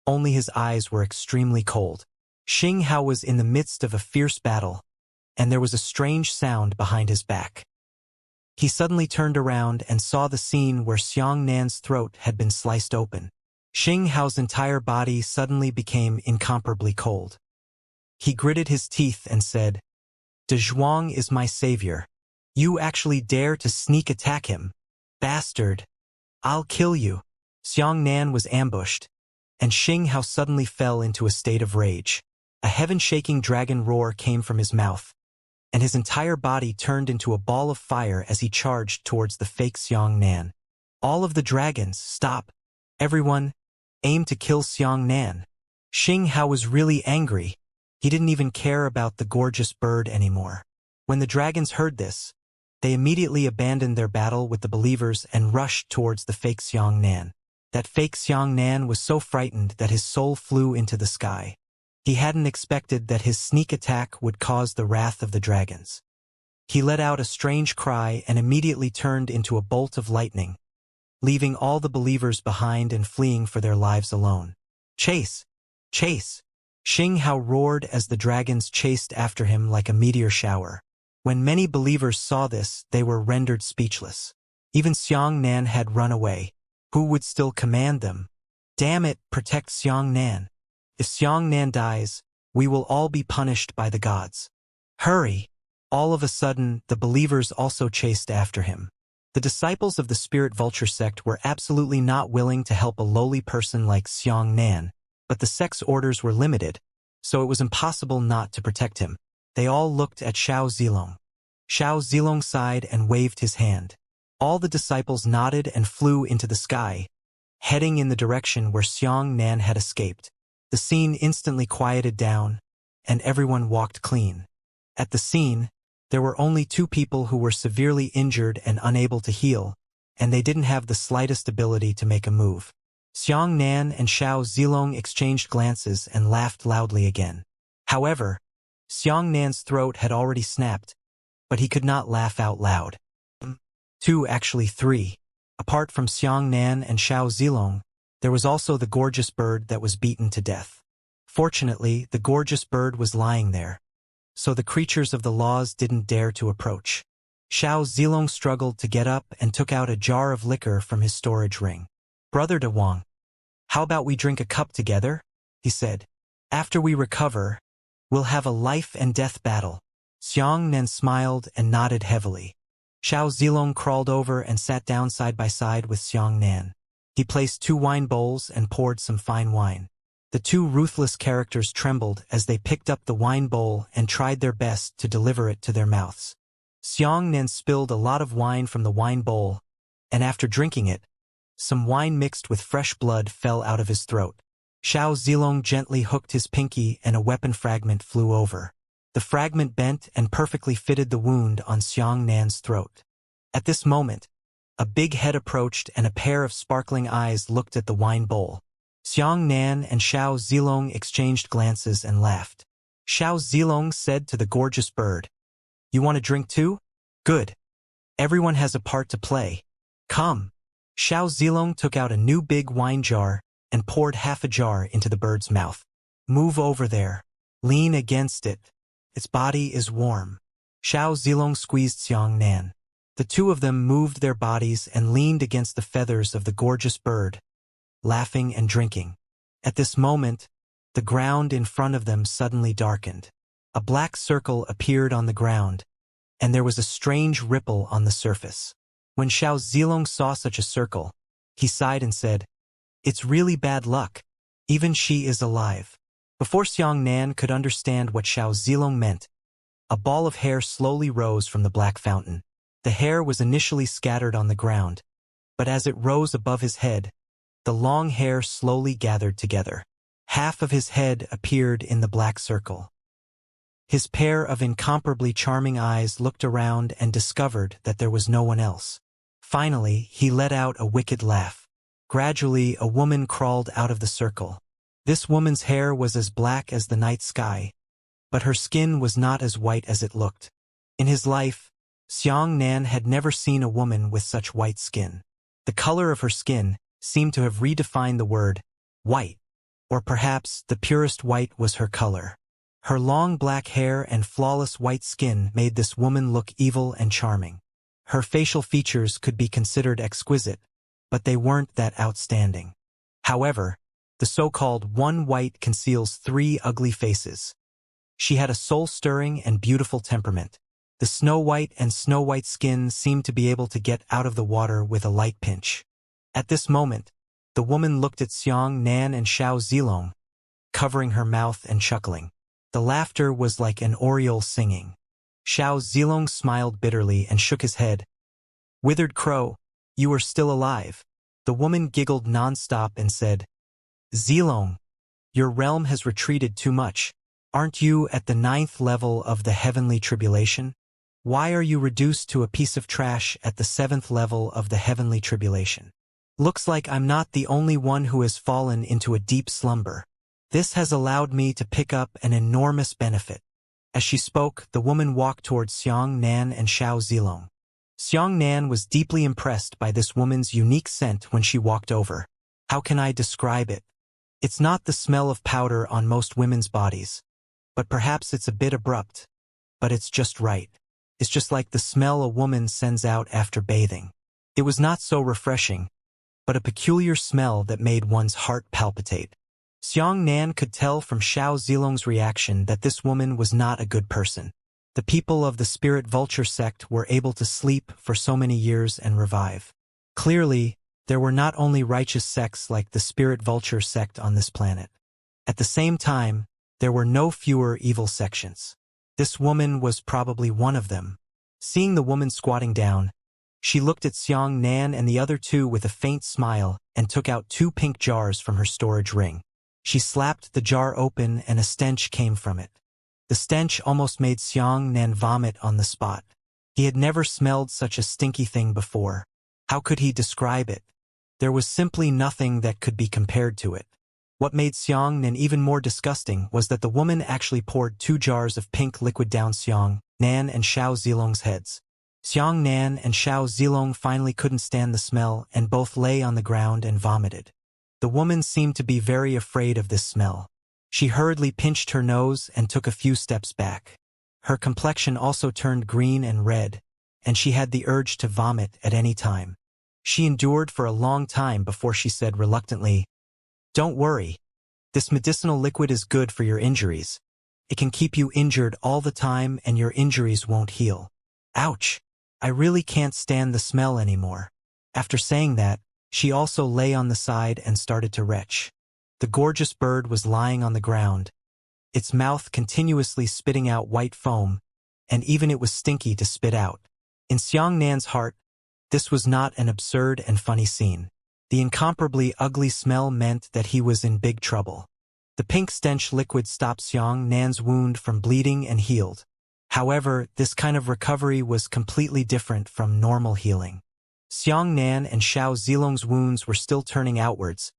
Only his eyes were extremely cold. Xianxia was in the midst of a fierce battle, and there was a strange sound behind his back. He suddenly turned around and saw the scene where Xiangnan's throat had been sliced open. Xiangxiao's entire body suddenly became incomparably cold. He gritted his teeth and said, "De Zhuang is my savior. You actually dare to sneak attack him? Bastard! I'll kill you." Xiangnan was ambushed, and Xianxia suddenly fell into a state of rage. A heaven-shaking dragon roar came from his mouth, and his entire body turned into a ball of fire as he charged towards the fake Xiangnan. "All of the dragons, stop! Everyone, aim to kill Xiangnan." Xianxia was really angry. He didn't even care about the gorgeous bird anymore. When the dragons heard this, they immediately abandoned their battle with the believers and rushed towards the fake Xiangnan. That fake Xiangnan was so frightened that his soul flew into the sky. He hadn't expected that his sneak attack would cause the wrath of the dragons. He let out a strange cry and immediately turned into a bolt of lightning, leaving all the believers behind and fleeing for their lives alone. "Chase! Chase!" Xianxia roared as the dragons chased after him like a meteor shower. When many believers saw this, they were rendered speechless. Even Xiangnan had run away. Who would still command them? Damn it, protect Xiangnan. If Xiangnan dies, we will all be punished by the gods. Hurry! All of a sudden, the believers also chased after him. The disciples of the Spirit Vulture sect were absolutely not willing to help a lowly person like Xiang Nan, but the sect's orders were limited, so it was impossible not to protect him. They all looked at Xiao Zilong. Xiao Zilong sighed and waved his hand. All the disciples nodded and flew into the sky, heading in the direction where Xiang Nan had escaped. The scene instantly quieted down, and everyone walked clean. At the scene, there were only 2 people who were severely injured and unable to heal, and they didn't have the slightest ability to make a move. Xiang Nan and Xiao Zilong exchanged glances and laughed loudly again. However, Xiang Nan's throat had already snapped, but he could not laugh out loud. 2, actually 3. Apart from Xiang Nan and Xiao Zilong, there was also the gorgeous bird that was beaten to death. Fortunately, the gorgeous bird was lying there, so the creatures of the laws didn't dare to approach. Xiao Zilong struggled to get up and took out a jar of liquor from his storage ring. "Brother De Wang, how about we drink a cup together?" he said. "After we recover, we'll have a life-and-death battle." Xiang Nan smiled and nodded heavily. Xiao Zilong crawled over and sat down side by side with Xiang Nan. He placed 2 wine bowls and poured some fine wine. The 2 ruthless characters trembled as they picked up the wine bowl and tried their best to deliver it to their mouths. Xiang Nan spilled a lot of wine from the wine bowl, and after drinking it, some wine mixed with fresh blood fell out of his throat. Xiao Zilong gently hooked his pinky and a weapon fragment flew over. The fragment bent and perfectly fitted the wound on Xiang Nan's throat. At this moment, a big head approached and a pair of sparkling eyes looked at the wine bowl. Xiang Nan and Xiao Zilong exchanged glances and laughed. Xiao Zilong said to the gorgeous bird, "You want a drink too? Good. Everyone has a part to play. Come." Xiao Zilong took out a new big wine jar and poured half a jar into the bird's mouth. "Move over there. Lean against it. Its body is warm." Xiao Zilong squeezed Xiang Nan. The 2 of them moved their bodies and leaned against the feathers of the gorgeous bird, laughing and drinking. At this moment, the ground in front of them suddenly darkened. A black circle appeared on the ground, and there was a strange ripple on the surface. When Xiao Zilong saw such a circle, he sighed and said, "It's really bad luck. Even she is alive." Before Xiang Nan could understand what Xiao Zilong meant, a ball of hair slowly rose from the black fountain. The hair was initially scattered on the ground, but as it rose above his head, the long hair slowly gathered together. Half of his head appeared in the black circle. His pair of incomparably charming eyes looked around and discovered that there was no one else. Finally, he let out a wicked laugh. Gradually, a woman crawled out of the circle. This woman's hair was as black as the night sky, but her skin was not as white as it looked. In his life, Xiang Nan had never seen a woman with such white skin. The color of her skin seemed to have redefined the word white, or perhaps the purest white was her color. Her long black hair and flawless white skin made this woman look evil and charming. Her facial features could be considered exquisite, but they weren't that outstanding. However, the so-called one white conceals 3 ugly faces. She had a soul-stirring and beautiful temperament. The snow-white and snow-white skin seemed to be able to get out of the water with a light pinch. At this moment, the woman looked at Xiang Nan and Xiao Zilong, covering her mouth and chuckling. The laughter was like an oriole singing. Xiao Zilong smiled bitterly and shook his head. "Withered crow, you are still alive." The woman giggled non-stop and said, "Zilong, your realm has retreated too much. Aren't you at the 9th level of the heavenly tribulation? Why are you reduced to a piece of trash at the 7th level of the heavenly tribulation? Looks like I'm not the only one who has fallen into a deep slumber. This has allowed me to pick up an enormous benefit." As she spoke, the woman walked towards Xiang Nan and Xiao Zilong. Xiang Nan was deeply impressed by this woman's unique scent when she walked over. How can I describe it? It's not the smell of powder on most women's bodies, but perhaps it's a bit abrupt. But it's just right. It's just like the smell a woman sends out after bathing. It was not so refreshing, but a peculiar smell that made one's heart palpitate. Xiang Nan could tell from Xiao Zilong's reaction that this woman was not a good person. The The people of the spirit vulture sect were able to sleep for so many years and revive. Clearly, there were not only righteous sects like the spirit vulture sect on this planet. At the same time, there were no fewer evil sections. This woman was probably one of them. Seeing the woman squatting down, she looked at Xianxia and the other two with a faint smile and took out 2 pink jars from her storage ring. She slapped the jar open and a stench came from it. The stench almost made Xianxia vomit on the spot. He had never smelled such a stinky thing before. How could he describe it? There was simply nothing that could be compared to it. What made Xianxia even more disgusting was that the woman actually poured 2 jars of pink liquid down Xianxia and Xiao Zilong's heads. Xianxia and Xiao Zilong finally couldn't stand the smell and both lay on the ground and vomited. The woman seemed to be very afraid of this smell. She hurriedly pinched her nose and took a few steps back. Her complexion also turned green and red, and she had the urge to vomit at any time. She endured for a long time before she said reluctantly, "Don't worry. This medicinal liquid is good for your injuries. It can keep you injured all the time and your injuries won't heal." Ouch! I really can't stand the smell anymore. After saying that, she also lay on the side and started to retch. The gorgeous bird was lying on the ground, its mouth continuously spitting out white foam, and even it was stinky to spit out. In Xiangxia's heart, this was not an absurd and funny scene. The incomparably ugly smell meant that he was in big trouble. The pink stench liquid stopped Xiangxia's wound from bleeding and healed. However, this kind of recovery was completely different from normal healing. Xianxia and Xiao Zilong's wounds were still turning outwards,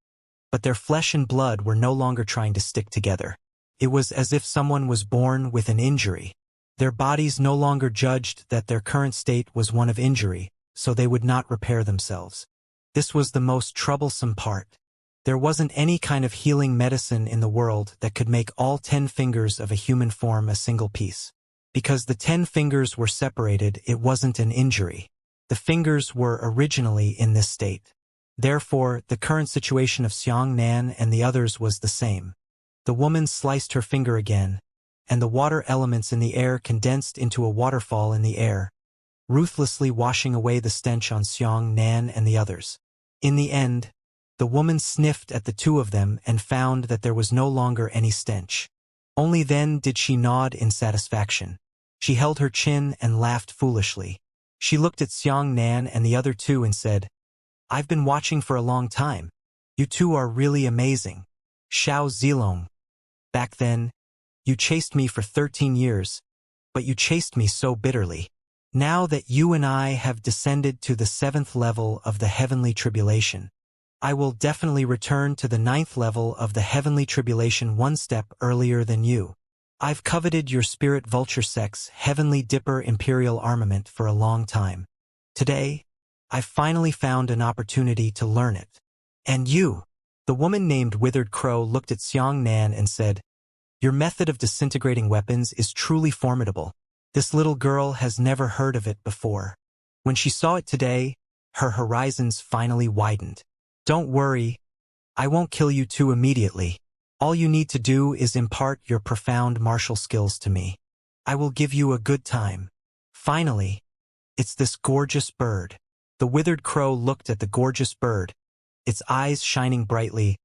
but their flesh and blood were no longer trying to stick together. It was as if someone was born with an injury. Their bodies no longer judged that their current state was one of injury, so they would not repair themselves. This was the most troublesome part. There wasn't any kind of healing medicine in the world that could make all 10 fingers of a human form a single piece. Because the 10 fingers were separated, it wasn't an injury. The fingers were originally in this state. Therefore, the current situation of Xianxia and the others was the same. The woman sliced her finger again, and the water elements in the air condensed into a waterfall in the air, ruthlessly washing away the stench on Xianxia and the others. In the end, the woman sniffed at the 2 of them and found that there was no longer any stench. Only then did she nod in satisfaction. She held her chin and laughed foolishly. She looked at Xianxia and the other 2 and said, "I've been watching for a long time. You 2 are really amazing. Xiao Zilong. Back then, you chased me for 13 years, but you chased me so bitterly. Now that you and I have descended to the 7th level of the heavenly tribulation, I will definitely return to the 9th level of the heavenly tribulation 1 step earlier than you. I've coveted your spirit vulture sect's heavenly dipper imperial armament for a long time. Today, I've finally found an opportunity to learn it. And you." The woman named Withered Crow looked at Xianxia and said, "Your method of disintegrating weapons is truly formidable. This little girl has never heard of it before." When she saw it today, her horizons finally widened. "Don't worry, I won't kill you 2 immediately. All you need to do is impart your profound martial skills to me. I will give you a good time. Finally, it's this gorgeous bird." The Withered Crow looked at the gorgeous bird, its eyes shining brightly.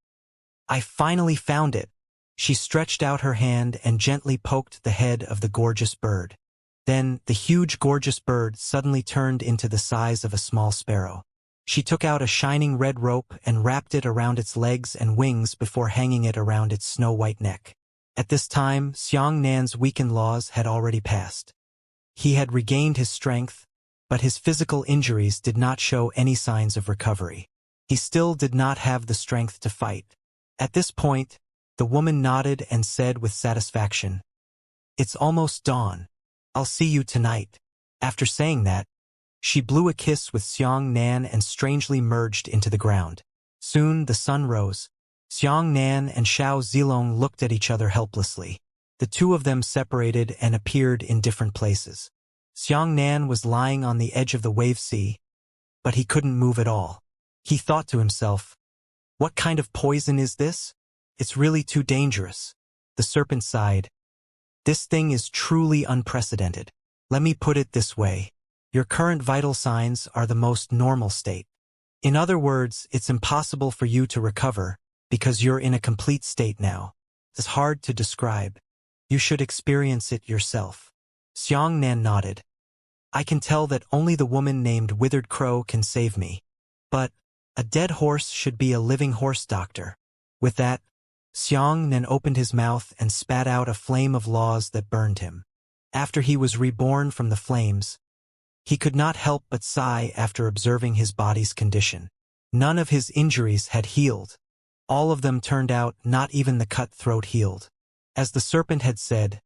"I finally found it." She stretched out her hand and gently poked the head of the gorgeous bird. Then, the huge gorgeous bird suddenly turned into the size of a small sparrow. She took out a shining red rope and wrapped it around its legs and wings before hanging it around its snow-white neck. At this time, Xiangxia's weakened laws had already passed. He had regained his strength, but his physical injuries did not show any signs of recovery. He still did not have the strength to fight. At this point, the woman nodded and said with satisfaction, "It's almost dawn. I'll see you tonight." After saying that, she blew a kiss with Xianxia and strangely merged into the ground. Soon the sun rose. Xianxia and Xiao Zilong looked at each other helplessly. The 2 of them separated and appeared in different places. Xianxia was lying on the edge of the wave sea, but he couldn't move at all. He thought to himself, "What kind of poison is this? It's really too dangerous." The serpent sighed. This thing is truly unprecedented. Let me put it this way. Your current vital signs are the most normal state. In other words, it's impossible for you to recover because you're in a complete state now. It's hard to describe. You should experience it yourself. Xianxia nodded. I can tell that only the woman named Withered Crow can save me. But a dead horse should be a living horse doctor. With that, Xianxia opened his mouth and spat out a flame of laws that burned him. After he was reborn from the flames, he could not help but sigh after observing his body's condition. None of his injuries had healed. All of them turned out, not even the cut throat healed. As the serpent had said,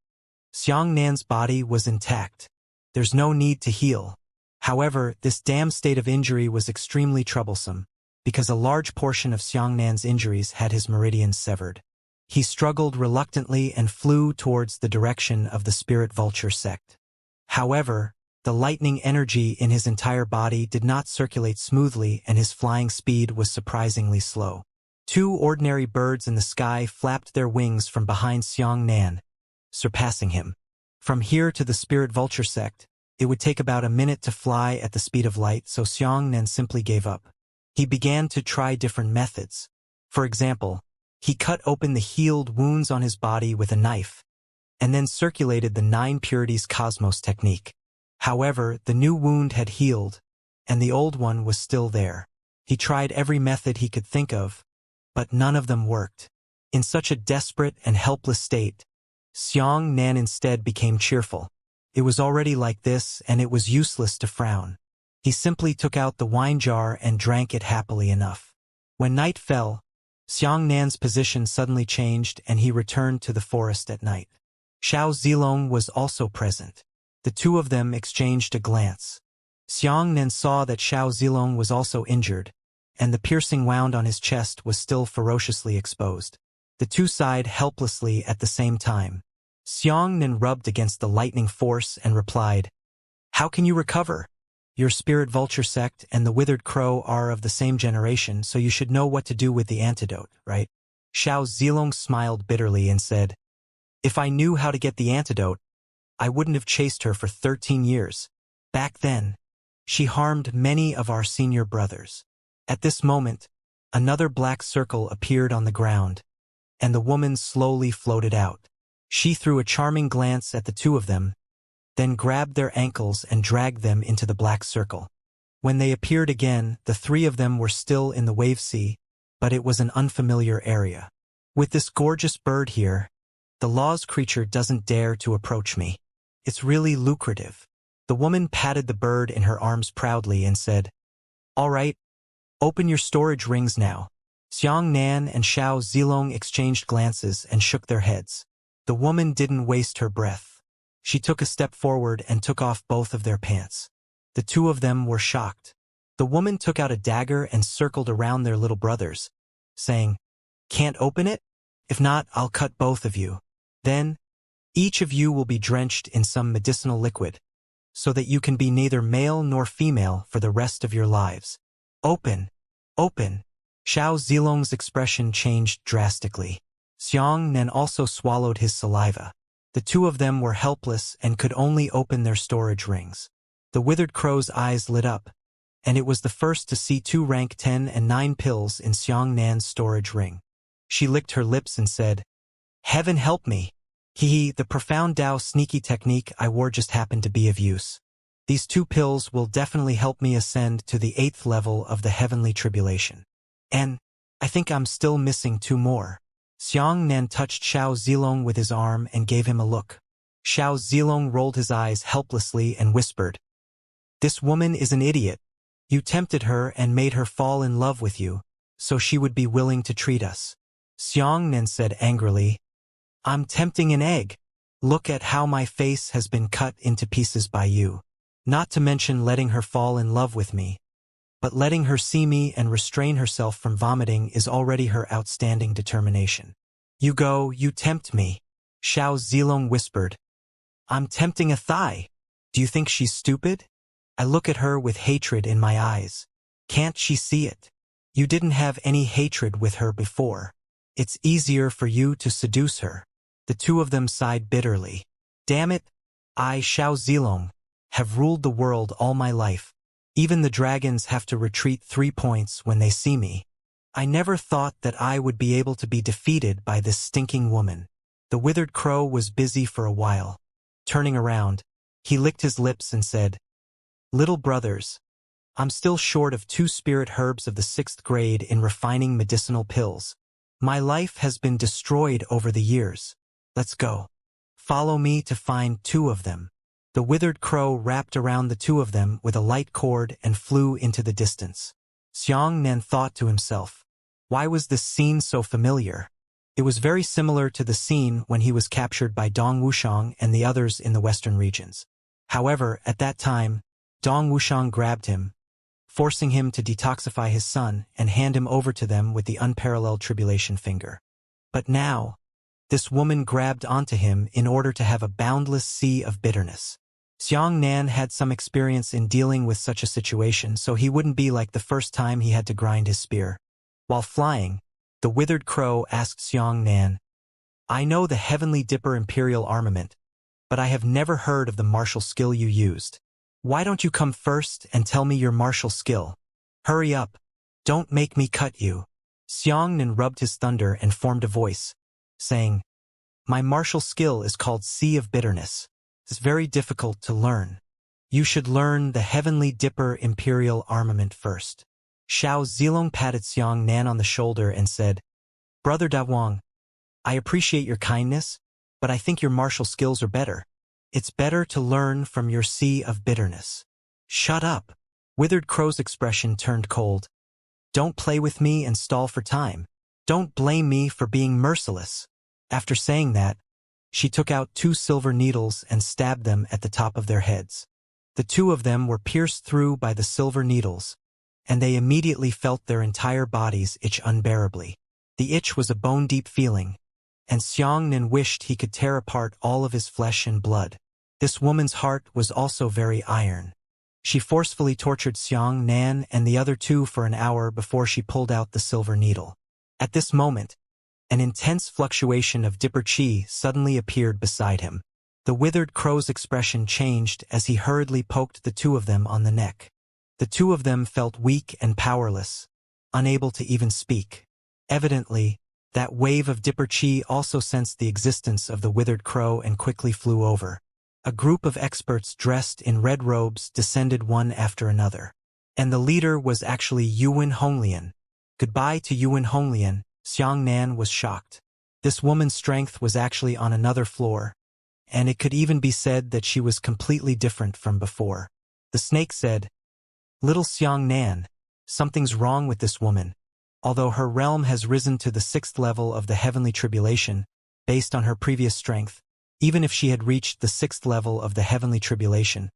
Xianxia's body was intact. There's no need to heal. However, this damn state of injury was extremely troublesome, because a large portion of Xianxia's injuries had his meridians severed. He struggled reluctantly and flew towards the direction of the spirit vulture sect. However, the lightning energy in his entire body did not circulate smoothly and his flying speed was surprisingly slow. Two ordinary birds in the sky flapped their wings from behind Xianxia, surpassing him. From here to the spirit vulture sect, it would take about a minute to fly at the speed of light, so Xianxia simply gave up. He began to try different methods. For example, he cut open the healed wounds on his body with a knife, and then circulated the 9 purities cosmos technique. However, the new wound had healed, and the old one was still there. He tried every method he could think of, but none of them worked. In such a desperate and helpless state, Xianxia instead became cheerful. It was already like this, and it was useless to frown. He simply took out the wine jar and drank it happily enough. When night fell, Xianxia's position suddenly changed and he returned to the forest at night. Xiao Zilong was also present. The two of them exchanged a glance. Xianxia saw that Xiao Zilong was also injured, and the piercing wound on his chest was still ferociously exposed. The two sighed helplessly at the same time. Xianxia rubbed against the lightning force and replied, "How can you recover? Your spirit vulture sect and the withered crow are of the same generation, so you should know what to do with the antidote, right?" Xiao Zilong smiled bitterly and said, "If I knew how to get the antidote, I wouldn't have chased her for 13 years. Back then, she harmed many of our senior brothers." At this moment, another black circle appeared on the ground, and the woman slowly floated out. She threw a charming glance at the two of them, then grabbed their ankles and dragged them into the black circle. When they appeared again, the three of them were still in the wave sea, but it was an unfamiliar area. "With this gorgeous bird here, the law's creature doesn't dare to approach me. It's really lucrative." The woman patted the bird in her arms proudly and said, "All right, open your storage rings now." Xianxia and Xiao Zilong exchanged glances and shook their heads. The woman didn't waste her breath. She took a step forward and took off both of their pants. The two of them were shocked. The woman took out a dagger and circled around their little brothers, saying, "Can't open it? If not, I'll cut both of you. Then, each of you will be drenched in some medicinal liquid, so that you can be neither male nor female for the rest of your lives. Open! Open!" Xiao Zilong's expression changed drastically. Xianxia also swallowed his saliva. The two of them were helpless and could only open their storage rings. The withered crow's eyes lit up, and it was the first to see 2 rank 10 and 9 pills in Xianxia's storage ring. She licked her lips and said, "Heaven help me. The profound Tao sneaky technique I wore just happened to be of use. These 2 pills will definitely help me ascend to the 8th level of the heavenly tribulation. And I think I'm still missing 2 more." Xianxia touched Xiao Zilong with his arm and gave him a look. Xiao Zilong rolled his eyes helplessly and whispered, "This woman is an idiot. You tempted her and made her fall in love with you, so she would be willing to treat us." Xianxia said angrily, "I'm tempting an egg. Look at how my face has been cut into pieces by you. Not to mention letting her fall in love with me. But letting her see me and restrain herself from vomiting is already her outstanding determination. You tempt me." Xiao Zilong whispered, "I'm tempting a thigh. Do you think she's stupid? I look at her with hatred in my eyes. Can't she see it? You didn't have any hatred with her before. It's easier for you to seduce her." The two of them sighed bitterly. Damn it, I, Xiao Zilong, have ruled the world all my life. Even the dragons have to retreat 3 points when they see me. I never thought that I would be able to be defeated by this stinking woman. The withered crow was busy for a while. Turning around, he licked his lips and said, "Little brothers, I'm still short of 2 spirit herbs of the 6th grade in refining medicinal pills. My life has been destroyed over the years. Let's go. Follow me to find 2 of them." The withered crow wrapped around the 2 of them with a light cord and flew into the distance. Xianxia thought to himself, why was this scene so familiar? It was very similar to the scene when he was captured by Dong Wuxiang and the others in the western regions. However, at that time, Dong Wuxiang grabbed him, forcing him to detoxify his son and hand him over to them with the unparalleled tribulation finger. But now, this woman grabbed onto him in order to have a boundless sea of bitterness. Xianxia had some experience in dealing with such a situation, so he wouldn't be like the first time he had to grind his spear. While flying, the withered crow asked Xianxia, "I know the Heavenly Dipper Imperial Armament, but I have never heard of the martial skill you used. Why don't you come first and tell me your martial skill? Hurry up. Don't make me cut you." Xianxia rubbed his thunder and formed a voice, saying, "My martial skill is called Sea of Bitterness. It's very difficult to learn. You should learn the Heavenly Dipper Imperial Armament first." Xiao Zilong patted Xianxia on the shoulder and said, "Brother Da Wang, I appreciate your kindness, but I think your martial skills are better. It's better to learn from your Sea of Bitterness." "Shut up." Withered Crow's expression turned cold. "Don't play with me and stall for time. Don't blame me for being merciless." After saying that, she took out 2 silver needles and stabbed them at the top of their heads. The 2 of them were pierced through by the silver needles, and they immediately felt their entire bodies itch unbearably. The itch was a bone-deep feeling, and Xianxia wished he could tear apart all of his flesh and blood. This woman's heart was also very iron. She forcefully tortured Xianxia and the other 2 for an hour before she pulled out the silver needle. At this moment, an intense fluctuation of Dipper Chi suddenly appeared beside him. The withered crow's expression changed as he hurriedly poked the 2 of them on the neck. The 2 of them felt weak and powerless, unable to even speak. Evidently, that wave of Dipper Chi also sensed the existence of the withered crow and quickly flew over. A group of experts dressed in red robes descended one after another. And the leader was actually Yuan Honglian. Goodbye to Yuan Honglian, Xianxia was shocked. This woman's strength was actually on another floor, and it could even be said that she was completely different from before. The snake said, "Little Xianxia, something's wrong with this woman. Although her realm has risen to the 6th level of the heavenly tribulation, based on her previous strength, even if she had reached the 6th level of the heavenly tribulation,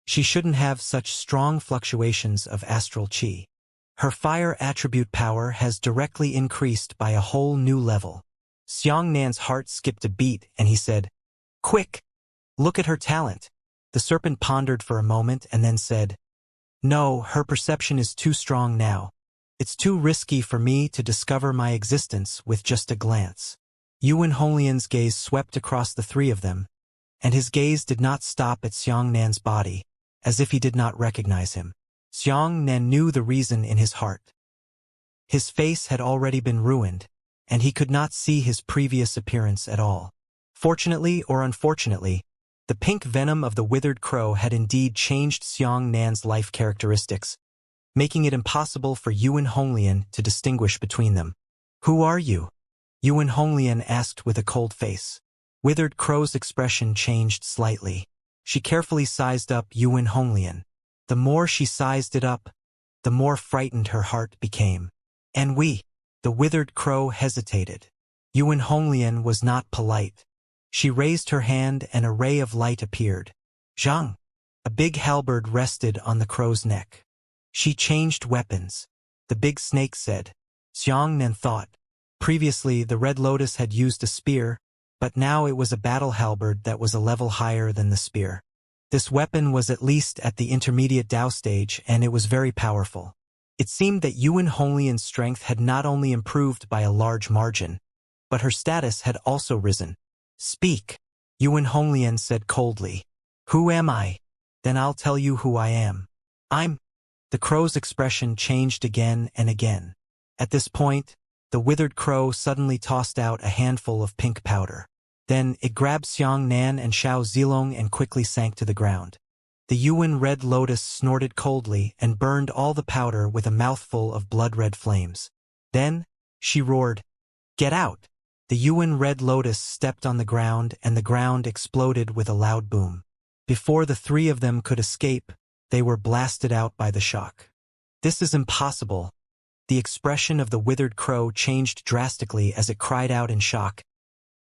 she shouldn't have such strong fluctuations of astral chi. Her fire attribute power has directly increased by a whole new level." Xianxia's heart skipped a beat and he said, "Quick! Look at her talent." The serpent pondered for a moment and then said, "No, her perception is too strong now. It's too risky for me to discover my existence with just a glance." Yuan Honglian's gaze swept across the 3 of them, and his gaze did not stop at Xianxia's body, as if he did not recognize him. Xianxia knew the reason in his heart. His face had already been ruined, and he could not see his previous appearance at all. Fortunately or unfortunately, the pink venom of the withered crow had indeed changed Xianxia's life characteristics, making it impossible for Yuan Honglian to distinguish between them. "Who are you?" Yuan Honglian asked with a cold face. Withered Crow's expression changed slightly. She carefully sized up Yuan Honglian. The more she sized it up, the more frightened her heart became. "And we?" The withered crow hesitated. Yuan Honglian was not polite. She raised her hand and a ray of light appeared. "Zhang!" A big halberd rested on the crow's neck. "She changed weapons," the big snake said. Xianxia thought. Previously, the Red Lotus had used a spear, but now it was a battle halberd that was a level higher than the spear. This weapon was at least at the intermediate Dao stage, and it was very powerful. It seemed that Yuan Honglian's strength had not only improved by a large margin, but her status had also risen. "Speak." Yuan Honglian said coldly. Who am I? Then I'll tell you who I am. I'm... The crow's expression changed again and again. At this point, the withered crow suddenly tossed out a handful of pink powder. Then it grabbed Xiang Nan and Xiao Zilong and quickly sank to the ground. The Yuan red lotus snorted coldly and burned all the powder with a mouthful of blood-red flames. Then, she roared, "Get out!" The Yuan red lotus stepped on the ground and the ground exploded with a loud boom. Before the three of them could escape, they were blasted out by the shock. This is impossible. The expression of the withered crow changed drastically as it cried out in shock.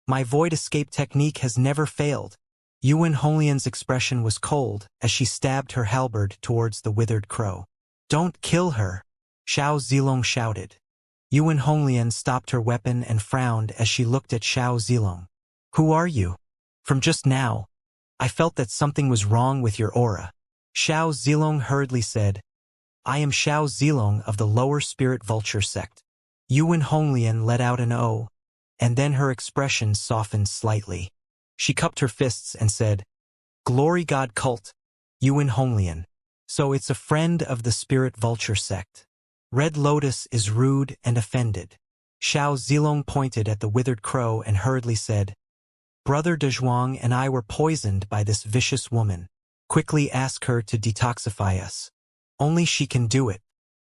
My void escape technique has never failed. Yuan Honglian's expression was cold as she stabbed her halberd towards the withered crow. Don't kill her, Xiao Zilong shouted. Yuan Honglian stopped her weapon and frowned as she looked at Xiao Zilong. Who are you? From just now, I felt that something was wrong with your aura. Xiao Zilong hurriedly said, I am Xiao Zilong of the lower spirit vulture sect. Yuan Honglian let out an "oh," and then her expression softened slightly. She cupped her fists and said, Glory God Cult, Yuan Honglian. So it's a friend of the spirit vulture sect. Red Lotus is rude and offended. Xiao Zilong pointed at the withered crow and hurriedly said, Brother Dezhuang and I were poisoned by this vicious woman. Quickly ask her to detoxify us. Only she can do it.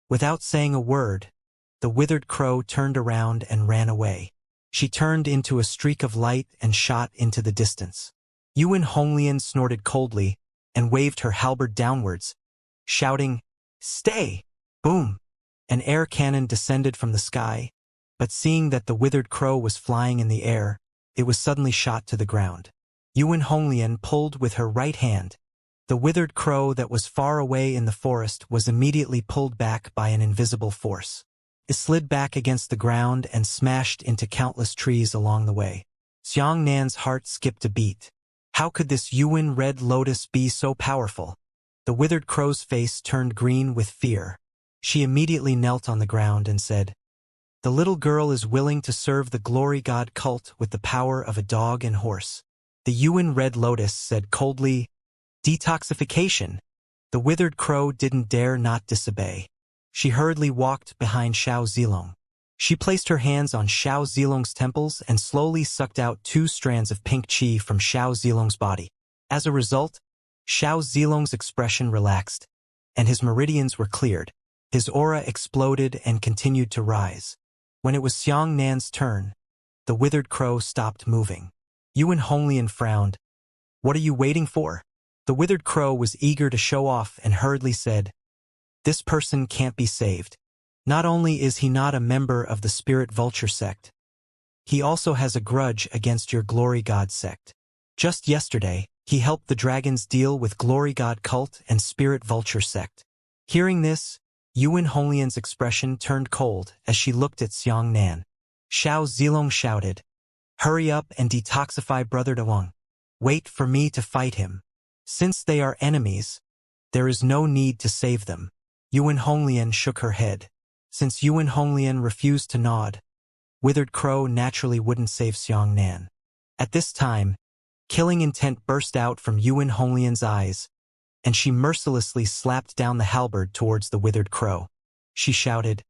Without saying a word, the withered crow turned around and ran away. She turned into a streak of light and shot into the distance. Yuan Honglian snorted coldly and waved her halberd downwards, shouting, Stay! Boom! An air cannon descended from the sky, but seeing that the withered crow was flying in the air, it was suddenly shot to the ground. Yuan Honglian pulled with her right hand. The withered crow that was far away in the forest was immediately pulled back by an invisible force. It slid back against the ground and smashed into countless trees along the way. Xiang Nan's heart skipped a beat. How could this Yuan red lotus be so powerful? The withered crow's face turned green with fear. She immediately knelt on the ground and said, The little girl is willing to serve the glory god cult with the power of a dog and horse. The Yuan red lotus said coldly, Detoxification. The withered crow didn't dare not disobey. She hurriedly walked behind Xiao Zilong. She placed her hands on Xiao Zilong's temples and slowly sucked out 2 strands of pink qi from Xiao Zilong's body. As a result, Xiao Zilong's expression relaxed, and his meridians were cleared. His aura exploded and continued to rise. When it was Xiang Nan's turn, the withered crow stopped moving. Yuan Honglian frowned. What are you waiting for? The withered crow was eager to show off and hurriedly said, This person can't be saved. Not only is he not a member of the Spirit Vulture sect, he also has a grudge against your Glory God sect. Just yesterday, he helped the dragons deal with Glory God cult and Spirit Vulture sect. Hearing this, Yuan Honglian's expression turned cold as she looked at Xiang Nan. Xiao Zilong shouted, Hurry up and detoxify Brother Dewang. Wait for me to fight him. Since they are enemies, there is no need to save them. Yuan Honglian shook her head. Since Yuan Honglian refused to nod, Withered Crow naturally wouldn't save Xiang Nan. At this time, killing intent burst out from Yuan Honglian's eyes, and she mercilessly slapped down the halberd towards the Withered Crow. She shouted,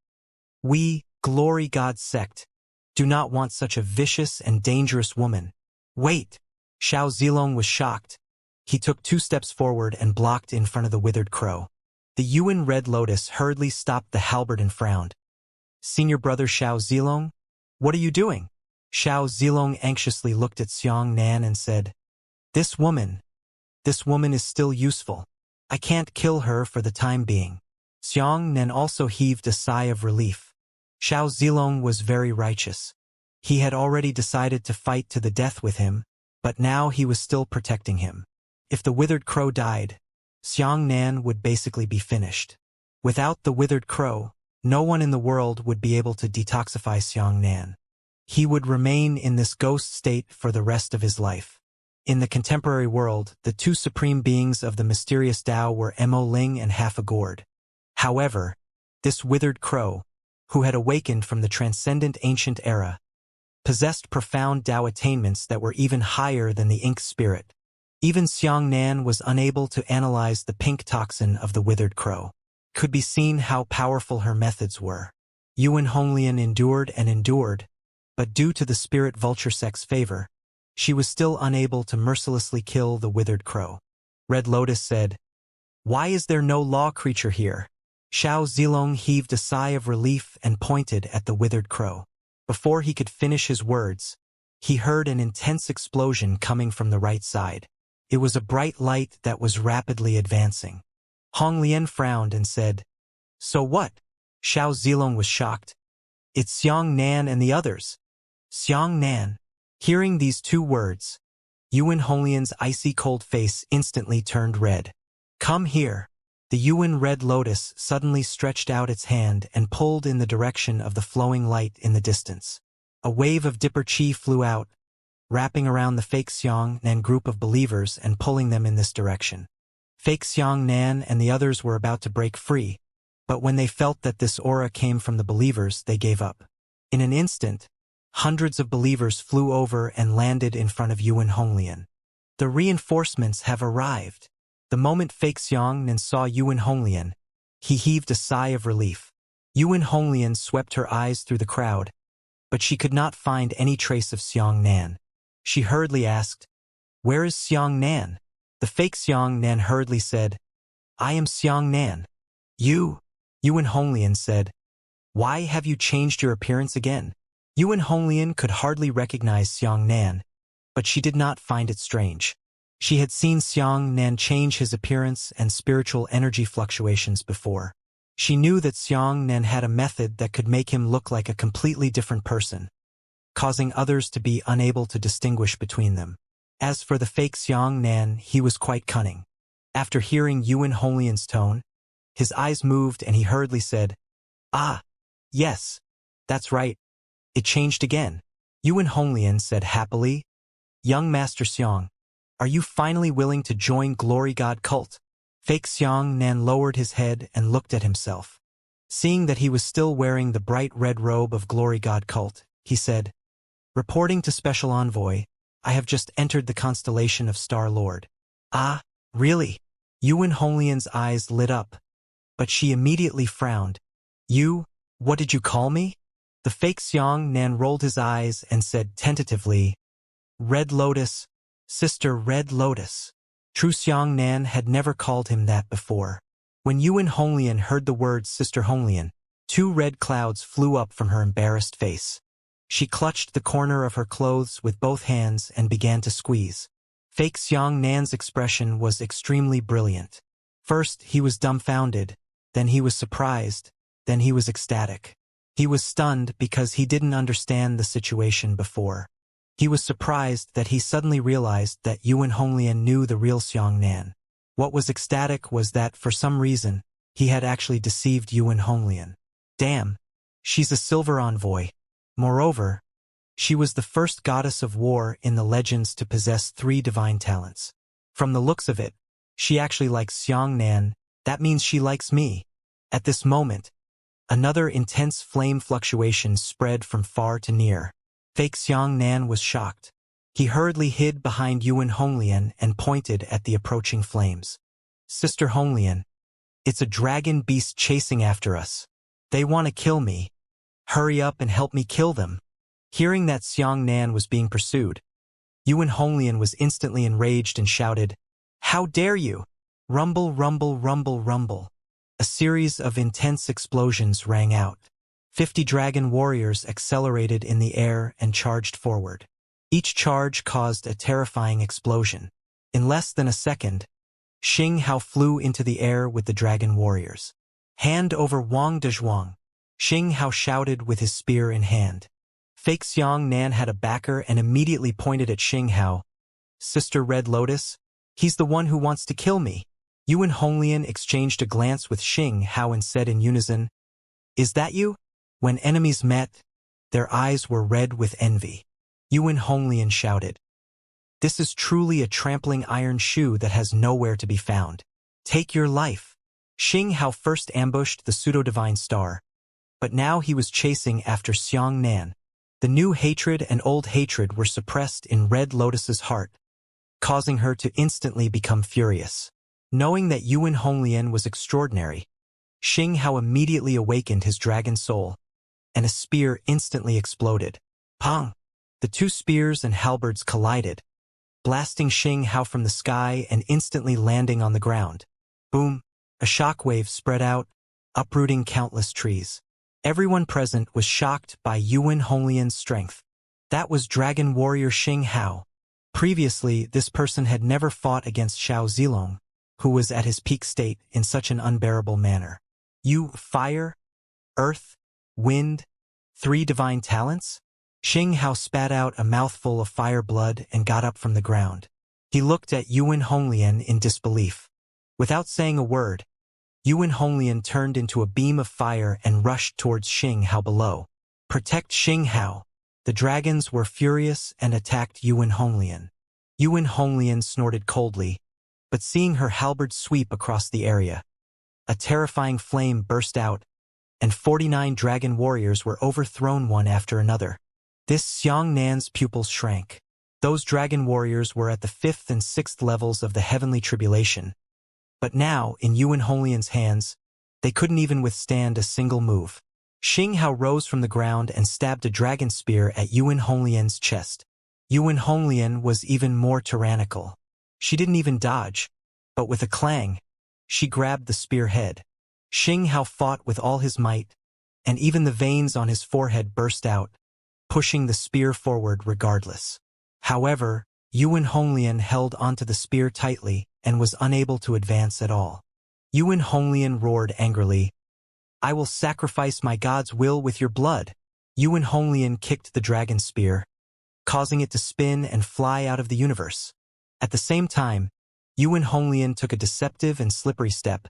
We, Glory God sect, do not want such a vicious and dangerous woman. Wait! Xiao Zilong was shocked. He took 2 steps forward and blocked in front of the Withered Crow. The Yuan Red Lotus hurriedly stopped the halberd and frowned. Senior brother Xiao Zilong, what are you doing? Xiao Zilong anxiously looked at Xiang Nan and said, This woman is still useful. I can't kill her for the time being. Xiang Nan also heaved a sigh of relief. Xiao Zilong was very righteous. He had already decided to fight to the death with him, but now he was still protecting him. If the Withered Crow died, Xiang Nan would basically be finished. Without the Withered Crow, no one in the world would be able to detoxify Xiang Nan. He would remain in this ghost state for the rest of his life. In the contemporary world, the 2 supreme beings of the mysterious Tao were Mo Ling and Half a Gourd. However, this Withered Crow, who had awakened from the transcendent ancient era, possessed profound Tao attainments that were even higher than the ink spirit. Even Xiang was unable to analyze the pink toxin of the withered crow. Could be seen how powerful her methods were. Yuan Honglian endured and endured, but due to the spirit vulture sex favor, she was still unable to mercilessly kill the withered crow. Red Lotus said, "Why is there no law creature here?" Xiao Zilong heaved a sigh of relief and pointed at the withered crow. Before he could finish his words, he heard an intense explosion coming from the right side. It was a bright light that was rapidly advancing. Hong Lian frowned and said, "So what?" Xiao Zilong was shocked. "It's Xiang Nan and the others." Xiang Nan. Hearing these two words, Yuan Honglian's icy cold face instantly turned red. "Come here." The Yuan Red Lotus suddenly stretched out its hand and pulled in the direction of the flowing light in the distance. A wave of Dipper Chi flew out, wrapping around the fake Xiang Nan group of believers and pulling them in this direction. Fake Xiang Nan and the others were about to break free, but when they felt that this aura came from the believers, they gave up. In an instant, hundreds of believers flew over and landed in front of Yuan Honglian. "The reinforcements have arrived." The moment fake Xiang Nan saw Yuan Honglian, he heaved a sigh of relief. Yuan Honglian swept her eyes through the crowd, but she could not find any trace of Xiang Nan. She hurriedly asked, "Where is Xiang Nan?" The fake Xiang Nan hurriedly said, "I am Xiang Nan." "You?" Yuan Honglian said, "Why have you changed your appearance again?" Yuan Honglian could hardly recognize Xiang Nan, but she did not find it strange. She had seen Xiang Nan change his appearance and spiritual energy fluctuations before. She knew that Xiang Nan had a method that could make him look like a completely different person, causing others to be unable to distinguish between them. As for the fake Xiang Nan, he was quite cunning. After hearing Yuan Honglian's tone, his eyes moved and he hurriedly said, "Ah, yes, that's right. It changed again." Yuan Honglian said happily, "Young Master Xiang, are you finally willing to join Glory God cult?" Fake Xiang Nan lowered his head and looked at himself. Seeing that he was still wearing the bright red robe of Glory God cult, he said, "Reporting to Special Envoy, I have just entered the constellation of Star Lord." "Ah, really?" Yuan Honglian's eyes lit up, but she immediately frowned. What did you call me?" The fake Xiang Nan rolled his eyes and said tentatively, "Red Lotus, Sister Red Lotus." True Xiang Nan had never called him that before. When Yuan Honglian heard the words Sister Honglian, two red clouds flew up from her embarrassed face. She clutched the corner of her clothes with both hands and began to squeeze. Fake Xiang Nan's expression was extremely brilliant. First, he was dumbfounded, then he was surprised, then he was ecstatic. He was stunned because he didn't understand the situation before. He was surprised that he suddenly realized that Yuan Honglian knew the real Xiang Nan. What was ecstatic was that, for some reason, he had actually deceived Yuan Honglian. Damn, she's a silver envoy. Moreover, she was the first goddess of war in the legends to possess 3 divine talents. From the looks of it, she actually likes Xiang Nan. That means she likes me. At this moment, another intense flame fluctuation spread from far to near. Fake Xiang Nan was shocked. He hurriedly hid behind Yuan Honglian and pointed at the approaching flames. "Sister Honglian, it's a dragon beast chasing after us. They want to kill me. Hurry up and help me kill them." Hearing that Xiang Nan was being pursued, Yuan Honglian was instantly enraged and shouted, "How dare you!" Rumble, rumble, rumble, rumble. A series of intense explosions rang out. 50 dragon warriors accelerated in the air and charged forward. Each charge caused a terrifying explosion. In less than a second, Xing Hao flew into the air with the dragon warriors. "Hand over Wang Dezhuang," Xing Hao shouted with his spear in hand. Fake Xiang Nan had a backer and immediately pointed at Xing Hao. "Sister Red Lotus, he's the one who wants to kill me." Yuan Honglian exchanged a glance with Xing Hao and said in unison, "Is that you?" When enemies met, their eyes were red with envy. Yuan Honglian shouted, "This is truly a trampling iron shoe that has nowhere to be found. Take your life." Xing Hao first ambushed the pseudo-divine star, but now he was chasing after Xiang Nan. The new hatred and old hatred were suppressed in Red Lotus's heart, causing her to instantly become furious. Knowing that Yuan Honglian was extraordinary, Xianxia immediately awakened his dragon soul, and a spear instantly exploded. Pong! The two spears and halberds collided, blasting Xianxia from the sky and instantly landing on the ground. Boom! A shockwave spread out, uprooting countless trees. Everyone present was shocked by Yuan Honglian's strength. That was Dragon Warrior Xianxia. Previously, this person had never fought against Xiao Zilong, who was at his peak state in such an unbearable manner. You, fire, earth, wind, 3 divine talents? Xianxia spat out a mouthful of fire blood and got up from the ground. He looked at Yuan Honglian in disbelief. Without saying a word, Yuan Honglian turned into a beam of fire and rushed towards Xianxia below. Protect Xianxia! The dragons were furious and attacked Yuan Honglian. Yuan Honglian snorted coldly, but seeing her halberd sweep across the area, a terrifying flame burst out, and 49 dragon warriors were overthrown one after another. This Xiangnan's pupils shrank. Those dragon warriors were at the 5th and 6th levels of the heavenly tribulation. But now, in Yuan Honglian's hands, they couldn't even withstand a single move. Xianxia rose from the ground and stabbed a dragon spear at Yuan Honglian's chest. Yuan Honglian was even more tyrannical. She didn't even dodge, but with a clang, she grabbed the spear head. Xianxia fought with all his might, and even the veins on his forehead burst out, pushing the spear forward regardless. However, Yuan Honglian held onto the spear tightly and was unable to advance at all. Yuan Honglian roared angrily, "I will sacrifice my god's will with your blood." Yuan Honglian kicked the dragon spear, causing it to spin and fly out of the universe. At the same time, Yuan Honglian took a deceptive and slippery step,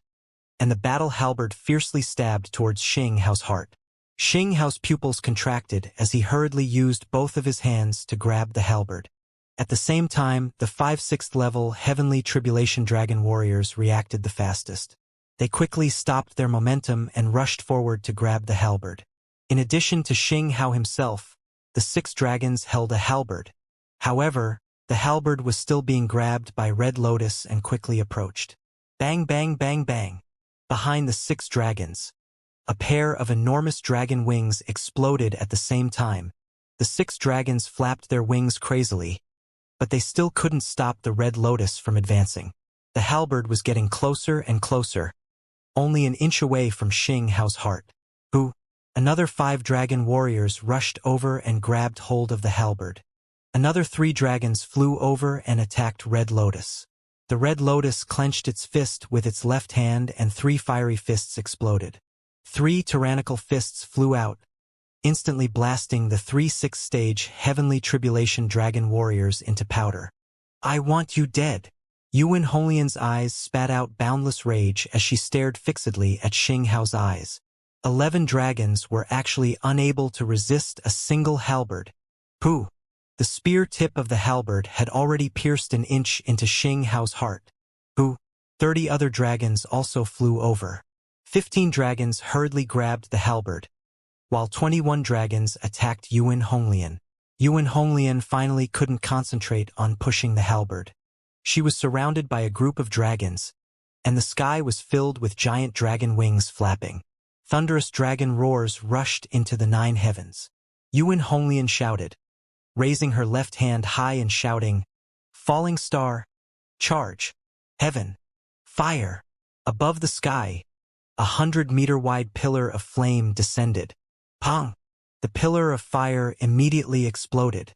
and the battle halberd fiercely stabbed towards Xianxia's heart. Xianxia's pupils contracted as he hurriedly used both of his hands to grab the halberd. At the same time, the 5/6th level Heavenly Tribulation Dragon Warriors reacted the fastest. They quickly stopped their momentum and rushed forward to grab the halberd. In addition to Xianxia himself, the 6 dragons held a halberd. However, the halberd was still being grabbed by Red Lotus and quickly approached. Bang bang bang bang! Behind the 6 dragons, a pair of enormous dragon wings exploded at the same time. The 6 dragons flapped their wings crazily, but they still couldn't stop the Red Lotus from advancing. The halberd was getting closer and closer, only an inch away from Xianxia's heart. Another 5 dragon warriors rushed over and grabbed hold of the halberd. Another 3 dragons flew over and attacked Red Lotus. The Red Lotus clenched its fist with its left hand and 3 fiery fists exploded. 3 tyrannical fists flew out, instantly blasting the 3/6 stage Heavenly Tribulation Dragon Warriors into powder. "I want you dead." Yuan Honglian's eyes spat out boundless rage as she stared fixedly at Xianxia's eyes. 11 dragons were actually unable to resist a single halberd. The spear tip of the halberd had already pierced an inch into Xianxia's heart. 30 other dragons also flew over. 15 dragons hurriedly grabbed the halberd, while 21 dragons attacked Yuan Honglian. Yuan Honglian finally couldn't concentrate on pushing the halberd. She was surrounded by a group of dragons, and the sky was filled with giant dragon wings flapping. Thunderous dragon roars rushed into the 9 heavens. Yuan Honglian shouted, raising her left hand high and shouting, "Falling star, charge, heaven, fire." Above the sky, a 100-meter-wide pillar of flame descended. Pong! The pillar of fire immediately exploded.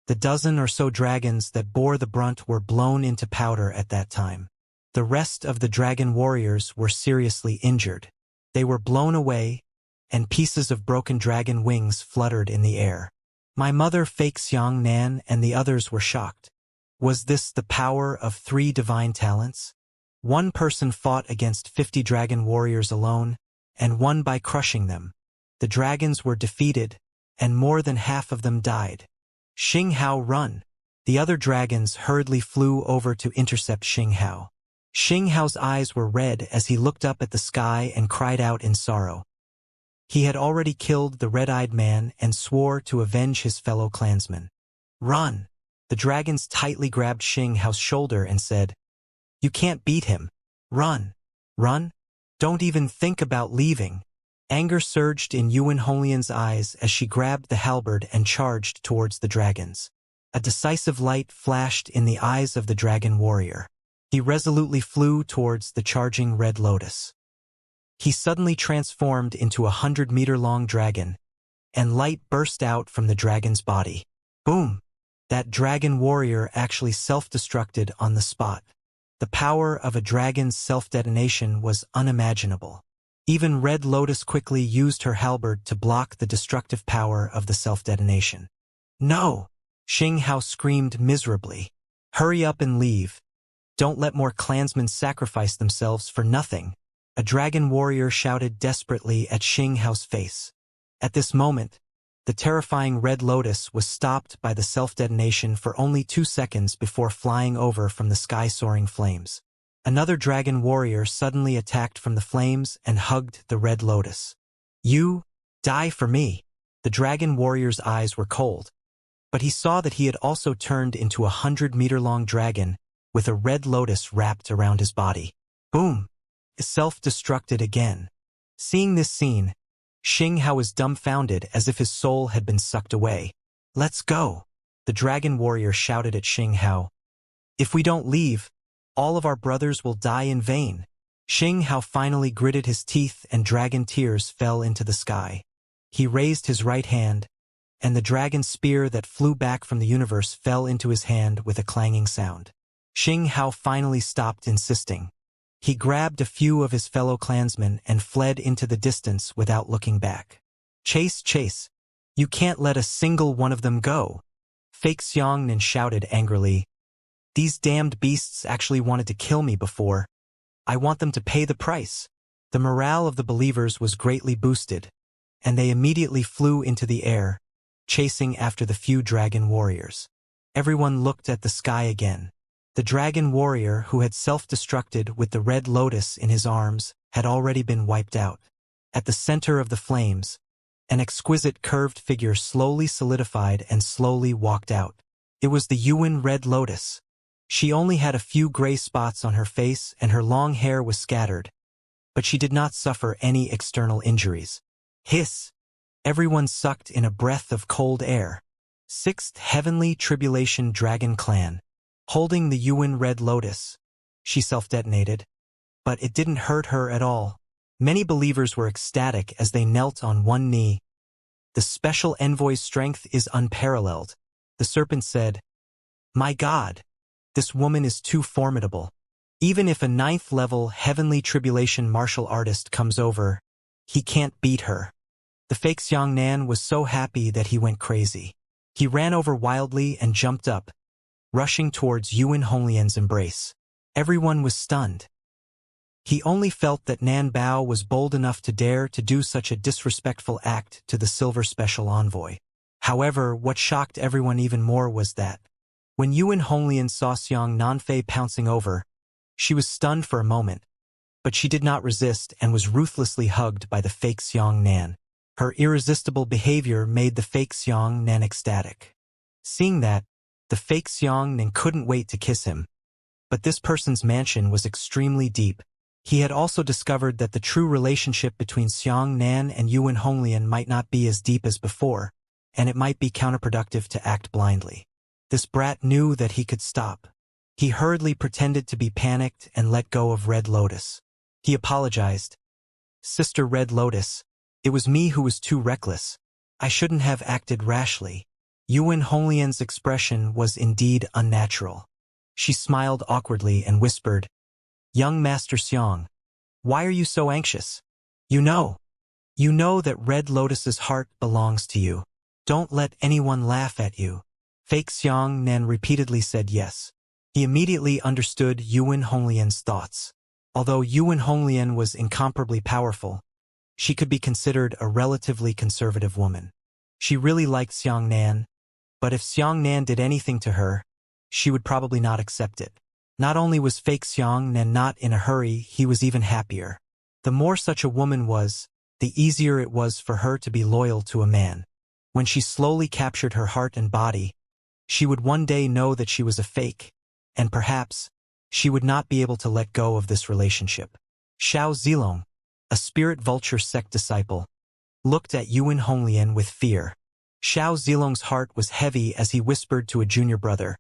The dozen or so dragons that bore the brunt were blown into powder at that time. The rest of the dragon warriors were seriously injured. They were blown away, and pieces of broken dragon wings fluttered in the air. My mother, fake Xiangnan, and the others were shocked. Was this the power of 3 divine talents? One person fought against 50 dragon warriors alone, and won by crushing them. The dragons were defeated, and more than half of them died. Xianxia, run! The other dragons hurriedly flew over to intercept Xianxia. Xianxia's eyes were red as he looked up at the sky and cried out in sorrow. He had already killed the red-eyed man and swore to avenge his fellow clansmen. Run! The dragons tightly grabbed Xianxia's shoulder and said, You can't beat him. Run! Run! Don't even think about leaving. Anger surged in Yuan Honglian's eyes as she grabbed the halberd and charged towards the dragons. A decisive light flashed in the eyes of the dragon warrior. He resolutely flew towards the charging red lotus. He suddenly transformed into a 100-meter-long dragon, and light burst out from the dragon's body. Boom! That dragon warrior actually self-destructed on the spot. The power of a dragon's self-detonation was unimaginable. Even Red Lotus quickly used her halberd to block the destructive power of the self-detonation. No! Xianxia screamed miserably. Hurry up and leave. Don't let more clansmen sacrifice themselves for nothing. A dragon warrior shouted desperately at Xianxia's face. At this moment, the terrifying Red Lotus was stopped by the self-detonation for only 2 seconds before flying over from the sky-soaring flames. Another dragon warrior suddenly attacked from the flames and hugged the Red Lotus. You, die for me. The dragon warrior's eyes were cold, but he saw that he had also turned into a 100-meter-long dragon with a red lotus wrapped around his body. Boom! Self-destructed again. Seeing this scene, Xianxia was dumbfounded as if his soul had been sucked away. Let's go! The dragon warrior shouted at Xianxia. If we don't leave, all of our brothers will die in vain. Xianxia finally gritted his teeth and dragon tears fell into the sky. He raised his right hand, and the dragon spear that flew back from the universe fell into his hand with a clanging sound. Xianxia finally stopped insisting. He grabbed a few of his fellow clansmen and fled into the distance without looking back. Chase, chase! You can't let a single one of them go! Fake Xianxia shouted angrily. These damned beasts actually wanted to kill me before. I want them to pay the price. The morale of the believers was greatly boosted, and they immediately flew into the air, chasing after the few dragon warriors. Everyone looked at the sky again. The dragon warrior who had self-destructed with the red lotus in his arms had already been wiped out. At the center of the flames, an exquisite curved figure slowly solidified and slowly walked out. It was the Yuan Red Lotus. She only had a few gray spots on her face and her long hair was scattered, but she did not suffer any external injuries. Hiss! Everyone sucked in a breath of cold air. 6th Heavenly Tribulation Dragon Clan. Holding the Yuan Red Lotus, she self-detonated, but it didn't hurt her at all. Many believers were ecstatic as they knelt on one knee. The special envoy's strength is unparalleled. The serpent said, My God, this woman is too formidable. Even if a 9th-level Heavenly Tribulation martial artist comes over, he can't beat her. The fake Xianxia was so happy that he went crazy. He ran over wildly and jumped up, rushing towards Yuan Honglian's embrace. Everyone was stunned. He only felt that Nan Bao was bold enough to dare to do such a disrespectful act to the Silver Special Envoy. However, what shocked everyone even more was that, when Yuan Honglian saw Xiang Nanfei pouncing over, she was stunned for a moment, but she did not resist and was ruthlessly hugged by the fake Xiang Nan. Her irresistible behavior made the fake Xiang Nan ecstatic. Seeing that, the fake Xiang Nan couldn't wait to kiss him. But this person's mansion was extremely deep. He had also discovered that the true relationship between Xiang Nan and Yuan Honglian might not be as deep as before, and it might be counterproductive to act blindly. This brat knew that he could stop. He hurriedly pretended to be panicked and let go of Red Lotus. He apologized. Sister Red Lotus, it was me who was too reckless. I shouldn't have acted rashly. Yuan Honglian's expression was indeed unnatural. She smiled awkwardly and whispered, Young Master Xiang, why are you so anxious? You know that Red Lotus's heart belongs to you. Don't let anyone laugh at you. Fake Xiang Nan repeatedly said yes. He immediately understood Yuan Honglian's thoughts. Although Yuan Honglian was incomparably powerful, she could be considered a relatively conservative woman. She really liked Xiang Nan, but if Xiang Nan did anything to her, she would probably not accept it. Not only was fake Xiang Nan not in a hurry, he was even happier. The more such a woman was, the easier it was for her to be loyal to a man. When she slowly captured her heart and body, she would one day know that she was a fake, and perhaps, she would not be able to let go of this relationship. Xiao Zilong, a spirit vulture sect disciple, looked at Yuan Honglian with fear. Xiao Zilong's heart was heavy as he whispered to a junior brother,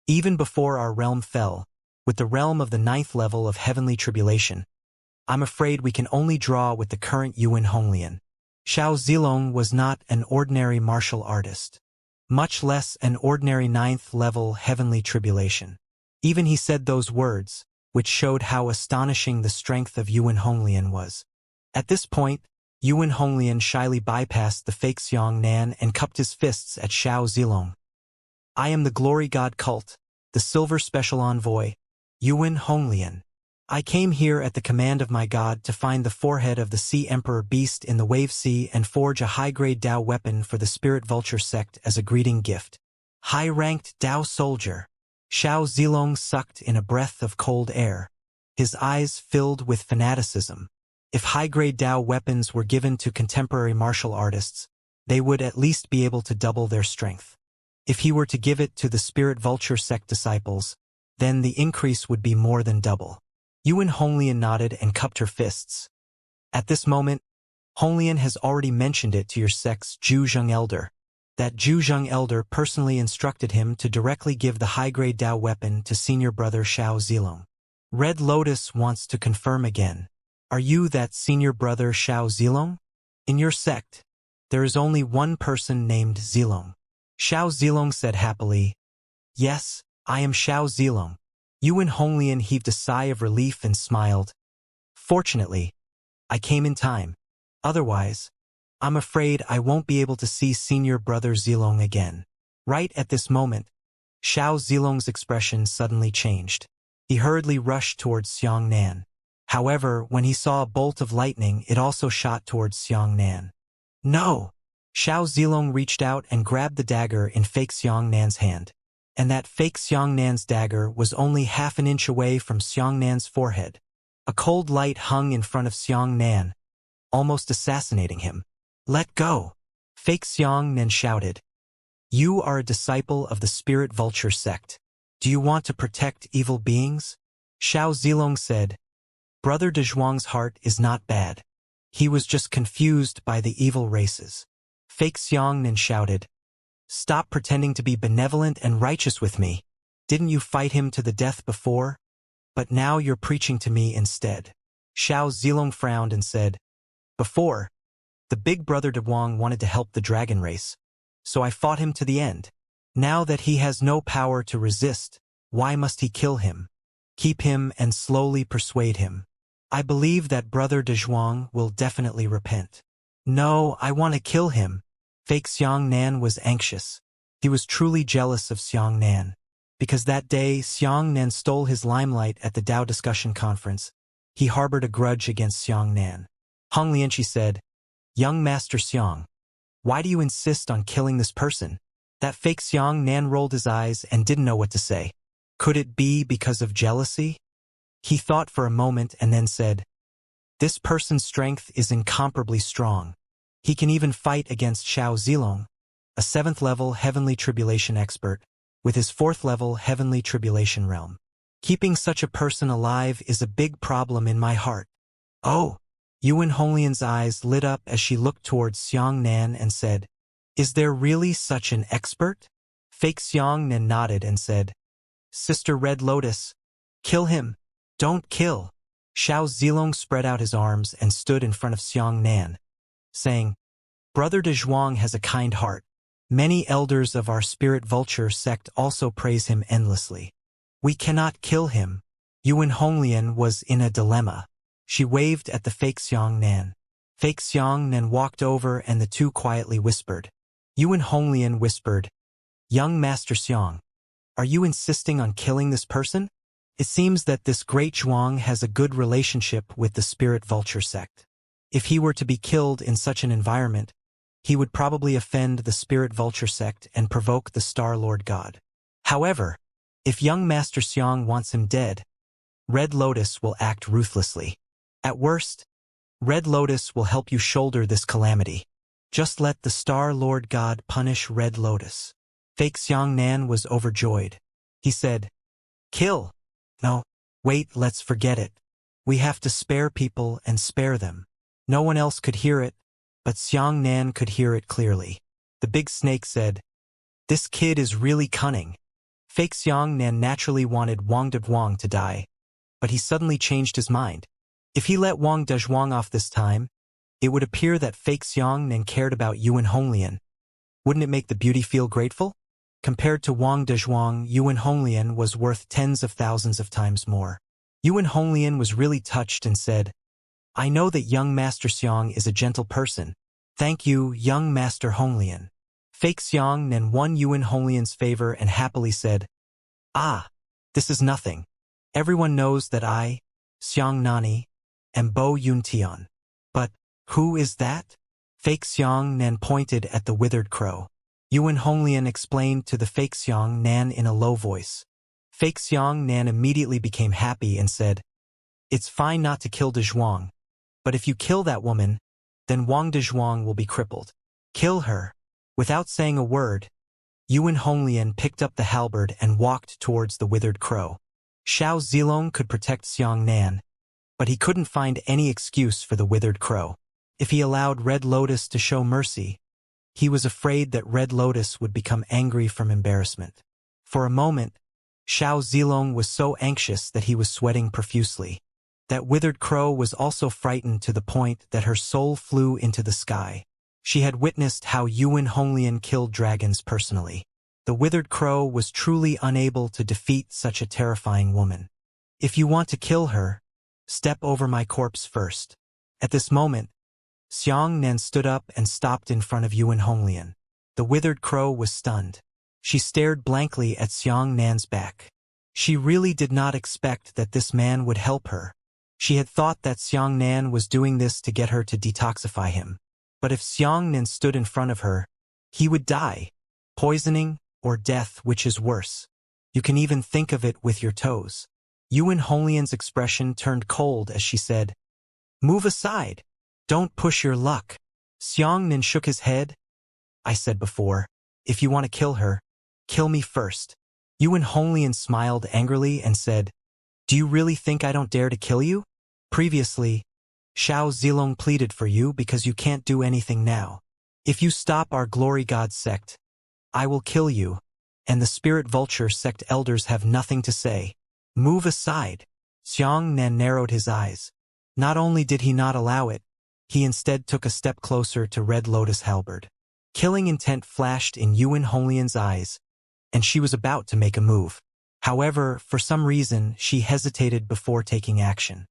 "Even before our realm fell, with the realm of the 9th level of heavenly tribulation, I'm afraid we can only draw with the current Yuan Honglian." Xiao Zilong was not an ordinary martial artist, much less an ordinary 9th level heavenly tribulation. Even he said those words, which showed how astonishing the strength of Yuan Honglian was. At this point, Yuan Honglian shyly bypassed the fake Xiangnan and cupped his fists at Xiao Zilong. "I am the Glory God Cult, the Silver Special Envoy, Yuan Honglian. I came here at the command of my god to find the forehead of the Sea Emperor Beast in the Wave Sea and forge a high-grade Dao weapon for the Spirit Vulture sect as a greeting gift. High-ranked Dao soldier." Xiao Zilong sucked in a breath of cold air, his eyes filled with fanaticism. If high-grade Dao weapons were given to contemporary martial artists, they would at least be able to double their strength. If he were to give it to the Spirit Vulture sect disciples, then the increase would be more than double. Yuan Honglian nodded and cupped her fists. "At this moment, Honglian has already mentioned it to your sect's Zhuzheng elder. That Zhuzheng elder personally instructed him to directly give the high-grade Dao weapon to senior brother Xiao Zilong. Red Lotus wants to confirm again. Are you that senior brother Xiao Zilong? In your sect, there is only one person named Zilong." Xiao Zilong said happily, "Yes, I am Xiao Zilong." Yuan Honglian heaved a sigh of relief and smiled. "Fortunately, I came in time. Otherwise, I'm afraid I won't be able to see senior brother Zilong again." Right at this moment, Xiao Zilong's expression suddenly changed. He hurriedly rushed towards Xiangnan. However, when he saw a bolt of lightning, it also shot towards Xiangnan. "No!" Xiao Zilong reached out and grabbed the dagger in fake Xiangnan's hand. And that fake Xiangnan's dagger was only half an inch away from Xiangnan's forehead. A cold light hung in front of Xiangnan, almost assassinating him. "Let go!" Fake Xiangnan shouted. "You are a disciple of the Spirit Vulture sect. Do you want to protect evil beings?" Xiao Zilong said, "Brother De Zhuang's heart is not bad. He was just confused by the evil races." Fake Xiangnan shouted, "Stop pretending to be benevolent and righteous with me. Didn't you fight him to the death before? But now you're preaching to me instead." Xiao Zilong frowned and said, "Before, the big brother De Wang wanted to help the dragon race, so I fought him to the end. Now that he has no power to resist, why must he kill him? Keep him and slowly persuade him. I believe that brother De Zhuang will definitely repent." "No, I want to kill him." Fake Xiangnan was anxious. He was truly jealous of Xiangnan, because that day Xiangnan stole his limelight at the Dao discussion conference. He harbored a grudge against Xiangnan. Honglian, she said, "Young Master Xiang, why do you insist on killing this person?" That fake Xiangnan rolled his eyes and didn't know what to say. Could it be because of jealousy? He thought for a moment and then said, "This person's strength is incomparably strong. He can even fight against Xiao Zilong, a 7th-level heavenly tribulation expert, with his 4th-level heavenly tribulation realm. Keeping such a person alive is a big problem in my heart." "Oh!" Yuan Honglian's eyes lit up as she looked towards Xiangnan and said, "Is there really such an expert?" Fake Xiangnan nodded and said, "Sister Red Lotus, kill him. Don't kill." Xiao Zilong spread out his arms and stood in front of Xiangnan, saying, "Brother De Zhuang has a kind heart. Many elders of our Spirit Vulture sect also praise him endlessly. We cannot kill him." Yuan Honglian was in a dilemma. She waved at the fake Xiangnan. Fake Xiangnan walked over and the two quietly whispered. Yuan Honglian whispered, "Young Master Xiang, are you insisting on killing this person? It seems that this great Zhuang has a good relationship with the Spirit Vulture sect. If he were to be killed in such an environment, he would probably offend the Spirit Vulture sect and provoke the Star Lord God. However, if young Master Xiang wants him dead, Red Lotus will act ruthlessly. At worst, Red Lotus will help you shoulder this calamity. Just let the Star Lord God punish Red Lotus. Fake Xianxia was overjoyed. He said, "Kill. No, wait, let's forget it. We have to spare people and spare them." No one else could hear it, but Xianxia could hear it clearly. The big snake said, "This kid is really cunning." Fake Xianxia naturally wanted Wang Dezhuang to die, but he suddenly changed his mind. If he let Wang Dezhuang off this time, it would appear that fake Xianxia cared about Yuan Honglian. Wouldn't it make the beauty feel grateful? Compared to Wang Dezhuang, Yuan Honglian was worth tens of thousands of times more. Yuan Honglian was really touched and said, "I know that young Master Xiang is a gentle person. Thank you, young Master Honglian." Fake Xianxia won Yuan Honglian's favor and happily said, "Ah, this is nothing. Everyone knows that I, Xiang Nani, am Bo Yuntian. But who is that?" Fake Xianxia pointed at the withered crow. Yuan Honglian explained to the fake Xianxia in a low voice. Fake Xianxia immediately became happy and said, "It's fine not to kill Dezhuang, but if you kill that woman, then Wang Dezhuang will be crippled. Kill her." Without saying a word, Yuan Honglian picked up the halberd and walked towards the withered crow. Xiao Zilong could protect Xianxia, but he couldn't find any excuse for the withered crow. If he allowed Red Lotus to show mercy, he was afraid that Red Lotus would become angry from embarrassment. For a moment, Xiao Zilong was so anxious that he was sweating profusely. That withered crow was also frightened to the point that her soul flew into the sky. She had witnessed how Yuan Honglian killed dragons personally. The withered crow was truly unable to defeat such a terrifying woman. "If you want to kill her, step over my corpse first." At this moment, Xianxia stood up and stopped in front of Yuan Honglian. The withered crow was stunned. She stared blankly at Xianxia's back. She really did not expect that this man would help her. She had thought that Xianxia was doing this to get her to detoxify him. But if Xianxia stood in front of her, he would die. Poisoning or death, which is worse. You can even think of it with your toes. Yuan Honglian's expression turned cold as she said, "Move aside. Don't push your luck." Xianxia shook his head. "I said before, if you want to kill her, kill me first." Yuan Honglian smiled angrily and said, "Do you really think I don't dare to kill you? Previously, Xiao Zilong pleaded for you because you can't do anything now. If you stop our Glory God sect, I will kill you, and the Spirit Vulture sect elders have nothing to say. Move aside." Xianxia narrowed his eyes. Not only did he not allow it, he instead took a step closer to Red Lotus halberd. Killing intent flashed in Yuan Honglian's eyes, and she was about to make a move. However, for some reason, she hesitated before taking action.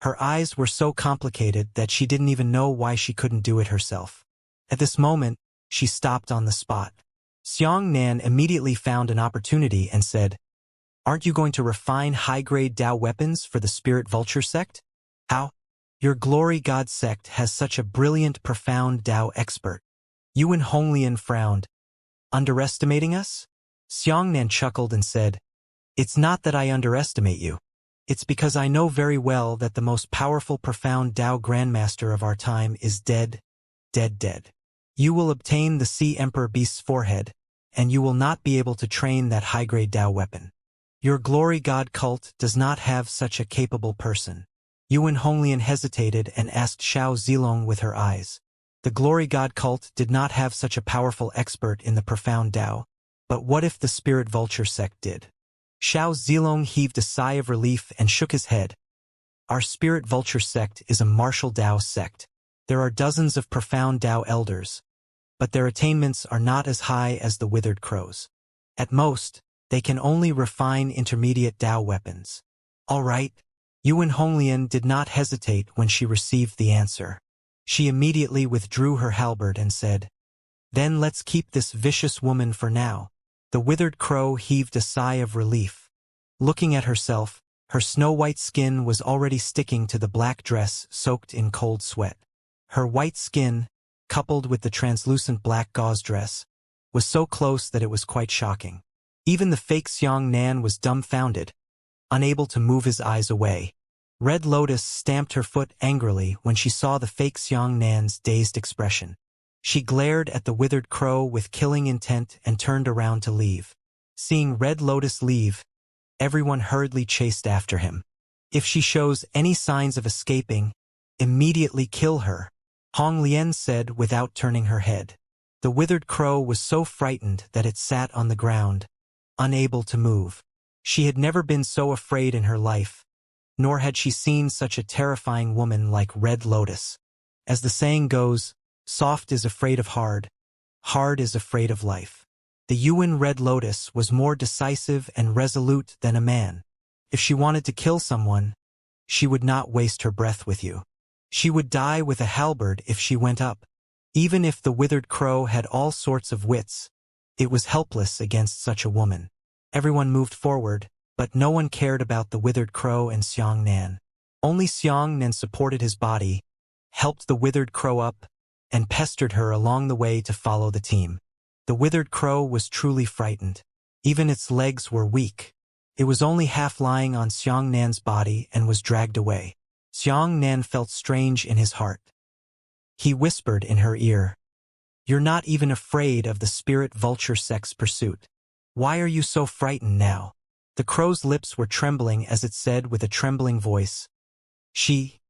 Her eyes were so complicated that she didn't even know why she couldn't do it herself. At this moment, she stopped on the spot. Xianxia immediately found an opportunity and said, "Aren't you going to refine high-grade Dao weapons for the Spirit Vulture sect? How? Your Glory God sect has such a brilliant, profound Dao expert." Yuan Honglian frowned. "Underestimating us?" Xianxia chuckled and said, "It's not that I underestimate you. It's because I know very well that the most powerful, profound Dao Grandmaster of our time is dead, dead. You will obtain the Sea Emperor Beast's forehead, and you will not be able to train that high-grade Dao weapon. Your Glory God cult does not have such a capable person." Yuan Honglian hesitated and asked Xiao Zilong with her eyes. The Glory God cult did not have such a powerful expert in the profound Dao, but what if the Spirit Vulture sect did? Xiao Zilong heaved a sigh of relief and shook his head. "Our Spirit Vulture sect is a martial Dao sect. There are dozens of profound Dao elders, but their attainments are not as high as the withered crows. At most, they can only refine intermediate Dao weapons." "All right." Yuan Honglian did not hesitate when she received the answer. She immediately withdrew her halberd and said, "Then let's keep this vicious woman for now." The withered crow heaved a sigh of relief. Looking at herself, her snow-white skin was already sticking to the black dress soaked in cold sweat. Her white skin, coupled with the translucent black gauze dress, was so close that it was quite shocking. Even the fake Xianxia was dumbfounded, unable to move his eyes away. Red Lotus stamped her foot angrily when she saw the fake Xianxia's dazed expression. She glared at the withered crow with killing intent and turned around to leave. Seeing Red Lotus leave, everyone hurriedly chased after him. If she shows any signs of escaping, immediately kill her, Hong Lian said without turning her head. The withered crow was so frightened that it sat on the ground, unable to move. She had never been so afraid in her life, nor had she seen such a terrifying woman like Red Lotus. As the saying goes, soft is afraid of hard, hard is afraid of life. The Yuan Red Lotus was more decisive and resolute than a man. If she wanted to kill someone, she would not waste her breath with you. She would die with a halberd if she went up. Even if the withered crow had all sorts of wits, it was helpless against such a woman. Everyone moved forward, but no one cared about the withered crow and Xianxian. Only Xianxian supported his body, helped the withered crow up, and pestered her along the way to follow the team. The withered crow was truly frightened. Even its legs were weak. It was only half lying on Xianxian's body and was dragged away. Xianxian felt strange in his heart. He whispered in her ear, "You're not even afraid of the spirit vulture sex pursuit. Why are you so frightened now?" The crow's lips were trembling as it said with a trembling voice, She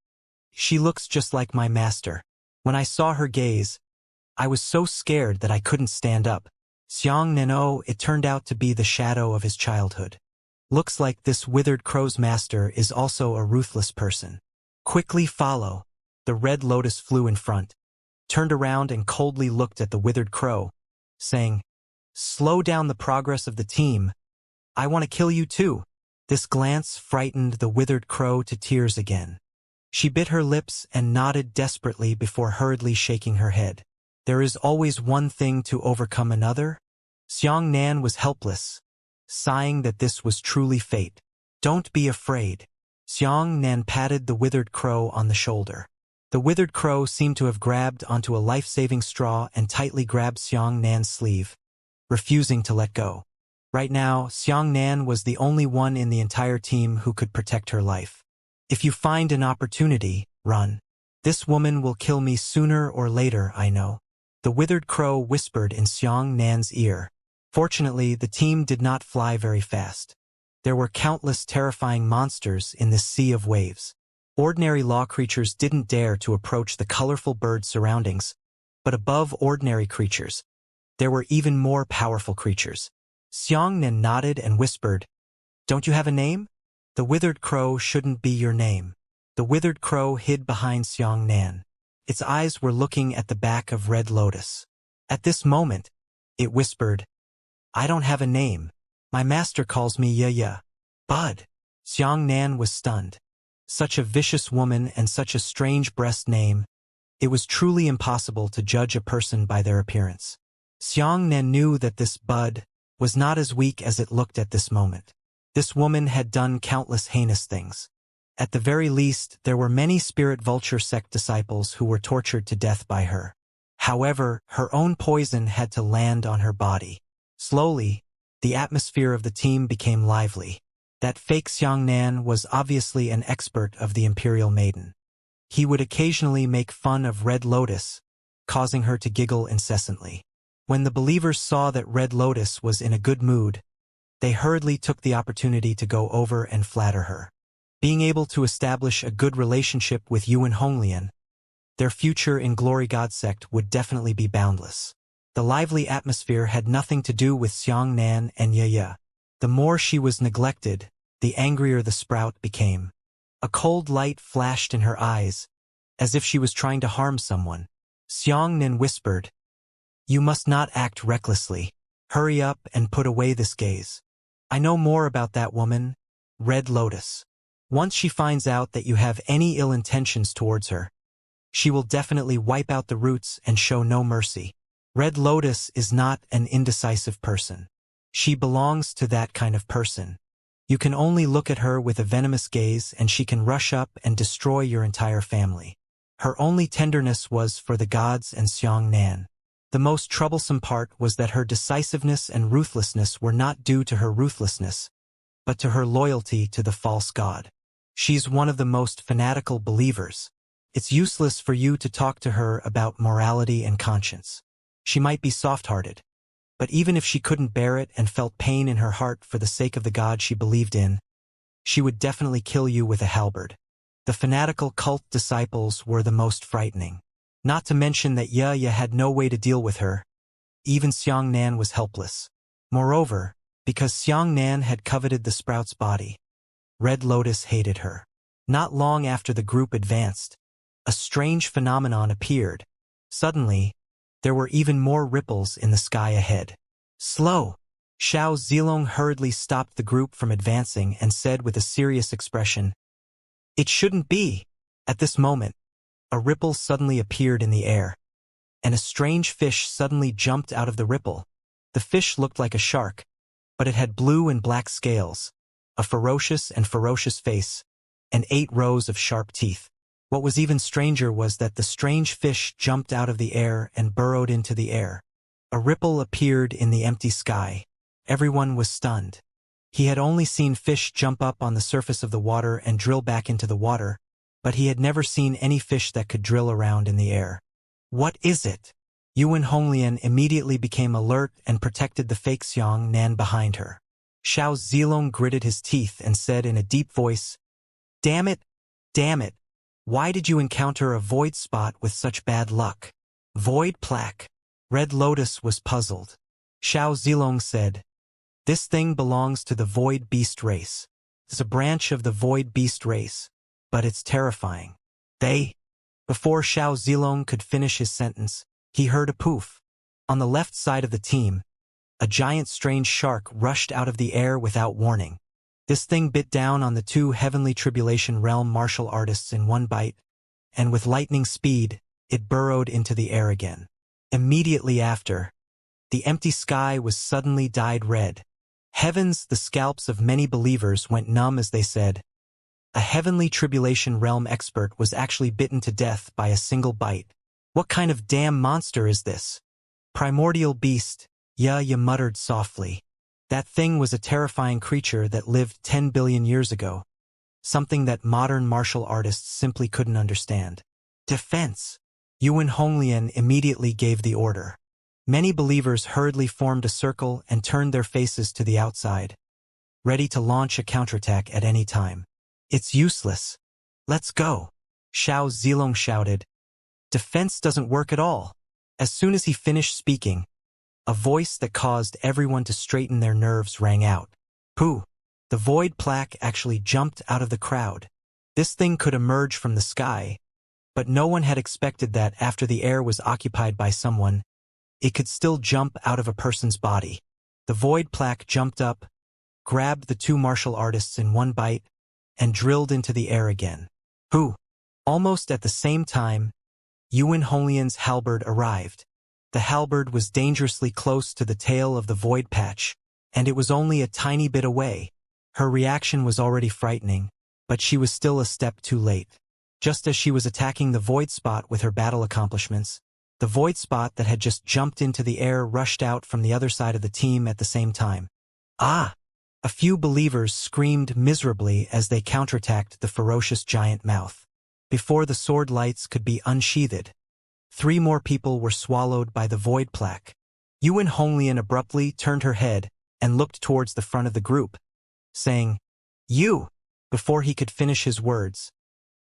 looks just like my master. When I saw her gaze, I was so scared that I couldn't stand up." Xianxian, it turned out to be the shadow of his childhood. Looks like this withered crow's master is also a ruthless person. Quickly follow. The Red Lotus flew in front, turned around and coldly looked at the withered crow, saying, "Slow down the progress of the team. I want to kill you too." This glance frightened the withered crow to tears again. She bit her lips and nodded desperately before hurriedly shaking her head. There is always one thing to overcome another. Xianxian was helpless, sighing that this was truly fate. "Don't be afraid." Xianxian patted the withered crow on the shoulder. The withered crow seemed to have grabbed onto a life-saving straw and tightly grabbed Xianxian's sleeve, refusing to let go. Right now, Xianxian was the only one in the entire team who could protect her life. "If you find an opportunity, run. This woman will kill me sooner or later, I know." The withered crow whispered in Xianxian's ear. Fortunately, the team did not fly very fast. There were countless terrifying monsters in this sea of waves. Ordinary law creatures didn't dare to approach the colorful bird surroundings, but above ordinary creatures, there were even more powerful creatures. Xianxian nodded and whispered, "Don't you have a name?" "The withered crow shouldn't be your name." The withered crow hid behind Xianxian. Its eyes were looking at the back of Red Lotus. At this moment, it whispered, "I don't have a name. My master calls me Ya. Bud." Xianxian was stunned. Such a vicious woman and such a strange breast name. It was truly impossible to judge a person by their appearance. Xianxian knew that this Bud was not as weak as it looked at this moment. This woman had done countless heinous things. At the very least, there were many spirit vulture sect disciples who were tortured to death by her. However, her own poison had to land on her body. Slowly, the atmosphere of the team became lively. That fake Xianxian was obviously an expert of the Imperial Maiden. He would occasionally make fun of Red Lotus, causing her to giggle incessantly. When the believers saw that Red Lotus was in a good mood, they hurriedly took the opportunity to go over and flatter her. Being able to establish a good relationship with Yuan Honglian, their future in Glory God Sect would definitely be boundless. The lively atmosphere had nothing to do with Xianxian and Ya. The more she was neglected, the angrier the sprout became. A cold light flashed in her eyes, as if she was trying to harm someone. Xianxian whispered, "You must not act recklessly. Hurry up and put away this gaze. I know more about that woman, Red Lotus. Once she finds out that you have any ill intentions towards her, she will definitely wipe out the roots and show no mercy. Red Lotus is not an indecisive person. She belongs to that kind of person. You can only look at her with a venomous gaze and she can rush up and destroy your entire family." Her only tenderness was for the gods and Xianxian. The most troublesome part was that her decisiveness and ruthlessness were not due to her ruthlessness, but to her loyalty to the false god. She's one of the most fanatical believers. It's useless for you to talk to her about morality and conscience. She might be soft-hearted, but even if she couldn't bear it and felt pain in her heart for the sake of the God she believed in, she would definitely kill you with a halberd. The fanatical cult disciples were the most frightening. Not to mention that Xianxia had no way to deal with her. Even Xianxia was helpless. Moreover, because Xianxia had coveted the sprout's body, Red Lotus hated her. Not long after the group advanced, a strange phenomenon appeared. Suddenly, there were even more ripples in the sky ahead. Slow! Xiao Zilong hurriedly stopped the group from advancing and said with a serious expression, "It shouldn't be." At this moment, a ripple suddenly appeared in the air, and a strange fish suddenly jumped out of the ripple. The fish looked like a shark, but it had blue and black scales, a ferocious face, and 8 rows of sharp teeth. What was even stranger was that the strange fish jumped out of the air and burrowed into the air. A ripple appeared in the empty sky. Everyone was stunned. He had only seen fish jump up on the surface of the water and drill back into the water, but he had never seen any fish that could drill around in the air. What is it? Yuan Honglian immediately became alert and protected the fake Xianxia behind her. Xiao Zilong gritted his teeth and said in a deep voice, "Damn it! Damn it! Why did you encounter a void spot with such bad luck?" Void plaque. Red Lotus was puzzled. Xiao Zilong said, "This thing belongs to the void beast race. It's a branch of the void beast race, but it's terrifying." Before Xiao Zilong could finish his sentence, he heard a poof. On the left side of the team, a giant strange shark rushed out of the air without warning. This thing bit down on the 2 Heavenly Tribulation Realm martial artists in one bite, and with lightning speed, it burrowed into the air again. Immediately after, the empty sky was suddenly dyed red. Heavens, the scalps of many believers went numb as they said, "A Heavenly Tribulation Realm expert was actually bitten to death by a single bite. What kind of damn monster is this?" "Primordial beast," Xianxia muttered softly. "That thing was a terrifying creature that lived 10 billion years ago. Something that modern martial artists simply couldn't understand." "Defense!" Yuan Honglian immediately gave the order. Many believers hurriedly formed a circle and turned their faces to the outside, ready to launch a counterattack at any time. "It's useless. Let's go!" Xiao Zilong shouted. "Defense doesn't work at all." As soon as he finished speaking, a voice that caused everyone to straighten their nerves rang out. "Pooh!" The void plaque actually jumped out of the crowd. This thing could emerge from the sky, but no one had expected that after the air was occupied by someone, it could still jump out of a person's body. The void plaque jumped up, grabbed the 2 martial artists in one bite, and drilled into the air again. "Pooh!" Almost at the same time, Yuan Honglian's halberd arrived. The halberd was dangerously close to the tail of the void patch, and it was only a tiny bit away. Her reaction was already frightening, but she was still a step too late. Just as she was attacking the void spot with her battle accomplishments, the void spot that had just jumped into the air rushed out from the other side of the team at the same time. "Ah!" A few believers screamed miserably as they counterattacked the ferocious giant mouth. Before the sword lights could be unsheathed, 3 more people were swallowed by the void plaque. Yuan Honglian abruptly turned her head and looked towards the front of the group, saying, "You!" Before he could finish his words,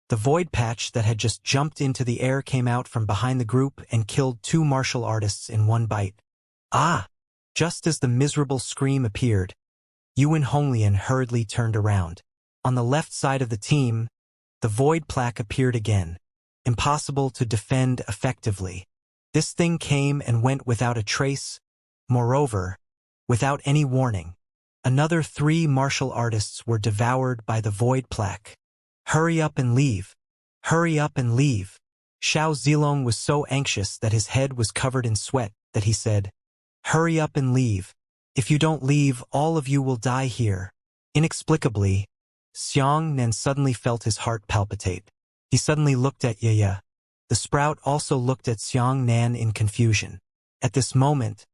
the void patch that had just jumped into the air came out from behind the group and killed 2 martial artists in one bite. "Ah!" Just as the miserable scream appeared, Yuan Honglian hurriedly turned around. On the left side of the team, the void plaque appeared again. Impossible to defend effectively. This thing came and went without a trace. Moreover, without any warning, another 3 martial artists were devoured by the void plaque. "Hurry up and leave! Hurry up and leave!" Xiao Zilong was so anxious that his head was covered in sweat that he said, "Hurry up and leave. If you don't leave, all of you will die here." Inexplicably, Xianxia suddenly felt his heart palpitate. He suddenly looked at Xianxia. The sprout also looked at Xianxia in confusion. At this moment,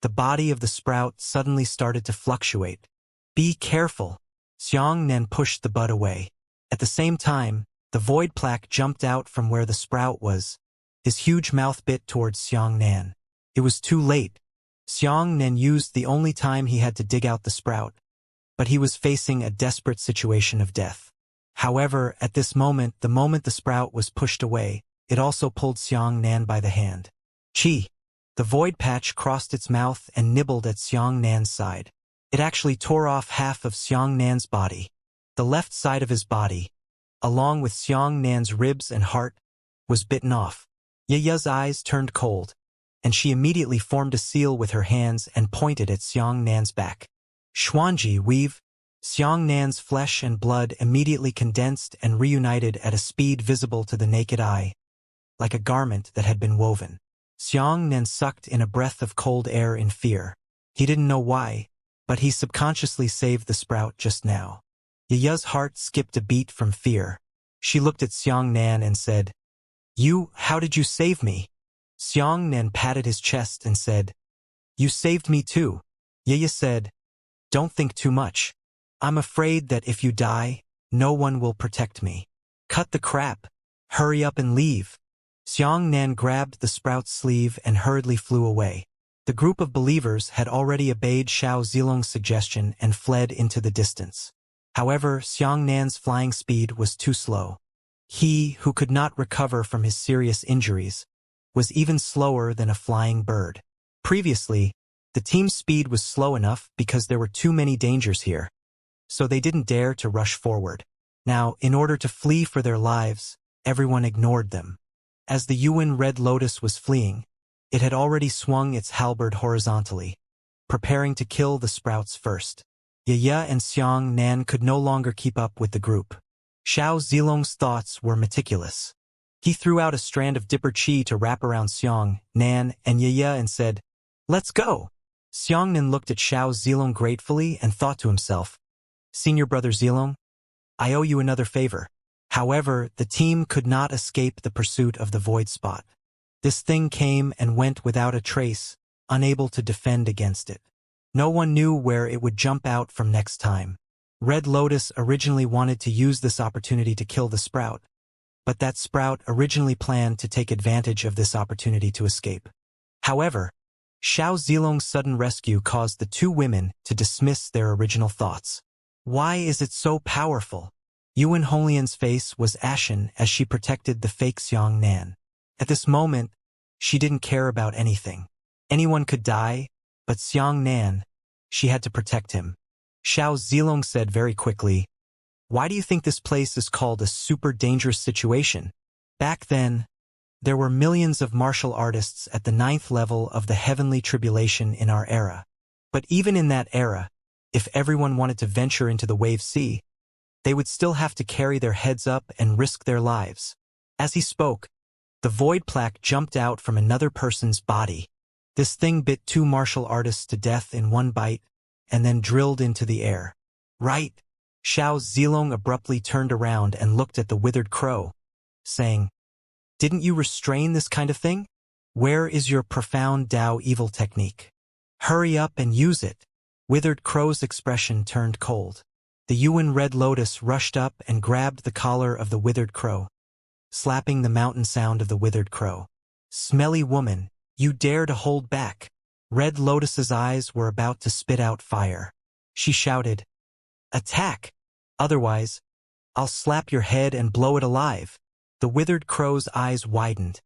the body of the sprout suddenly started to fluctuate. "Be careful!" Xianxia pushed the bud away. At the same time, the void plaque jumped out from where the sprout was. His huge mouth bit towards Xiangnan. It was too late. Xiangnan used the only time he had to dig out the sprout, but he was facing a desperate situation of death. However, at this moment the sprout was pushed away, it also pulled Xiangnan by the hand. Chi! The void patch crossed its mouth and nibbled at Xiangnan's side. It actually tore off half of Xiangnan's body. The left side of his body, along with Xiangnan's ribs and heart, was bitten off. Yaya's eyes turned cold, and she immediately formed a seal with her hands and pointed at Xiangnan's back. Xuanji weave. Xiangnan's flesh and blood immediately condensed and reunited at a speed visible to the naked eye, like a garment that had been woven. Xiangnan sucked in a breath of cold air in fear. He didn't know why, but he subconsciously saved the sprout just now. Yaya's heart skipped a beat from fear. She looked at Xiangnan and said, How did you save me?" Xiangnan patted his chest and said, "You saved me too." Yaya said, "Don't think too much. I'm afraid that if you die, no one will protect me. Cut the crap. Hurry up and leave." Xiangnan grabbed the sprout's sleeve and hurriedly flew away. The group of believers had already obeyed Xiao Zilong's suggestion and fled into the distance. However, Xiangnan's flying speed was too slow. He, who could not recover from his serious injuries, was even slower than a flying bird. Previously, the team's speed was slow enough because there were too many dangers here, so they didn't dare to rush forward. Now, in order to flee for their lives, everyone ignored them. As the Yuan Red Lotus was fleeing, it had already swung its halberd horizontally, preparing to kill the sprouts first. Yaya and Xiangnan could no longer keep up with the group. Xiao Zilong's thoughts were meticulous. He threw out a strand of dipper chi to wrap around Xiangnan and Yaya and said, "Let's go." Xiangnan looked at Xiao Zilong gratefully and thought to himself, "Senior brother Zilong, I owe you another favor." However, the team could not escape the pursuit of the void spot. This thing came and went without a trace, unable to defend against it. No one knew where it would jump out from next time. Red Lotus originally wanted to use this opportunity to kill the sprout, but that sprout originally planned to take advantage of this opportunity to escape. However, Xiao Zilong's sudden rescue caused the two women to dismiss their original thoughts. Why is it so powerful? Yuan Holian's face was ashen as she protected the fake Xiangnan. At this moment, she didn't care about anything. Anyone could die, but Xiangnan, she had to protect him. Xiao Zilong said very quickly, "Why do you think this place is called a super dangerous situation?" Back then, there were millions of martial artists at the 9th level of the heavenly tribulation in our era. But even in that era, if everyone wanted to venture into the wave sea, they would still have to carry their heads up and risk their lives. As he spoke, the void plaque jumped out from another person's body. This thing bit 2 martial artists to death in one bite, and then drilled into the air. "Right." Xiao Zilong abruptly turned around and looked at the withered crow, saying, "Didn't you restrain this kind of thing? Where is your profound Tao evil technique? Hurry up and use it." Withered crow's expression turned cold. The Yuan Red Lotus rushed up and grabbed the collar of the withered crow, slapping the mountain sound of the withered crow. "Smelly woman, you dare to hold back." Red Lotus's eyes were about to spit out fire. She shouted, "Attack! Otherwise, I'll slap your head and blow it alive." The withered crow's eyes widened,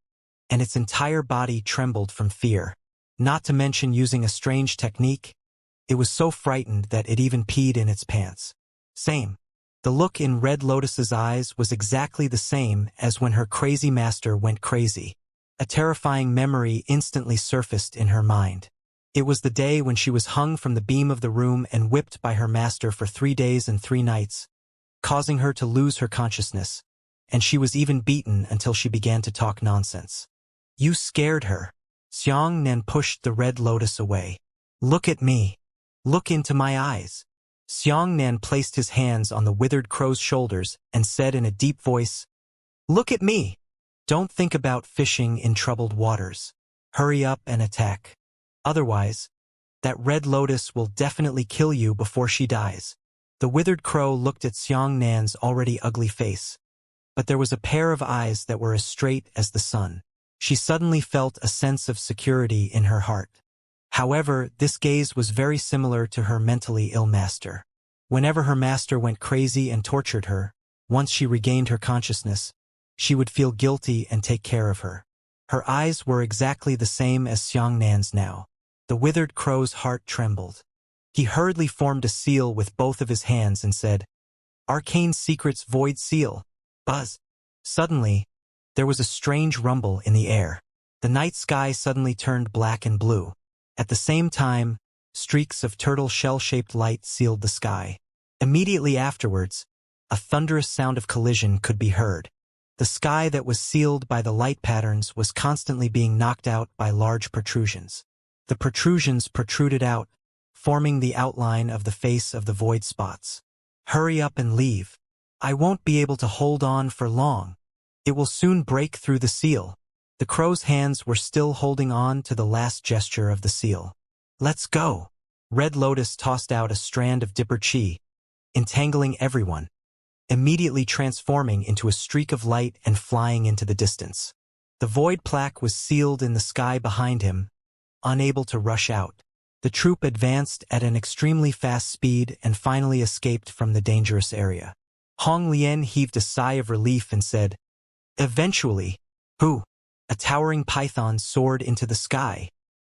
and its entire body trembled from fear. Not to mention using a strange technique, it was so frightened that it even peed in its pants. Same. The look in Red Lotus's eyes was exactly the same as when her crazy master went crazy. A terrifying memory instantly surfaced in her mind. It was the day when she was hung from the beam of the room and whipped by her master for 3 days and 3 nights, causing her to lose her consciousness, and she was even beaten until she began to talk nonsense. "You scared her." Xiangnan pushed the Red Lotus away. "Look at me. Look into my eyes." Xiangnan placed his hands on the withered crow's shoulders and said in a deep voice, "Look at me. Don't think about fishing in troubled waters. Hurry up and attack. Otherwise, that Red Lotus will definitely kill you before she dies." The withered crow looked at Xiangnan's already ugly face, but there was a pair of eyes that were as straight as the sun. She suddenly felt a sense of security in her heart. However, this gaze was very similar to her mentally ill master. Whenever her master went crazy and tortured her, once she regained her consciousness, she would feel guilty and take care of her. Her eyes were exactly the same as Xiangnan's now. The withered crow's heart trembled. He hurriedly formed a seal with both of his hands and said, "Arcane Secrets Void Seal." Buzz. Suddenly, there was a strange rumble in the air. The night sky suddenly turned black and blue. At the same time, streaks of turtle shell-shaped light sealed the sky. Immediately afterwards, a thunderous sound of collision could be heard. The sky that was sealed by the light patterns was constantly being knocked out by large protrusions. The protrusions protruded out, forming the outline of the face of the void spots. "Hurry up and leave. I won't be able to hold on for long. It will soon break through the seal." The crow's hands were still holding on to the last gesture of the seal. "Let's go." Red Lotus tossed out a strand of Dipper Chi, entangling everyone, immediately transforming into a streak of light and flying into the distance. The void plaque was sealed in the sky behind him, unable to rush out. The troop advanced at an extremely fast speed and finally escaped from the dangerous area. Hong Lian heaved a sigh of relief and said, "Eventually." "Who?" A towering python soared into the sky.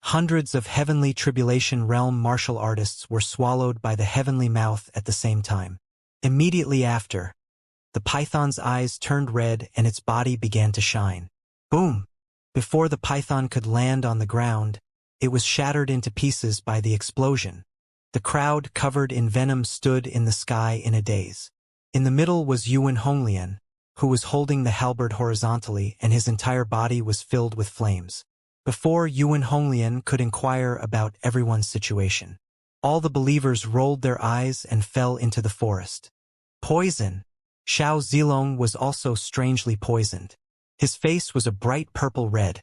Hundreds of heavenly tribulation realm martial artists were swallowed by the heavenly mouth at the same time. Immediately after, the python's eyes turned red and its body began to shine. Boom! Before the python could land on the ground, it was shattered into pieces by the explosion. The crowd covered in venom stood in the sky in a daze. In the middle was Yuan Honglian, who was holding the halberd horizontally and his entire body was filled with flames. Before Yuan Honglian could inquire about everyone's situation, all the believers rolled their eyes and fell into the forest. Poison. Xiao Zilong was also strangely poisoned. His face was a bright purple red,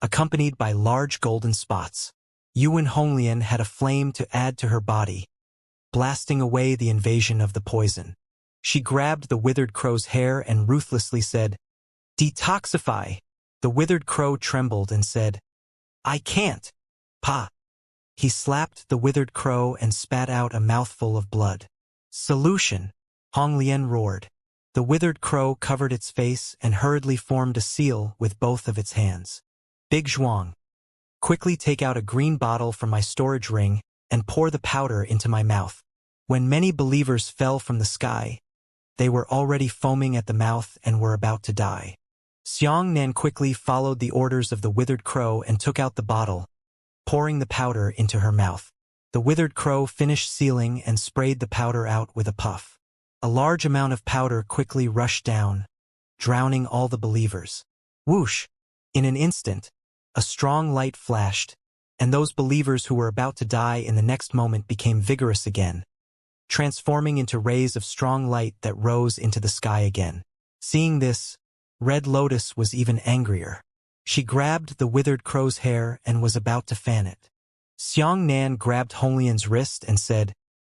accompanied by large golden spots. Yuan Honglian had a flame to add to her body, blasting away the invasion of the poison. She grabbed the withered crow's hair and ruthlessly said, "Detoxify." The withered crow trembled and said, "I can't." "Pa." He slapped the withered crow and spat out a mouthful of blood. "Solution," Hong Lian roared. The withered crow covered its face and hurriedly formed a seal with both of its hands. "Big Zhuang, quickly take out a green bottle from my storage ring and pour the powder into my mouth." When many believers fell from the sky, they were already foaming at the mouth and were about to die. Xiangnan quickly followed the orders of the withered crow and took out the bottle, pouring the powder into her mouth. The withered crow finished sealing and sprayed the powder out with a puff. A large amount of powder quickly rushed down, drowning all the believers. Whoosh! In an instant, a strong light flashed, and those believers who were about to die in the next moment became vigorous again, transforming into rays of strong light that rose into the sky again. Seeing this, Red Lotus was even angrier. She grabbed the withered crow's hair and was about to fan it. Xiangnan grabbed Honglian's wrist and said,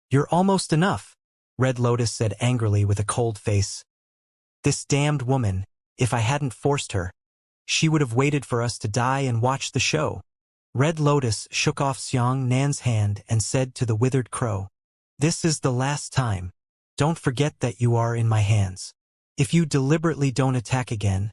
"You're almost enough." Red Lotus said angrily with a cold face, "This damned woman, if I hadn't forced her, she would have waited for us to die and watched the show." Red Lotus shook off Xiangnan's hand and said to the withered crow, "This is the last time. Don't forget that you are in my hands. If you deliberately don't attack again,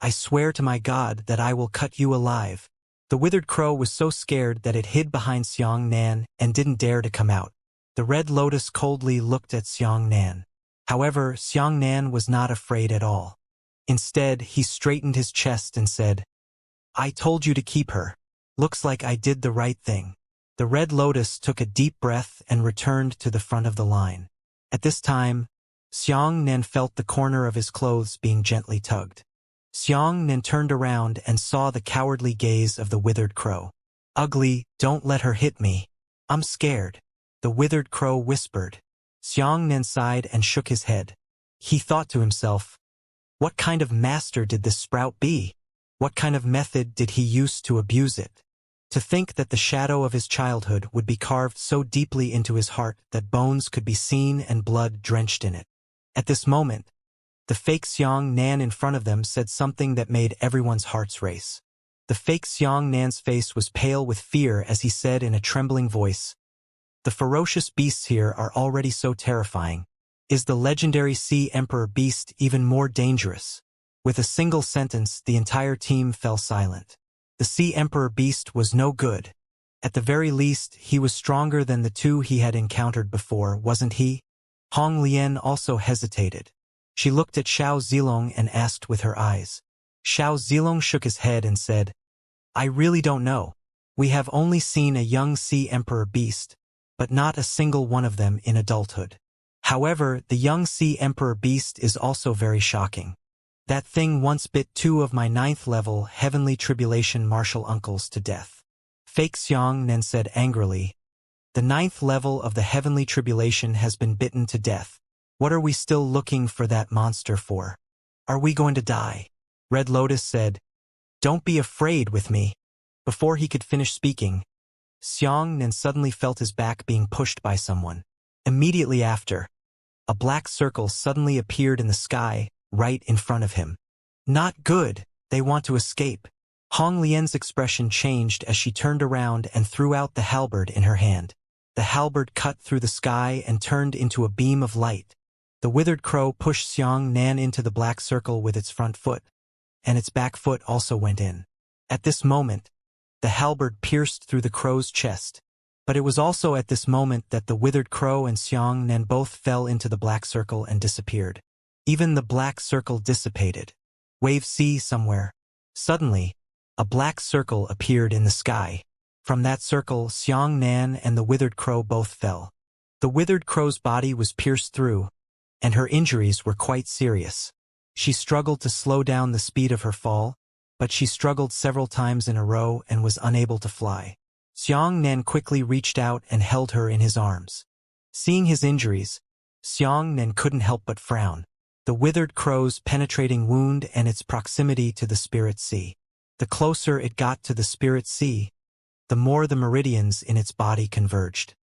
I swear to my God that I will cut you alive." The withered crow was so scared that it hid behind Xiangnan and didn't dare to come out. The Red Lotus coldly looked at Xiangnan. However, Xiangnan was not afraid at all. Instead, he straightened his chest and said, "I told you to keep her. Looks like I did the right thing." The Red Lotus took a deep breath and returned to the front of the line. At this time, Xiangnan felt the corner of his clothes being gently tugged. Xiangnan turned around and saw the cowardly gaze of the withered crow. "Ugly, don't let her hit me. I'm scared," the withered crow whispered. Xiangnan sighed and shook his head. He thought to himself, what kind of master did this sprout be? What kind of method did he use to abuse it? To think that the shadow of his childhood would be carved so deeply into his heart that bones could be seen and blood drenched in it. At this moment, the fake Xianxia in front of them said something that made everyone's hearts race. The fake Xianxia's face was pale with fear as he said in a trembling voice, "The ferocious beasts here are already so terrifying. Is the legendary Sea Emperor beast even more dangerous?" With a single sentence, the entire team fell silent. The Sea Emperor beast was no good. At the very least, he was stronger than the two he had encountered before, wasn't he? Hong Lian also hesitated. She looked at Xiao Zilong and asked with her eyes. Xiao Zilong shook his head and said, "I really don't know. We have only seen a young Sea Emperor beast, but not a single one of them in adulthood. However, the young Sea Emperor beast is also very shocking. That thing once bit two of my 9th level Heavenly Tribulation martial uncles to death." Fake Xianxia said angrily, "The 9th level of the Heavenly Tribulation has been bitten to death. What are we still looking for that monster for? Are we going to die?" Red Lotus said, "Don't be afraid with me." Before he could finish speaking, Xianxia suddenly felt his back being pushed by someone. Immediately after, a black circle suddenly appeared in the sky, right in front of him. "Not good, they want to escape." Hong Lian's expression changed as she turned around and threw out the halberd in her hand. The halberd cut through the sky and turned into a beam of light. The withered crow pushed Xianxia into the black circle with its front foot, and its back foot also went in. At this moment, the halberd pierced through the crow's chest. But it was also at this moment that the withered crow and Xianxia both fell into the black circle and disappeared. Even the black circle dissipated. Wave C somewhere. Suddenly, a black circle appeared in the sky. From that circle, Xianxia and the withered crow both fell. The withered crow's body was pierced through, and her injuries were quite serious. She struggled to slow down the speed of her fall, but she struggled several times in a row and was unable to fly. Xianxia quickly reached out and held her in his arms. Seeing his injuries, Xianxia couldn't help but frown. The withered crow's penetrating wound and its proximity to the spirit sea. The closer it got to the spirit sea, the more the meridians in its body converged.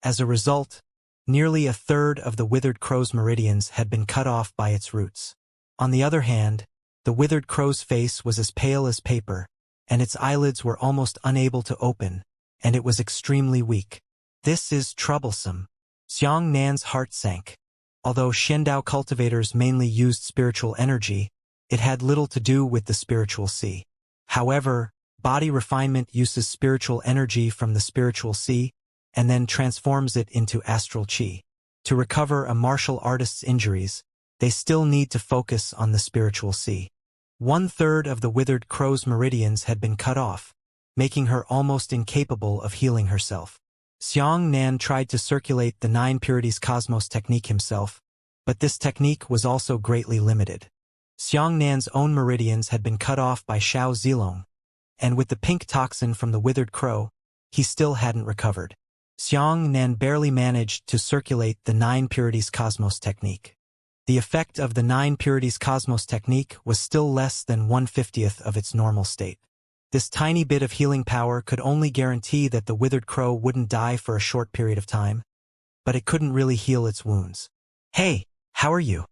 As a result, nearly a third of the withered crow's meridians had been cut off by its roots. On the other hand, the withered crow's face was as pale as paper, and its eyelids were almost unable to open, and it was extremely weak. "This is troublesome." Xianxia's heart sank. Although Shendao cultivators mainly used spiritual energy, it had little to do with the spiritual sea. However, body refinement uses spiritual energy from the spiritual sea and then transforms it into astral chi. To recover a martial artist's injuries, they still need to focus on the spiritual sea. 1/3 of the withered crow's meridians had been cut off, making her almost incapable of healing herself. Xianxia tried to circulate the 9 purities cosmos technique himself, but this technique was also greatly limited. Xianxia's own meridians had been cut off by Xiao Zilong, and with the pink toxin from the withered crow, he still hadn't recovered. Xianxia barely managed to circulate the 9 purities cosmos technique. The effect of the 9 purities cosmos technique was still less than 1/50th of its normal state. This tiny bit of healing power could only guarantee that the withered crow wouldn't die for a short period of time, but it couldn't really heal its wounds. "Hey, how are you?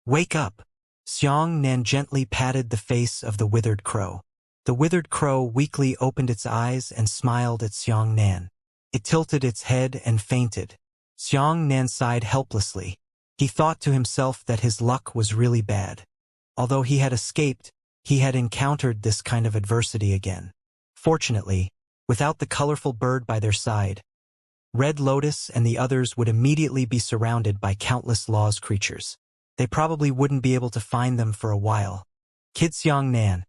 Wake up." Xianxia gently patted the face of the withered crow. The withered crow weakly opened its eyes and smiled at Xianxia. It tilted its head and fainted. Xianxia sighed helplessly. He thought to himself that his luck was really bad. Although he had escaped, he had encountered this kind of adversity again. Fortunately, without the colorful bird by their side, Red Lotus and the others would immediately be surrounded by countless Law's creatures. They probably wouldn't be able to find them for a while. "Kid Xianxia,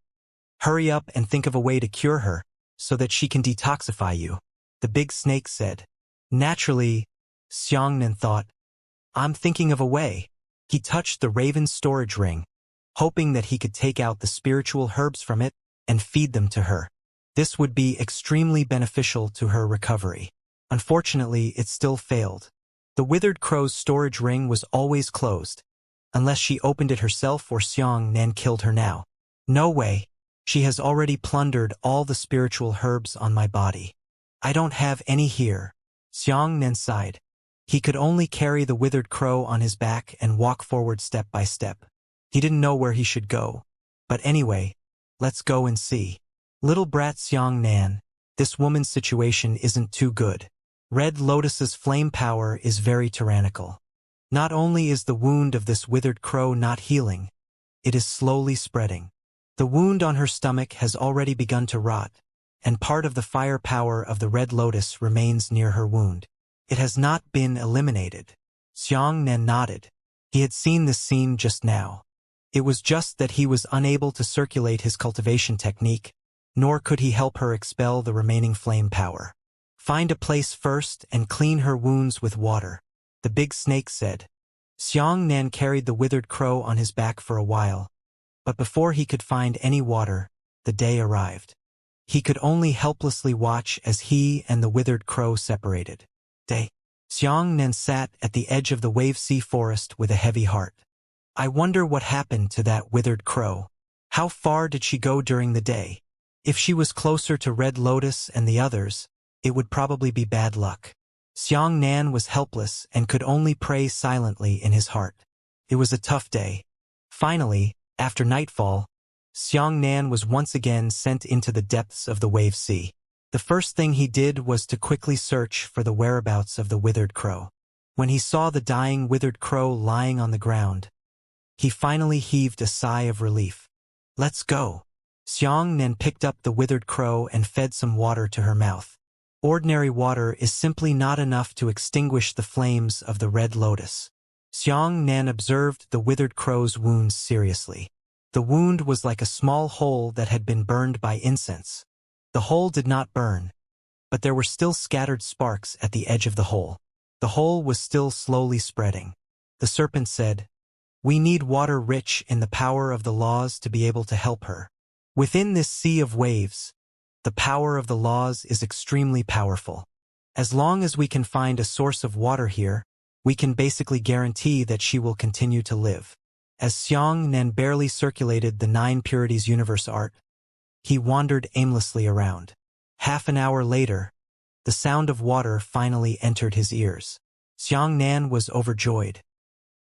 hurry up and think of a way to cure her, so that she can detoxify you," the big snake said. Naturally, Xianxia thought, "I'm thinking of a way." He touched the raven's storage ring, hoping that he could take out the spiritual herbs from it and feed them to her. This would be extremely beneficial to her recovery. Unfortunately, it still failed. The withered crow's storage ring was always closed, unless she opened it herself or Xianxia killed her now. "No way. She has already plundered all the spiritual herbs on my body. I don't have any here. Xianxia sighed. He could only carry the withered crow on his back and walk forward step by step. He didn't know where he should go. But anyway, let's go and see. Little brat Xianxia, this woman's situation isn't too good. Red Lotus's flame power is very tyrannical. Not only is the wound of this withered crow not healing, it is slowly spreading. The wound on her stomach has already begun to rot, and part of the fire power of the Red Lotus remains near her wound. It has not been eliminated. Xianxia nodded. He had seen this scene just now. It was just that he was unable to circulate his cultivation technique, nor could he help her expel the remaining flame power. Find a place first and clean her wounds with water, the big snake said. Xianxia carried the withered crow on his back for a while, but before he could find any water, the day arrived. He could only helplessly watch as he and the withered crow separated. Xianxia sat at the edge of the wave sea forest with a heavy heart. I wonder what happened to that withered crow. How far did she go during the day? If she was closer to Red Lotus and the others, it would probably be bad luck. Xianxia was helpless and could only pray silently in his heart. It was a tough day. Finally, after nightfall, Xianxia was once again sent into the depths of the wave sea. The first thing he did was to quickly search for the whereabouts of the withered crow. When he saw the dying withered crow lying on the ground, he finally heaved a sigh of relief. Let's go. Xianxia picked up the withered crow and fed some water to her mouth. Ordinary water is simply not enough to extinguish the flames of the Red Lotus. Xianxia observed the withered crow's wounds seriously. The wound was like a small hole that had been burned by incense. The hole did not burn, but there were still scattered sparks at the edge of the hole. The hole was still slowly spreading. The serpent said, "We need water rich in the power of the laws to be able to help her. Within this sea of waves, the power of the laws is extremely powerful. As long as we can find a source of water here, we can basically guarantee that she will continue to live." As Xianxia barely circulated the 9 Purities universe art, he wandered aimlessly around. Half an hour later, the sound of water finally entered his ears. Xianxia was overjoyed.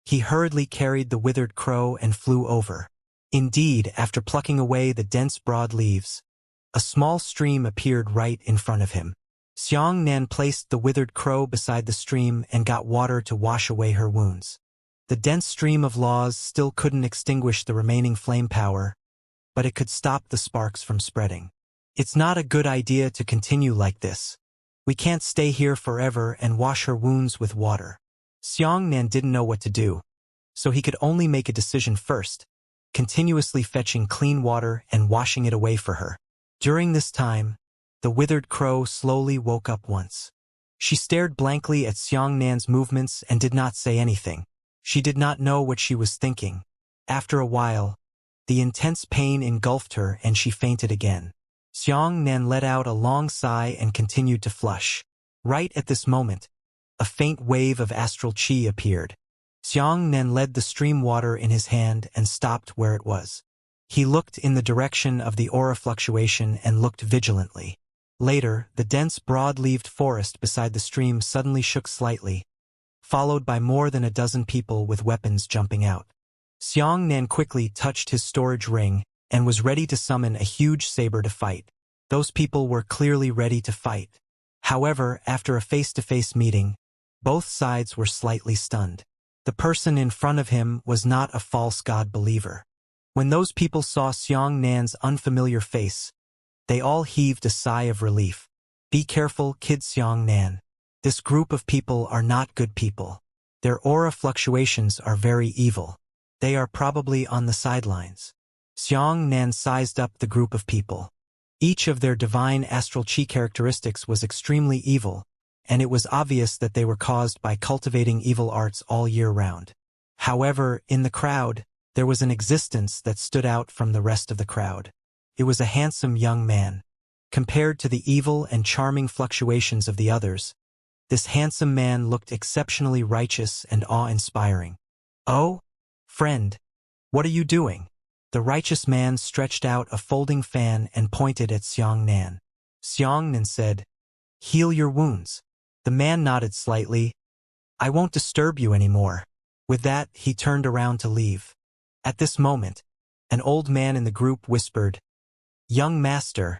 He hurriedly carried the withered crow and flew over. Indeed, after plucking away the dense broad leaves, a small stream appeared right in front of him. Xianxia placed the withered crow beside the stream and got water to wash away her wounds. The dense stream of laws still couldn't extinguish the remaining flame power, but it could stop the sparks from spreading. It's not a good idea to continue like this. We can't stay here forever and wash her wounds with water. Xianxia didn't know what to do, so he could only make a decision first, continuously fetching clean water and washing it away for her. During this time, the withered crow slowly woke up once. She stared blankly at Xianxia's movements and did not say anything. She did not know what she was thinking. After a while, the intense pain engulfed her and she fainted again. Xianxia let out a long sigh and continued to flush. Right at this moment, a faint wave of astral chi appeared. Xianxia led the stream water in his hand and stopped where it was. He looked in the direction of the aura fluctuation and looked vigilantly. Later, the dense broad-leaved forest beside the stream suddenly shook slightly, followed by more than a dozen people with weapons jumping out. Xianxia quickly touched his storage ring and was ready to summon a huge saber to fight. Those people were clearly ready to fight. However, after a face-to-face meeting, both sides were slightly stunned. The person in front of him was not a false god believer. When those people saw Xianxia's unfamiliar face, they all heaved a sigh of relief. Be careful, kid Xianxia. This group of people are not good people. Their aura fluctuations are very evil. They are probably on the sidelines. Xianxia sized up the group of people. Each of their divine astral chi characteristics was extremely evil, and it was obvious that they were caused by cultivating evil arts all year round. However, in the crowd, there was an existence that stood out from the rest of the crowd. It was a handsome young man. Compared to the evil and charming fluctuations of the others, this handsome man looked exceptionally righteous and awe-inspiring. "Oh, friend, what are you doing?" The righteous man stretched out a folding fan and pointed at Xianxia. Xianxia said, "Heal your wounds." The man nodded slightly. "I won't disturb you anymore." With that, he turned around to leave. At this moment, an old man in the group whispered, "Young master,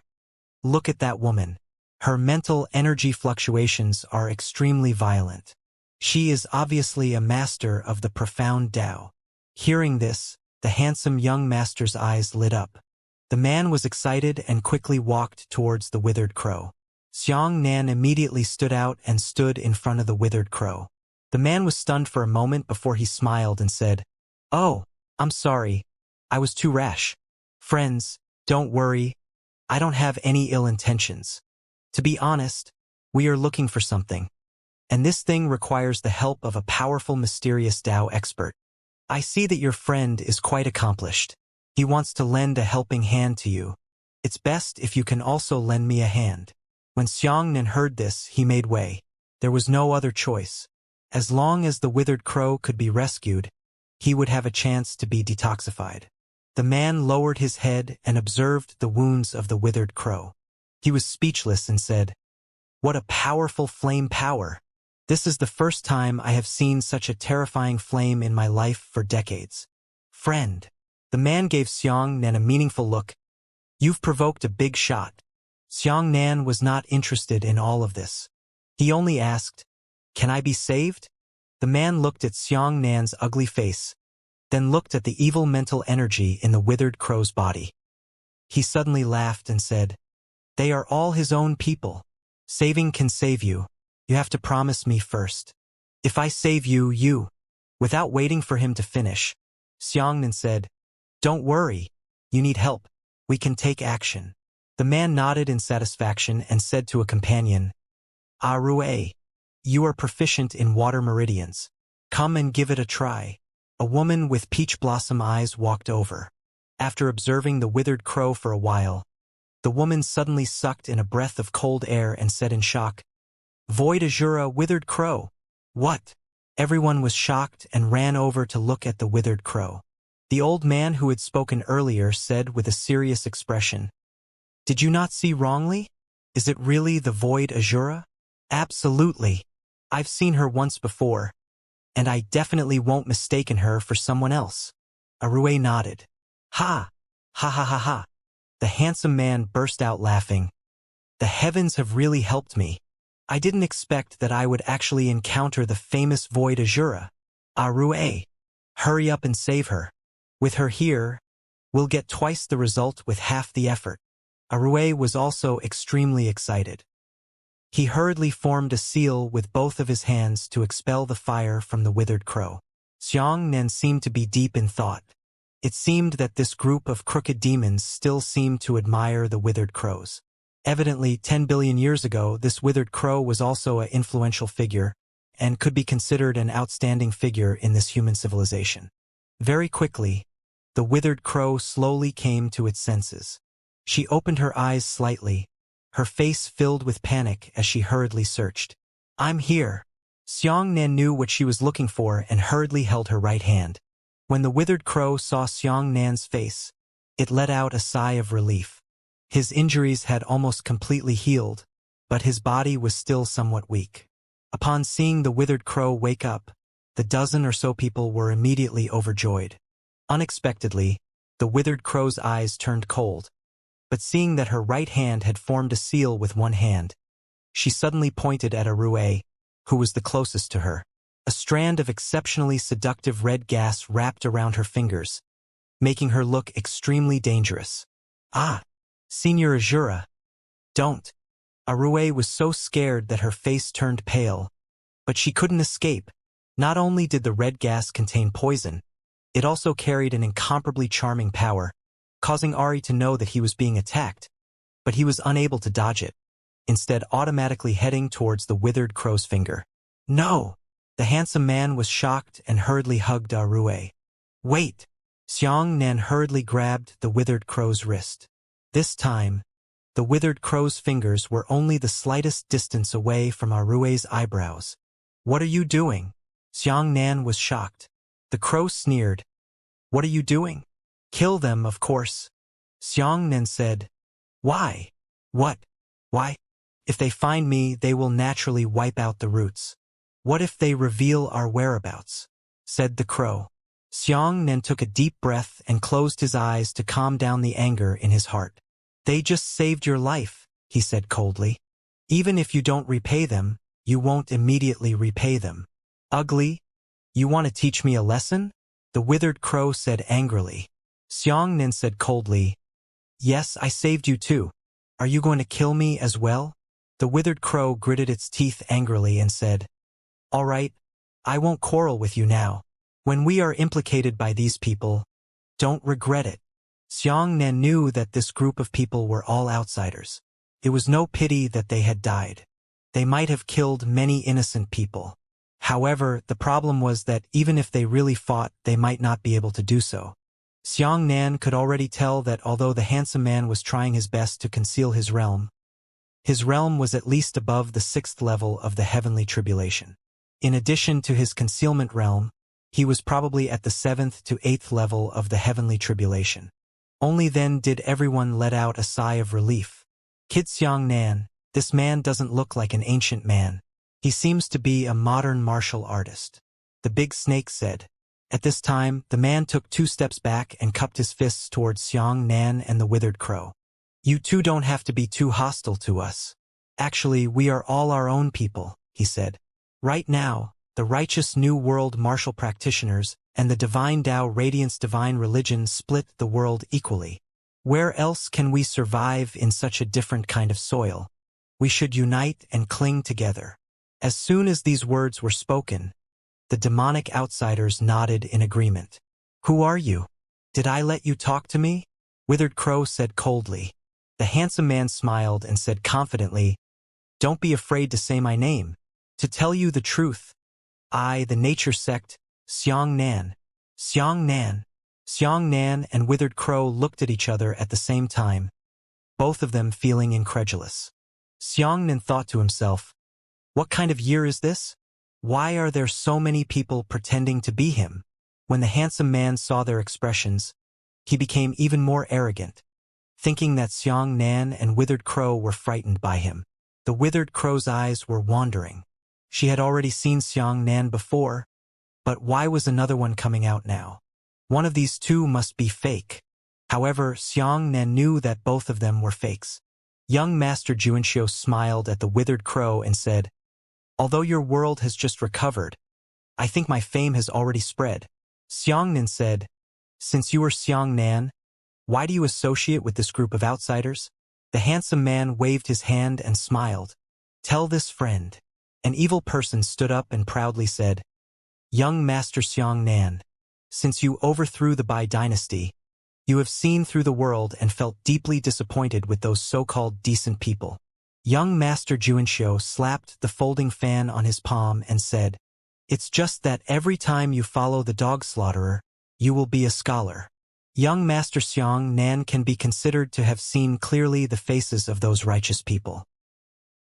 look at that woman. Her mental energy fluctuations are extremely violent. She is obviously a master of the profound Tao." Hearing this, the handsome young master's eyes lit up. The man was excited and quickly walked towards the withered crow. Xianxia immediately stood out and stood in front of the withered crow. The man was stunned for a moment before he smiled and said, "Oh, I'm sorry. I was too rash. Friends, don't worry. I don't have any ill intentions. To be honest, we are looking for something. And this thing requires the help of a powerful mysterious Tao expert. I see that your friend is quite accomplished. He wants to lend a helping hand to you. It's best if you can also lend me a hand." When Xianxia heard this, he made way. There was no other choice. As long as the withered crow could be rescued, he would have a chance to be detoxified. The man lowered his head and observed the wounds of the withered crow. He was speechless and said, "What a powerful flame power! This is the first time I have seen such a terrifying flame in my life for decades. Friend." The man gave Xianxia a meaningful look. "You've provoked a big shot." Xianxia was not interested in all of this. He only asked, "Can I be saved?" The man looked at Xianxia's ugly face, then looked at the evil mental energy in the withered crow's body. He suddenly laughed and said, "They are all his own people. Saving can save you. You have to promise me first. If I save you, you." Without waiting for him to finish, Xianxia said, "Don't worry. You need help. We can take action." The man nodded in satisfaction and said to a companion, "Rui, you are proficient in water meridians. Come and give it a try." A woman with peach blossom eyes walked over. After observing the withered crow for a while, the woman suddenly sucked in a breath of cold air and said in shock, "Void Azura, withered crow." "What?" Everyone was shocked and ran over to look at the withered crow. The old man who had spoken earlier said with a serious expression, "Did you not see wrongly? Is it really the Void Azura?" "Absolutely. I've seen her once before, and I definitely won't mistaken her for someone else." Arue nodded. "Ha! Ha ha ha ha!" The handsome man burst out laughing. "The heavens have really helped me. I didn't expect that I would actually encounter the famous Void Azura. Arue, hurry up and save her. With her here, we'll get twice the result with half the effort." Arue was also extremely excited. He hurriedly formed a seal with both of his hands to expel the fire from the withered crow. Xianxia seemed to be deep in thought. It seemed that this group of crooked demons still seemed to admire the withered crows. Evidently, 10 billion years ago, this withered crow was also an influential figure and could be considered an outstanding figure in this human civilization. Very quickly, the withered crow slowly came to its senses. She opened her eyes slightly, her face filled with panic as she hurriedly searched. "I'm here." Xianxia knew what she was looking for and hurriedly held her right hand. When the withered crow saw Xianxia's face, it let out a sigh of relief. His injuries had almost completely healed, but his body was still somewhat weak. Upon seeing the withered crow wake up, the dozen or so people were immediately overjoyed. Unexpectedly, the withered crow's eyes turned cold, but seeing that her right hand had formed a seal with one hand, she suddenly pointed at Arue, who was the closest to her. A strand of exceptionally seductive red gas wrapped around her fingers, making her look extremely dangerous. "Ah, Senior Azura, don't." Arue was so scared that her face turned pale, but she couldn't escape. Not only did the red gas contain poison, it also carried an incomparably charming power, causing Ari to know that he was being attacked, but he was unable to dodge it, instead automatically heading towards the withered crow's finger. "No!" The handsome man was shocked and hurriedly hugged Arue. "Wait!" Xianxia hurriedly grabbed the withered crow's wrist. This time, the withered crow's fingers were only the slightest distance away from Arue's eyebrows. "What are you doing?" Xianxia was shocked. The crow sneered. "What are you doing?" Kill them, of course. Xianxia said. Why? What? Why? If they find me, they will naturally wipe out the roots. What if they reveal our whereabouts? Said the crow. Xianxia took a deep breath and closed his eyes to calm down the anger in his heart. They just saved your life, he said coldly. Even if you don't repay them, you won't immediately repay them. Ugly? You want to teach me a lesson? The withered crow said angrily. Xianxia said coldly, Yes, I saved you too. Are you going to kill me as well? The withered crow gritted its teeth angrily and said, All right, I won't quarrel with you now. When we are implicated by these people, don't regret it. Xianxia knew that this group of people were all outsiders. It was no pity that they had died. They might have killed many innocent people. However, the problem was that even if they really fought, they might not be able to do so. Xianxia could already tell that although the handsome man was trying his best to conceal his realm was at least above the 6th level of the heavenly tribulation. In addition to his concealment realm, he was probably at the 7th to 8th level of the heavenly tribulation. Only then did everyone let out a sigh of relief. Kid Xianxia, this man doesn't look like an ancient man. He seems to be a modern martial artist. The big snake said. At this time, the man took 2 steps back and cupped his fists towards Xianxia and the withered crow. You two don't have to be too hostile to us. Actually, we are all our own people, he said. Right now, the righteous New World martial practitioners and the Divine Tao Radiance Divine Religion split the world equally. Where else can we survive in such a different kind of soil? We should unite and cling together. As soon as these words were spoken, the demonic outsiders nodded in agreement. Who are you? Did I let you talk to me? Withered Crow said coldly. The handsome man smiled and said confidently, Don't be afraid to say my name. To tell you the truth, I, the nature sect, Xianxia. Xianxia and Withered Crow looked at each other at the same time, both of them feeling incredulous. Xianxia thought to himself, What kind of year is this? Why are there so many people pretending to be him? When the handsome man saw their expressions, he became even more arrogant, thinking that Xianxia and Withered Crow were frightened by him. The Withered Crow's eyes were wandering. She had already seen Xianxia before, but why was another one coming out now? One of these two must be fake. However, Xianxia knew that both of them were fakes. Young Master Xianxia smiled at the Withered Crow and said, Although your world has just recovered, I think my fame has already spread. Xianxia said, Since you are Xianxia, why do you associate with this group of outsiders? The handsome man waved his hand and smiled. Tell this friend. An evil person stood up and proudly said, Young Master Xianxia, since you overthrew the Bai dynasty, you have seen through the world and felt deeply disappointed with those so-called decent people. Young Master Xianxia slapped the folding fan on his palm and said, It's just that every time you follow the dog slaughterer, you will be a scholar. Young Master Xianxia can be considered to have seen clearly the faces of those righteous people.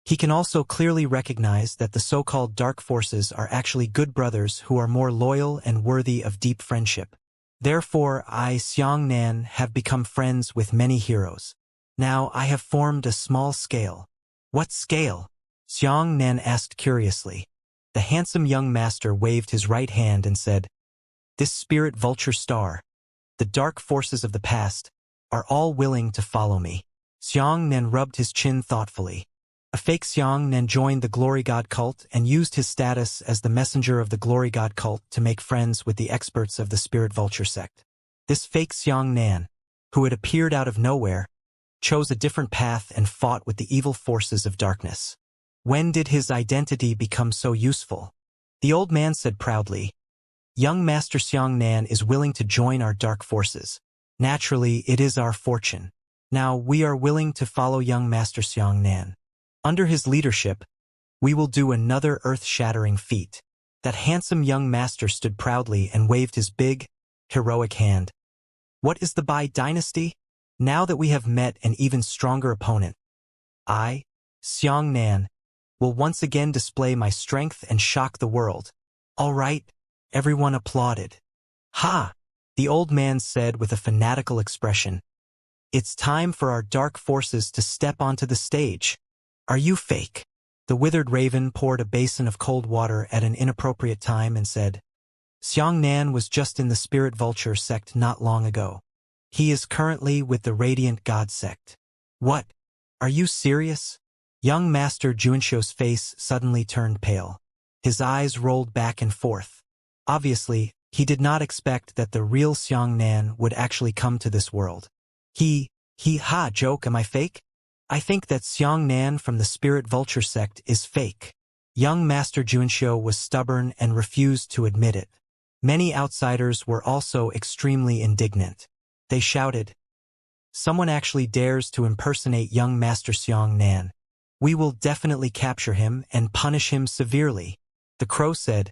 He can also clearly recognize that the so-called dark forces are actually good brothers who are more loyal and worthy of deep friendship. Therefore, I, Xianxia, have become friends with many heroes. Now I have formed a small scale. What scale? Xianxia asked curiously. The handsome young master waved his right hand and said, This spirit vulture star, the dark forces of the past, are all willing to follow me. Xianxia rubbed his chin thoughtfully. A fake Xianxia joined the Glory God cult and used his status as the messenger of the Glory God cult to make friends with the experts of the Spirit Vulture sect. This fake Xianxia, who had appeared out of nowhere, chose a different path and fought with the evil forces of darkness. When did his identity become so useful? The old man said proudly, Young Master Xianxia is willing to join our dark forces. Naturally, it is our fortune. Now we are willing to follow young Master Xianxia. Under his leadership, we will do another earth-shattering feat. That handsome young master stood proudly and waved his big, heroic hand. What is the Bai dynasty? Now that we have met an even stronger opponent, I, Xianxia, will once again display my strength and shock the world. All right, everyone applauded. Ha! The old man said with a fanatical expression. It's time for our dark forces to step onto the stage. Are you fake? The withered raven poured a basin of cold water at an inappropriate time and said, Xianxia was just in the spirit vulture sect not long ago. He is currently with the radiant god sect. What? Are you serious? Young Master Xianxia's face suddenly turned pale. His eyes rolled back and forth. Obviously, he did not expect that the real Xianxia would actually come to this world. Joke, am I fake? I think that Xianxia from the spirit vulture sect is fake. Young Master Xianxia was stubborn and refused to admit it. Many outsiders were also extremely indignant. They shouted, Someone actually dares to impersonate young Master Xianxia. We will definitely capture him and punish him severely. The crow said,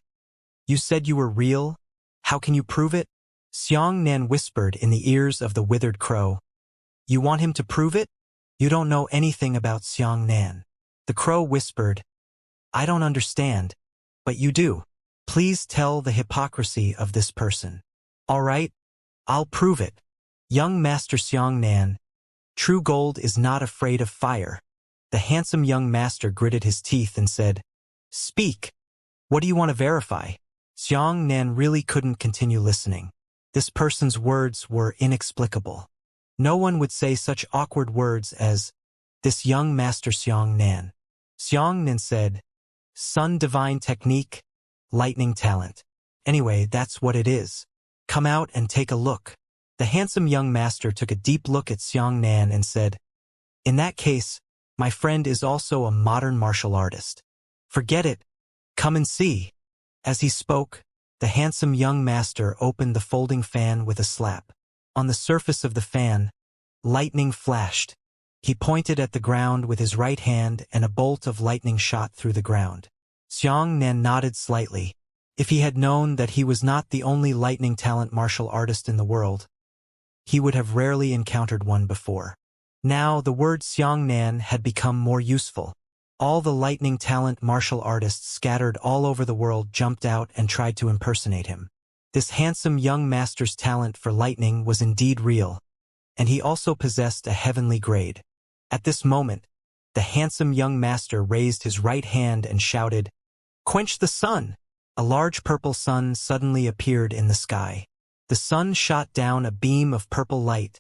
You said you were real? How can you prove it? Xianxia whispered in the ears of the withered crow. You want him to prove it? You don't know anything about Xianxia. The crow whispered, I don't understand, but you do. Please tell the hypocrisy of this person. All right, I'll prove it. Young Master Xianxia, true gold is not afraid of fire. The handsome young master gritted his teeth and said, Speak. What do you want to verify? Xianxia really couldn't continue listening. This person's words were inexplicable. No one would say such awkward words as, this young Master Xianxia. Xianxia said, Sun divine technique, lightning talent. Anyway, that's what it is. Come out and take a look. The handsome young master took a deep look at Xianxia and said, In that case, my friend is also a modern martial artist. Forget it. Come and see. As he spoke, the handsome young master opened the folding fan with a slap. On the surface of the fan, lightning flashed. He pointed at the ground with his right hand and a bolt of lightning shot through the ground. Xianxia nodded slightly. If he had known that he was not the only lightning talent martial artist in the world, he would have rarely encountered one before. Now the word Xianxia had become more useful. All the lightning talent martial artists scattered all over the world jumped out and tried to impersonate him. This handsome young master's talent for lightning was indeed real, and he also possessed a heavenly grade. At this moment, the handsome young master raised his right hand and shouted, Quench the sun! A large purple sun suddenly appeared in the sky. The sun shot down a beam of purple light,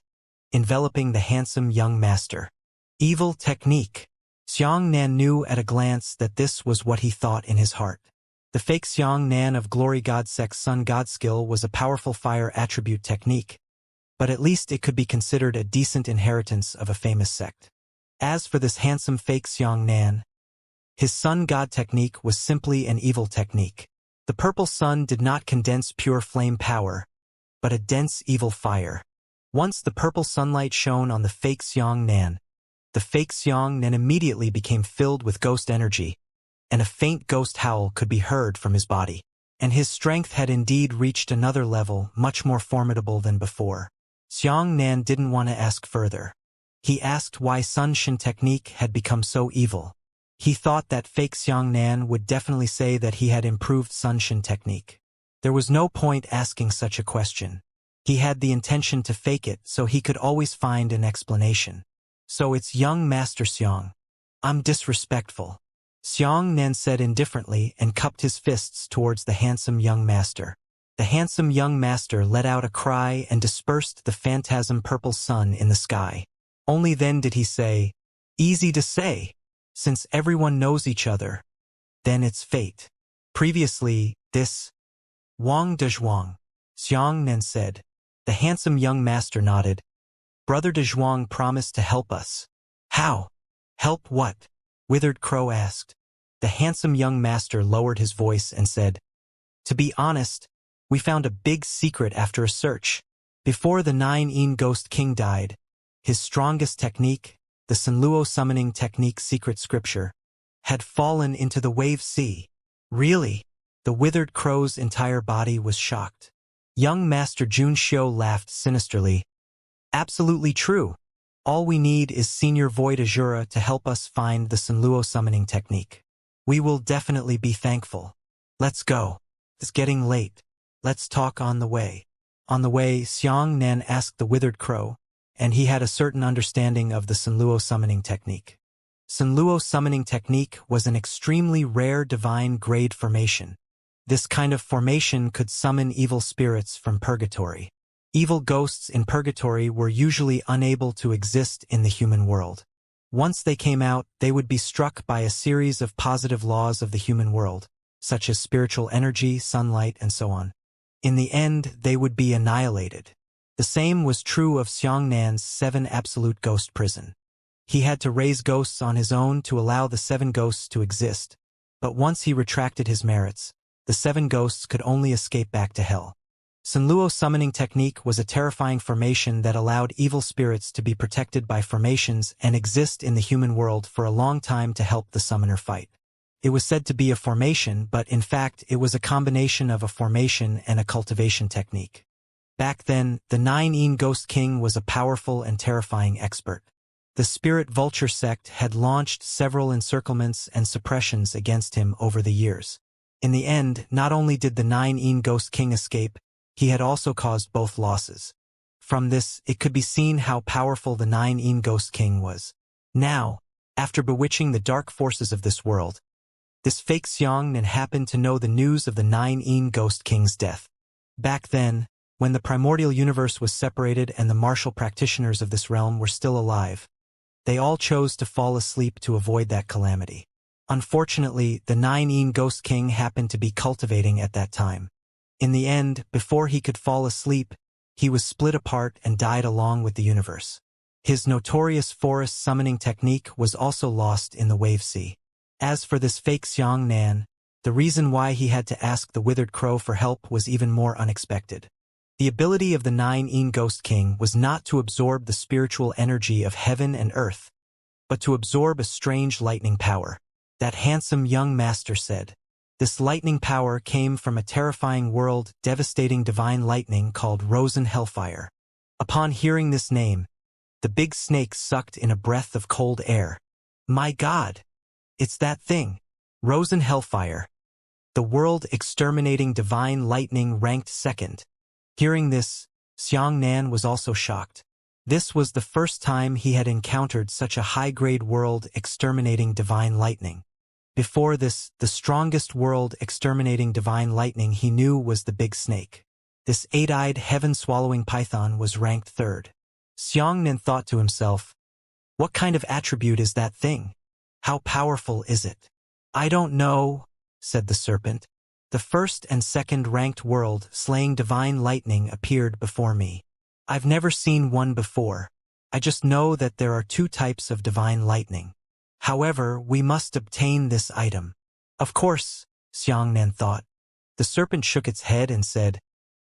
enveloping the handsome young master. Evil technique. Xianxia knew at a glance that this was what he thought in his heart. The fake Xianxia of Glory God Sect's Sun God skill was a powerful fire attribute technique, but at least it could be considered a decent inheritance of a famous sect. As for this handsome fake Xianxia, his Sun God technique was simply an evil technique. The purple sun did not condense pure flame power, but a dense evil fire. Once the purple sunlight shone on the fake Xianxia, the fake Xianxia immediately became filled with ghost energy, and a faint ghost howl could be heard from his body. And his strength had indeed reached another level, much more formidable than before. Xianxia didn't want to ask further. He asked why Sunshin technique had become so evil. He thought that fake Xianxia would definitely say that he had improved Sunshin technique. There was no point asking such a question. He had the intention to fake it so he could always find an explanation. So it's young Master Xiang. I'm disrespectful. Xianxia said indifferently and cupped his fists towards the handsome young master. The handsome young master let out a cry and dispersed the phantasm purple sun in the sky. Only then did he say, Easy to say. Since everyone knows each other, then it's fate. Previously, this Wang Dezhuang, Xianxia said. The handsome young master nodded. Brother Dezhuang promised to help us. How? Help what? Withered Crow asked. The handsome young master lowered his voice and said, To be honest, we found a big secret after a search. Before the 9 Ghost King died, his strongest technique, the Sanluo summoning technique secret scripture, had fallen into the wave sea. Really? The withered crow's entire body was shocked. Young Master Xianxia laughed sinisterly. Absolutely true. All we need is Senior Void Azura to help us find the Sanluo summoning technique. We will definitely be thankful. Let's go. It's getting late. Let's talk on the way. On the way, Xianxia asked the withered crow, and he had a certain understanding of the Sunluo summoning technique. Sunluo summoning technique was an extremely rare divine grade formation. This kind of formation could summon evil spirits from purgatory. Evil ghosts in purgatory were usually unable to exist in the human world. Once they came out, they would be struck by a series of positive laws of the human world, such as spiritual energy, sunlight, and so on. In the end, they would be annihilated. The same was true of Xianxia's 7 absolute ghost prison. He had to raise ghosts on his own to allow the 7 ghosts to exist, but once he retracted his merits, the 7 ghosts could only escape back to hell. Sunluo summoning technique was a terrifying formation that allowed evil spirits to be protected by formations and exist in the human world for a long time to help the summoner fight. It was said to be a formation, but in fact it was a combination of a formation and a cultivation technique. Back then, the 9 Ghost King was a powerful and terrifying expert. The Spirit Vulture sect had launched several encirclements and suppressions against him over the years. In the end, not only did the 9 Ghost King escape, he had also caused both losses. From this, it could be seen how powerful the 9 Ghost King was. Now, after bewitching the dark forces of this world, this fake Xianxia happened to know the news of the 9 Ghost King's death. Back then, when the primordial universe was separated and the martial practitioners of this realm were still alive, they all chose to fall asleep to avoid that calamity. Unfortunately, the 9 Ghost King happened to be cultivating at that time. In the end, before he could fall asleep, he was split apart and died along with the universe. His notorious forest summoning technique was also lost in the wave sea. As for this fake Xianxia, the reason why he had to ask the withered crow for help was even more unexpected. The ability of the 9 Ghost King was not to absorb the spiritual energy of heaven and earth, but to absorb a strange lightning power. That handsome young master said. This lightning power came from a terrifying world, devastating divine lightning called Rosen Hellfire. Upon hearing this name, the big snake sucked in a breath of cold air. My God! It's that thing, Rosen Hellfire. The world exterminating divine lightning ranked second. Hearing this, Xianxia was also shocked. This was the first time he had encountered such a high-grade world exterminating divine lightning. Before this, the strongest world exterminating divine lightning he knew was the big snake. This 8-eyed heaven-swallowing python was ranked third. Xianxia thought to himself, what kind of attribute is that thing? How powerful is it? I don't know, said the serpent. The first and second ranked world slaying divine lightning appeared before me. I've never seen one before. I just know that there are 2 types of divine lightning. However, we must obtain this item. Of course, Xianxia thought. The serpent shook its head and said,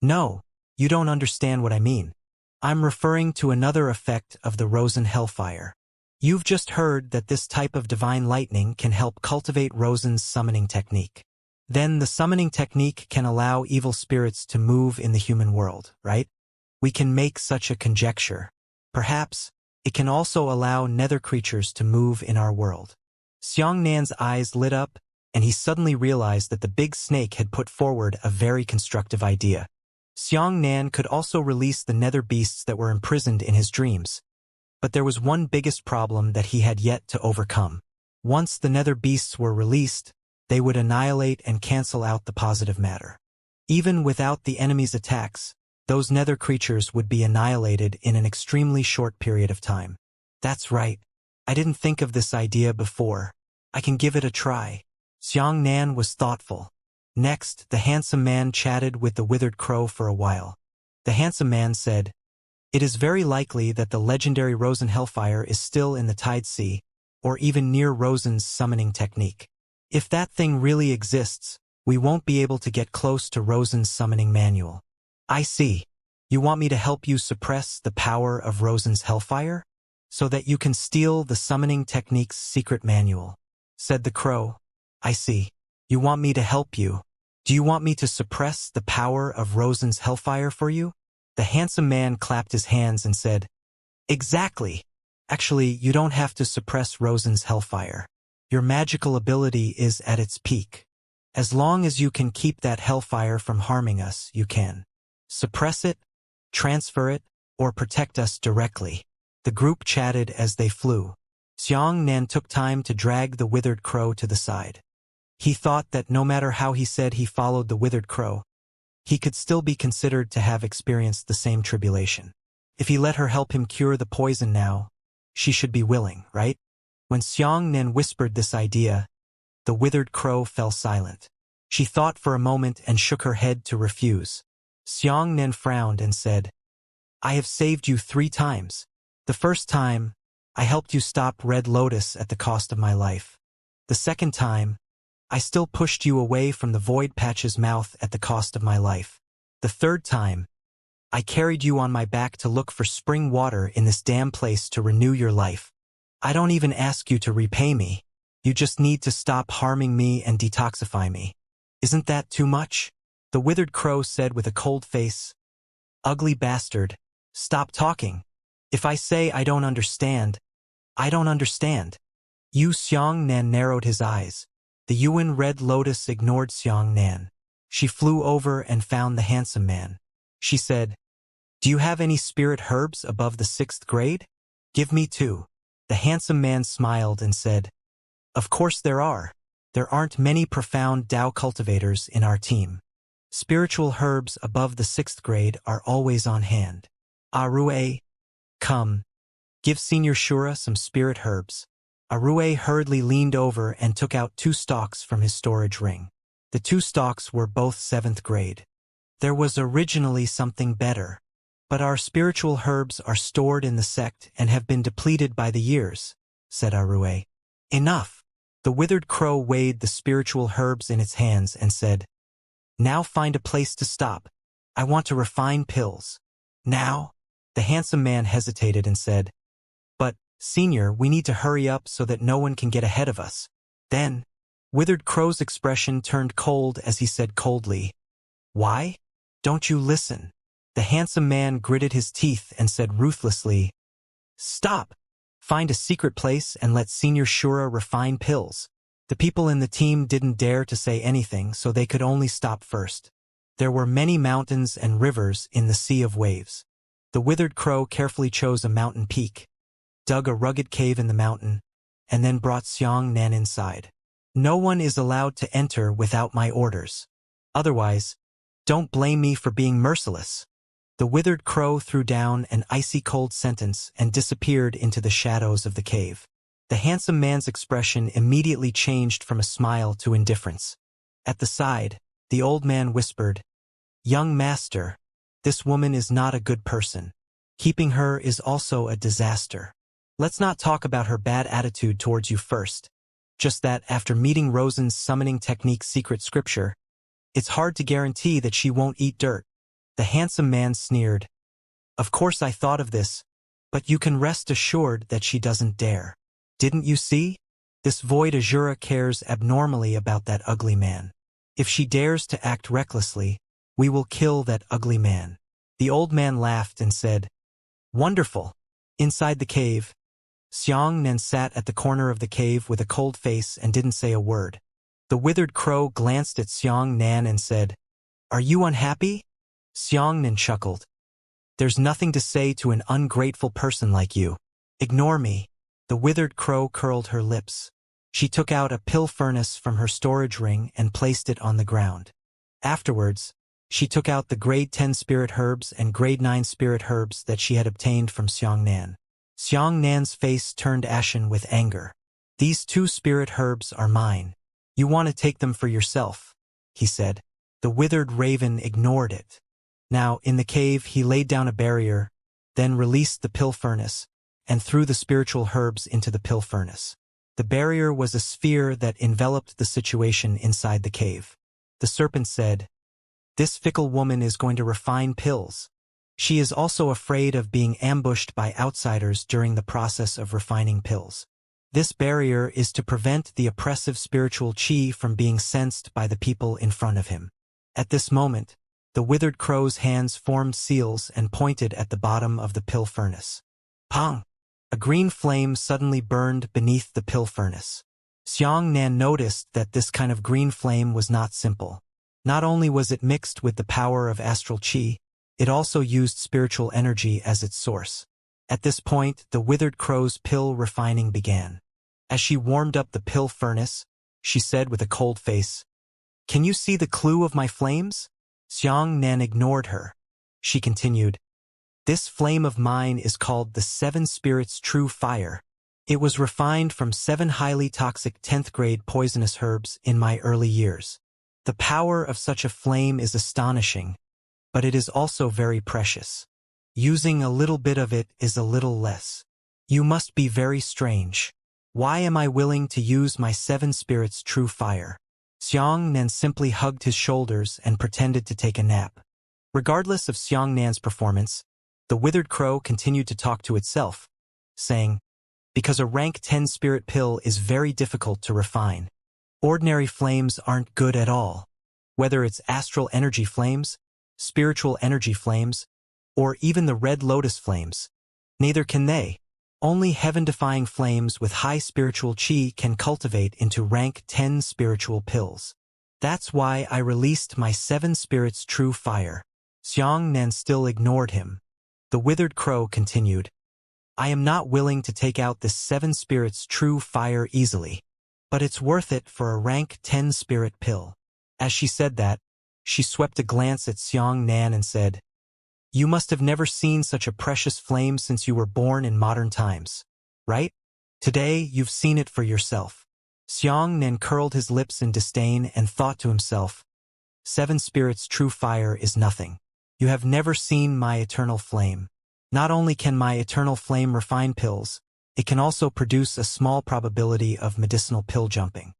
no, you don't understand what I mean. I'm referring to another effect of the Rosen Hellfire. You've just heard that this type of divine lightning can help cultivate Rosen's summoning technique. Then the summoning technique can allow evil spirits to move in the human world, right? We can make such a conjecture. Perhaps, it can also allow nether creatures to move in our world. Xianxia's eyes lit up, and he suddenly realized that the big snake had put forward a very constructive idea. Xianxia could also release the nether beasts that were imprisoned in his dreams. But there was one biggest problem that he had yet to overcome. Once the nether beasts were released, they would annihilate and cancel out the positive matter. Even without the enemy's attacks, those nether creatures would be annihilated in an extremely short period of time. That's right. I didn't think of this idea before. I can give it a try. Xianxia was thoughtful. Next, the handsome man chatted with the withered crow for a while. The handsome man said, it is very likely that the legendary Rosen Hellfire is still in the Tide Sea, or even near Rosen's summoning technique. If that thing really exists, we won't be able to get close to Rosen's summoning manual. I see. You want me to help you suppress the power of Rosen's Hellfire? So that you can steal the summoning technique's secret manual, said the crow. I see. You want me to help you. Do you want me to suppress the power of Rosen's Hellfire for you? The handsome man clapped his hands and said, exactly. Actually, you don't have to suppress Rosen's Hellfire. Your magical ability is at its peak. As long as you can keep that Hellfire from harming us, you can. Suppress it, transfer it, or protect us directly. The group chatted as they flew. Xianxia took time to drag the withered crow to the side. He thought that no matter how he said he followed the withered crow, he could still be considered to have experienced the same tribulation. If he let her help him cure the poison now, she should be willing, right? When Xianxia whispered this idea, the withered crow fell silent. She thought for a moment and shook her head to refuse. Xianxia frowned and said, I have saved you 3 times. The first time, I helped you stop Red Lotus at the cost of my life. The second time, I still pushed you away from the Void Patch's mouth at the cost of my life. The third time, I carried you on my back to look for spring water in this damn place to renew your life. I don't even ask you to repay me. You just need to stop harming me and detoxify me. Isn't that too much? The withered crow said with a cold face, Ugly bastard, stop talking. If I say I don't understand, I don't understand. Yu Xianxia narrowed his eyes. The Yuan Red Lotus ignored Xianxia. She flew over and found the handsome man. She said, Do you have any spirit herbs above the 6th grade? Give me 2. The handsome man smiled and said, Of course there are. There aren't many profound Tao cultivators in our team. Spiritual herbs above the 6th grade are always on hand. Arue, come. Give Senior Shura some spirit herbs. Arue hurriedly leaned over and took out 2 stalks from his storage ring. The 2 stalks were both 7th grade. There was originally something better, but our spiritual herbs are stored in the sect and have been depleted by the years, said Arue. Enough. The withered crow weighed the spiritual herbs in its hands and said, Now find a place to stop. I want to refine pills. Now? The handsome man hesitated and said, But, Senior, we need to hurry up so that no one can get ahead of us. Then, Withered Crow's expression turned cold as he said coldly, Why? Don't you listen? The handsome man gritted his teeth and said ruthlessly, Stop! Find a secret place and let Senior Shura refine pills. The people in the team didn't dare to say anything, so they could only stop first. There were many mountains and rivers in the sea of waves. The withered crow carefully chose a mountain peak, dug a rugged cave in the mountain, and then brought Xianxia inside. No one is allowed to enter without my orders. Otherwise, don't blame me for being merciless. The withered crow threw down an icy cold sentence and disappeared into the shadows of the cave. The handsome man's expression immediately changed from a smile to indifference. At the side, the old man whispered, Young master, this woman is not a good person. Keeping her is also a disaster. Let's not talk about her bad attitude towards you first. Just that after meeting Rosen's summoning technique secret scripture, it's hard to guarantee that she won't eat dirt. The handsome man sneered. Of course I thought of this, but you can rest assured that she doesn't dare. Didn't you see? This Void Azura cares abnormally about that ugly man. If she dares to act recklessly, we will kill that ugly man. The old man laughed and said, Wonderful. Inside the cave, Xianxia sat at the corner of the cave with a cold face and didn't say a word. The withered crow glanced at Xianxia and said, Are you unhappy? Xianxia chuckled. There's nothing to say to an ungrateful person like you. Ignore me. The withered crow curled her lips. She took out a pill furnace from her storage ring and placed it on the ground. Afterwards, she took out the grade 10 spirit herbs and grade 9 spirit herbs that she had obtained from Xianxia. Xianxia's face turned ashen with anger. These 2 spirit herbs are mine. You want to take them for yourself, he said. The withered raven ignored it. Now, in the cave, he laid down a barrier, then released the pill furnace, and threw the spiritual herbs into the pill furnace. The barrier was a sphere that enveloped the situation inside the cave. The serpent said, This fickle woman is going to refine pills. She is also afraid of being ambushed by outsiders during the process of refining pills. This barrier is to prevent the oppressive spiritual chi from being sensed by the people in front of him. At this moment, the withered crow's hands formed seals and pointed at the bottom of the pill furnace. Pong! A green flame suddenly burned beneath the pill furnace. Xianxia noticed that this kind of green flame was not simple. Not only was it mixed with the power of astral chi, It also used spiritual energy as its source. At this point, the withered crow's pill refining began. As she warmed up the pill furnace, she said with a cold face, "Can you see the clue of my flames?" Xianxia ignored her. She continued, "This flame of mine is called the Seven Spirits' True Fire. It was refined from 7 highly toxic 10th-grade poisonous herbs in my early years. The power of such a flame is astonishing, but it is also very precious. Using a little bit of it is a little less. You must be very strange. Why am I willing to use my 7 spirits' true fire?" Xianxia simply hugged his shoulders and pretended to take a nap. Regardless of Xianxia's performance, the withered crow continued to talk to itself, saying, "Because a rank 10 spirit pill is very difficult to refine. Ordinary flames aren't good at all. Whether it's astral energy flames, spiritual energy flames, or even the red lotus flames, neither can they. Only heaven-defying flames with high spiritual chi can cultivate into rank 10 spiritual pills. That's why I released my 7 spirits' true fire." Xianxia still ignored him. The withered crow continued, "I am not willing to take out this 7 spirits' true fire easily, but it's worth it for a rank 10 spirit pill." As she said that, she swept a glance at Xianxia and said, "You must have never seen such a precious flame since you were born in modern times, right? Today you've seen it for yourself." Xianxia curled his lips in disdain and thought to himself, 7 spirits' true fire is nothing. You have never seen my eternal flame. Not only can my eternal flame refine pills, it can also produce a small probability of medicinal pill jumping.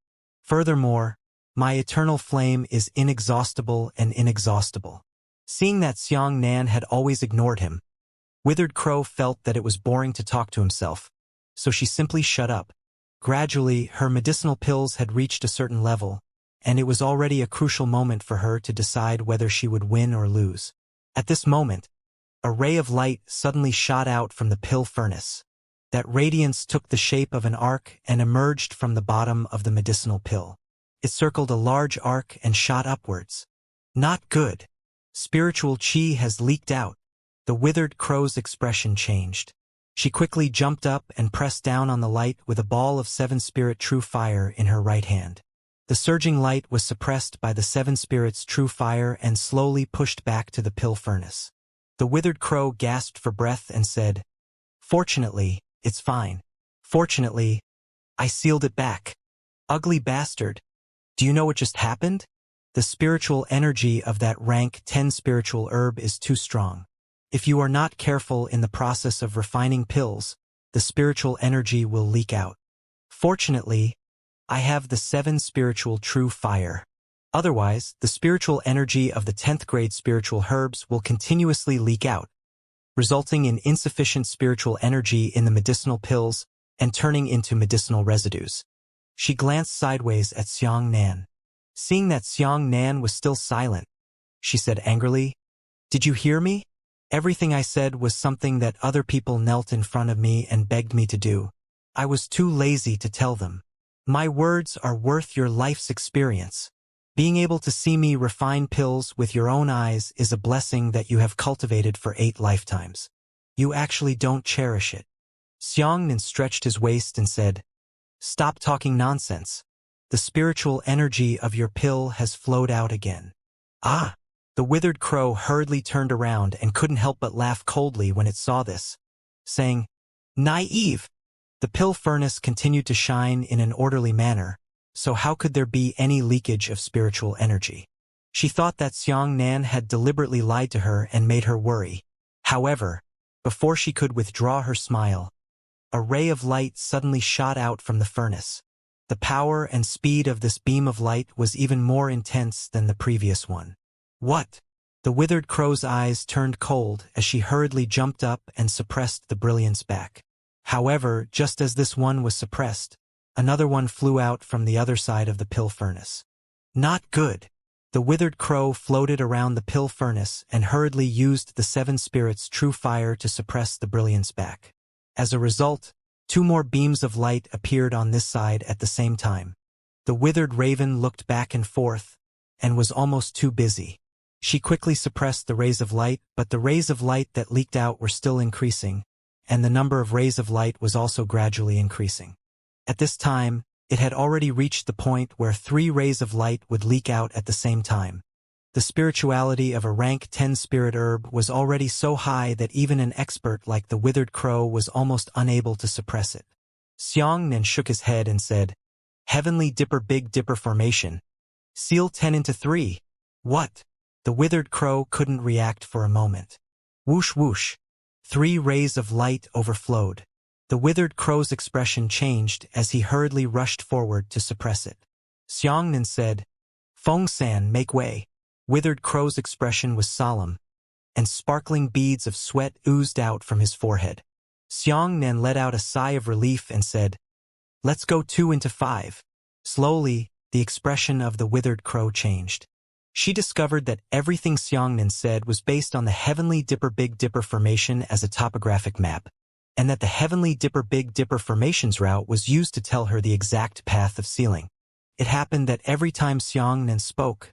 Furthermore, my eternal flame is inexhaustible and inexhaustible. Seeing that Xianxia had always ignored him, Withered Crow felt that it was boring to talk to himself, so she simply shut up. Gradually, her medicinal pills had reached a certain level, and it was already a crucial moment for her to decide whether she would win or lose. At this moment, a ray of light suddenly shot out from the pill furnace. That radiance took the shape of an arc and emerged from the bottom of the medicinal pill. It circled a large arc and shot upwards. "Not good. Spiritual chi has leaked out." The withered crow's expression changed. She quickly jumped up and pressed down on the light with a ball of 7 spirit true fire in her right hand. The surging light was suppressed by the 7 spirits true fire and slowly pushed back to the pill furnace. The withered crow gasped for breath and said, "Fortunately, it's fine. Fortunately, I sealed it back." "Ugly bastard. Do you know what just happened? The spiritual energy of that rank 10 spiritual herb is too strong. If you are not careful in the process of refining pills, the spiritual energy will leak out. Fortunately, I have the 7 spiritual true fire. Otherwise, the spiritual energy of the 10th grade spiritual herbs will continuously leak out, resulting in insufficient spiritual energy in the medicinal pills and turning into medicinal residues." She glanced sideways at Xianxia. Seeing that Xianxia was still silent, she said angrily, "Did you hear me? Everything I said was something that other people knelt in front of me and begged me to do. I was too lazy to tell them. My words are worth your life's experience. Being able to see me refine pills with your own eyes is a blessing that you have cultivated for 8 lifetimes. You actually don't cherish it." Xianxia stretched his waist and said, "Stop talking nonsense. The spiritual energy of your pill has flowed out again." "Ah!" The withered crow hurriedly turned around and couldn't help but laugh coldly when it saw this, saying, "Naive! The pill furnace continued to shine in an orderly manner, so how could there be any leakage of spiritual energy?" She thought that Xianxia had deliberately lied to her and made her worry. However, before she could withdraw her smile, a ray of light suddenly shot out from the furnace. The power and speed of this beam of light was even more intense than the previous one. "What?" The withered crow's eyes turned cold as she hurriedly jumped up and suppressed the brilliance back. However, just as this one was suppressed, another one flew out from the other side of the pill furnace. "Not good." The withered crow floated around the pill furnace and hurriedly used the 7 spirits true fire to suppress the brilliance back. As a result, 2 more beams of light appeared on this side at the same time. The withered raven looked back and forth and was almost too busy. She quickly suppressed the rays of light, but the rays of light that leaked out were still increasing, and the number of rays of light was also gradually increasing. At this time, it had already reached the point where 3 rays of light would leak out at the same time. The spirituality of a rank 10 spirit herb was already so high that even an expert like the withered crow was almost unable to suppress it. Xianxia shook his head and said, "Heavenly Dipper Big Dipper Formation. Seal 10 into 3. What?" The withered crow couldn't react for a moment. Whoosh whoosh. 3 rays of light overflowed. The withered crow's expression changed as he hurriedly rushed forward to suppress it. Xianxia said, "Feng-san, make way." Withered crow's expression was solemn, and sparkling beads of sweat oozed out from his forehead. Xianxia let out a sigh of relief and said, "Let's go 2 into 5. Slowly, the expression of the withered crow changed. She discovered that everything Xianxia said was based on the Heavenly Dipper Big Dipper Formation as a topographic map, and that the Heavenly Dipper Big Dipper Formation's route was used to tell her the exact path of sealing. It happened that every time Xianxia spoke,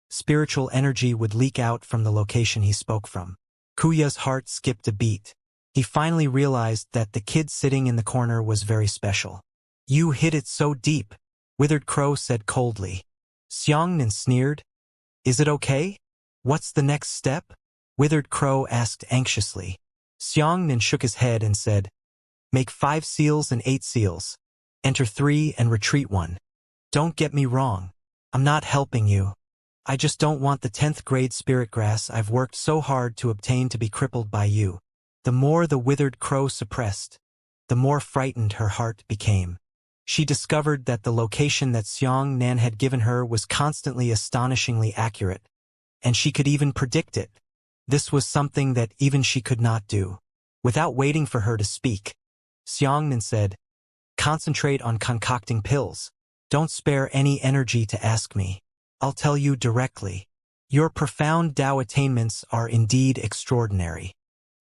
spiritual energy would leak out from the location he spoke from. Kuya's heart skipped a beat. He finally realized that the kid sitting in the corner was very special. "You hit it so deep," Withered Crow said coldly. Xianxia sneered. "Is it okay? What's the next step?" Withered Crow asked anxiously. Xianxia shook his head and said, "Make 5 seals and 8 seals. Enter 3 and retreat 1. Don't get me wrong. I'm not helping you. I just don't want the 10th grade spirit grass I've worked so hard to obtain to be crippled by you." The more the withered crow suppressed, the more frightened her heart became. She discovered that the location that Xianxia had given her was constantly astonishingly accurate, and she could even predict it. This was something that even she could not do. Without waiting for her to speak, Xianxia said, "Concentrate on concocting pills. Don't spare any energy to ask me. I'll tell you directly. Your profound Tao attainments are indeed extraordinary.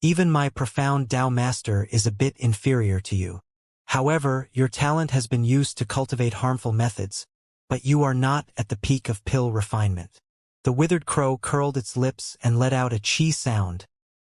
Even my profound Tao master is a bit inferior to you. However, your talent has been used to cultivate harmful methods, but you are not at the peak of pill refinement." The withered crow curled its lips and let out a chi sound,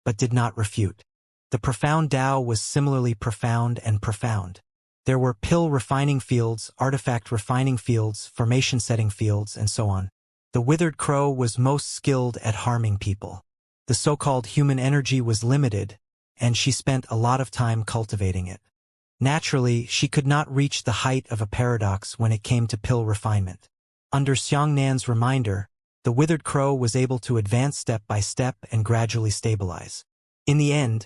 but did not refute. The profound Tao was similarly profound and profound. There were pill refining fields, artifact refining fields, formation setting fields, and so on. The withered crow was most skilled at harming people. The so-called human energy was limited, and she spent a lot of time cultivating it. Naturally, she could not reach the height of a paradox when it came to pill refinement. Under Xianxia's reminder, the withered crow was able to advance step by step and gradually stabilize. In the end,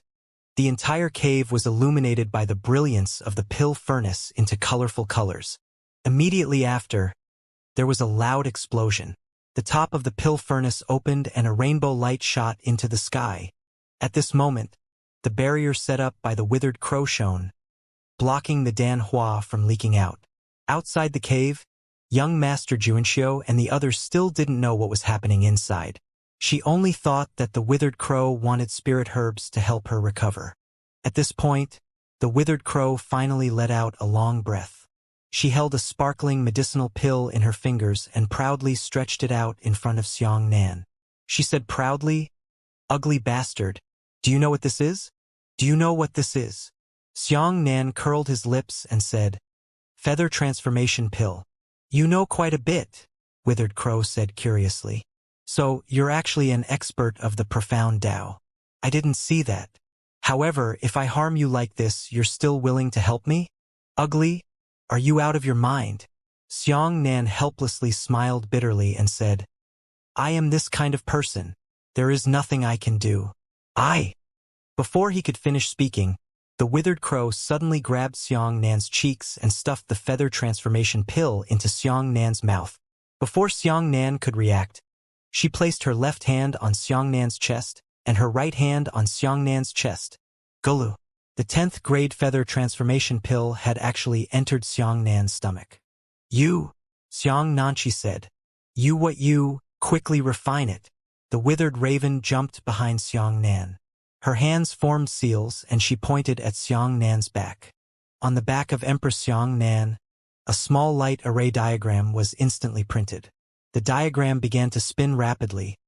the entire cave was illuminated by the brilliance of the pill furnace into colorful colors. Immediately after, there was a loud explosion. The top of the pill furnace opened and a rainbow light shot into the sky. At this moment, the barrier set up by the withered crow shone, blocking the Dan Hua from leaking out. Outside the cave, young Master Xianxia and the others still didn't know what was happening inside. She only thought that the withered crow wanted spirit herbs to help her recover. At this point, the withered crow finally let out a long breath. She held a sparkling medicinal pill in her fingers and proudly stretched it out in front of Xianxia. She said proudly, "Ugly bastard, do you know what this is? Do you know what this is?" Xianxia curled his lips and said, "Feather transformation pill." "You know quite a bit," Withered Crow said curiously. "So, you're actually an expert of the profound Tao." "I didn't see that. However, if I harm you like this, you're still willing to help me? Ugly? Are you out of your mind?" Xianxia helplessly smiled bitterly and said, "I am this kind of person. There is nothing I can do." "I." Before he could finish speaking, the withered crow suddenly grabbed Xianxia's cheeks and stuffed the feather transformation pill into Xianxia's mouth. Before Xianxia could react, she placed her left hand on Xianxia's chest and her right hand on Xianxia's chest. Gulu. The 10th grade feather transformation pill had actually entered Xianxia's stomach. "You," Xianxia said. "You what you, quickly refine it." The withered raven jumped behind Xianxia. Her hands formed seals and she pointed at Xianxia's back. On the back of Empress Xianxia, a small light array diagram was instantly printed. The diagram began to spin rapidly,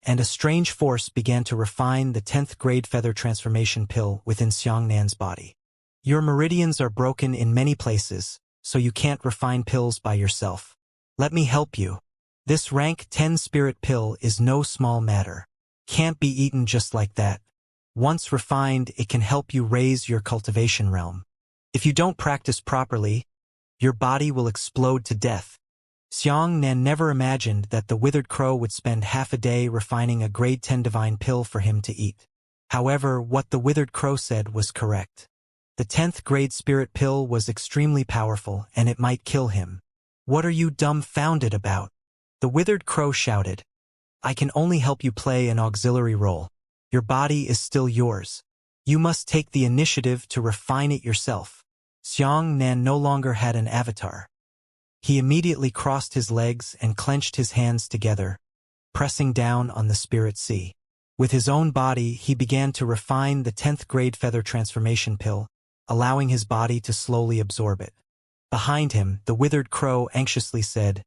and a strange force began to refine the 10th grade feather transformation pill within Xiangnan's body. Your meridians are broken in many places, so you can't refine pills by yourself. Let me help you. This rank 10 spirit pill is no small matter. Can't be eaten just like that. Once refined, it can help you raise your cultivation realm. If you don't practice properly, your body will explode to death. Xiangnan never imagined that the withered crow would spend half a day refining a grade 10 divine pill for him to eat. However, what the withered crow said was correct. The 10th grade spirit pill was extremely powerful, and it might kill him. What are you dumbfounded about? The withered crow shouted. I can only help you play an auxiliary role. Your body is still yours. You must take the initiative to refine it yourself. Xiangnan no longer had an avatar. He immediately crossed his legs and clenched his hands together, pressing down on the spirit sea. With his own body, he began to refine the 10th grade feather transformation pill, allowing his body to slowly absorb it. Behind him, the withered crow anxiously said,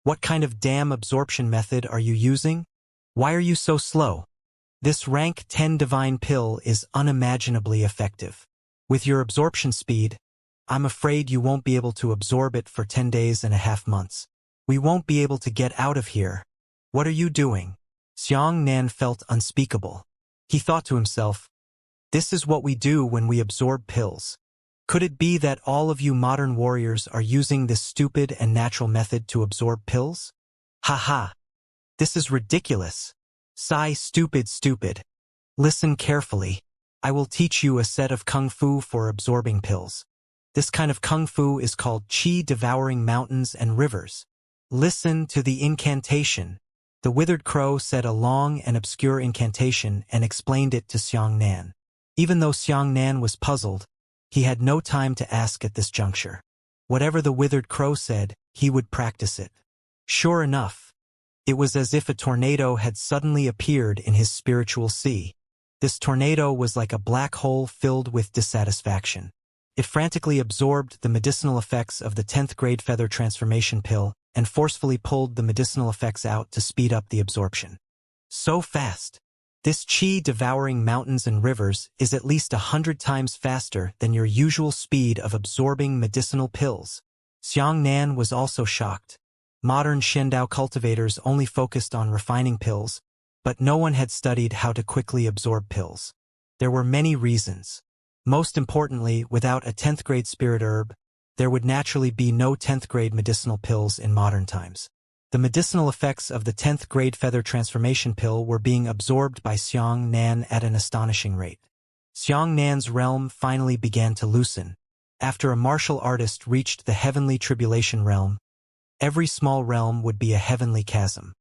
What kind of damn absorption method are you using? Why are you so slow? This rank 10 divine pill is unimaginably effective. With your absorption speed, I'm afraid you won't be able to absorb it for 10 days and a half months. We won't be able to get out of here. What are you doing? Xiangnan felt unspeakable. He thought to himself, This is what we do when we absorb pills. Could it be that all of you modern warriors are using this stupid and natural method to absorb pills? Ha ha! This is ridiculous. Stupid. Listen carefully. I will teach you a set of kung fu for absorbing pills. This kind of kung fu is called qi devouring mountains and rivers. Listen to the incantation. The withered crow said a long and obscure incantation and explained it to Xiangnan. Even though Xiangnan was puzzled, he had no time to ask at this juncture. Whatever the withered crow said, he would practice it. Sure enough, it was as if a tornado had suddenly appeared in his spiritual sea. This tornado was like a black hole filled with dissatisfaction. It frantically absorbed the medicinal effects of the 10th grade feather transformation pill and forcefully pulled the medicinal effects out to speed up the absorption. So fast! This qi devouring mountains and rivers is at least 100 times faster than your usual speed of absorbing medicinal pills. Xiangnan was also shocked. Modern Shendao cultivators only focused on refining pills, but no one had studied how to quickly absorb pills. There were many reasons. Most importantly, without a 10th grade spirit herb, there would naturally be no 10th grade medicinal pills in modern times. The medicinal effects of the 10th grade feather transformation pill were being absorbed by Xiangnan at an astonishing rate. Xiangnan's realm finally began to loosen. After a martial artist reached the heavenly tribulation realm, every small realm would be a heavenly chasm.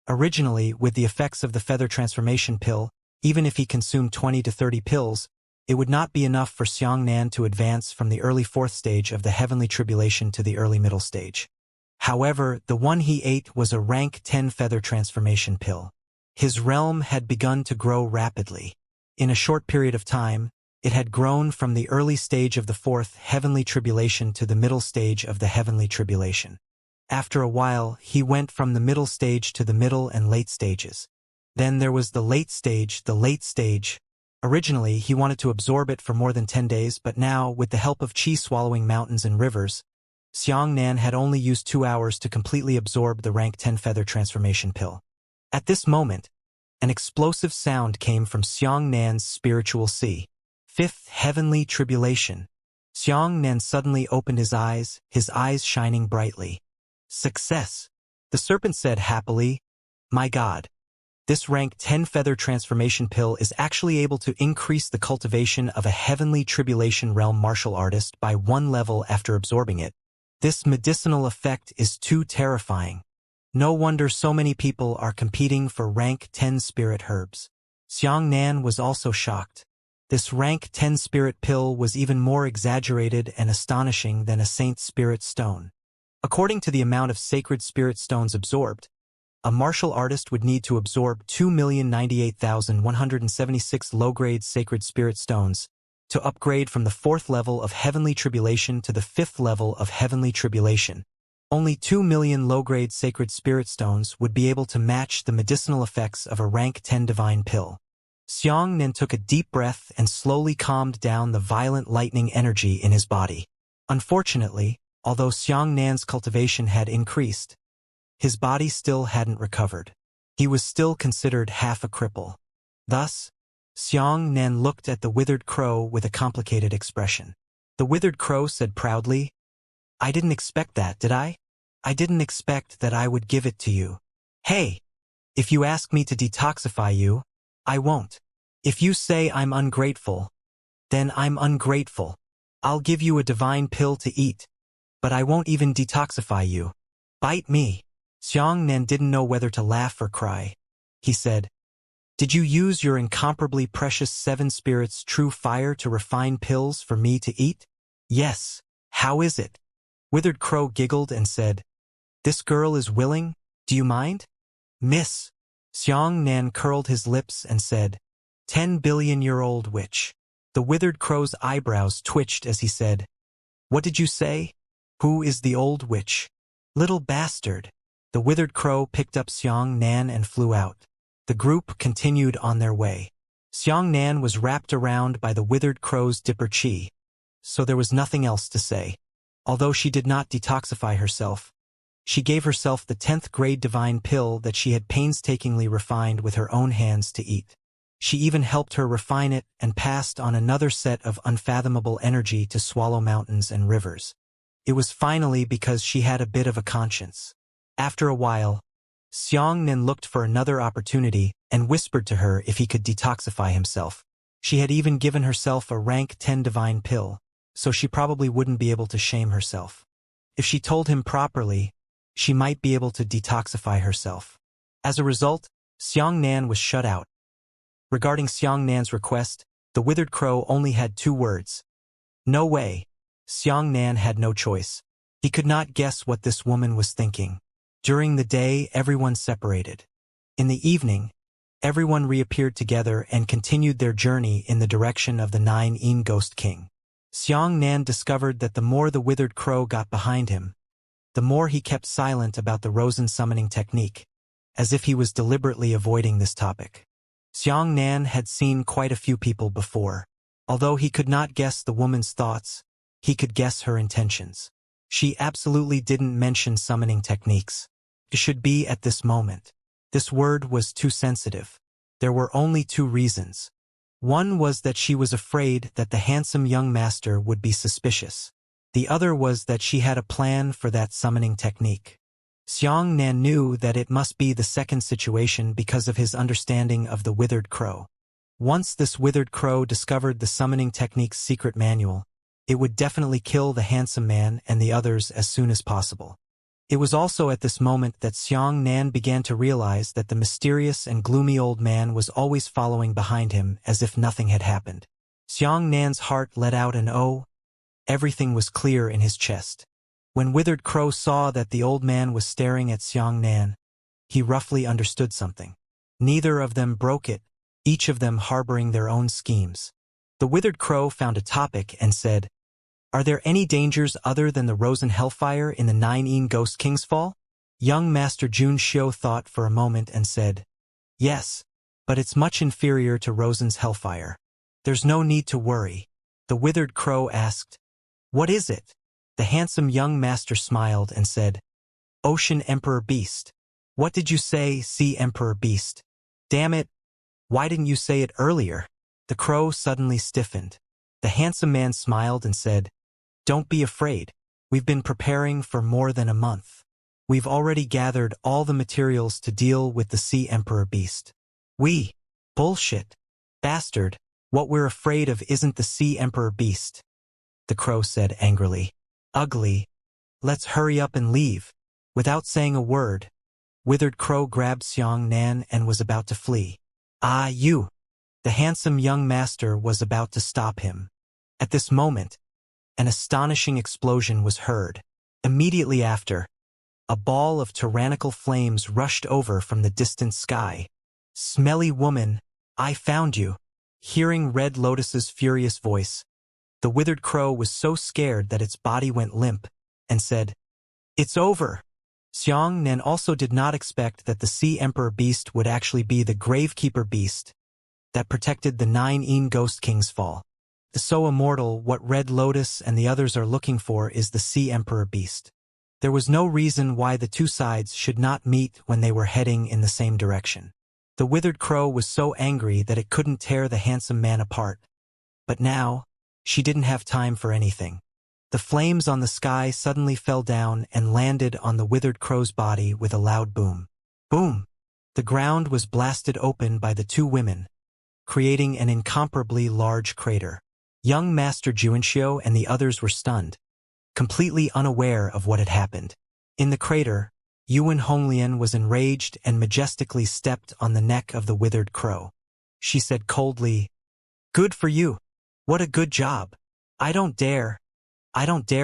Originally, with the effects of the feather transformation pill, even if he consumed 20 to 30 pills, it would not be enough for Xiangnan to advance from the early 4th stage of the heavenly tribulation to the early middle stage. However, the one he ate was a rank 10 feather transformation pill. His realm had begun to grow rapidly. In a short period of time, it had grown from the early stage of the 4th heavenly tribulation to the middle stage of the heavenly tribulation. After a while, he went from the middle stage to the middle and late stages. Then there was the late stage. Originally, he wanted to absorb it for more than 10 days, but now, with the help of qi-swallowing mountains and rivers, Xiangnan had only used 2 hours to completely absorb the rank 10 feather transformation pill. At this moment, an explosive sound came from Xiangnan's spiritual sea. 5th heavenly tribulation. Xiangnan suddenly opened his eyes shining brightly. Success! The serpent said happily, My God! This rank 10 feather transformation pill is actually able to increase the cultivation of a heavenly tribulation realm martial artist by 1 level after absorbing it. This medicinal effect is too terrifying. No wonder so many people are competing for rank 10 spirit herbs. Xiangnan was also shocked. This rank 10 spirit pill was even more exaggerated and astonishing than a saint spirit stone. According to the amount of sacred spirit stones absorbed, a martial artist would need to absorb 2,098,176 low-grade sacred spirit stones to upgrade from the 4th level of heavenly tribulation to the 5th level of heavenly tribulation. Only 2 million low-grade sacred spirit stones would be able to match the medicinal effects of a rank 10 divine pill. Xianxia took a deep breath and slowly calmed down the violent lightning energy in his body. Unfortunately, although Xianxia's cultivation had increased, his body still hadn't recovered. He was still considered half a cripple. Thus, Xianxia looked at the withered crow with a complicated expression. The withered crow said proudly, "I didn't expect that, did I? I didn't expect that I would give it to you. Hey, if you ask me to detoxify you, I won't. If you say I'm ungrateful, then I'm ungrateful. I'll give you a divine pill to eat, but I won't even detoxify you. Bite me." Xianxia didn't know whether to laugh or cry. He said, "Did you use your incomparably precious 7 spirits true fire to refine pills for me to eat?" "Yes. How is it?" Withered Crow giggled and said, "This girl is willing? Do you mind?" "Miss." Xianxia curled his lips and said, 10 billion-year-old witch. The Withered Crow's eyebrows twitched as he said, "What did you say? Who is the old witch?" "Little bastard." The Withered Crow picked up Xianxia and flew out. The group continued on their way. Xianxia was wrapped around by the Withered Crow's dipper chi, so there was nothing else to say. Although she did not detoxify herself, she gave herself the 10th grade divine pill that she had painstakingly refined with her own hands to eat. She even helped her refine it and passed on another set of unfathomable energy to swallow mountains and rivers. It was finally because she had a bit of a conscience. After a while, Xianxia looked for another opportunity and whispered to her if he could detoxify himself. She had even given herself a rank 10 divine pill, so she probably wouldn't be able to shame herself. If she told him properly, she might be able to detoxify herself. As a result, Xianxia was shut out. Regarding Xianxia's request, the Withered Crow only had 2 words. No way. Xianxia had no choice. He could not guess what this woman was thinking. During the day, everyone separated. In the evening, everyone reappeared together and continued their journey in the direction of the 9 Ghost King. Xianxia discovered that the more the Withered Crow got behind him, the more he kept silent about the Rosen summoning technique, as if he was deliberately avoiding this topic. Xianxia had seen quite a few people before. Although he could not guess the woman's thoughts, he could guess her intentions. She absolutely didn't mention summoning techniques. It should be at this moment. This word was too sensitive. There were only 2 reasons. One was that she was afraid that the handsome young master would be suspicious. The other was that she had a plan for that summoning technique. Xianxia knew that it must be the second situation because of his understanding of the Withered Crow. Once this Withered Crow discovered the summoning technique's secret manual, it would definitely kill the handsome man and the others as soon as possible. It was also at this moment that Xianxia began to realize that the mysterious and gloomy old man was always following behind him as if nothing had happened. Xianxia's heart let out an "oh." Everything was clear in his chest. When Withered Crow saw that the old man was staring at Xianxia, he roughly understood something. Neither of them broke it, each of them harboring their own schemes. The Withered Crow found a topic and said, "Are there any dangers other than the Rosen Hellfire in the 9 Ghost King's Fall?" Young Master Xianxia thought for a moment and said, "Yes, but it's much inferior to Rosen's Hellfire. There's no need to worry." The Withered Crow asked, "What is it?" The handsome young master smiled and said, "Ocean Emperor Beast." "What did you say, Sea Emperor Beast?" "Damn it, why didn't you say it earlier?" The crow suddenly stiffened. The handsome man smiled and said, "Don't be afraid. We've been preparing for more than a month. We've already gathered all the materials to deal with the Sea Emperor Beast." Bullshit. Bastard, what we're afraid of isn't the Sea Emperor Beast," the crow said angrily. "Ugly. Let's hurry up and leave." Without saying a word, Withered Crow grabbed Xianxia and was about to flee. "Ah, you!" The handsome young master was about to stop him. At this moment, an astonishing explosion was heard. Immediately after, a ball of tyrannical flames rushed over from the distant sky. "Smelly woman, I found you." Hearing Red Lotus's furious voice, the Withered Crow was so scared that its body went limp, and said, It's over. Xianxia also did not expect that the Sea Emperor beast would actually be the Gravekeeper beast that protected the 9 Ghost King's fall. So immortal, what Red Lotus and the others are looking for is the Sea Emperor beast. There was no reason why the two sides should not meet when they were heading in the same direction. The withered crow was so angry that it couldn't tear the handsome man apart. But now, she didn't have time for anything. The flames on the sky suddenly fell down and landed on the withered crow's body with a loud boom. Boom! The ground was blasted open by the two women, creating an incomparably large crater. Young Master Xianxia and the others were stunned, completely unaware of what had happened. In the crater, Yuan Honglian was enraged and majestically stepped on the neck of the withered crow. She said coldly, "Good for you. What a good job. I don't dare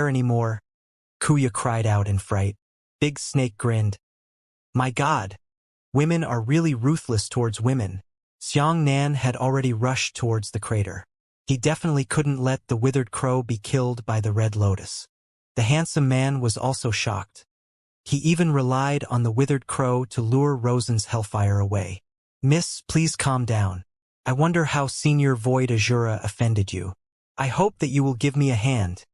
anymore." Kuya cried out in fright. Big Snake grinned. "My God, women are really ruthless towards women." Xianxia had already rushed towards the crater. He definitely couldn't let the withered crow be killed by the Red Lotus. The handsome man was also shocked. He even relied on the withered crow to lure Rosen's hellfire away. "Miss, please calm down. I wonder how Senior Void Azura offended you. I hope that you will give me a hand."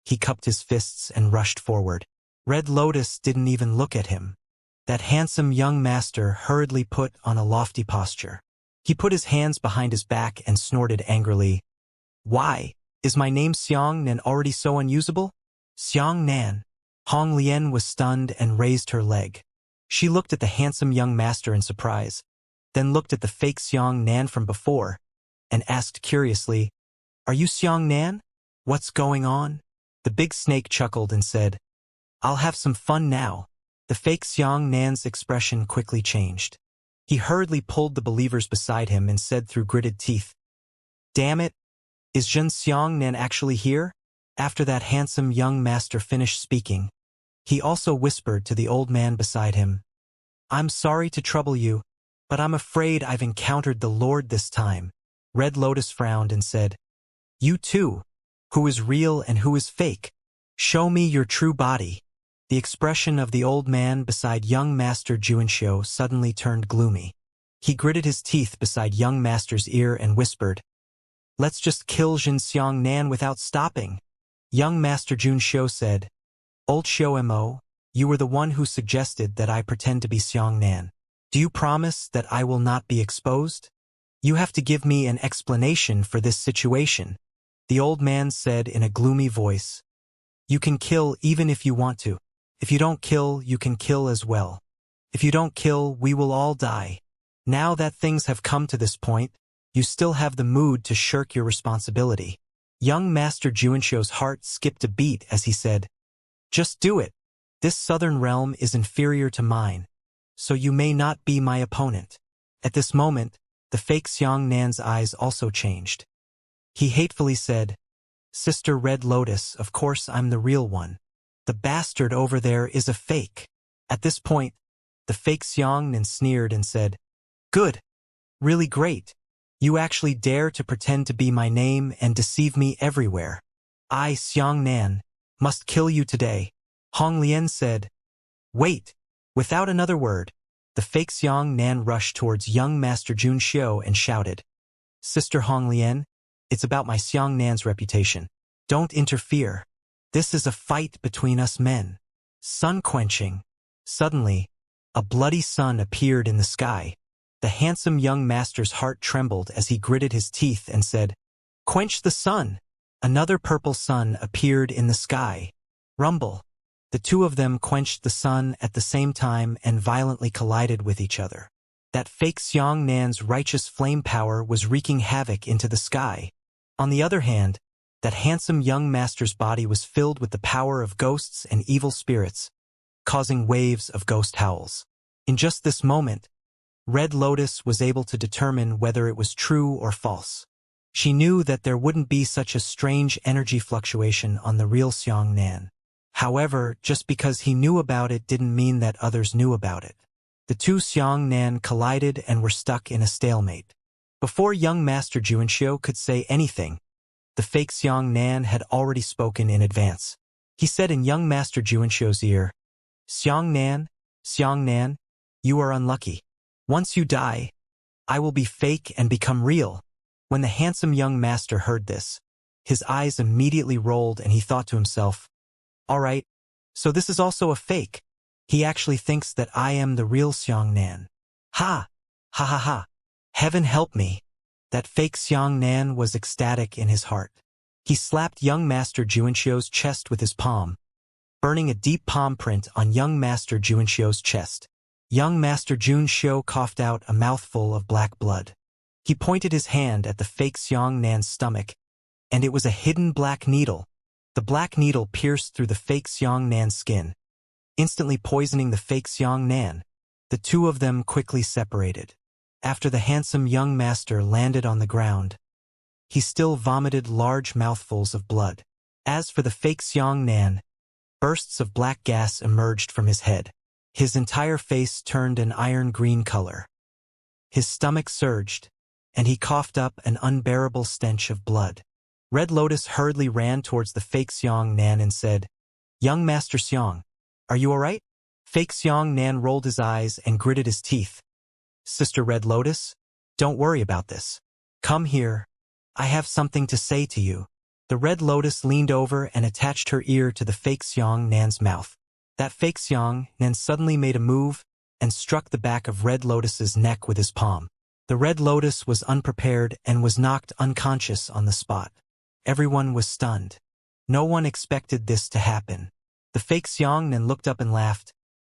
He cupped his fists and rushed forward. Red Lotus didn't even look at him. That handsome young master hurriedly put on a lofty posture. He put his hands behind his back and snorted angrily. "Why? Is my name Xianxia already so unusable?" "Xianxia." Honglian was stunned and raised her leg. She looked at the handsome young master in surprise, then looked at the fake Xianxia from before, and asked curiously, "Are you Xianxia? What's going on?" The big snake chuckled and said, "I'll have some fun now." The fake Xianxia's expression quickly changed. He hurriedly pulled the believers beside him and said through gritted teeth, "Damn it, is Zhen Xianxia actually here?" After that handsome young master finished speaking, he also whispered to the old man beside him, "I'm sorry to trouble you, but I'm afraid I've encountered the Lord this time." Red Lotus frowned and said, "You too? Who is real and who is fake? Show me your true body." The expression of the old man beside young Master Xianxia suddenly turned gloomy. He gritted his teeth beside young Master's ear and whispered, "Let's just kill Zhen Xianxia without stopping." Young Master Xianxia said, "Old Xiao, you were the one who suggested that I pretend to be Xianxia. Do you promise that I will not be exposed? You have to give me an explanation for this situation." The old man said in a gloomy voice, "You can kill even if you want to. If you don't kill, you can kill as well. If you don't kill, we will all die. Now that things have come to this point, you still have the mood to shirk your responsibility." Young Master Xianxia's heart skipped a beat as he said, "Just do it. This southern realm is inferior to mine, so you may not be my opponent." At this moment, the fake Xianxia's eyes also changed. He hatefully said, "Sister Red Lotus, of course I'm the real one. The bastard over there is a fake." At this point, the fake Xianxia sneered and said, "Good. Really great. You actually dare to pretend to be my name and deceive me everywhere. I, Xianxia, must kill you today." Honglian said, "Wait." Without another word, the fake Xianxia rushed towards young Master Xianxia and shouted, "Sister Honglian, it's about my Xianxia's reputation. Don't interfere. This is a fight between us men." Sun quenching. Suddenly, a bloody sun appeared in the sky. The handsome young master's heart trembled as he gritted his teeth and said, "Quench the sun." Another purple sun appeared in the sky. Rumble. The two of them quenched the sun at the same time and violently collided with each other. That fake Xianxia's righteous flame power was wreaking havoc into the sky. On the other hand, that handsome young master's body was filled with the power of ghosts and evil spirits, causing waves of ghost howls. In just this moment, Red Lotus was able to determine whether it was true or false. She knew that there wouldn't be such a strange energy fluctuation on the real Xianxia. However, just because he knew about it didn't mean that others knew about it. The two Xianxia collided and were stuck in a stalemate. Before young Master Xianxia could say anything, the fake Xianxia had already spoken in advance. He said in young Master Juanxio's ear, Xiangnan, you are unlucky. Once you die, I will be fake and become real." When the handsome young master heard this, his eyes immediately rolled and he thought to himself, "All right, so this is also a fake. He actually thinks that I am the real Xiangnan. Ha! Ha ha ha! Heaven help me!" That fake Xiangnan was ecstatic in his heart. He slapped young Master Juanxio's chest with his palm, burning a deep palm print on young Master Juanxio's chest. Young Master Juanxio coughed out a mouthful of black blood. He pointed his hand at the fake Xiangnan's stomach, and it was a hidden black needle. The black needle pierced through the fake Xiangnan's skin, instantly poisoning the fake Xiangnan. The two of them quickly separated. After the handsome young master landed on the ground, he still vomited large mouthfuls of blood. As for the fake Xiangnan, bursts of black gas emerged from his head. His entire face turned an iron-green color. His stomach surged, and he coughed up an unbearable stench of blood. Red Lotus hurriedly ran towards the fake Xiangnan and said, "Young Master Xiang, are you all right?" Fake Xiangnan rolled his eyes and gritted his teeth. "Sister Red Lotus, don't worry about this. Come here. I have something to say to you." The Red Lotus leaned over and attached her ear to the fake Xiangnan's mouth. That fake Xiangnan suddenly made a move and struck the back of Red Lotus's neck with his palm. The Red Lotus was unprepared and was knocked unconscious on the spot. Everyone was stunned. No one expected this to happen. The fake Xiangnan looked up and laughed.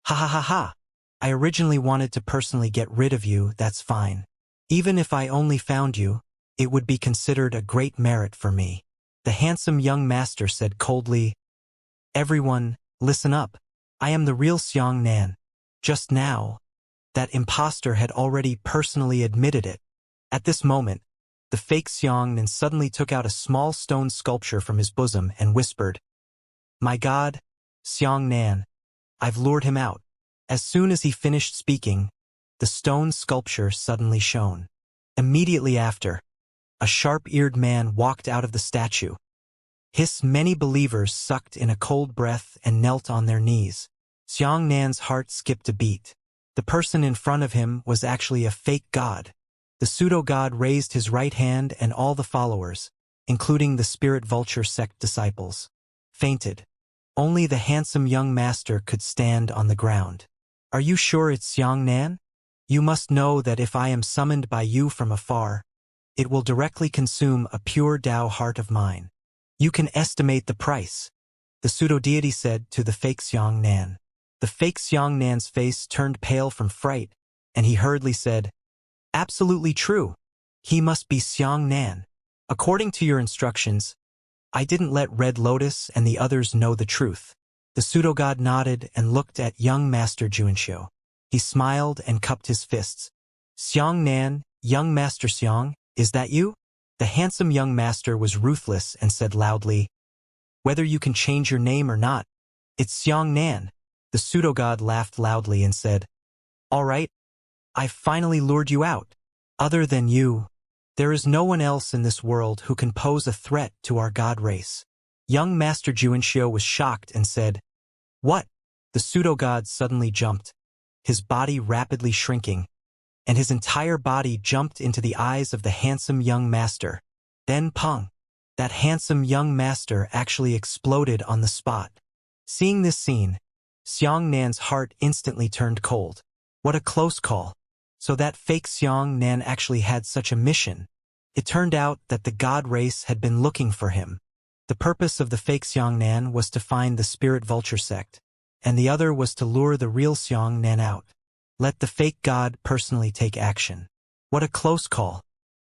"Ha ha ha ha! I originally wanted to personally get rid of you, that's fine. Even if I only found you, it would be considered a great merit for me." The handsome young master said coldly, "Everyone, listen up. I am the real Xiangnan." Just now, that impostor had already personally admitted it. At this moment, the fake Xiangnan suddenly took out a small stone sculpture from his bosom and whispered, "My God, Xiangnan, I've lured him out." As soon as he finished speaking, the stone sculpture suddenly shone. Immediately after, a sharp-eared man walked out of the statue. Many believers sucked in a cold breath and knelt on their knees. Xiangnan's heart skipped a beat. The person in front of him was actually a fake god. The pseudo-god raised his right hand and all the followers, including the spirit vulture sect disciples, fainted. Only the handsome young master could stand on the ground. "Are you sure it's Xiangnan? You must know that if I am summoned by you from afar, it will directly consume a pure Tao heart of mine. You can estimate the price," the pseudo-deity said to the fake Xiangnan. The fake Xiangnan's face turned pale from fright, and he hurriedly said, "Absolutely true. He must be Xiangnan. According to your instructions, I didn't let Red Lotus and the others know the truth." The pseudo-god nodded and looked at young Master Juanxio. He smiled and cupped his fists. "Xiangnan, young Master Xiang, is that you?" The handsome young master was ruthless and said loudly, "Whether you can change your name or not, it's Xiangnan." The pseudo-god laughed loudly and said, "All right, I've finally lured you out. Other than you, there is no one else in this world who can pose a threat to our god race." Young Master Juanxio was shocked and said, "What?" The pseudo-god suddenly jumped, his body rapidly shrinking, and his entire body jumped into the eyes of the handsome young master. Then pung! That handsome young master actually exploded on the spot. Seeing this scene, Xiangnan's heart instantly turned cold. What a close call. So that fake Xiangnan actually had such a mission. It turned out that the god race had been looking for him. The purpose of the fake Xiangnan was to find the spirit vulture sect, and the other was to lure the real Xiangnan out. Let the fake god personally take action. What a close call.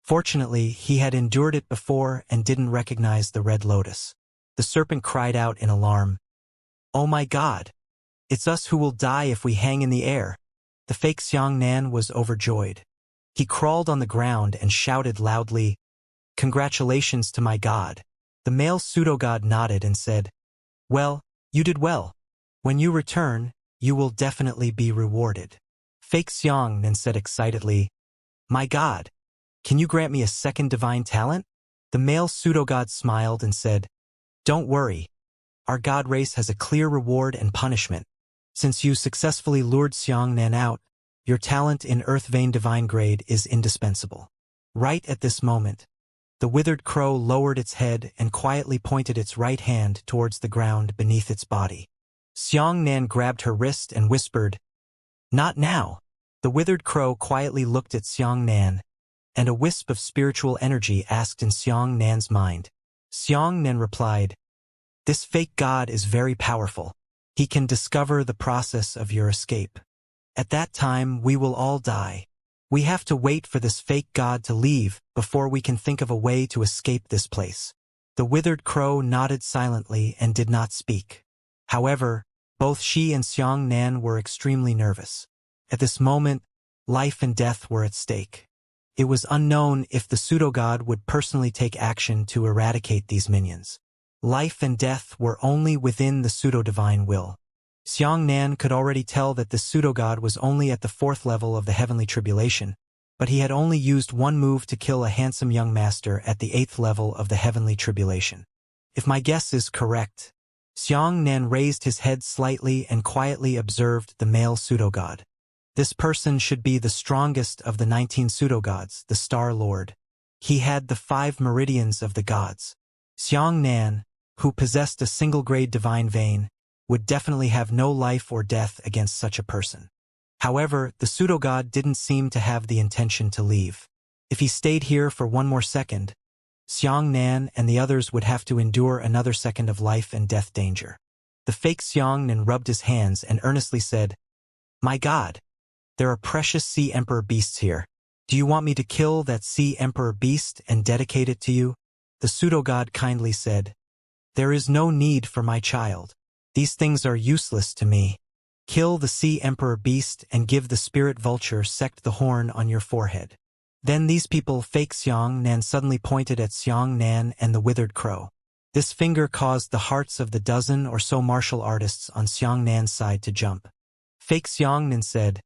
Fortunately, he had endured it before and didn't recognize the Red Lotus. The serpent cried out in alarm, "Oh my God! It's us who will die if we hang in the air." The fake Xiangnan was overjoyed. He crawled on the ground and shouted loudly, "Congratulations to my god." The male pseudo-god nodded and said, "Well, you did well. When you return, you will definitely be rewarded." Fake Xiangnan said excitedly, "My god, can you grant me a second divine talent?" The male pseudo-god smiled and said, "Don't worry. Our god race has a clear reward and punishment. Since you successfully lured Xiangnan out, your talent in Earth Vein Divine Grade is indispensable. Right at this moment, the withered crow lowered its head and quietly pointed its right hand towards the ground beneath its body. Xiangnan grabbed her wrist and whispered, "Not now." The withered crow quietly looked at Xiangnan, and a wisp of spiritual energy asked in Xiangnan's mind. Xiangnan replied, "This fake god is very powerful. He can discover the process of your escape. At that time, we will all die. We have to wait for this fake god to leave before we can think of a way to escape this place." The withered crow nodded silently and did not speak. However, both she and Xiangnan were extremely nervous. At this moment, life and death were at stake. It was unknown if the pseudo-god would personally take action to eradicate these minions. Life and death were only within the pseudo-divine will. Xiangnan could already tell that the pseudo-god was only at the 4th level of the heavenly tribulation, but he had only used one move to kill a handsome young master at the 8th level of the heavenly tribulation. If my guess is correct, Xiangnan raised his head slightly and quietly observed the male pseudo-god. This person should be the strongest of the 19 pseudo-gods, the Star Lord. He had the 5 meridians of the gods. Xiangnan, who possessed a single-grade divine vein, would definitely have no life or death against such a person. However, the pseudo-god didn't seem to have the intention to leave. If he stayed here for one more second, Xiangnan and the others would have to endure another second of life and death danger. The fake Xiangnan rubbed his hands and earnestly said, "My god, there are precious Sea Emperor beasts here. Do you want me to kill that Sea Emperor beast and dedicate it to you?" The pseudo-god kindly said, "There is no need for my child. These things are useless to me. Kill the Sea Emperor beast and give the spirit vulture sect the horn on your forehead." Then these people fake Xiangnan suddenly pointed at Xiangnan and the withered crow. This finger caused the hearts of the dozen or so martial artists on Xiangnan's side to jump. Fake Xiangnan said,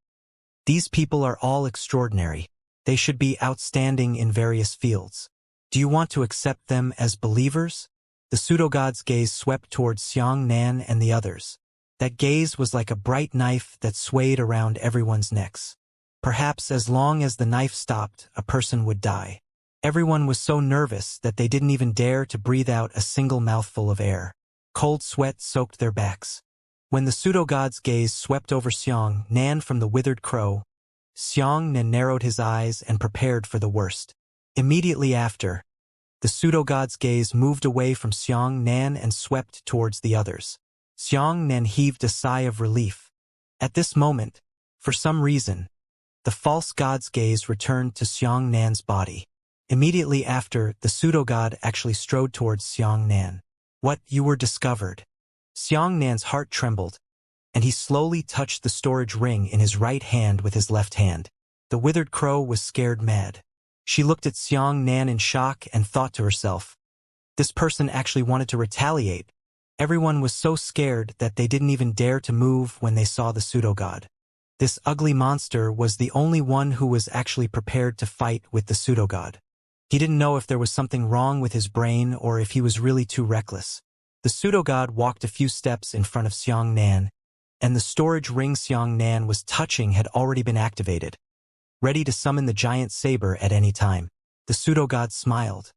"These people are all extraordinary. They should be outstanding in various fields. Do you want to accept them as believers?" The pseudo-god's gaze swept towards Xiangnan and the others. That gaze was like a bright knife that swayed around everyone's necks. Perhaps as long as the knife stopped, a person would die. Everyone was so nervous that they didn't even dare to breathe out a single mouthful of air. Cold sweat soaked their backs. When the pseudo-god's gaze swept over Xiangnan from the withered crow, Xiangnan narrowed his eyes and prepared for the worst. Immediately after, the pseudo-god's gaze moved away from Xiangnan and swept towards the others. Xiangnan heaved a sigh of relief. At this moment, for some reason, the false god's gaze returned to Xiangnan's body. Immediately after, the pseudo-god actually strode towards Xiangnan. "What, you were discovered?" Xiangnan's heart trembled, and he slowly touched the storage ring in his right hand with his left hand. The withered crow was scared mad. She looked at Xiangnan in shock and thought to herself, this person actually wanted to retaliate. Everyone was so scared that they didn't even dare to move when they saw the pseudo-god. This ugly monster was the only one who was actually prepared to fight with the pseudo-god. He didn't know if there was something wrong with his brain or if he was really too reckless. The pseudo-god walked a few steps in front of Xiangnan, and the storage ring Xiangnan was touching had already been activated, ready to summon the giant saber at any time. The pseudo-god smiled.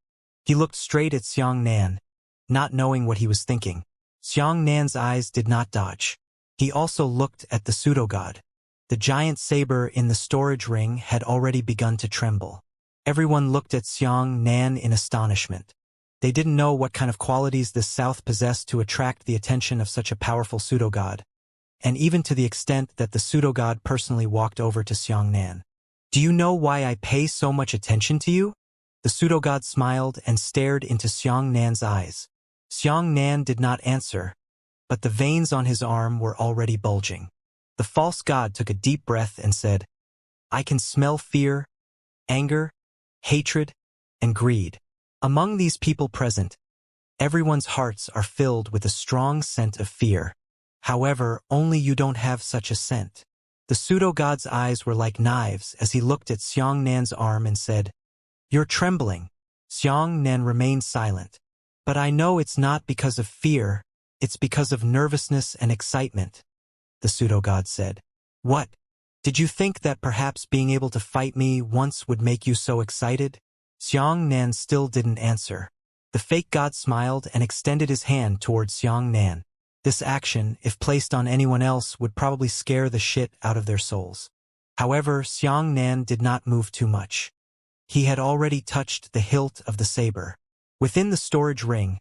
He looked straight at Xiangnan, not knowing what he was thinking. Xiangnan's eyes did not dodge. He also looked at the pseudo-god. The giant saber in the storage ring had already begun to tremble. Everyone looked at Xiangnan in astonishment. They didn't know what kind of qualities this South possessed to attract the attention of such a powerful pseudo-god, and even to the extent that the pseudo-god personally walked over to Xiangnan. "Do you know why I pay so much attention to you?" The pseudo-god smiled and stared into Xiangnan's eyes. Xiangnan did not answer, but the veins on his arm were already bulging. The false god took a deep breath and said, "I can smell fear, anger, hatred, and greed. Among these people present, everyone's hearts are filled with a strong scent of fear. However, only you don't have such a scent." The pseudo-god's eyes were like knives as he looked at Xiangnan's arm and said, "You're trembling." Xiangnan remained silent. "But I know it's not because of fear, It's because of nervousness and excitement, the pseudo-god said. What? Did you think that perhaps being able to fight me once would make you so excited? Xianxia still didn't answer. The fake god smiled and extended his hand towards Xianxia. This action, if placed on anyone else, would probably scare the shit out of their souls. However, Xianxia did not move too much. He had already touched the hilt of the saber. Within the storage ring,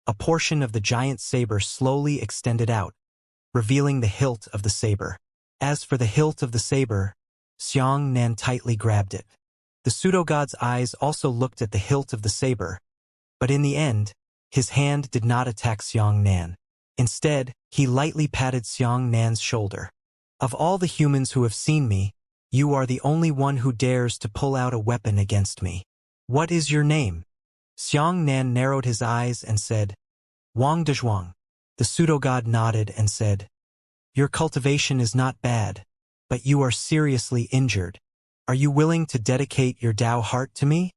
a portion of the giant saber slowly extended out, revealing the hilt of the saber. As for the hilt of the saber, Xianxia tightly grabbed it. The pseudo-god's eyes also looked at the hilt of the saber, but in the end, his hand did not attack Xianxia. Instead, he lightly patted Xianxia's shoulder. Of all the humans who have seen me, you are the only one who dares to pull out a weapon against me. What is your name? Xianxia narrowed his eyes and said, Wang Dezhuang. The pseudo-god nodded and said, Your cultivation is not bad, but you are seriously injured. Are you willing to dedicate your Tao heart to me?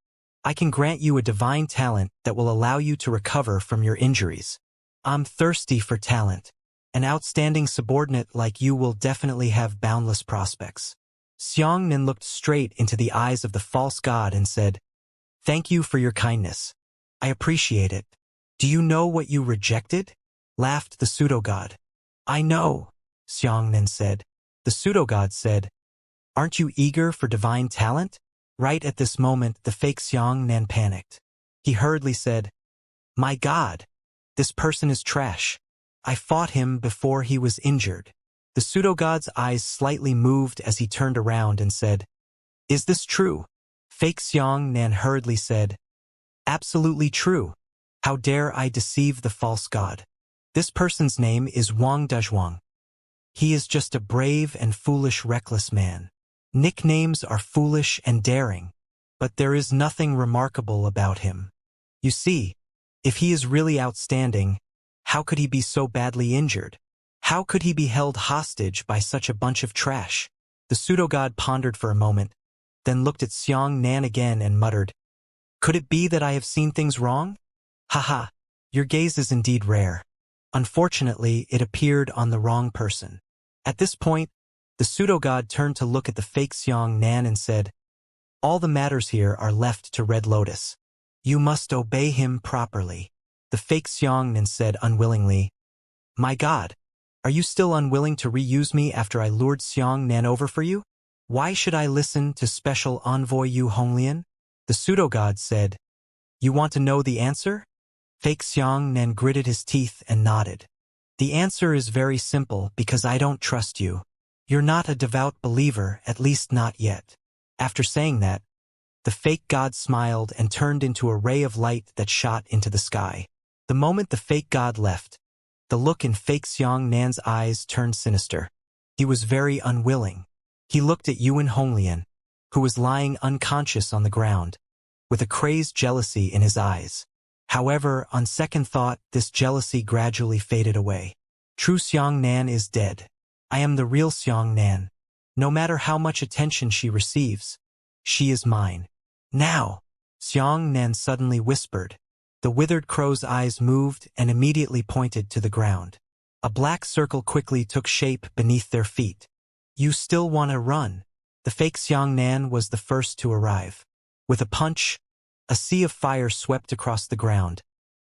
I can grant you a divine talent that will allow you to recover from your injuries. I'm thirsty for talent. An outstanding subordinate like you will definitely have boundless prospects. Xianxia looked straight into the eyes of the false god and said, Thank you for your kindness. I appreciate it. Do you know what you rejected? Laughed the pseudo-god. I know, Xianxia said. The pseudo-god said, Aren't you eager for divine talent? Right at this moment, the fake Xianxia panicked. He hurriedly said, My god, this person is trash. I fought him before he was injured. The pseudo-god's eyes slightly moved as he turned around and said, Is this true? Fake Xianxia hurriedly said, Absolutely true. How dare I deceive the false god? This person's name is Wang Dezhuang. He is just a brave and foolish reckless man. Nicknames are foolish and daring, but there is nothing remarkable about him. You see, if he is really outstanding, how could he be so badly injured? How could he be held hostage by such a bunch of trash? The pseudo-god pondered for a moment, then looked at Xianxia again and muttered, Could it be that I have seen things wrong? Haha, your gaze is indeed rare. Unfortunately, it appeared on the wrong person. At this point, the pseudo-god turned to look at the fake Xianxia and said, All the matters here are left to Red Lotus. You must obey him properly. The fake Xianxia said unwillingly, My god, are you still unwilling to reuse me after I lured Xianxia over for you? Why should I listen to Special Envoy Yu Honglian? The pseudo-god said, You want to know the answer? Fake Xianxia gritted his teeth and nodded. The answer is very simple because I don't trust you. You're not a devout believer, at least not yet. After saying that, the fake god smiled and turned into a ray of light that shot into the sky. The moment the fake god left, the look in fake Xianxia's eyes turned sinister. He was very unwilling. He looked at Yuan Honglian, who was lying unconscious on the ground, with a crazed jealousy in his eyes. However, on second thought, this jealousy gradually faded away. True Xianxia is dead. I am the real Xianxia. No matter how much attention she receives, she is mine. Now, Xianxia suddenly whispered. The withered crow's eyes moved and immediately pointed to the ground. A black circle quickly took shape beneath their feet. You still want to run? The fake Xianxia was the first to arrive. With a punch, a sea of fire swept across the ground,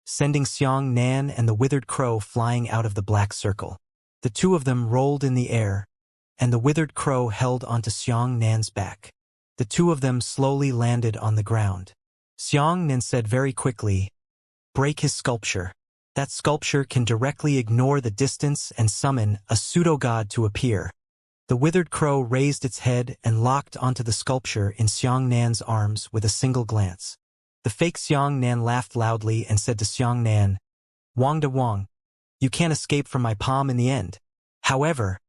sending Xianxia and the withered crow flying out of the black circle. The two of them rolled in the air, and the withered crow held onto Xianxia's back. The two of them slowly landed on the ground. Xianxia said very quickly, Break his sculpture. That sculpture can directly ignore the distance and summon a pseudo-god to appear. The withered crow raised its head and locked onto the sculpture in Xianxia's arms with a single glance. The fake Xianxia laughed loudly and said to Xianxia, Wang de Wang, you can't escape from my palm in the end. However,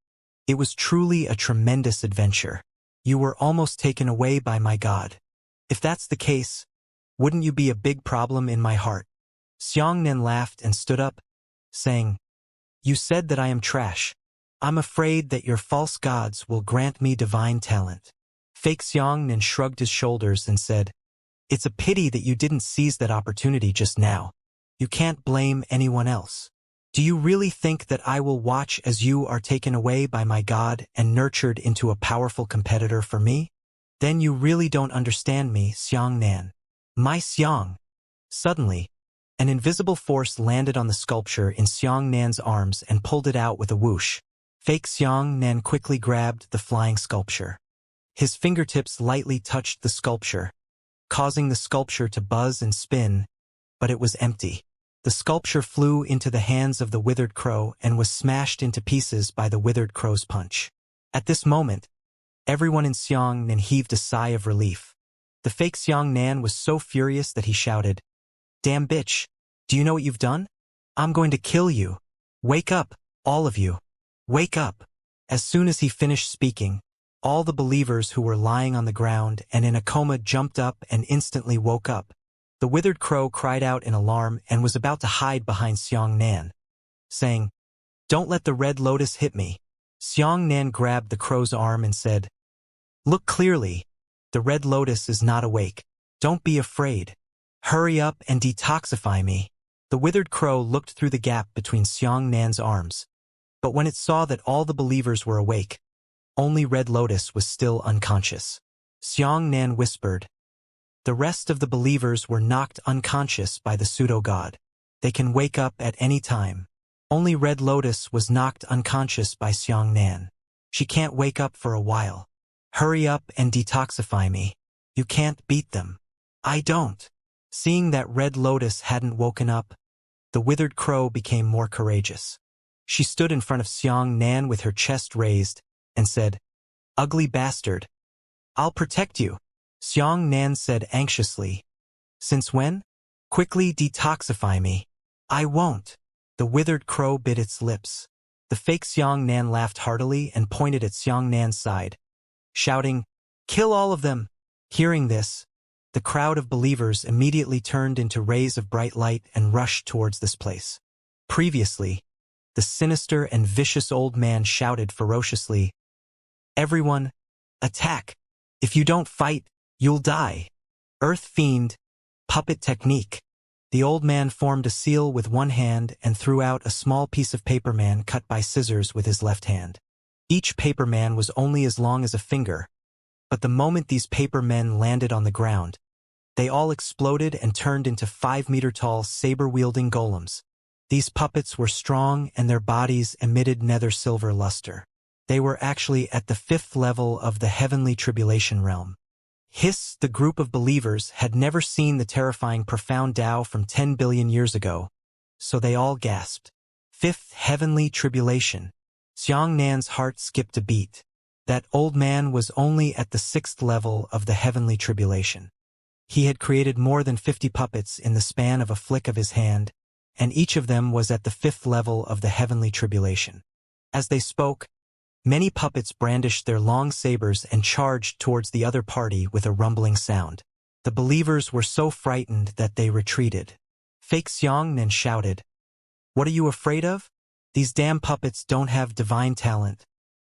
it was truly a tremendous adventure. You were almost taken away by my god. If that's the case, wouldn't you be a big problem in my heart? Xianxia laughed and stood up, saying, You said that I am trash. I'm afraid that your false gods will grant me divine talent. Fake Xianxia shrugged his shoulders and said, It's a pity that you didn't seize that opportunity just now. You can't blame anyone else. Do you really think that I will watch as you are taken away by my God and nurtured into a powerful competitor for me? Then you really don't understand me, Xiangnan. My Xiang. Suddenly, an invisible force landed on the sculpture in Xiangnan's arms and pulled it out with a whoosh. Fake Xiangnan quickly grabbed the flying sculpture. His fingertips lightly touched the sculpture, causing the sculpture to buzz and spin, but it was empty. The sculpture flew into the hands of the withered crow and was smashed into pieces by the withered crow's punch. At this moment, everyone in Xiangnan heaved a sigh of relief. The fake Xiangnan was so furious that he shouted, "Damn bitch! Do you know what you've done? I'm going to kill you! Wake up, all of you! Wake up!" As soon as he finished speaking, all the believers who were lying on the ground and in a coma jumped up and instantly woke up. The withered crow cried out in alarm and was about to hide behind Xiangnan, saying, "Don't let the red lotus hit me." Xiangnan grabbed the crow's arm and said, "Look clearly. The red lotus is not awake. Don't be afraid. Hurry up and detoxify me." The withered crow looked through the gap between Xiangnan's arms, but when it saw that all the believers were awake, only Red Lotus was still unconscious. Xiangnan whispered, "The rest of the believers were knocked unconscious by the pseudo-god. They can wake up at any time. Only Red Lotus was knocked unconscious by Xiangnan. She can't wake up for a while. Hurry up and detoxify me. You can't beat them." "I don't." Seeing that Red Lotus hadn't woken up, the withered crow became more courageous. She stood in front of Xiangnan with her chest raised and said, "Ugly bastard. I'll protect you." Xiangnan said anxiously, "Since when?" "Quickly detoxify me." "I won't." The withered crow bit its lips. The fake Xiangnan laughed heartily and pointed at Xiangnan's side, shouting, "Kill all of them." Hearing this, the crowd of believers immediately turned into rays of bright light and rushed towards this place. Previously, the sinister and vicious old man shouted ferociously, "Everyone, attack! If you don't fight, you'll die." Earth Fiend, Puppet Technique. The old man formed a seal with one hand and threw out a small piece of paper man cut by scissors with his left hand. Each paper man was only as long as a finger, but the moment these paper men landed on the ground, they all exploded and turned into 5-meter-tall saber-wielding golems. These puppets were strong and their bodies emitted nether silver luster. They were actually at the 5th level of the heavenly tribulation realm. Hiss, the group of believers had never seen the terrifying profound Tao from 10 billion years ago, so they all gasped. 5th heavenly tribulation. Xiangnan's heart skipped a beat. That old man was only at the 6th level of the heavenly tribulation. He had created more than 50 puppets in the span of a flick of his hand, and each of them was at the 5th level of the heavenly tribulation. As they spoke, many puppets brandished their long sabers and charged towards the other party with a rumbling sound. The believers were so frightened that they retreated. Fake Xiangnan shouted, "What are you afraid of? These damn puppets don't have divine talent,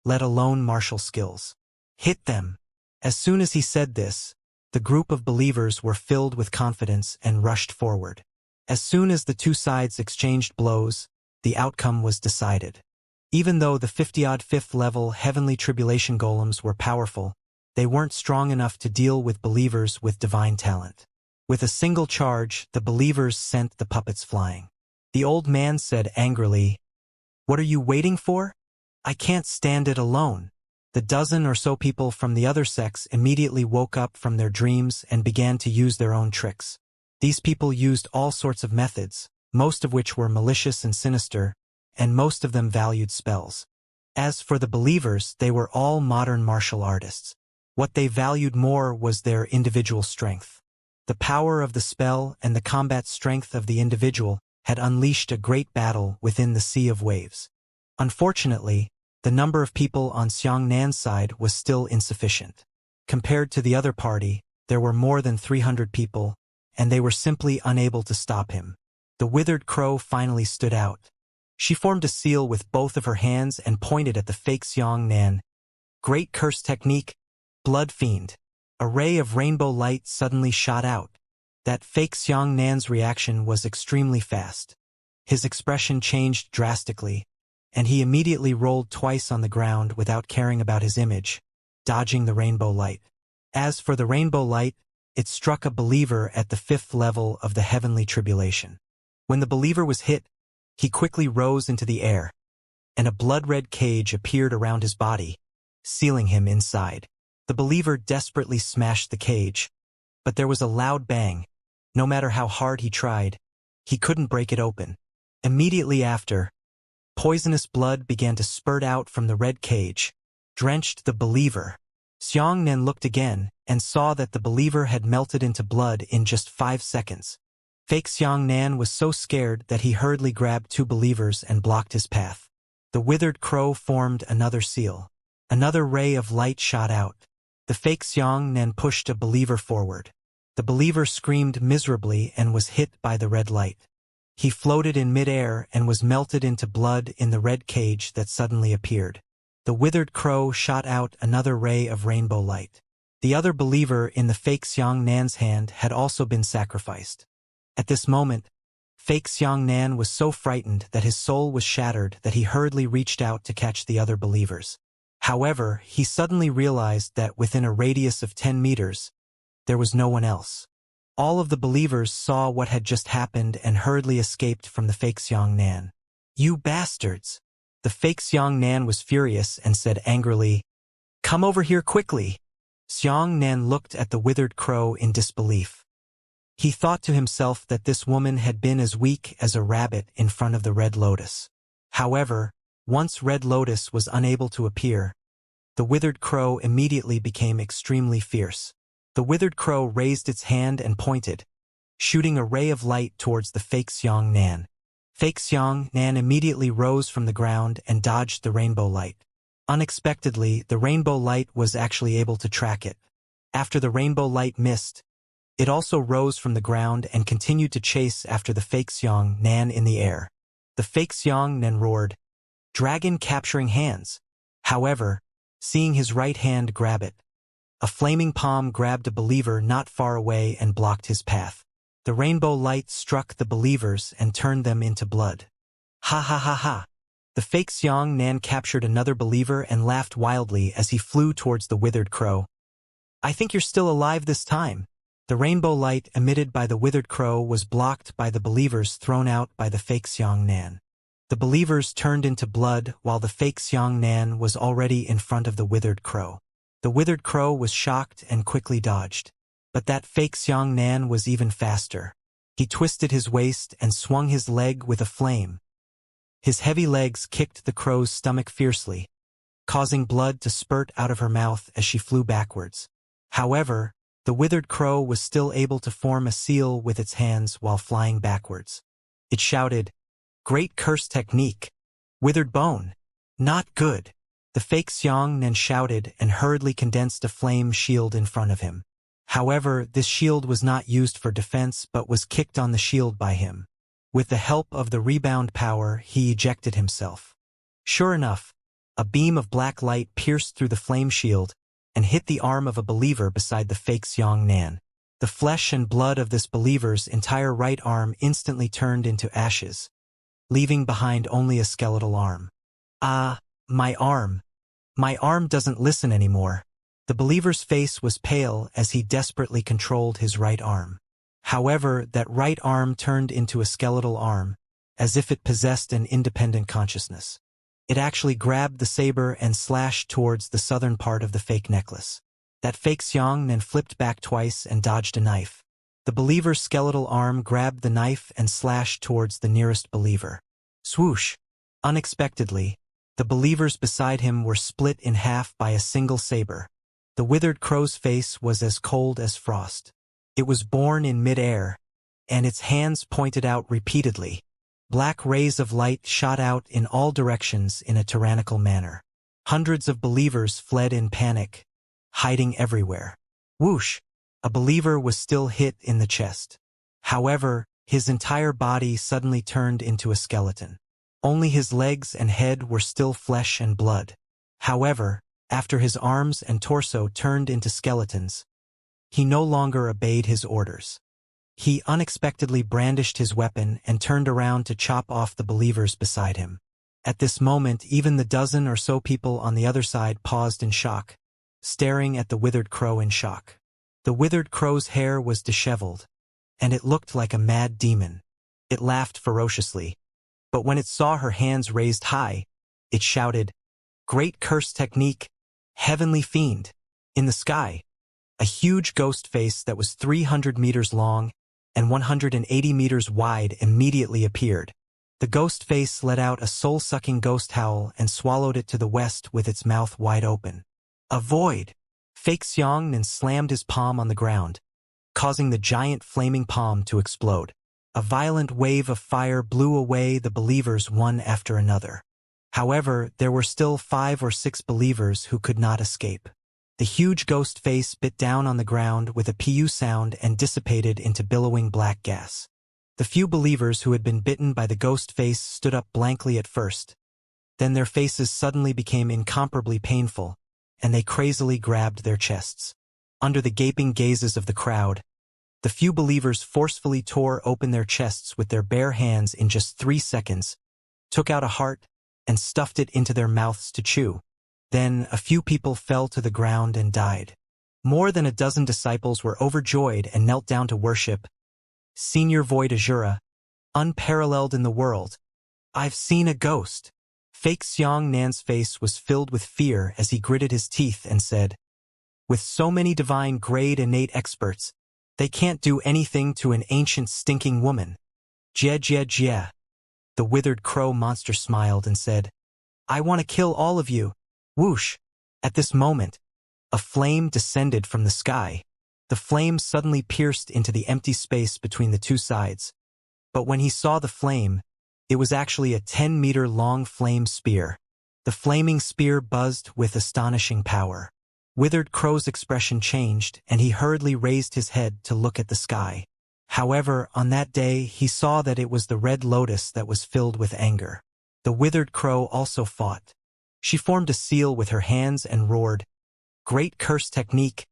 let alone martial skills. Hit them." As soon as he said this, the group of believers were filled with confidence and rushed forward. As soon as the two sides exchanged blows, the outcome was decided. Even though the 50-odd 5th level heavenly tribulation golems were powerful, they weren't strong enough to deal with believers with divine talent. With a single charge, the believers sent the puppets flying. The old man said angrily, "What are you waiting for? I can't stand it alone." The dozen or so people from the other sects immediately woke up from their dreams and began to use their own tricks. These people used all sorts of methods, most of which were malicious and sinister, and most of them valued spells. As for the believers, they were all modern martial artists. What they valued more was their individual strength. The power of the spell and the combat strength of the individual had unleashed a great battle within the sea of waves. Unfortunately, the number of people on Xiangnan's side was still insufficient. Compared to the other party, there were more than 300 people, and they were simply unable to stop him. The withered crow finally stood out. She formed a seal with both of her hands and pointed at the fake Xiangnan. Great curse technique, Blood Fiend. A ray of rainbow light suddenly shot out. That fake Xiangnan's reaction was extremely fast. His expression changed drastically, and he immediately rolled twice on the ground without caring about his image, dodging the rainbow light. As for the rainbow light, it struck a believer at the 5th level of the heavenly tribulation. When the believer was hit, he quickly rose into the air, and a blood-red cage appeared around his body, sealing him inside. The believer desperately smashed the cage, but there was a loud bang. No matter how hard he tried, he couldn't break it open. Immediately after, poisonous blood began to spurt out from the red cage, drenched the believer. Xianxia looked again and saw that the believer had melted into blood in just 5 seconds. Fake Xianxia was so scared that he hurriedly grabbed 2 believers and blocked his path. The withered crow formed another seal. Another ray of light shot out. The fake Xianxia pushed a believer forward. The believer screamed miserably and was hit by the red light. He floated in midair and was melted into blood in the red cage that suddenly appeared. The withered crow shot out another ray of rainbow light. The other believer in the fake Xianxia's hand had also been sacrificed. At this moment, fake Xianxia was so frightened that his soul was shattered that he hurriedly reached out to catch the other believers. However, he suddenly realized that within a radius of 10 meters, there was no one else. All of the believers saw what had just happened and hurriedly escaped from the fake Xianxia. "You bastards!" The fake Xianxia was furious and said angrily, "Come over here quickly!" Xianxia looked at the withered crow in disbelief. He thought to himself that this woman had been as weak as a rabbit in front of the Red Lotus. However, once Red Lotus was unable to appear, the withered crow immediately became extremely fierce. The withered crow raised its hand and pointed, shooting a ray of light towards the fake Xianxia. Fake Xianxia immediately rose from the ground and dodged the rainbow light. Unexpectedly, the rainbow light was actually able to track it. After the rainbow light missed, it also rose from the ground and continued to chase after the fake Xianxia in the air. The fake Xianxia roared, "Dragon capturing hands!" However, seeing his right hand grab it, a flaming palm grabbed a believer not far away and blocked his path. The rainbow light struck the believers and turned them into blood. Ha ha ha ha! The fake Xianxia captured another believer and laughed wildly as he flew towards the withered crow. "I think you're still alive this time." The rainbow light emitted by the withered crow was blocked by the believers thrown out by the fake Xianxia. The believers turned into blood while the fake Xianxia was already in front of the withered crow. The withered crow was shocked and quickly dodged. But that fake Xianxia was even faster. He twisted his waist and swung his leg with a flame. His heavy legs kicked the crow's stomach fiercely, causing blood to spurt out of her mouth as she flew backwards. However, the withered crow was still able to form a seal with its hands while flying backwards. It shouted, "Great curse technique! Withered bone! Not good!" The fake Xianxia shouted and hurriedly condensed a flame shield in front of him. However, this shield was not used for defense but was kicked on the shield by him. With the help of the rebound power, he ejected himself. Sure enough, a beam of black light pierced through the flame shield and hit the arm of a believer beside the fake Xianxia. The flesh and blood of this believer's entire right arm instantly turned into ashes, leaving behind only a skeletal arm. "Ah, my arm. My arm doesn't listen anymore." The believer's face was pale as he desperately controlled his right arm. However, that right arm turned into a skeletal arm, as if it possessed an independent consciousness. It actually grabbed the saber and slashed towards the southern part of the fake necklace. That fake Xianxia flipped back twice and dodged a knife. The believer's skeletal arm grabbed the knife and slashed towards the nearest believer. Swoosh! Unexpectedly, the believers beside him were split in half by a single saber. The withered crow's face was as cold as frost. It was born in midair, and its hands pointed out repeatedly. Black rays of light shot out in all directions in a tyrannical manner. Hundreds of believers fled in panic, hiding everywhere. Whoosh! A believer was still hit in the chest. However, his entire body suddenly turned into a skeleton. Only his legs and head were still flesh and blood. However, after his arms and torso turned into skeletons, he no longer obeyed his orders. He unexpectedly brandished his weapon and turned around to chop off the believers beside him. At this moment, even the dozen or so people on the other side paused in shock, staring at the withered crow in shock. The withered crow's hair was disheveled, and it looked like a mad demon. It laughed ferociously, but when it saw her hands raised high, it shouted, "Great curse technique, heavenly fiend!" In the sky, a huge ghost face that was 300 meters long and 180 meters wide immediately appeared. The ghost face let out a soul-sucking ghost howl and swallowed it to the west with its mouth wide open. "Avoid!" Fake Xianxia slammed his palm on the ground, causing the giant flaming palm to explode. A violent wave of fire blew away the believers one after another. However, there were still 5 or 6 believers who could not escape. The huge ghost face bit down on the ground with a pu sound and dissipated into billowing black gas. The few believers who had been bitten by the ghost face stood up blankly at first. Then their faces suddenly became incomparably painful, and they crazily grabbed their chests. Under the gaping gazes of the crowd, the few believers forcefully tore open their chests with their bare hands in just 3 seconds, took out a heart, and stuffed it into their mouths to chew. Then a few people fell to the ground and died. More than a dozen disciples were overjoyed and knelt down to worship. "Senior Void unparalleled in the world. I've seen a ghost." Fake Xianxia's face was filled with fear as he gritted his teeth and said, "With so many divine grade innate experts, they can't do anything to an ancient stinking woman." "Jie jie jie." The withered crow monster smiled and said, "I want to kill all of you." Whoosh! At this moment, a flame descended from the sky. The flame suddenly pierced into the empty space between the two sides. But when he saw the flame, it was actually a 10-meter-long flame spear. The flaming spear buzzed with astonishing power. Withered Crow's expression changed, and he hurriedly raised his head to look at the sky. However, on that day, he saw that it was the red lotus that was filled with anger. The Withered Crow also fought. She formed a seal with her hands and roared, "Great curse technique,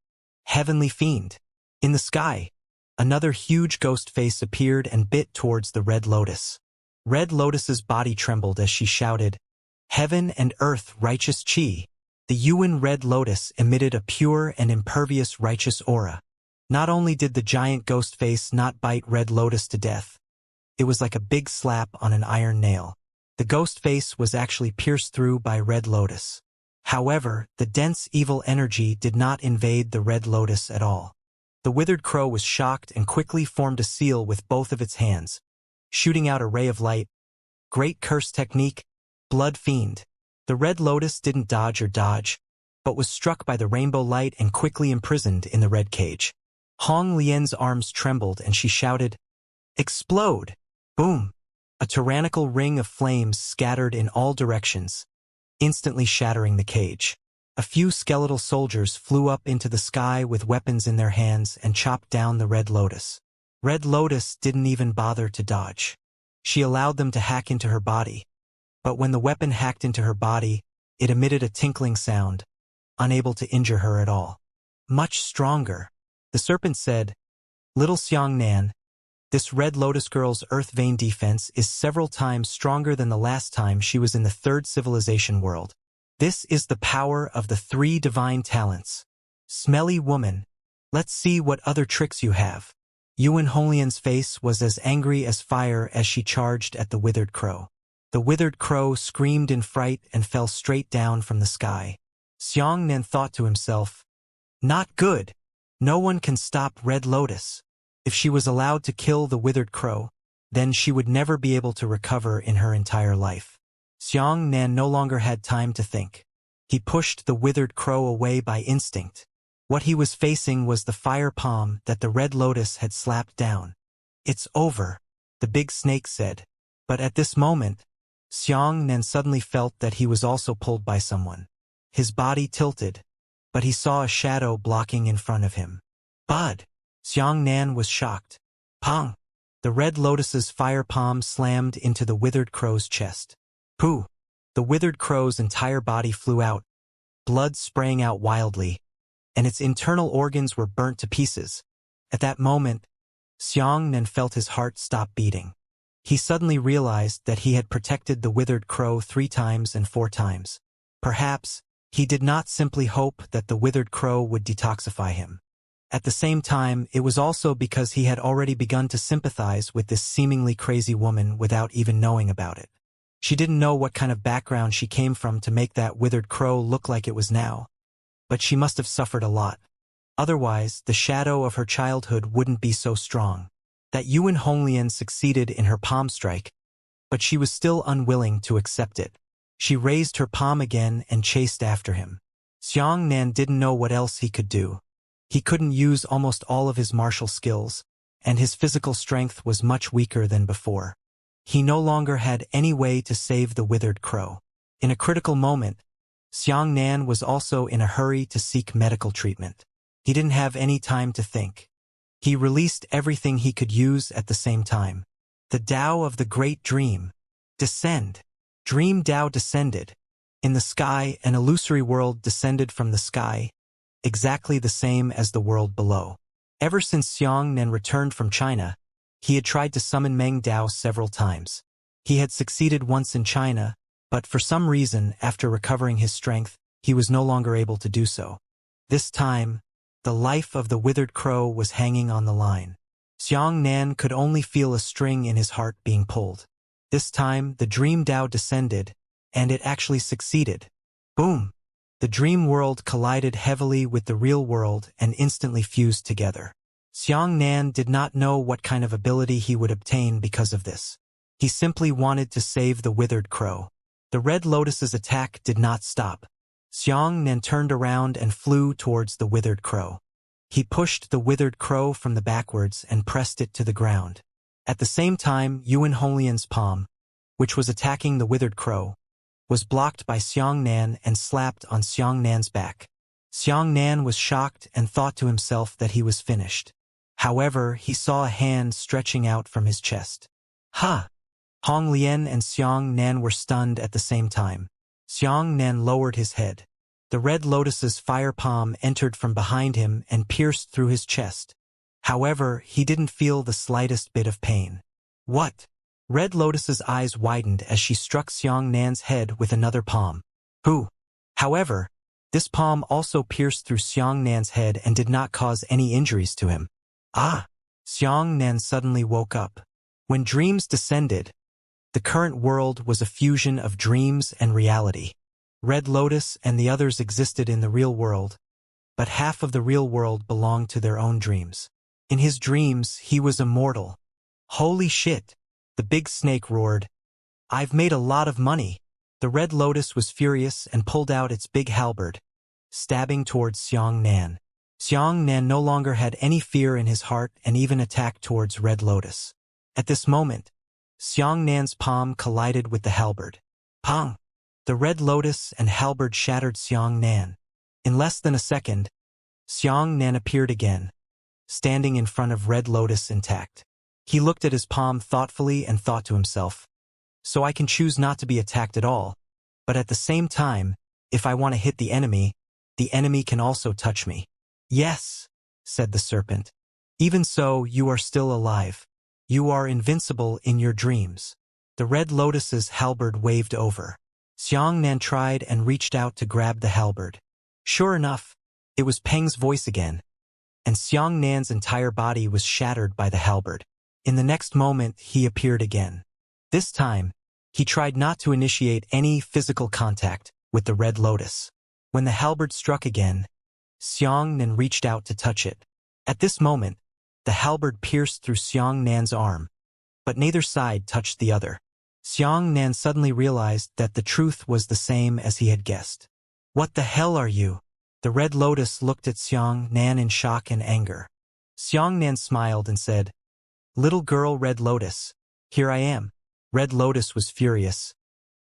heavenly fiend." In the sky, another huge ghost face appeared and bit towards the red lotus. Red Lotus's body trembled as she shouted, "Heaven and earth righteous chi." The Yuan Red Lotus emitted a pure and impervious righteous aura. Not only did the giant ghost face not bite Red Lotus to death, it was like a big slap on an iron nail. The ghost face was actually pierced through by Red Lotus. However, the dense evil energy did not invade the Red Lotus at all. The Withered Crow was shocked and quickly formed a seal with both of its hands, shooting out a ray of light. "Great curse technique, blood fiend." The Red Lotus didn't dodge, but was struck by the rainbow light and quickly imprisoned in the red cage. Hong Lian's arms trembled and she shouted, "Explode!" Boom! A tyrannical ring of flames scattered in all directions, instantly shattering the cage. A few skeletal soldiers flew up into the sky with weapons in their hands and chopped down the Red Lotus. Red Lotus didn't even bother to dodge. She allowed them to hack into her body. But when the weapon hacked into her body, it emitted a tinkling sound, unable to injure her at all. "Much stronger." The serpent said, "Little Xianxia, this Red Lotus girl's earth vein defense is several times stronger than the last time she was in the third civilization world. This is the power of the 3 divine talents. Smelly woman, let's see what other tricks you have." Yuan Honglian's face was as angry as fire as she charged at the Withered Crow. The Withered Crow screamed in fright and fell straight down from the sky. Xianxia thought to himself, "Not good. No one can stop Red Lotus." If she was allowed to kill the Withered Crow, then she would never be able to recover in her entire life. Xianxia no longer had time to think. He pushed the Withered Crow away by instinct. What he was facing was the fire palm that the Red Lotus had slapped down. "It's over," the big snake said. But at this moment, Xianxia suddenly felt that he was also pulled by someone. His body tilted, but he saw a shadow blocking in front of him. "Bud!" Xianxia was shocked. Pong! The Red Lotus's fire palm slammed into the Withered Crow's chest. Pooh! The Withered Crow's entire body flew out, blood spraying out wildly, and its internal organs were burnt to pieces. At that moment, Xianxia felt his heart stop beating. He suddenly realized that he had protected the withered crow 3 times and 4 times. Perhaps, he did not simply hope that the withered crow would detoxify him. At the same time, it was also because he had already begun to sympathize with this seemingly crazy woman without even knowing about it. She didn't know what kind of background she came from to make that withered crow look like it was now. But she must have suffered a lot. Otherwise, the shadow of her childhood wouldn't be so strong. That Yuan Honglian succeeded in her palm strike, but she was still unwilling to accept it. She raised her palm again and chased after him. Xianxia didn't know what else he could do. He couldn't use almost all of his martial skills, and his physical strength was much weaker than before. He no longer had any way to save the withered crow. In a critical moment, Xianxia was also in a hurry to seek medical treatment. He didn't have any time to think. He released everything he could use at the same time. The Tao of the Great Dream. Descend. Dream Tao descended. In the sky, an illusory world descended from the sky, exactly the same as the world below. Ever since Xianxia returned from China, he had tried to summon Meng Dao several times. He had succeeded once in China, but for some reason, after recovering his strength, he was no longer able to do so. This time, the life of the withered crow was hanging on the line. Xianxia could only feel a string in his heart being pulled. This time, the dream Tao descended, and it actually succeeded. Boom! The dream world collided heavily with the real world and instantly fused together. Xianxia did not know what kind of ability he would obtain because of this. He simply wanted to save the withered crow. The Red Lotus's attack did not stop. Xianxia turned around and flew towards the withered crow. He pushed the withered crow from the backwards and pressed it to the ground. At the same time, Yuan Honglian's palm, which was attacking the withered crow, was blocked by Xianxia and slapped on Xianxia's back. Xianxia was shocked and thought to himself that he was finished. However, he saw a hand stretching out from his chest. Ha! Honglian and Xianxia were stunned at the same time. Xianxia lowered his head. The Red Lotus's fire palm entered from behind him and pierced through his chest. However, he didn't feel the slightest bit of pain. What? Red Lotus's eyes widened as she struck Xianxia's head with another palm. Who? However, this palm also pierced through Xianxia's head and did not cause any injuries to him. Ah! Xianxia suddenly woke up. When dreams descended, the current world was a fusion of dreams and reality. Red Lotus and the others existed in the real world, but half of the real world belonged to their own dreams. In his dreams, he was immortal. Holy shit! The big snake roared. I've made a lot of money. The Red Lotus was furious and pulled out its big halberd, stabbing towards Xianxia. Xianxia no longer had any fear in his heart and even attacked towards Red Lotus. At this moment, Xianxia's palm collided with the halberd. Pong! The Red Lotus and halberd shattered Xianxia. In less than a second, Xianxia appeared again, standing in front of Red Lotus intact. He looked at his palm thoughtfully and thought to himself, so I can choose not to be attacked at all, but at the same time, if I want to hit the enemy can also touch me. Yes, said the serpent. Even so, you are still alive. You are invincible in your dreams. The Red Lotus's halberd waved over. Xianxia tried and reached out to grab the halberd. Sure enough, it was Peng's voice again, and Xianxia's entire body was shattered by the halberd. In the next moment, he appeared again. This time, he tried not to initiate any physical contact with the Red Lotus. When the halberd struck again, Xianxia reached out to touch it. At this moment, the halberd pierced through Xianxia's arm, but neither side touched the other. Xianxia suddenly realized that the truth was the same as he had guessed. What the hell are you? The Red Lotus looked at Xianxia in shock and anger. Xianxia smiled and said, Little girl Red Lotus, here I am. Red Lotus was furious.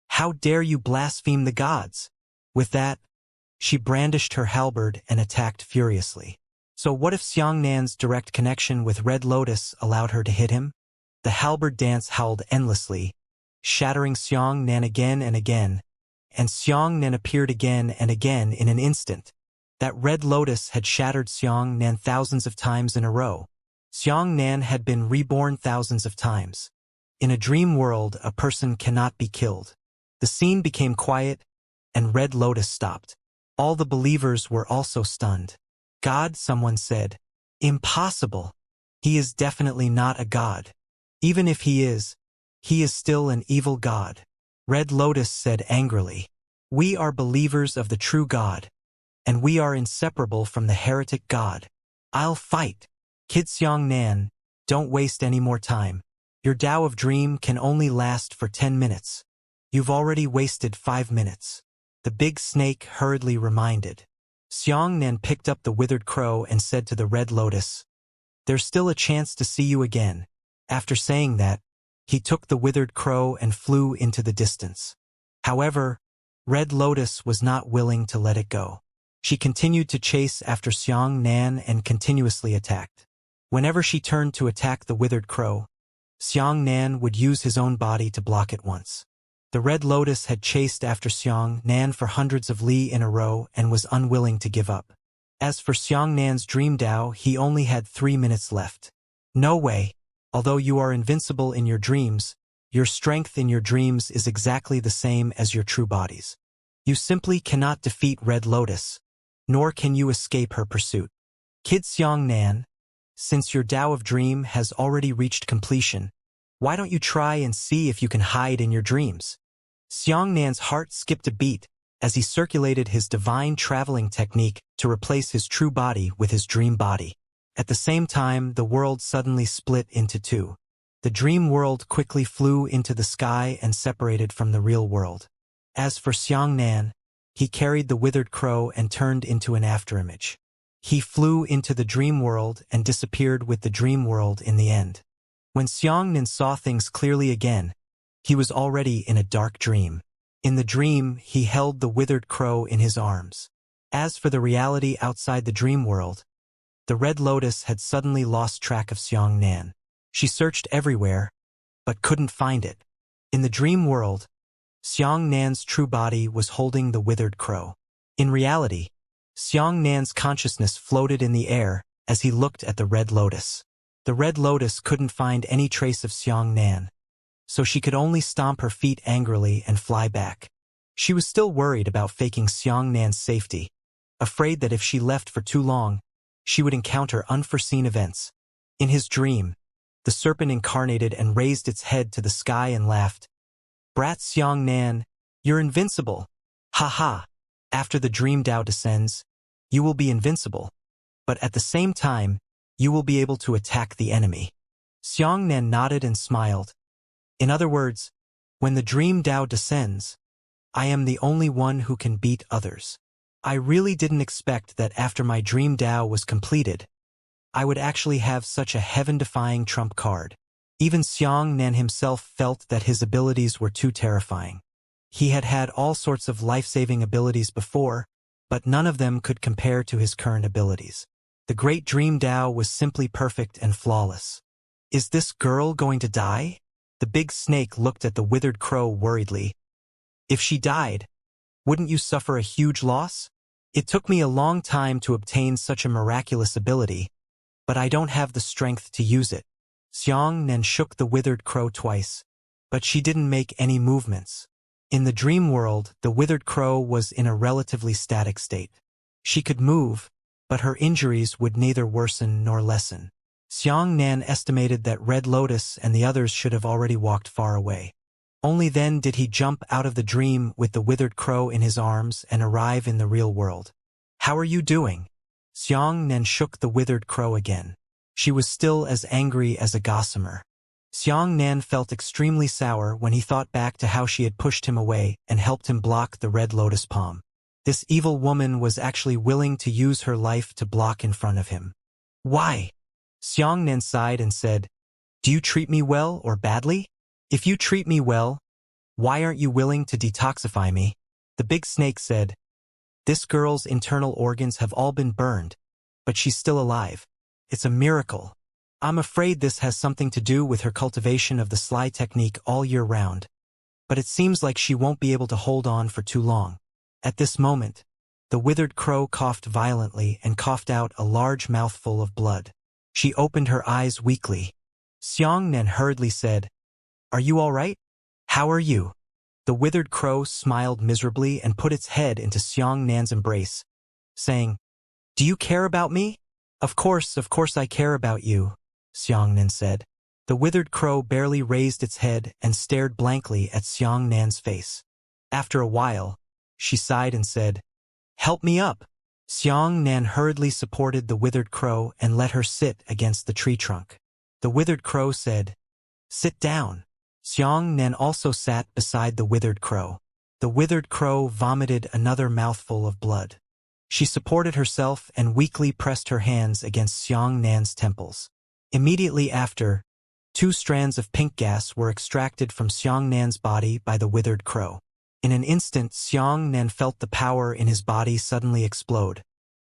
How dare you blaspheme the gods? With that, she brandished her halberd and attacked furiously. So what if Xianxia's direct connection with Red Lotus allowed her to hit him? The halberd dance howled endlessly, shattering Xianxia again and again, and Xianxia appeared again and again in an instant. That Red Lotus had shattered Xianxia thousands of times in a row. Xianxia had been reborn thousands of times. In a dream world, a person cannot be killed. The scene became quiet, and Red Lotus stopped. All the believers were also stunned. God, someone said. Impossible. He is definitely not a god. Even if he is still an evil god. Red Lotus said angrily. We are believers of the true God, and we are inseparable from the heretic god. I'll fight. Kid Xianxia, don't waste any more time. Your Tao of Dream can only last for 10 minutes. You've already wasted 5 minutes. The big snake hurriedly reminded. Xianxia picked up the withered crow and said to the Red Lotus, There's still a chance to see you again. After saying that, he took the withered crow and flew into the distance. However, Red Lotus was not willing to let it go. She continued to chase after Xianxia and continuously attacked. Whenever she turned to attack the withered crow, Xianxia would use his own body to block it once. The Red Lotus had chased after Xianxia for hundreds of li in a row and was unwilling to give up. As for Xianxia's dream Tao, he only had 3 minutes left. No way. Although you are invincible in your dreams, your strength in your dreams is exactly the same as your true bodies. You simply cannot defeat Red Lotus, nor can you escape her pursuit. Kid Xianxia, since your Tao of Dream has already reached completion, why don't you try and see if you can hide in your dreams? Xianxia's heart skipped a beat as he circulated his divine traveling technique to replace his true body with his dream body. At the same time, the world suddenly split into two. The dream world quickly flew into the sky and separated from the real world. As for Xianxia, he carried the withered crow and turned into an afterimage. He flew into the dream world and disappeared with the dream world in the end. When Xianxia saw things clearly again, he was already in a dark dream. In the dream, he held the withered crow in his arms. As for the reality outside the dream world, the Red Lotus had suddenly lost track of Xianxia. She searched everywhere, but couldn't find it. In the dream world, Xianxia's true body was holding the withered crow. In reality, Xianxia's consciousness floated in the air as he looked at the Red Lotus. The Red Lotus couldn't find any trace of Xianxia, so she could only stomp her feet angrily and fly back. She was still worried about faking Xianxia's safety, afraid that if she left for too long, she would encounter unforeseen events. In his dream, the serpent incarnated and raised its head to the sky and laughed. Brat Xianxia, you're invincible. Ha ha. After the dream Tao descends, you will be invincible, but at the same time, you will be able to attack the enemy. Xianxia nodded and smiled. In other words, when the dream Tao descends, I am the only one who can beat others. I really didn't expect that after my dream Tao was completed, I would actually have such a heaven-defying trump card. Even Xianxia himself felt that his abilities were too terrifying. He had had all sorts of life-saving abilities before, but none of them could compare to his current abilities. The great dream Tao was simply perfect and flawless. Is this girl going to die? The big snake looked at the withered crow worriedly. If she died, wouldn't you suffer a huge loss? It took me a long time to obtain such a miraculous ability, but I don't have the strength to use it. Xianxia shook the withered crow twice, but she didn't make any movements. In the dream world, the withered crow was in a relatively static state. She could move, but her injuries would neither worsen nor lessen. Xianxia estimated that Red Lotus and the others should have already walked far away. Only then did he jump out of the dream with the withered crow in his arms and arrive in the real world. How are you doing? Xianxia shook the withered crow again. She was still as angry as a gossamer. Xianxia felt extremely sour when he thought back to how she had pushed him away and helped him block the Red Lotus palm. This evil woman was actually willing to use her life to block in front of him. Why? Xianxia sighed and said, Do you treat me well or badly? If you treat me well, why aren't you willing to detoxify me? The big snake said, This girl's internal organs have all been burned, but she's still alive. It's a miracle. I'm afraid this has something to do with her cultivation of the sly technique all year round, but it seems like she won't be able to hold on for too long. At this moment, the withered crow coughed violently and coughed out a large mouthful of blood. She opened her eyes weakly. Xianxia hurriedly said, "Are you all right? How are you?" The withered crow smiled miserably and put its head into Xianxia's embrace, saying, "Do you care about me?" Of course I care about you," Xianxia said. The withered crow barely raised its head and stared blankly at Xianxia's face. After a while, she sighed and said, "Help me up." Xianxia hurriedly supported the withered crow and let her sit against the tree trunk. The withered crow said, "Sit down." Xianxia also sat beside the withered crow. The withered crow vomited another mouthful of blood. She supported herself and weakly pressed her hands against Xianxia's temples. Immediately after, 2 strands of pink gas were extracted from Xianxia's body by the withered crow. In an instant, Xianxia felt the power in his body suddenly explode.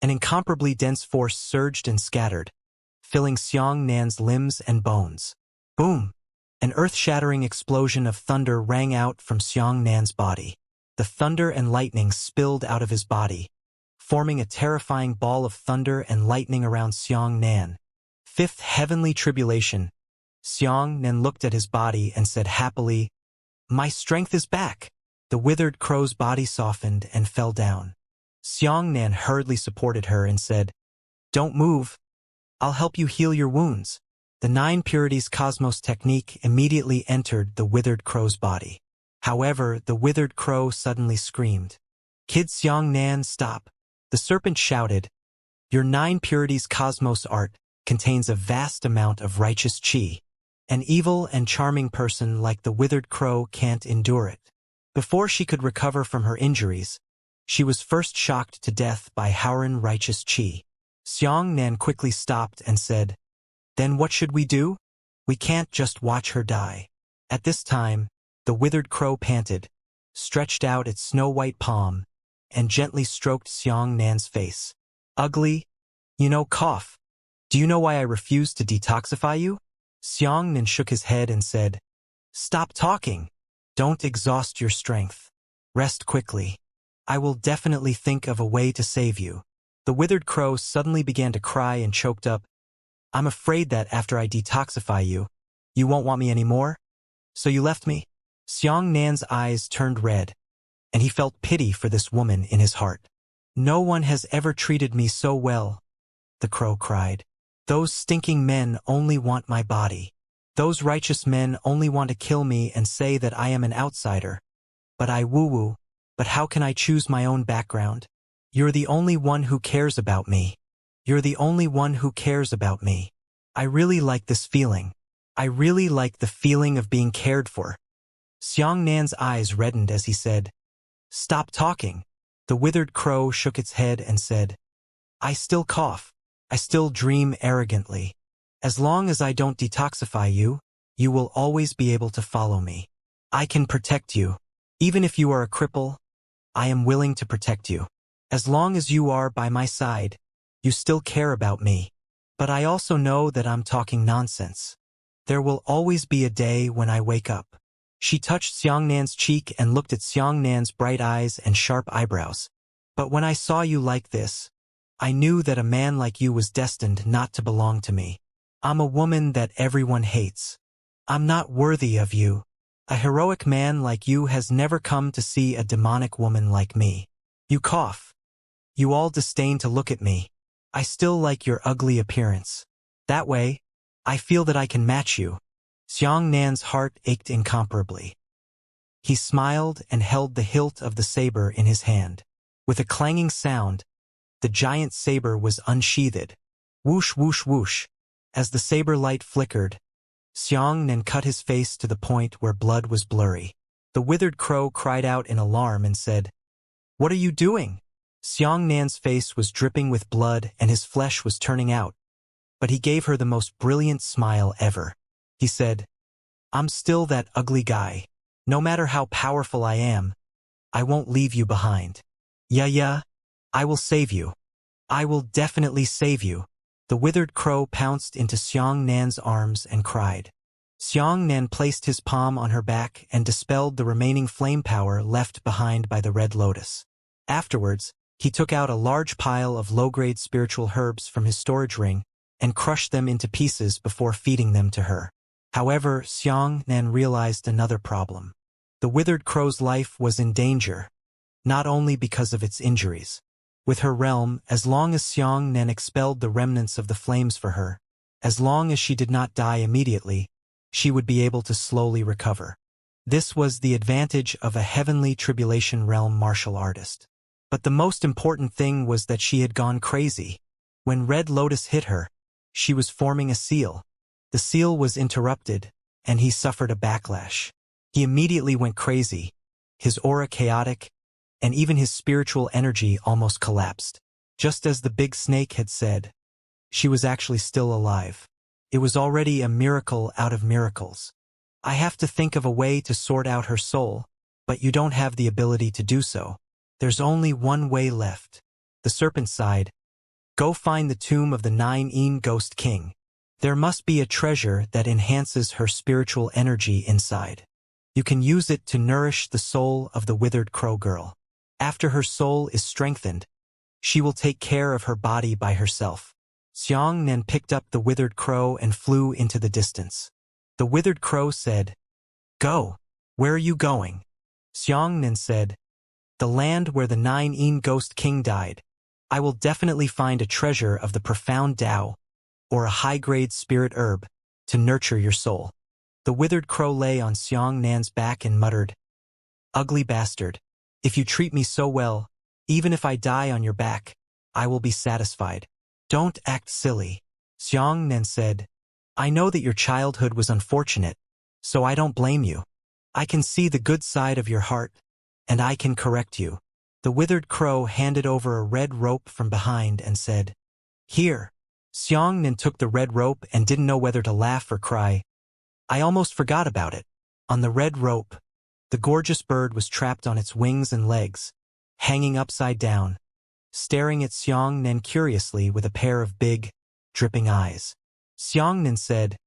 An incomparably dense force surged and scattered, filling Xianxia's limbs and bones. Boom! An earth-shattering explosion of thunder rang out from Xianxia's body. The thunder and lightning spilled out of his body, forming a terrifying ball of thunder and lightning around Xianxia. Fifth heavenly tribulation. Xianxia looked at his body and said happily, "My strength is back." The withered crow's body softened and fell down. Xianxia hurriedly supported her and said, "Don't move. I'll help you heal your wounds." The 9 purities cosmos technique immediately entered the withered crow's body. However, the withered crow suddenly screamed, "Kid Xianxia, stop." The serpent shouted, "Your 9 purities cosmos art contains a vast amount of righteous chi. An evil and charming person like the withered crow can't endure it." Before she could recover from her injuries, she was first shocked to death by Howren righteous chi. Xianxia quickly stopped and said, "Then what should we do? We can't just watch her die." At this time, the withered crow panted, stretched out its snow-white palm, and gently stroked Xianxia's face. "Ugly, cough. Do you know why I refused to detoxify you?" Xianxia shook his head and said, "Stop talking. Don't exhaust your strength. Rest quickly. I will definitely think of a way to save you." The withered crow suddenly began to cry and choked up, "I'm afraid that after I detoxify you, you won't want me anymore? So you left me?" Xianxia's eyes turned red, and he felt pity for this woman in his heart. "No one has ever treated me so well," the crow cried. "Those stinking men only want my body. Those righteous men only want to kill me and say that I am an outsider. But I woo-woo. But how can I choose my own background? You're the only one who cares about me. You're the only one who cares about me. I really like this feeling. I really like the feeling of being cared for." Xianxia's eyes reddened as he said, "Stop talking." The withered crow shook its head and said, "I still cough. I still dream arrogantly. As long as I don't detoxify you, you will always be able to follow me. I can protect you. Even if you are a cripple, I am willing to protect you. As long as you are by my side, you still care about me. But I also know that I'm talking nonsense. There will always be a day when I wake up." She touched Xianxia's cheek and looked at Xianxia's bright eyes and sharp eyebrows. "But when I saw you like this, I knew that a man like you was destined not to belong to me. I'm a woman that everyone hates. I'm not worthy of you. A heroic man like you has never come to see a demonic woman like me. You cough. You all disdain to look at me. I still like your ugly appearance. That way, I feel that I can match you." Xianxia's heart ached incomparably. He smiled and held the hilt of the saber in his hand. With a clanging sound, the giant saber was unsheathed. Whoosh, whoosh, whoosh. As the saber light flickered, Xianxia cut his face to the point where blood was blurry. The withered crow cried out in alarm and said, "What are you doing?" Xianxia's face was dripping with blood and his flesh was turning out, but he gave her the most brilliant smile ever. He said, "I'm still that ugly guy. No matter how powerful I am, I won't leave you behind. Yeah, I will save you. I will definitely save you." The withered crow pounced into Xianxia's arms and cried. Xianxia placed his palm on her back and dispelled the remaining flame power left behind by the red lotus. Afterwards, he took out a large pile of low-grade spiritual herbs from his storage ring and crushed them into pieces before feeding them to her. However, Xianxia realized another problem. The withered crow's life was in danger, not only because of its injuries. With her realm, as long as Xianxia expelled the remnants of the flames for her, as long as she did not die immediately, she would be able to slowly recover. This was the advantage of a heavenly tribulation realm martial artist. But the most important thing was that she had gone crazy. When Red Lotus hit her, she was forming a seal. The seal was interrupted, and he suffered a backlash. He immediately went crazy, his aura chaotic, and even his spiritual energy almost collapsed. Just as the big snake had said, she was actually still alive. It was already a miracle out of miracles. I have to think of a way to sort out her soul, but you don't have the ability to do so. There's only one way left. The serpent sighed. Go find the tomb of the 9 Ghost King. There must be a treasure that enhances her spiritual energy inside. You can use it to nourish the soul of the withered crow girl. After her soul is strengthened, she will take care of her body by herself. Xianxia picked up the withered crow and flew into the distance. The withered crow said, Go. Where are you going? Xianxia said, The land where the 9 Ghost King died. I will definitely find a treasure of the profound Tao, or a high-grade spirit herb, to nurture your soul. The withered crow lay on Xianxia's back and muttered, Ugly bastard. If you treat me so well, even if I die on your back, I will be satisfied. Don't act silly. Xianxia said, I know that your childhood was unfortunate, so I don't blame you. I can see the good side of your heart, and I can correct you. The withered crow handed over a red rope from behind and said, Here. Xianxia took the red rope and didn't know whether to laugh or cry. I almost forgot about it. On the red rope, the gorgeous bird was trapped on its wings and legs, hanging upside down, staring at Xianxia curiously with a pair of big, dripping eyes. Xianxia said,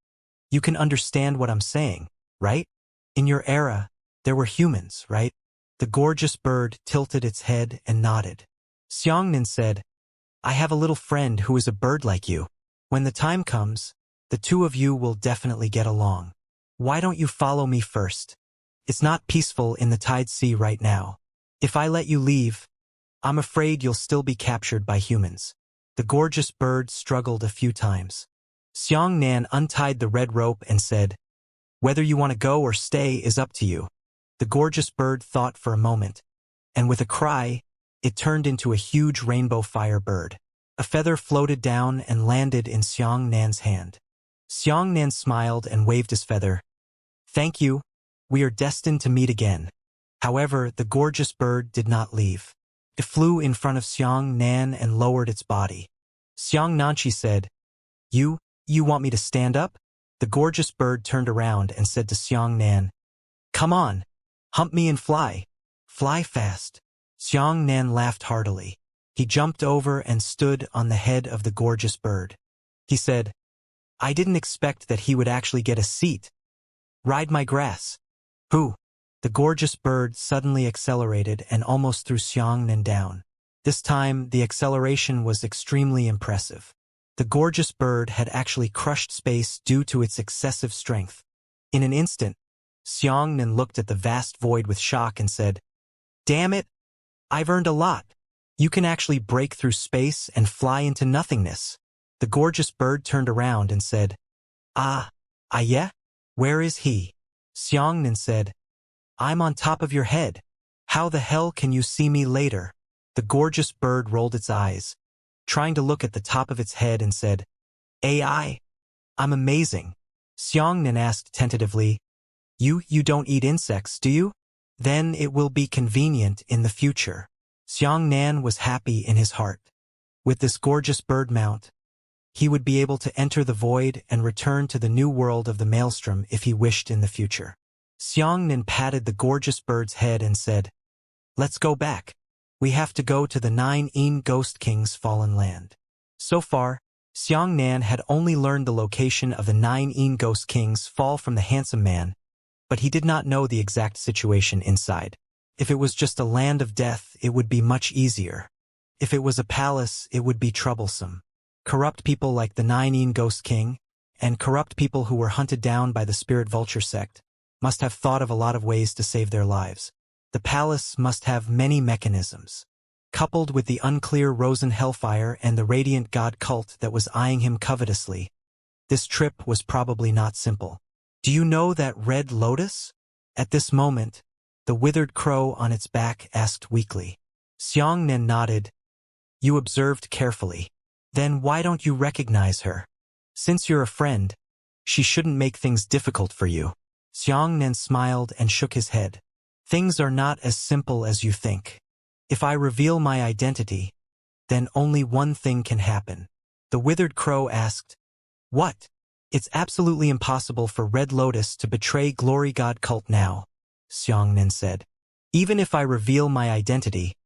You can understand what I'm saying, right? In your era, there were humans, right? The gorgeous bird tilted its head and nodded. Xianxia said, I have a little friend who is a bird like you. When the time comes, the two of you will definitely get along. Why don't you follow me first? It's not peaceful in the Tide Sea right now. If I let you leave, I'm afraid you'll still be captured by humans. The gorgeous bird struggled a few times. Xianxia untied the red rope and said, Whether you want to go or stay is up to you. The gorgeous bird thought for a moment, and with a cry, it turned into a huge rainbow fire bird. A feather floated down and landed in Xianxia's hand. Xianxia smiled and waved his feather. Thank you. We are destined to meet again. However, the gorgeous bird did not leave. It flew in front of Xianxia and lowered its body. Xianxia said, You want me to stand up? The gorgeous bird turned around and said to Xianxia, Come on, hump me and fly. Fly fast. Xianxia laughed heartily. He jumped over and stood on the head of the gorgeous bird. He said, I didn't expect that he would actually get a seat. Ride my grass. Who? The gorgeous bird suddenly accelerated and almost threw Xianxia down. This time, the acceleration was extremely impressive. The gorgeous bird had actually crushed space due to its excessive strength. In an instant, Xianxia looked at the vast void with shock and said, Damn it! I've earned a lot. You can actually break through space and fly into nothingness. The gorgeous bird turned around and said, Yeah? Where is he? Xianxia said, I'm on top of your head. How the hell can you see me later? The gorgeous bird rolled its eyes, trying to look at the top of its head and said, I'm amazing. Xianxia asked tentatively, You don't eat insects, do you? Then it will be convenient in the future. Xianxia was happy in his heart. With this gorgeous bird mount, he would be able to enter the void and return to the new world of the maelstrom if he wished in the future. Xianxia patted the gorgeous bird's head and said, Let's go back. We have to go to the 9 Ghost King's fallen land. So far, Xianxia had only learned the location of the 9 Ghost Kings fall from the handsome man, but he did not know the exact situation inside. If it was just a land of death, it would be much easier. If it was a palace, it would be troublesome. Corrupt people like the Nine Ghost King, and corrupt people who were hunted down by the Spirit Vulture sect, must have thought of a lot of ways to save their lives. The palace must have many mechanisms. Coupled with the unclear Rosen Hellfire and the radiant god cult that was eyeing him covetously, this trip was probably not simple. Do you know that red lotus? At this moment, the withered crow on its back asked weakly. Xianxia nodded. You observed carefully. Then why don't you recognize her? Since you're a friend, she shouldn't make things difficult for you. Xianxia smiled and shook his head. Things are not as simple as you think. If I reveal my identity, then only one thing can happen. The withered crow asked, What? It's absolutely impossible for Red Lotus to betray Glory God Cult now, Xianxia said. Even if I reveal my identity,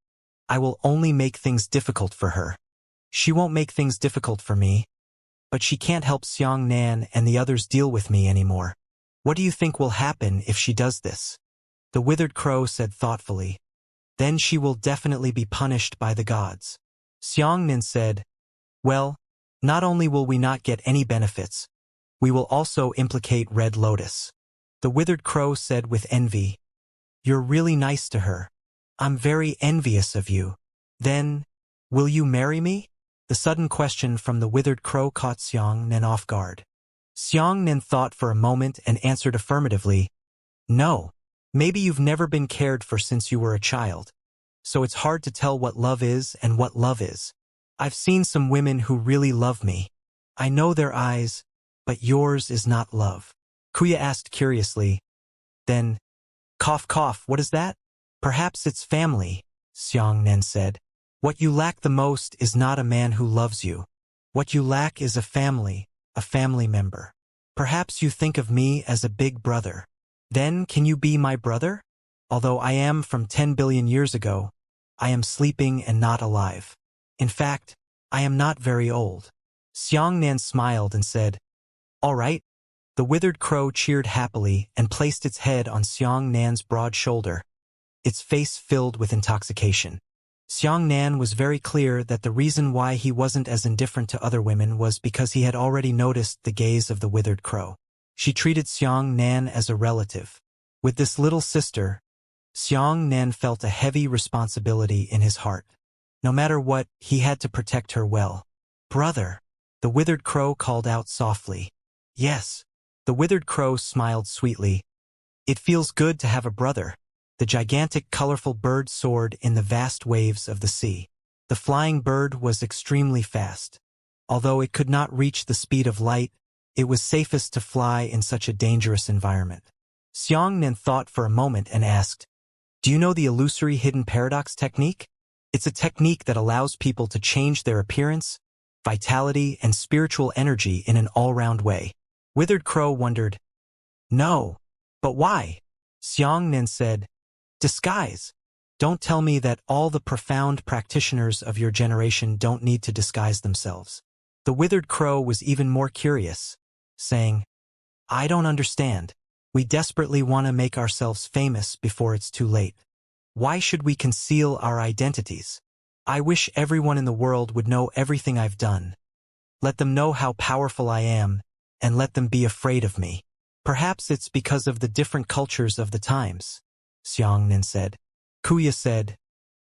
I will only make things difficult for her. She won't make things difficult for me, but she can't help Xianxia and the others deal with me anymore. What do you think will happen if she does this? The withered crow said thoughtfully. Then she will definitely be punished by the gods. Xianxia said, Well, not only will we not get any benefits, we will also implicate Red Lotus. The withered crow said with envy, You're really nice to her. I'm very envious of you. Then, will you marry me? The sudden question from the withered crow caught Xianxia off guard. Xianxia thought for a moment and answered affirmatively, No. Maybe you've never been cared for since you were a child, so it's hard to tell what love is and what love is. I've seen some women who really love me. I know their eyes, but yours is not love. Kuya asked curiously. Then, cough cough, what is that? Perhaps it's family, Xianxia said. What you lack the most is not a man who loves you. What you lack is a family member. Perhaps you think of me as a big brother. Then can you be my brother? Although I am from 10 billion years ago, I am sleeping and not alive. In fact, I am not very old. Xianxia smiled and said, All right. The withered crow cheered happily and placed its head on Xianxia's broad shoulder, its face filled with intoxication. Xianxia was very clear that the reason why he wasn't as indifferent to other women was because he had already noticed the gaze of the withered crow. She treated Xianxia as a relative. With this little sister, Xianxia felt a heavy responsibility in his heart. No matter what, he had to protect her well. Brother, the withered crow called out softly. Yes. The withered crow smiled sweetly. It feels good to have a brother. The gigantic colorful bird soared in the vast waves of the sea. The flying bird was extremely fast. Although it could not reach the speed of light, it was safest to fly in such a dangerous environment. Xianxia thought for a moment and asked, Do you know the illusory hidden paradox technique? It's a technique that allows people to change their appearance, vitality, and spiritual energy in an all-round way. Withered Crow wondered, No, but why? Xianxia said, Disguise. Don't tell me that all the profound practitioners of your generation don't need to disguise themselves. The withered crow was even more curious, saying, I don't understand. We desperately want to make ourselves famous before it's too late. Why should we conceal our identities? I wish everyone in the world would know everything I've done. Let them know how powerful I am, and let them be afraid of me. Perhaps it's because of the different cultures of the times, Xianxia said. Kuya said,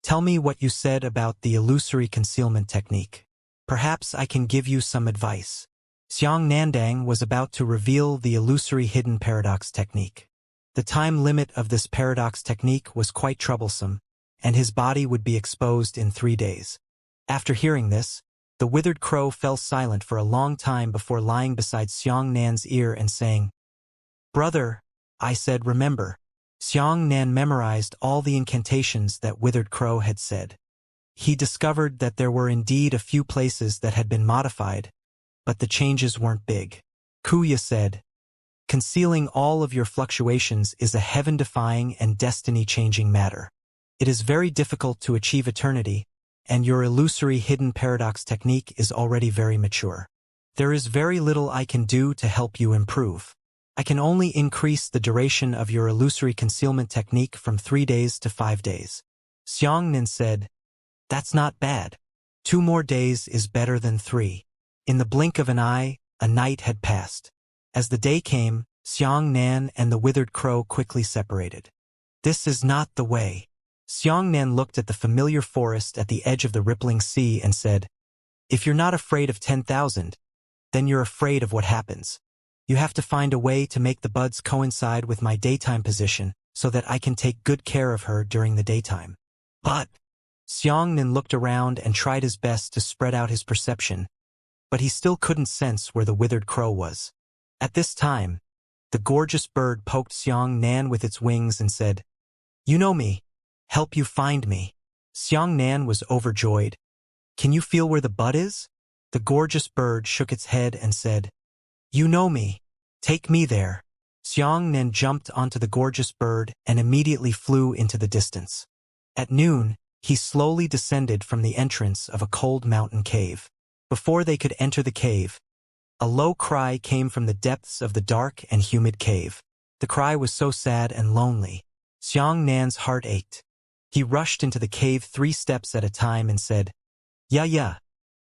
Tell me what you said about the illusory concealment technique. Perhaps I can give you some advice. Xianxiandang was about to reveal the illusory hidden paradox technique. The time limit of this paradox technique was quite troublesome, and his body would be exposed in 3 days. After hearing this, the withered crow fell silent for a long time before lying beside Xianxia's ear and saying, Brother, I said, remember. Xianxia memorized all the incantations that withered crow had said. He discovered that there were indeed a few places that had been modified, but the changes weren't big. Kuya said, Concealing all of your fluctuations is a heaven-defying and destiny-changing matter. It is very difficult to achieve eternity, and your illusory hidden paradox technique is already very mature. There is very little I can do to help you improve. I can only increase the duration of your illusory concealment technique from 3 days to 5 days. Xianxia said, That's not bad. 2 more days is better than 3. In the blink of an eye, a night had passed. As the day came, Xianxia and the withered crow quickly separated. This is not the way. Xianxia looked at the familiar forest at the edge of the rippling sea and said, "If you're not afraid of 10,000, then you're afraid of what happens. You have to find a way to make the buds coincide with my daytime position so that I can take good care of her during the daytime." But Xianxia looked around and tried his best to spread out his perception, but he still couldn't sense where the withered crow was. At this time, the gorgeous bird poked Xianxia with its wings and said, "You know me. Help you find me." Xianxia was overjoyed. "Can you feel where the bud is?" The gorgeous bird shook its head and said, "You know me. Take me there." Xianxia jumped onto the gorgeous bird and immediately flew into the distance. At noon, he slowly descended from the entrance of a cold mountain cave. Before they could enter the cave, a low cry came from the depths of the dark and humid cave. The cry was so sad and lonely. Xianxia's heart ached. He rushed into the cave 3 steps at a time and said, "Yeah,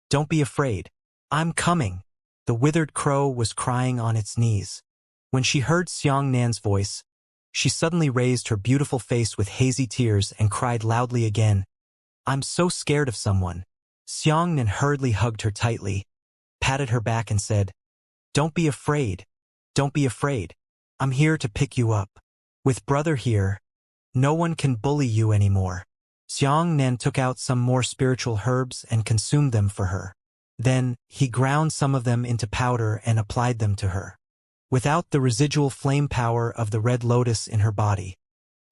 don't be afraid. I'm coming." The withered crow was crying on its knees. When she heard Xianxia's voice, she suddenly raised her beautiful face with hazy tears and cried loudly again, "I'm so scared of someone." Xianxia hurriedly hugged her tightly, patted her back and said, "Don't be afraid. Don't be afraid. I'm here to pick you up. With brother here, no one can bully you anymore." Xianxia took out some more spiritual herbs and consumed them for her. Then, he ground some of them into powder and applied them to her. Without the residual flame power of the red lotus in her body,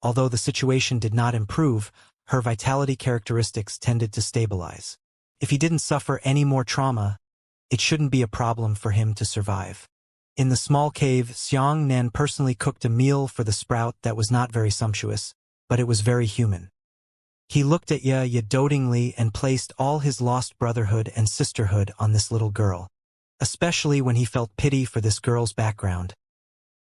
although the situation did not improve, her vitality characteristics tended to stabilize. If he didn't suffer any more trauma, it shouldn't be a problem for him to survive. In the small cave, Xianxia personally cooked a meal for the sprout that was not very sumptuous, but it was very human. He looked at Ye dotingly and placed all his lost brotherhood and sisterhood on this little girl, especially when he felt pity for this girl's background.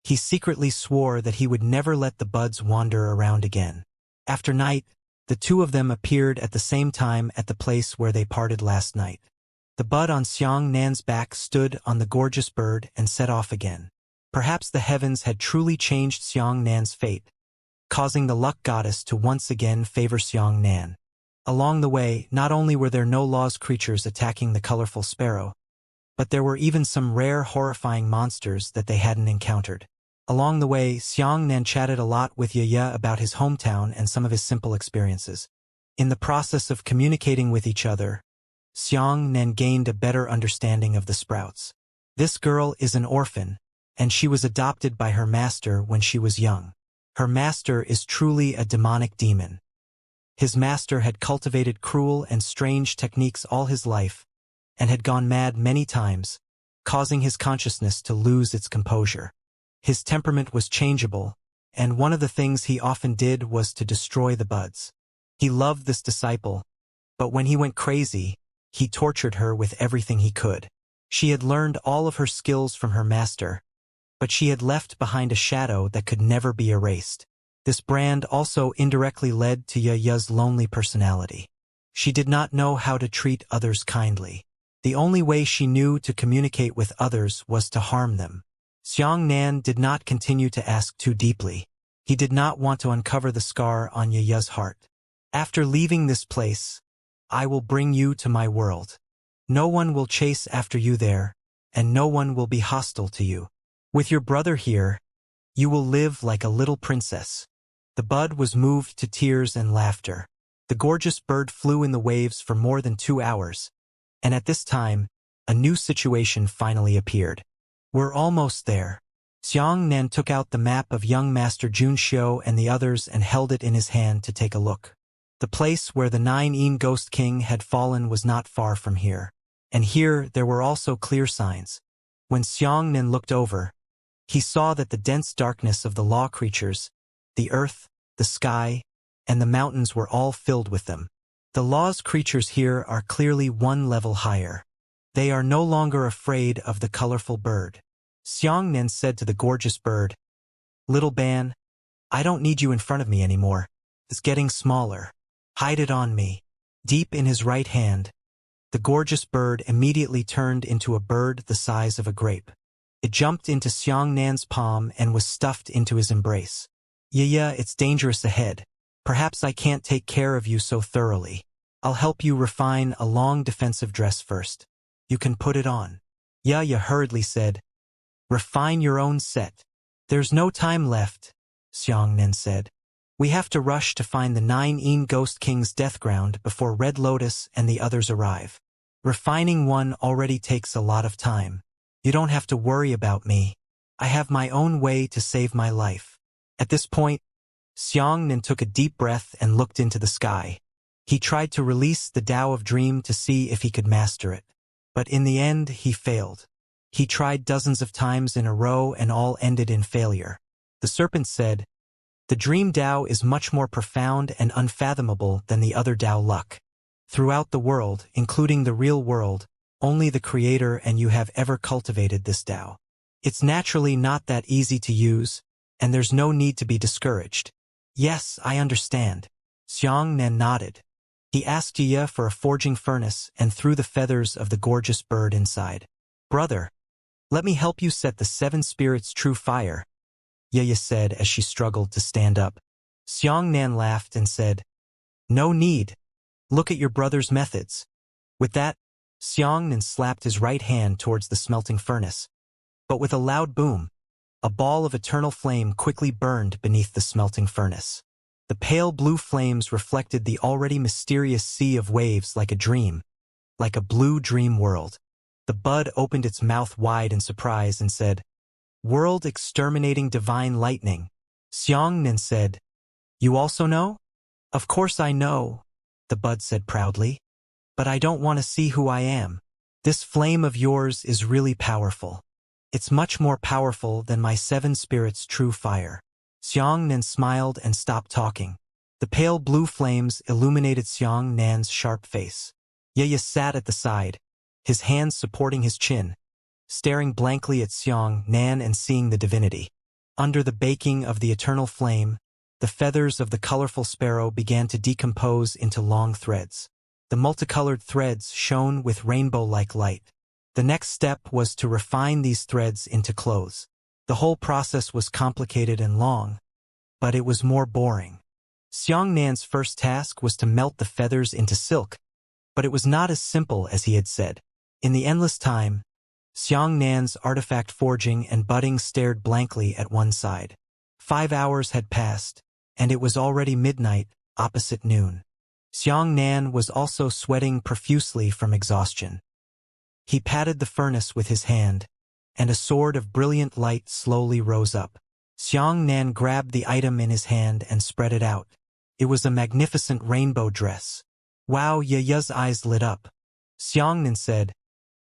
He secretly swore that he would never let the buds wander around again. After night, the two of them appeared at the same time at the place where they parted last night. The bud on Xianxia's back stood on the gorgeous bird and set off again. Perhaps the heavens had truly changed Xianxia's fate, causing the luck goddess to once again favor Xianxia. Along the way, not only were there no laws creatures attacking the colorful sparrow, but there were even some rare horrifying monsters that they hadn't encountered. Along the way, Xianxia chatted a lot with Ye about his hometown and some of his simple experiences. In the process of communicating with each other, Xianxia gained a better understanding of the sprouts. This girl is an orphan, and she was adopted by her master when she was young. Her master is truly a demonic demon. His master had cultivated cruel and strange techniques all his life, and had gone mad many times, causing his consciousness to lose its composure. His temperament was changeable, and one of the things he often did was to destroy the buds. He loved this disciple, but when he went crazy, he tortured her with everything he could. She had learned all of her skills from her master, but she had left behind a shadow that could never be erased. This brand also indirectly led to Ye's lonely personality. She did not know how to treat others kindly. The only way she knew to communicate with others was to harm them. Xianxia did not continue to ask too deeply. He did not want to uncover the scar on Ye's heart. "After leaving this place, I will bring you to my world. No one will chase after you there, and no one will be hostile to you. With your brother here, you will live like a little princess." The bud was moved to tears and laughter. The gorgeous bird flew in the waves for more than 2 hours, and at this time, a new situation finally appeared. "We're almost there." Xianxia took out the map of young Master Junxiu and the others and held it in his hand to take a look. The place where the 9 Ghost King had fallen was not far from here, and here there were also clear signs. When Xianxia looked over, he saw that the dense darkness of the law creatures, the earth, the sky, and the mountains were all filled with them. The law's creatures here are clearly one level higher. They are no longer afraid of the colorful bird. Xianxia said to the gorgeous bird, "Little Ban, I don't need you in front of me anymore. It's getting smaller. Hide it on me." Deep in his right hand, The gorgeous bird immediately turned into a bird the size of a grape. It jumped into Xiangnan's palm and was stuffed into his embrace. Yeah, it's dangerous ahead. Perhaps I can't take care of you so thoroughly. I'll help you refine a long defensive dress first. You can put it on. Yeah hurriedly said. Refine your own set. There's no time left, Xiangnan said. We have to rush to find the 9 Ghost King's death ground before Red Lotus and the others arrive. Refining one already takes a lot of time. You don't have to worry about me. I have my own way to save my life. At this point, Xiangnan took a deep breath and looked into the sky. He tried to release the Tao of Dream to see if he could master it. But in the end, he failed. He tried dozens of times in a row and all ended in failure. The serpent said, the dream Tao is much more profound and unfathomable than the other Tao luck. Throughout the world, including the real world, only the Creator and you have ever cultivated this Tao. It's naturally not that easy to use, and there's no need to be discouraged. Yes, I understand. Xiangnan nodded. He asked Yi for a forging furnace and threw the feathers of the gorgeous bird inside. Brother, let me help you set the 7 spirits' true fire, Yi said as she struggled to stand up. Xiangnan laughed and said, no need. Look at your brother's methods. With that, Xiangnan slapped his right hand towards the smelting furnace. But with a loud boom, a ball of eternal flame quickly burned beneath the smelting furnace. The pale blue flames reflected the already mysterious sea of waves like a dream, like a blue dream world. The bud opened its mouth wide in surprise and said, World exterminating divine lightning. Xiangnan said, You also know? Of course I know, the bud said proudly. But I don't want to see who I am. This flame of yours is really powerful. It's much more powerful than my 7 spirits' true fire. Xiangnan smiled and stopped talking. The pale blue flames illuminated Xiangnan's sharp face. Yi sat at the side, his hands supporting his chin, staring blankly at Xiangnan and seeing the divinity. Under the baking of the eternal flame, the feathers of the colorful sparrow began to decompose into long threads. The multicolored threads shone with rainbow-like light. The next step was to refine these threads into clothes. The whole process was complicated and long, but it was more boring. Xiangnan's first task was to melt the feathers into silk, but it was not as simple as he had said. In the endless time, Xiangnan's artifact forging and budding stared blankly at one side. 5 hours had passed, and it was already midnight, opposite noon. Xiangnan was also sweating profusely from exhaustion. He patted the furnace with his hand, and a sword of brilliant light slowly rose up. Xiangnan grabbed the item in his hand and spread it out. It was a magnificent rainbow dress. Wow, Yi's eyes lit up. Xiangnan said,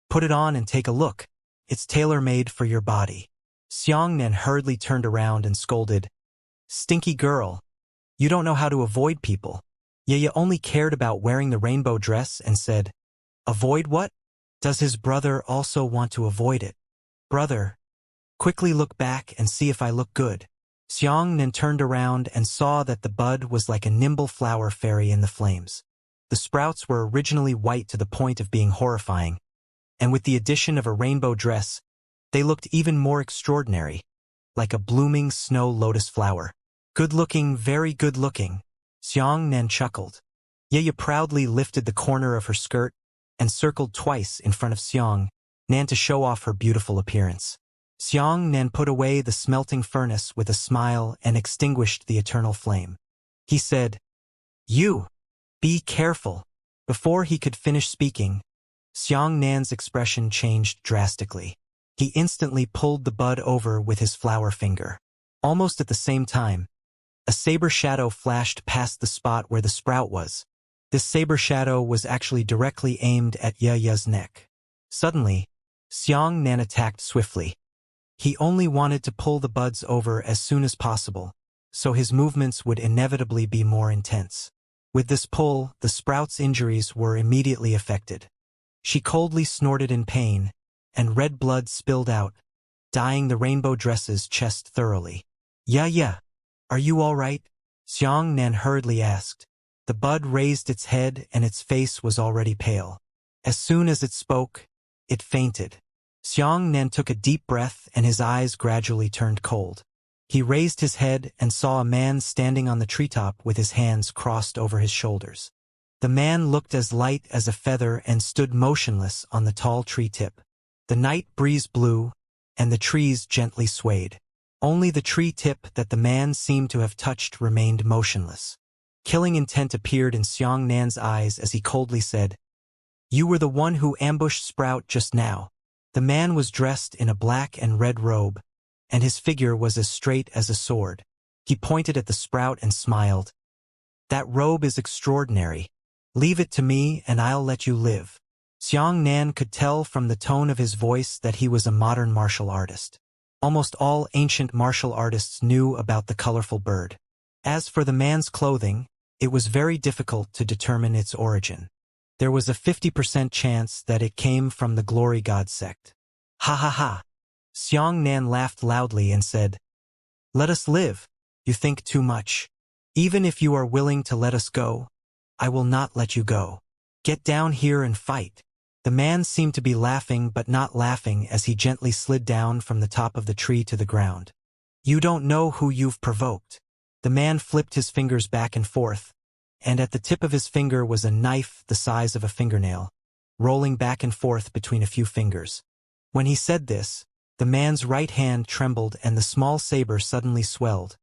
Put it on and take a look. It's tailor-made for your body. Xiangnan hurriedly turned around and scolded, Stinky girl. You don't know how to avoid people. Yi only cared about wearing the rainbow dress and said, Avoid what? Does his brother also want to avoid it? Brother, quickly look back and see if I look good. Xiangnan turned around and saw that the bud was like a nimble flower fairy in the flames. The sprouts were originally white to the point of being horrifying, and with the addition of a rainbow dress, they looked even more extraordinary, like a blooming snow lotus flower. Good-looking, very good-looking, Xiangnan chuckled. Yi proudly lifted the corner of her skirt and circled twice in front of Xiangnan to show off her beautiful appearance. Xiangnan put away the smelting furnace with a smile and extinguished the eternal flame. He said, You, be careful. Before he could finish speaking, Xiangnan's expression changed drastically. He instantly pulled the bud over with his flower finger. Almost at the same time, a saber shadow flashed past the spot where the sprout was. This saber shadow was actually directly aimed at Yi's neck. Suddenly, Xiangnan attacked swiftly. He only wanted to pull the buds over as soon as possible, so his movements would inevitably be more intense. With this pull, the sprout's injuries were immediately affected. She coldly snorted in pain, and red blood spilled out, dyeing the rainbow dress's chest thoroughly. Yeah, are you all right? Xiangnan hurriedly asked. The bud raised its head and its face was already pale. As soon as it spoke, it fainted. Xianxia took a deep breath and his eyes gradually turned cold. He raised his head and saw a man standing on the treetop with his hands crossed over his shoulders. The man looked as light as a feather and stood motionless on the tall tree tip. The night breeze blew, and the trees gently swayed. Only the tree tip that the man seemed to have touched remained motionless. Killing intent appeared in Xianxia's eyes as he coldly said, "You were the one who ambushed Sprout just now." The man was dressed in a black and red robe, and his figure was as straight as a sword. He pointed at the Sprout and smiled. "That robe is extraordinary. Leave it to me and I'll let you live." Xianxia could tell from the tone of his voice that he was a modern martial artist. Almost all ancient martial artists knew about the colorful bird. As for the man's clothing, it was very difficult to determine its origin. There was a 50% chance that it came from the Glory God sect. "Ha ha ha." Xianxia laughed loudly and said, "Let us live. You think too much. Even if you are willing to let us go, I will not let you go. Get down here and fight." The man seemed to be laughing but not laughing as he gently slid down from the top of the tree to the ground. "You don't know who you've provoked." The man flipped his fingers back and forth, and at the tip of his finger was a knife the size of a fingernail, rolling back and forth between a few fingers. When he said this, the man's right hand trembled and the small saber suddenly swelled,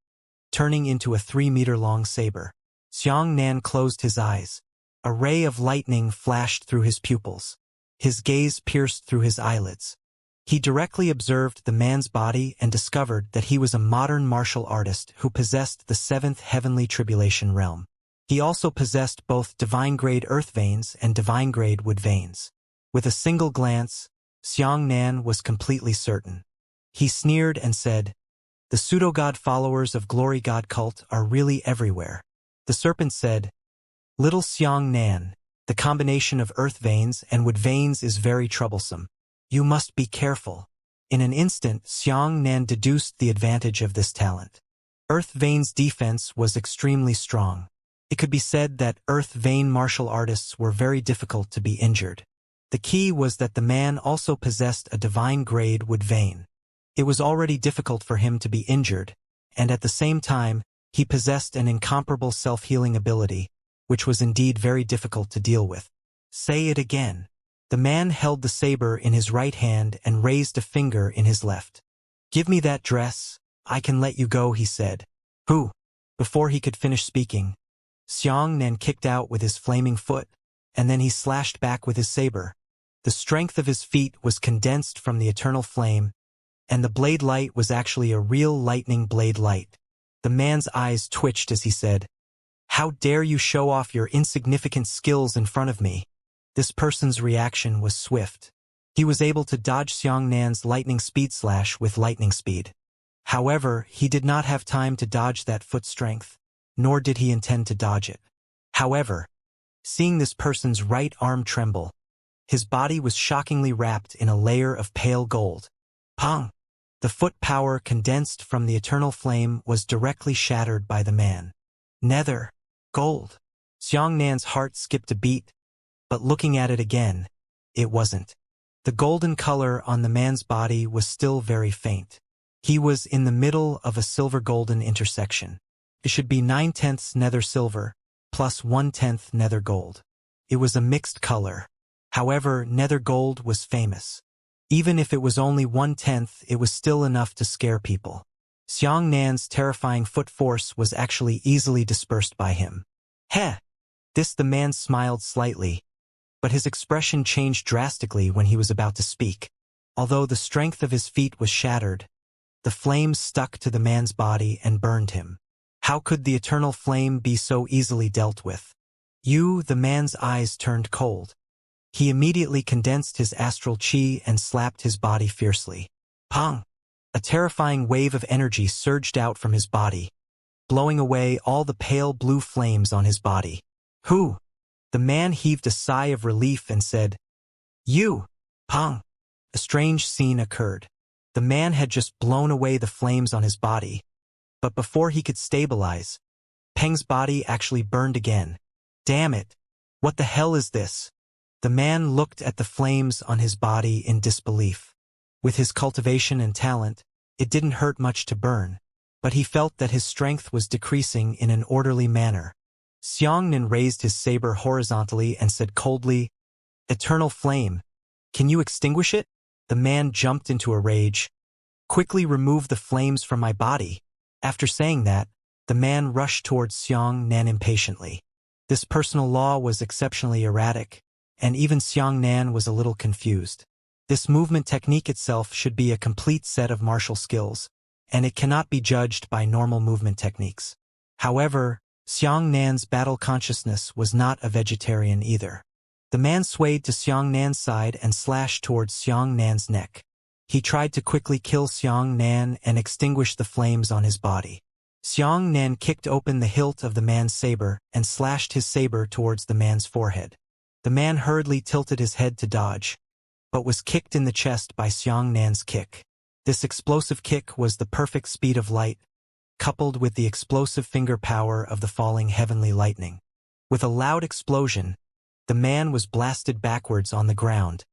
turning into a 3-meter-long saber. Xianxia closed his eyes. A ray of lightning flashed through his pupils. His gaze pierced through his eyelids. He directly observed the man's body and discovered that he was a modern martial artist who possessed the 7th heavenly tribulation realm. He also possessed both divine-grade earth veins and divine-grade wood veins. With a single glance, Xianxia was completely certain. He sneered and said, "The pseudo-god followers of Glory God cult are really everywhere." The serpent said, "Little Xianxia, the combination of earth veins and wood veins is very troublesome. You must be careful." In an instant, Xianxia deduced the advantage of this talent. Earth veins' defense was extremely strong. It could be said that earth vein martial artists were very difficult to be injured. The key was that the man also possessed a divine-grade wood vein. It was already difficult for him to be injured, and at the same time, he possessed an incomparable self-healing ability, which was indeed very difficult to deal with. "Say it again." The man held the saber in his right hand and raised a finger in his left. "Give me that dress, I can let you go," he said. "Who?" Before he could finish speaking, Xianxia kicked out with his flaming foot, and then he slashed back with his saber. The strength of his feet was condensed from the eternal flame, and the blade light was actually a real lightning blade light. The man's eyes twitched as he said, "How dare you show off your insignificant skills in front of me?" This person's reaction was swift. He was able to dodge Xianxia's lightning speed slash with lightning speed. However, he did not have time to dodge that foot strength, nor did he intend to dodge it. However, seeing this person's right arm tremble, his body was shockingly wrapped in a layer of pale gold. Pong! The foot power condensed from the eternal flame was directly shattered by the man. Nether. Gold. Xianxia's heart skipped a beat, but looking at it again, it wasn't. The golden color on the man's body was still very faint. He was in the middle of a silver-golden intersection. It should be 9/10 nether silver, plus 1/10 nether gold. It was a mixed color. However, nether gold was famous. Even if it was only 1/10, it was still enough to scare people. Xianxia's terrifying foot force was actually easily dispersed by him. Heh! The man smiled slightly, but his expression changed drastically when he was about to speak. Although the strength of his feet was shattered, the flames stuck to the man's body and burned him. How could the eternal flame be so easily dealt with? The man's eyes turned cold. He immediately condensed his astral chi and slapped his body fiercely. Pong! A terrifying wave of energy surged out from his body, blowing away all the pale blue flames on his body. Who? The man heaved a sigh of relief and said, "You!" Pong! A strange scene occurred. The man had just blown away the flames on his body, but before he could stabilize, Peng's body actually burned again. Damn it! What the hell is this? The man looked at the flames on his body in disbelief. With his cultivation and talent, it didn't hurt much to burn, but he felt that his strength was decreasing in an orderly manner. Xianxia raised his saber horizontally and said coldly, "Eternal flame, can you extinguish it?" The man jumped into a rage. "Quickly remove the flames from my body." After saying that, the man rushed towards Xianxia impatiently. This personal law was exceptionally erratic, and even Xianxia was a little confused. This movement technique itself should be a complete set of martial skills, and it cannot be judged by normal movement techniques. However, Xianxia's battle consciousness was not a vegetarian either. The man swayed to Xianxia's side and slashed towards Xianxia's neck. He tried to quickly kill Xianxia and extinguish the flames on his body. Xianxia kicked open the hilt of the man's saber and slashed his saber towards the man's forehead. The man hurriedly tilted his head to dodge, but was kicked in the chest by Xianxia's kick. This explosive kick was the perfect speed of light, coupled with the explosive finger power of the falling heavenly lightning. With a loud explosion, the man was blasted backwards on the ground,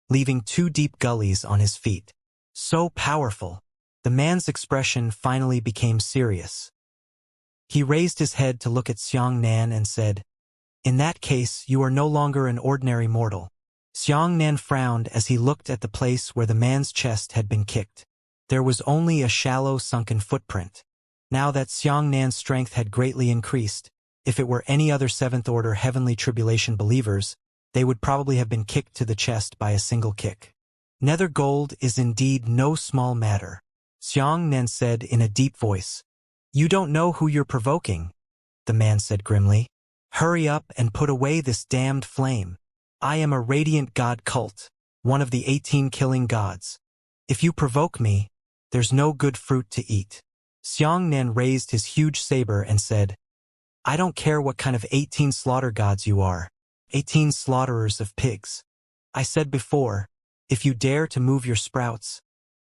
leaving 2 deep gullies on his feet. So powerful! The man's expression finally became serious. He raised his head to look at Xianxia and said, "In that case, you are no longer an ordinary mortal." Xianxia frowned as he looked at the place where the man's chest had been kicked. There was only a shallow sunken footprint. Now that Xianxia's strength had greatly increased, if it were any other 7th-order heavenly tribulation believers, they would probably have been kicked to the chest by a single kick. "Nether gold is indeed no small matter," Xianxia said in a deep voice. "You don't know who you're provoking," the man said grimly. "Hurry up and put away this damned flame. I am a radiant god cult, one of the 18 killing gods. If you provoke me, there's no good fruit to eat." Xianxia raised his huge saber and said, "I don't care what kind of 18 slaughter gods you are, 18 slaughterers of pigs. I said before, if you dare to move your sprouts,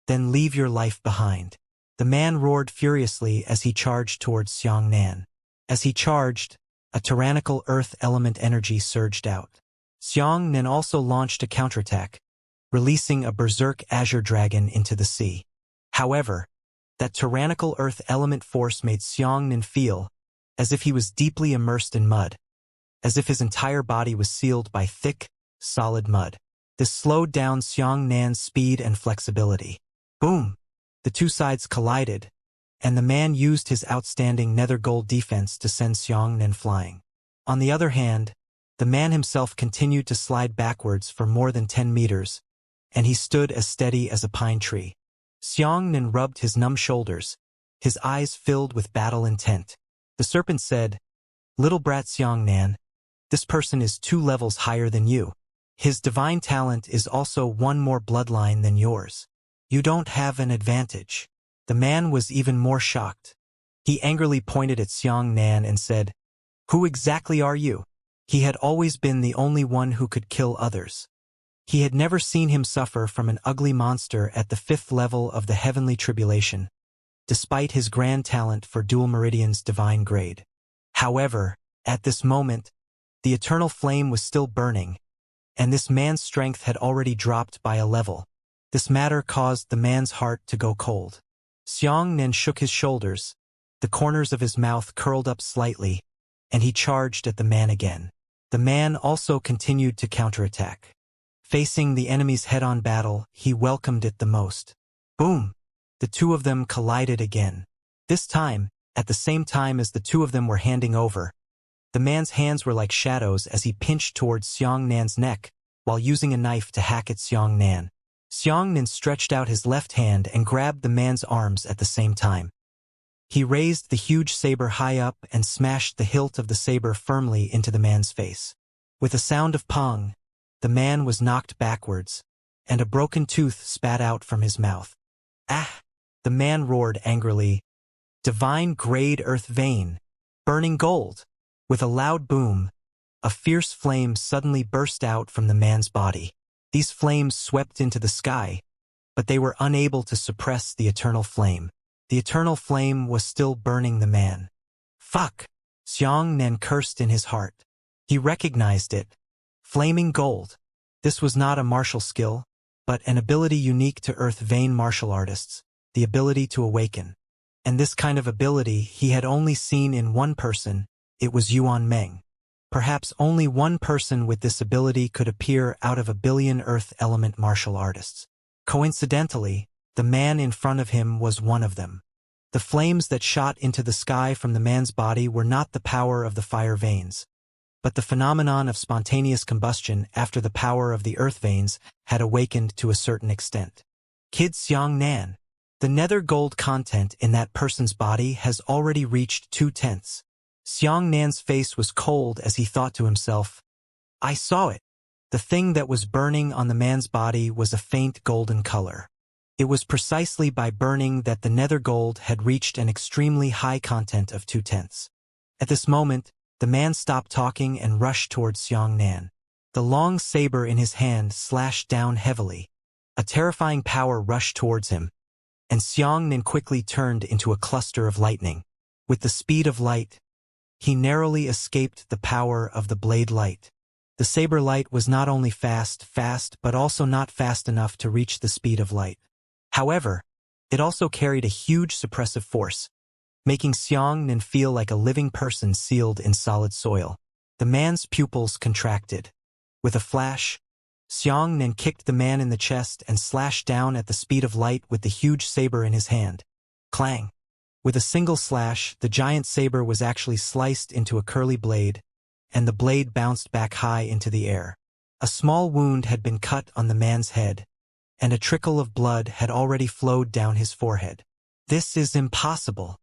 then leave your life behind." The man roared furiously as he charged towards Xianxia. As he charged, a tyrannical earth element energy surged out. Xianxia also launched a counterattack, releasing a berserk azure dragon into the sea. However, that tyrannical earth element force made Xianxia feel as if he was deeply immersed in mud, as if his entire body was sealed by thick, solid mud. This slowed down Xianxia's speed and flexibility. Boom! The 2 sides collided, and the man used his outstanding nether gold defense to send Xianxia flying. On the other hand, the man himself continued to slide backwards for more than 10 meters, and he stood as steady as a pine tree. Xianxia rubbed his numb shoulders, his eyes filled with battle intent. The serpent said, "Little brat Xianxia, this person is 2 levels higher than you. His divine talent is also 1 more bloodline than yours. You don't have an advantage." The man was even more shocked. He angrily pointed at Xianxia and said, "Who exactly are you?" He had always been the only one who could kill others. He had never seen him suffer from an ugly monster at the 5th level of the heavenly tribulation, despite his grand talent for Dual Meridian's divine grade. However, at this moment, the eternal flame was still burning, and this man's strength had already dropped by a level. This matter caused the man's heart to go cold. Xianxia shook his shoulders, the corners of his mouth curled up slightly, and he charged at the man again. The man also continued to counterattack. Facing the enemy's head-on battle, he welcomed it the most. Boom! The 2 of them collided again. This time, at the same time as the 2 of them were handing over, the man's hands were like shadows as he pinched towards Xianxia's neck while using a knife to hack at Xianxia. Xianxia stretched out his left hand and grabbed the man's arms at the same time. He raised the huge saber high up and smashed the hilt of the saber firmly into the man's face. With a sound of pong, the man was knocked backwards, and a broken tooth spat out from his mouth. "Ah!" the man roared angrily. "Divine grade earth vein, burning gold!" With a loud boom, a fierce flame suddenly burst out from the man's body. These flames swept into the sky, but they were unable to suppress the eternal flame. The eternal flame was still burning the man. "Fuck!" Xianxia cursed in his heart. He recognized it. Flaming gold. This was not a martial skill, but an ability unique to Earth Vein martial artists, the ability to awaken. And this kind of ability he had only seen in one person. It was Yuan Meng. Perhaps only one person with this ability could appear out of a billion Earth element martial artists. Coincidentally, the man in front of him was one of them. The flames that shot into the sky from the man's body were not the power of the fire veins, but the phenomenon of spontaneous combustion after the power of the earth veins had awakened to a certain extent. Kid Xianxia. The nether gold content in that person's body has already reached 2/10. Xianxia's face was cold as he thought to himself, I saw it. The thing that was burning on the man's body was a faint golden color. It was precisely by burning that the nether gold had reached an extremely high content of 2/10. At this moment, the man stopped talking and rushed towards Xianxia. The long saber in his hand slashed down heavily. A terrifying power rushed towards him, and Xianxia quickly turned into a cluster of lightning. With the speed of light, he narrowly escaped the power of the blade light. The saber light was not only fast, but also not fast enough to reach the speed of light. However, it also carried a huge suppressive force, making Xianxia feel like a living person sealed in solid soil. The man's pupils contracted. With a flash, Xianxia kicked the man in the chest and slashed down at the speed of light with the huge saber in his hand. Clang! With a single slash, the giant saber was actually sliced into a curly blade, and the blade bounced back high into the air. A small wound had been cut on the man's head, and a trickle of blood had already flowed down his forehead. This is impossible.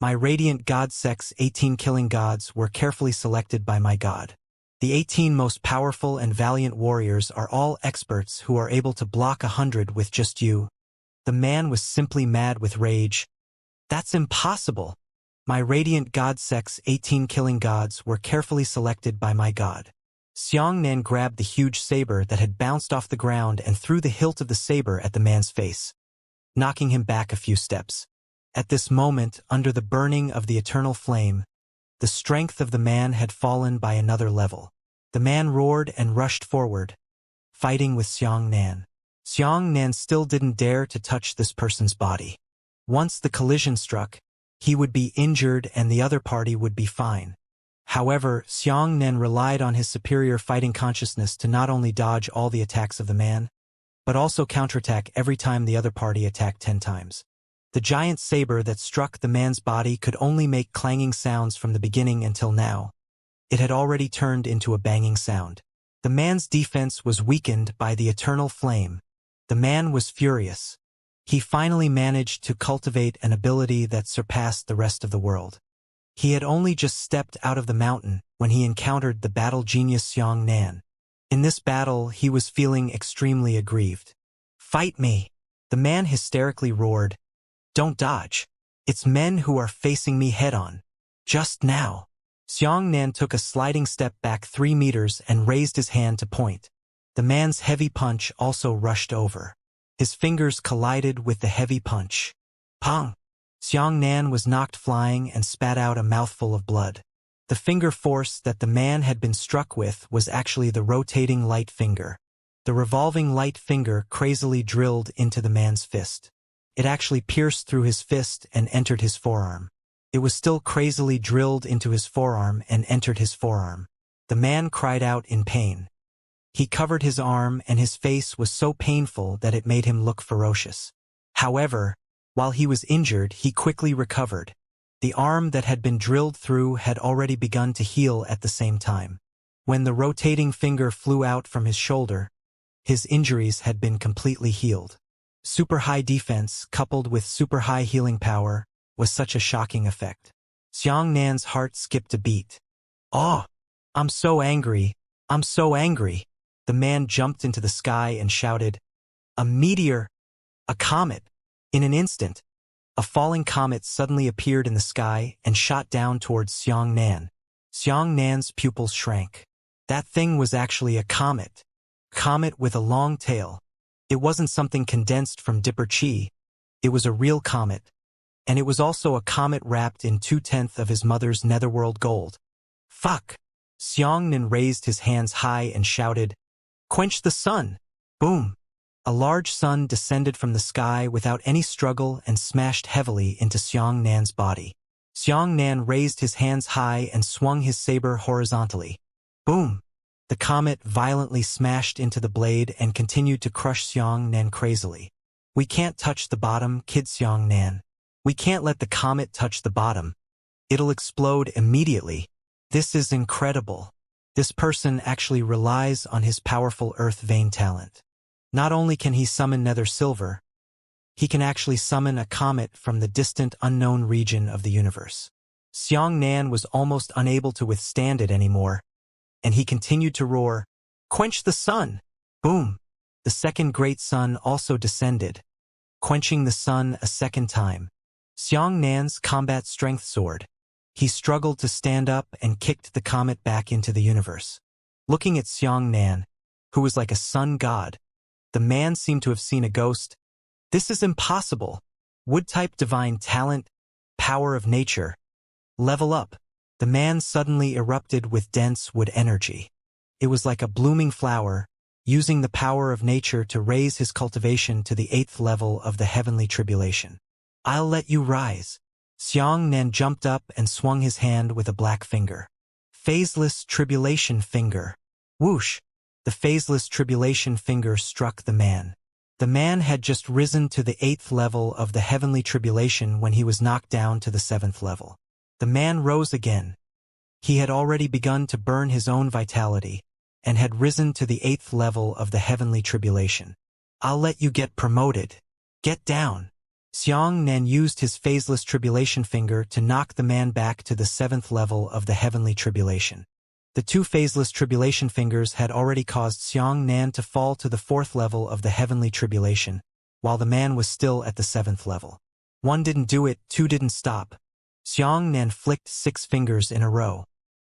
My radiant god sex 18 killing gods were carefully selected by my god. The 18 most powerful and valiant warriors are all experts who are able to block 100 with just you. The man was simply mad with rage. That's impossible. My radiant god sex 18 killing gods were carefully selected by my god. Xianxia grabbed the huge saber that had bounced off the ground and threw the hilt of the saber at the man's face, knocking him back a few steps. At this moment, under the burning of the eternal flame, the strength of the man had fallen by another level. The man roared and rushed forward, fighting with Xianxia. Xianxia still didn't dare to touch this person's body. Once the collision struck, he would be injured and the other party would be fine. However, Xianxia relied on his superior fighting consciousness to not only dodge all the attacks of the man, but also counterattack every time the other party attacked 10 times. The giant saber that struck the man's body could only make clanging sounds from the beginning until now. It had already turned into a banging sound. The man's defense was weakened by the eternal flame. The man was furious. He finally managed to cultivate an ability that surpassed the rest of the world. He had only just stepped out of the mountain when he encountered the battle genius Xianxia. In this battle, he was feeling extremely aggrieved. Fight me! The man hysterically roared. Don't dodge. It's men who are facing me head-on. Just now. Xianxia took a sliding step back 3 meters and raised his hand to point. The man's heavy punch also rushed over. His fingers collided with the heavy punch. Pong! Xianxia was knocked flying and spat out a mouthful of blood. The finger force that the man had been struck with was actually the rotating light finger. The revolving light finger crazily drilled into the man's fist. It actually pierced through his fist and entered his forearm. It was still crazily drilled into his forearm and entered his forearm. The man cried out in pain. He covered his arm and his face was so painful that it made him look ferocious. However, while he was injured, he quickly recovered. The arm that had been drilled through had already begun to heal at the same time. When the rotating finger flew out from his shoulder, his injuries had been completely healed. Super high defense coupled with super high healing power was such a shocking effect. Xianxia's heart skipped a beat. Oh, I'm so angry. I'm so angry. The man jumped into the sky and shouted, a meteor! A comet! In an instant, a falling comet suddenly appeared in the sky and shot down towards Xianxia. Xianxia's pupils shrank. That thing was actually a comet. Comet with a long tail. It wasn't something condensed from Dipper Chi. It was a real comet. And it was also a comet wrapped in 2/10 of his mother's netherworld gold. Fuck! Xianxia raised his hands high and shouted, "Quench the sun!" Boom! A large sun descended from the sky without any struggle and smashed heavily into Xianxia's body. Xianxia raised his hands high and swung his saber horizontally. Boom! The comet violently smashed into the blade and continued to crush Xianxia crazily. "We can't touch the bottom, kid Xianxia. We can't let the comet touch the bottom. It'll explode immediately. This is incredible. This person actually relies on his powerful earth vein talent. Not only can he summon nether silver, he can actually summon a comet from the distant unknown region of the universe." Xianxia was almost unable to withstand it anymore, and he continued to roar, "Quench the sun!" Boom! The second great sun also descended, quenching the sun a second time. Xianxia's combat strength soared. He struggled to stand up and kicked the comet back into the universe. Looking at Xianxia, who was like a sun god, the man seemed to have seen a ghost. "This is impossible. Wood-type divine talent, power of nature. Level up." The man suddenly erupted with dense wood energy. It was like a blooming flower, using the power of nature to raise his cultivation to the 8th level of the heavenly tribulation. "I'll let you rise." Xianxia jumped up and swung his hand with a black finger. Phaseless tribulation finger. Whoosh! The phaseless tribulation finger struck the man. The man had just risen to the 8th level of the heavenly tribulation when he was knocked down to the 7th level. The man rose again. He had already begun to burn his own vitality, and had risen to the 8th level of the heavenly tribulation. "I'll let you get promoted. Get down." Xianxia used his phaseless tribulation finger to knock the man back to the 7th level of the heavenly tribulation. The two phaseless tribulation fingers had already caused Xianxia to fall to the 4th level of the heavenly tribulation, while the man was still at the 7th level. One didn't do it, two didn't stop. Xianxia flicked 6 fingers in a row.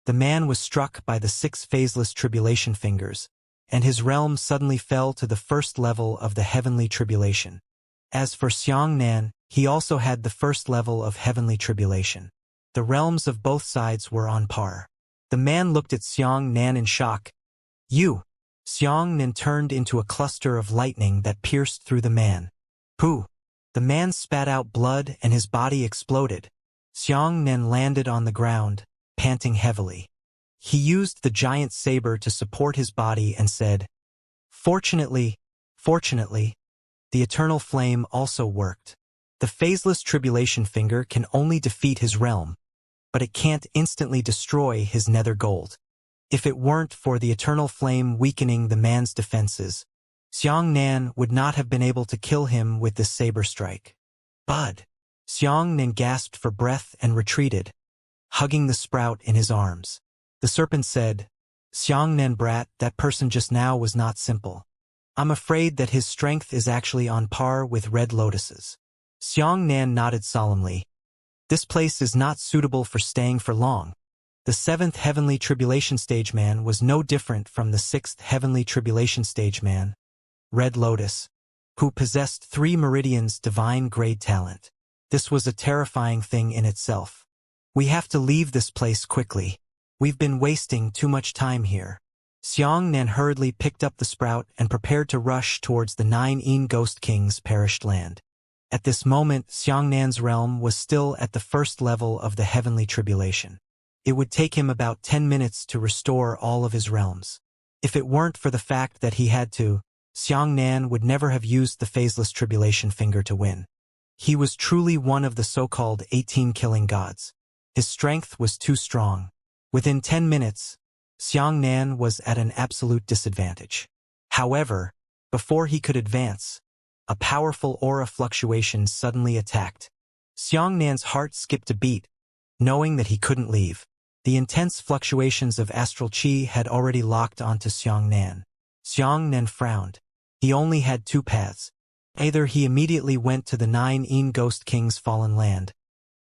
The man was struck by the 6 phaseless tribulation fingers, and his realm suddenly fell to the 1st level of the heavenly tribulation. As for Xianxia, he also had the 1st level of heavenly tribulation. The realms of both sides were on par. The man looked at Xianxia in shock. "You!" Xianxia turned into a cluster of lightning that pierced through the man. Pooh! The man spat out blood and his body exploded. Xianxia landed on the ground, panting heavily. He used the giant saber to support his body and said, Fortunately, the eternal flame also worked. The phaseless tribulation finger can only defeat his realm, but it can't instantly destroy his nether gold. If it weren't for the eternal flame weakening the man's defenses, Xianxia would not have been able to kill him with this saber strike. "Bud!" Xianxia gasped for breath and retreated, hugging the sprout in his arms. The serpent said, "Xianxia brat, that person just now was not simple. I'm afraid that his strength is actually on par with red lotuses." Xianxia nodded solemnly. "This place is not suitable for staying for long." The 7th heavenly tribulation stage man was no different from the 6th heavenly tribulation stage man, Red Lotus, who possessed 3 meridians divine grade talent. This was a terrifying thing in itself. "We have to leave this place quickly. We've been wasting too much time here." Xianxia hurriedly picked up the sprout and prepared to rush towards the 9 Ghost Kings' perished land. At this moment, Xianxia's realm was still at the 1st level of the heavenly tribulation. It would take him about 10 minutes to restore all of his realms. If it weren't for the fact that he had to, Xianxia would never have used the phaseless tribulation finger to win. He was truly one of the so-called 18 killing gods. His strength was too strong. Within 10 minutes, Xianxia was at an absolute disadvantage. However, before he could advance, a powerful aura fluctuation suddenly attacked. Xianxia's heart skipped a beat, knowing that he couldn't leave. The intense fluctuations of astral chi had already locked onto Xianxia. Xianxia frowned. He only had 2 paths. Either he immediately went to the 9 Ghost Kings' fallen land,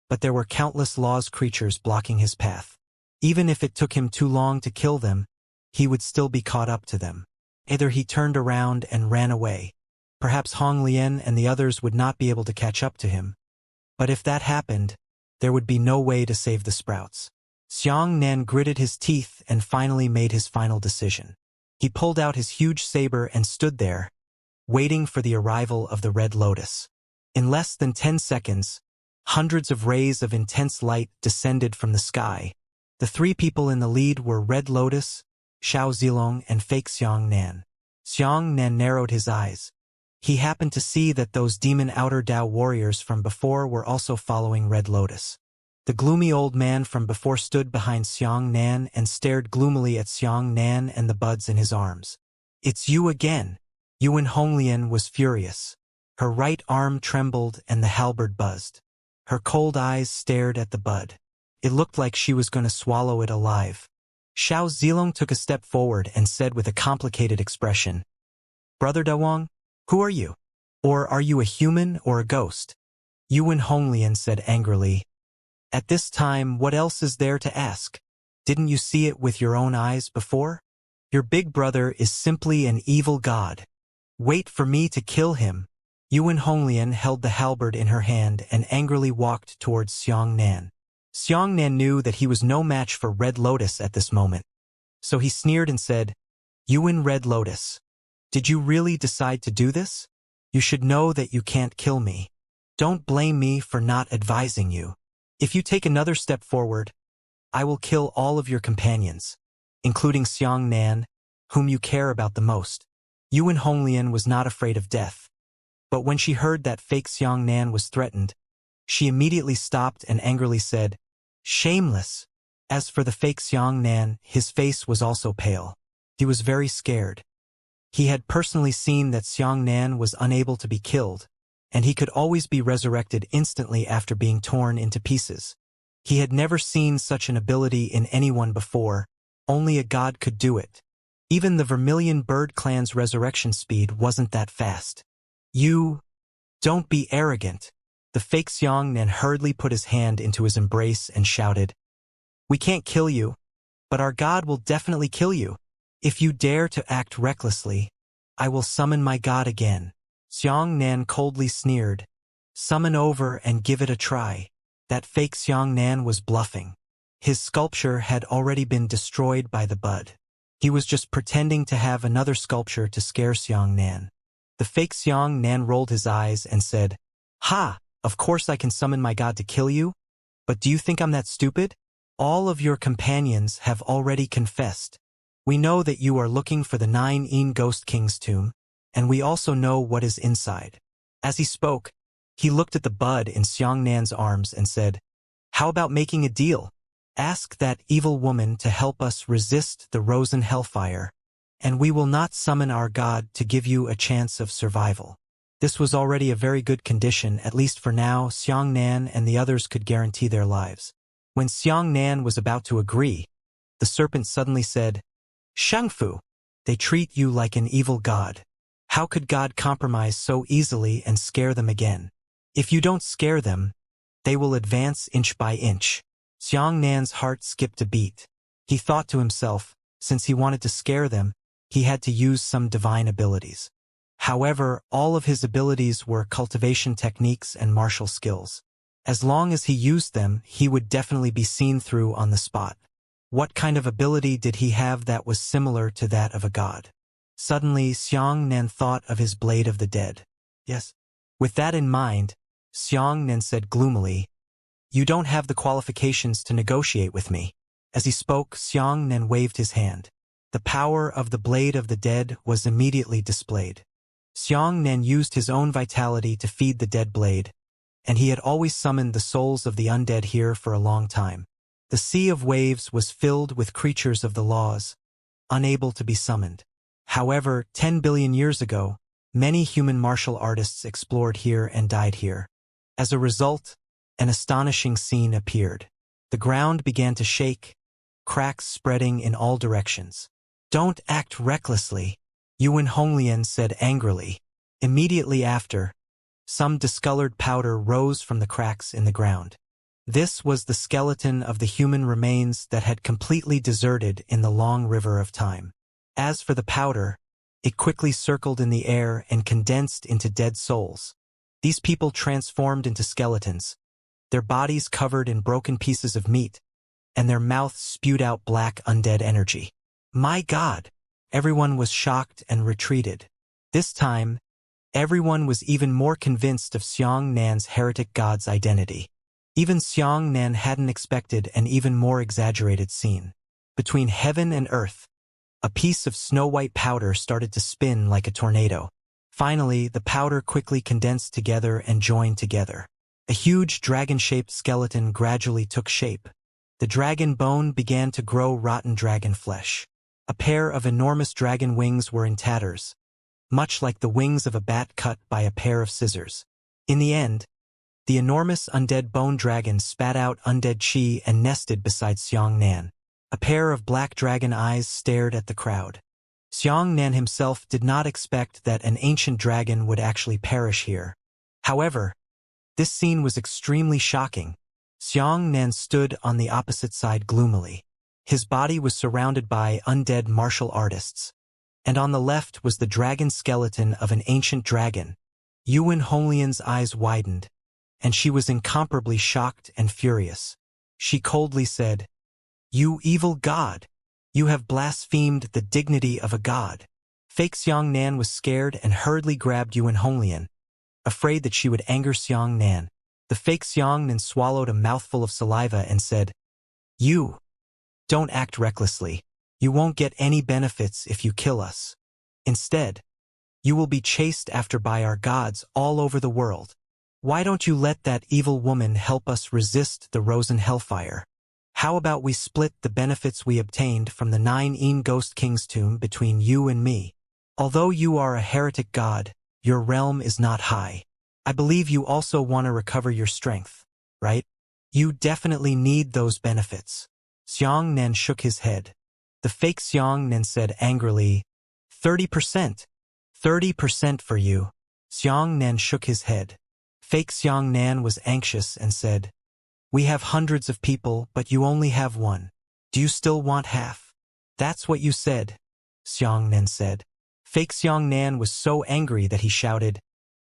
but there were countless laws creatures blocking his path. Even if it took him too long to kill them, he would still be caught up to them. Either he turned around and ran away. Perhaps Hong Lian and the others would not be able to catch up to him. But if that happened, there would be no way to save the sprouts. Xiang gritted his teeth and finally made his final decision. He pulled out his huge saber and stood there, waiting for the arrival of the Red Lotus. In less than 10 seconds, hundreds of rays of intense light descended from the sky. The three people in the lead were Red Lotus, Xiao Zilong, and fake Xiang. Xiang narrowed his eyes. He happened to see that those demon outer Dao warriors from before were also following Red Lotus. The gloomy old man from before stood behind Xiang and stared gloomily at Xiang and the buds in his arms. "It's you again." Yuan Honglian was furious. Her right arm trembled and the halberd buzzed. Her cold eyes stared at the bud. It looked like she was going to swallow it alive. Xiao Zilong took a step forward and said with a complicated expression, "Brother Dawang, who are you? Or are you a human or a ghost?" Yuan Honglian said angrily, "At this time, what else is there to ask? Didn't you see it with your own eyes before? Your big brother is simply an evil god. Wait for me to kill him." Yuan Honglian held the halberd in her hand and angrily walked towards Xiang. Xiang knew that he was no match for Red Lotus at this moment. So he sneered and said, "Yuan Red Lotus, did you really decide to do this? You should know that you can't kill me. Don't blame me for not advising you. If you take another step forward, I will kill all of your companions, including Xiang, whom you care about the most." Yuan Honglian was not afraid of death. But when she heard that fake Xiang was threatened, she immediately stopped and angrily said, "Shameless." As for the fake Xiang, his face was also pale. He was very scared. He had personally seen that Xiang was unable to be killed, and he could always be resurrected instantly after being torn into pieces. He had never seen such an ability in anyone before. Only a god could do it. Even the Vermilion Bird Clan's resurrection speed wasn't that fast. "You don't be arrogant." The fake Xiang hurriedly put his hand into his embrace and shouted, "We can't kill you, but our god will definitely kill you. If you dare to act recklessly, I will summon my god again." Xiang coldly sneered, "Summon over and give it a try." That fake Xiang was bluffing. His sculpture had already been destroyed by the bud. He was just pretending to have another sculpture to scare Xiang. The fake Xiang rolled his eyes and said, "Ha! Of course I can summon my god to kill you, but do you think I'm that stupid? All of your companions have already confessed. We know that you are looking for the 9 Ghost King's tomb, and we also know what is inside." As he spoke, he looked at the bud in Xiang's arms and said, "How about making a deal? Ask that evil woman to help us resist the Rosen Hellfire, and we will not summon our god to give you a chance of survival." This was already a very good condition, at least for now. Xiang and the others could guarantee their lives. When Xiang was about to agree, the serpent suddenly said, "Shangfu, they treat you like an evil god. How could God compromise so easily and scare them again? If you don't scare them, they will advance inch by inch." Xiang's heart skipped a beat. He thought to himself, since he wanted to scare them, he had to use some divine abilities. However, all of his abilities were cultivation techniques and martial skills. As long as he used them, he would definitely be seen through on the spot. What kind of ability did he have that was similar to that of a god? Suddenly, Xiang thought of his Blade of the Dead. Yes. With that in mind, Xiang said gloomily, "You don't have the qualifications to negotiate with me." As he spoke, Xiang waved his hand. The power of the Blade of the Dead was immediately displayed. Xiang used his own vitality to feed the dead blade, and he had always summoned the souls of the undead here for a long time. The sea of waves was filled with creatures of the laws, unable to be summoned. However, 10 billion years ago, many human martial artists explored here and died here. As a result, an astonishing scene appeared. The ground began to shake, cracks spreading in all directions. "Don't act recklessly," Yuan Honglian said angrily. Immediately after, some discolored powder rose from the cracks in the ground. This was the skeleton of the human remains that had completely deserted in the long river of time. As for the powder, it quickly circled in the air and condensed into dead souls. These people transformed into skeletons, their bodies covered in broken pieces of meat, and their mouths spewed out black undead energy. My God! Everyone was shocked and retreated. This time, everyone was even more convinced of Xiang Nan's heretic god's identity. Even Xiang Nan hadn't expected an even more exaggerated scene. Between heaven and earth, a piece of snow-white powder started to spin like a tornado. Finally, the powder quickly condensed together and joined together. A huge dragon-shaped skeleton gradually took shape. The dragon bone began to grow rotten dragon flesh. A pair of enormous dragon wings were in tatters, much like the wings of a bat cut by a pair of scissors. In the end, the enormous undead bone dragon spat out undead chi and nested beside Xiang Nan. A pair of black dragon eyes stared at the crowd. Xiang Nan himself did not expect that an ancient dragon would actually perish here. However, this scene was extremely shocking. Xiang Nan stood on the opposite side gloomily. His body was surrounded by undead martial artists, and on the left was the dragon skeleton of an ancient dragon. Yuan Honglian's eyes widened, and she was incomparably shocked and furious. She coldly said, "You evil god! You have blasphemed the dignity of a god." Fake Xiang Nan was scared and hurriedly grabbed Yuan Honglian, afraid that she would anger Xiang Nan. The fake Xiang Nan swallowed a mouthful of saliva and said, "You don't act recklessly. You won't get any benefits if you kill us. Instead, you will be chased after by our gods all over the world. Why don't you let that evil woman help us resist the Rosen Hellfire? How about we split the benefits we obtained from the 9 Ghost King's tomb between you and me? Although you are a heretic god, your realm is not high. I believe you also want to recover your strength, right? You definitely need those benefits." Xiang Nan shook his head. The fake Xiang Nan said angrily, 30%. 30% for you." Xiang Nan shook his head. Fake Xiang Nan was anxious and said, "We have hundreds of people, but you only have one. Do you still want half?" "That's what you said," Xiang Nan said. Fake Xiang Nan was so angry that he shouted,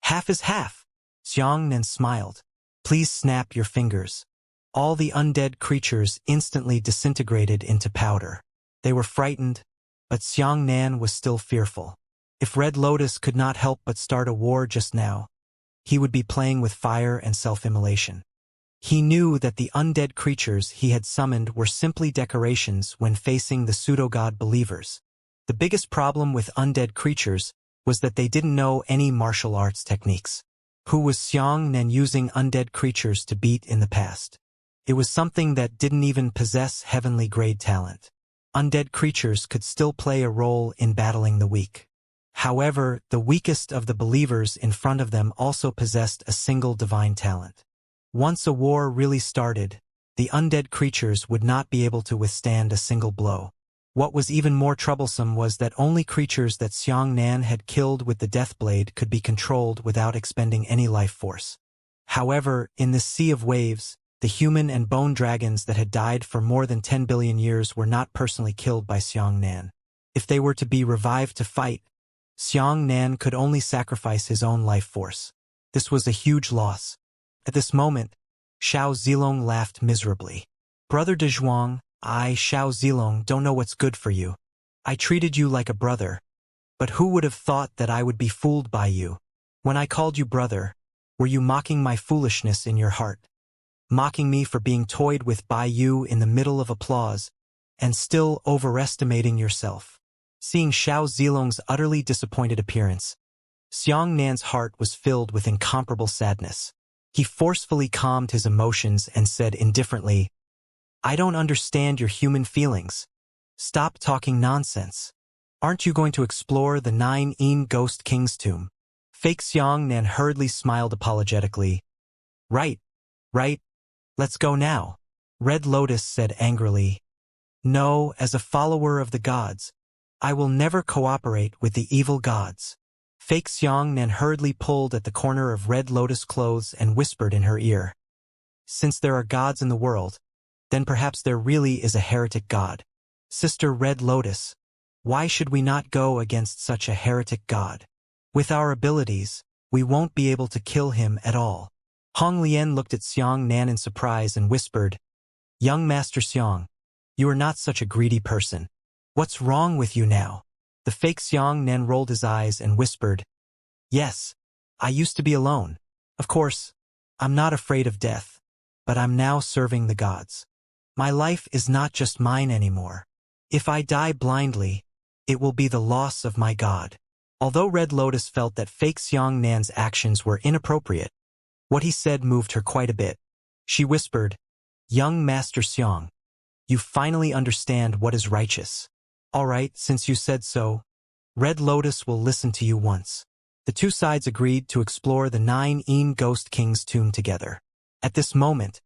"Half is half." Xiang Nan smiled. "Please snap your fingers." All the undead creatures instantly disintegrated into powder. They were frightened, but Xiang Nan was still fearful. If Red Lotus could not help but start a war just now, he would be playing with fire and self-immolation. He knew that the undead creatures he had summoned were simply decorations when facing the pseudo-god believers. The biggest problem with undead creatures was that they didn't know any martial arts techniques. Who was Xiang Nan using undead creatures to beat in the past? It was something that didn't even possess heavenly grade talent. Undead creatures could still play a role in battling the weak. However, the weakest of the believers in front of them also possessed a single divine talent. Once a war really started, the undead creatures would not be able to withstand a single blow. What was even more troublesome was that only creatures that Xiang Nan had killed with the Deathblade could be controlled without expending any life force. However, in this sea of waves, the human and bone dragons that had died for more than 10 billion years were not personally killed by Xiang Nan. If they were to be revived to fight, Xiang Nan could only sacrifice his own life force. This was a huge loss. At this moment, Xiao Zilong laughed miserably. "Brother de Zhuang, I, Xiao Zilong, don't know what's good for you. I treated you like a brother, but who would have thought that I would be fooled by you? When I called you brother, were you mocking my foolishness in your heart? Mocking me for being toyed with by you in the middle of applause, and still overestimating yourself?" Seeing Xiao Zilong's utterly disappointed appearance, Xiang Nan's heart was filled with incomparable sadness. He forcefully calmed his emotions and said indifferently, "I don't understand your human feelings. Stop talking nonsense. Aren't you going to explore the 9 Ghost King's tomb?" Fake Xiang Nan hurriedly smiled apologetically. Right. Let's go now." Red Lotus said angrily, "No, as a follower of the gods, I will never cooperate with the evil gods." Fake Xiang Nan hurriedly pulled at the corner of Red Lotus' clothes and whispered in her ear, "Since there are gods in the world, then perhaps there really is a heretic god. Sister Red Lotus, why should we not go against such a heretic god? With our abilities, we won't be able to kill him at all." Hong Lian looked at Xiang Nan in surprise and whispered, Young Master Xiang, you are not such a greedy person. What's wrong with you now? The fake Xiang rolled his eyes and whispered, Yes, I used to be alone. Of course, I'm not afraid of death, but I'm now serving the gods. My life is not just mine anymore. If I die blindly, it will be the loss of my god. Although Red Lotus felt that fake Xiang actions were inappropriate, what he said moved her quite a bit. She whispered, Young Master Xiang, you finally understand what is righteous. All right, since you said so, Red Lotus will listen to you once. The two sides agreed to explore the 9 Ghost King's tomb together. At this moment,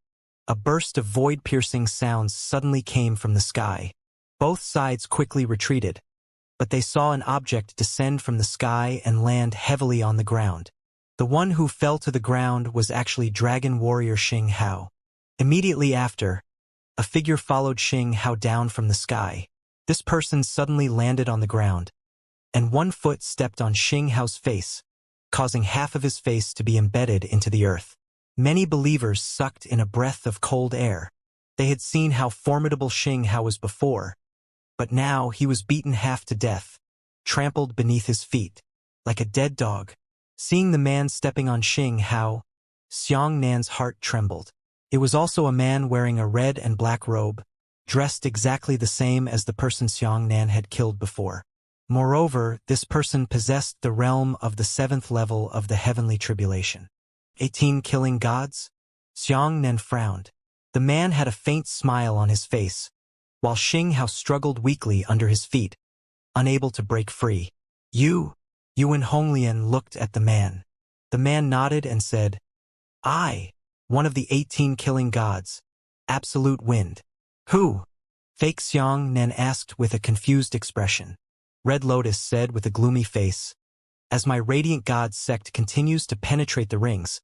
a burst of void-piercing sounds suddenly came from the sky. Both sides quickly retreated, but they saw an object descend from the sky and land heavily on the ground. The one who fell to the ground was actually Dragon Warrior Xing Hao. Immediately after, a figure followed Xing Hao down from the sky. This person suddenly landed on the ground, and one foot stepped on Xing Hao's face, causing half of his face to be embedded into the earth. Many believers sucked in a breath of cold air. They had seen how formidable Xing Hao was before, but now he was beaten half to death, trampled beneath his feet, like a dead dog. Seeing the man stepping on Xing Hao, Xiang heart trembled. It was also a man wearing a red and black robe, dressed exactly the same as the person Xiang had killed before. Moreover, this person possessed the realm of the 7th level of the heavenly tribulation. 18 killing gods? Xiang frowned. The man had a faint smile on his face, while Xing Hao struggled weakly under his feet, unable to break free. Yuan Honglian looked at the man. The man nodded and said, I, one of the 18 killing gods, Absolute Wind. Who? Fake Xiang asked with a confused expression. Red Lotus said with a gloomy face, As my Radiant God sect continues to penetrate the rings,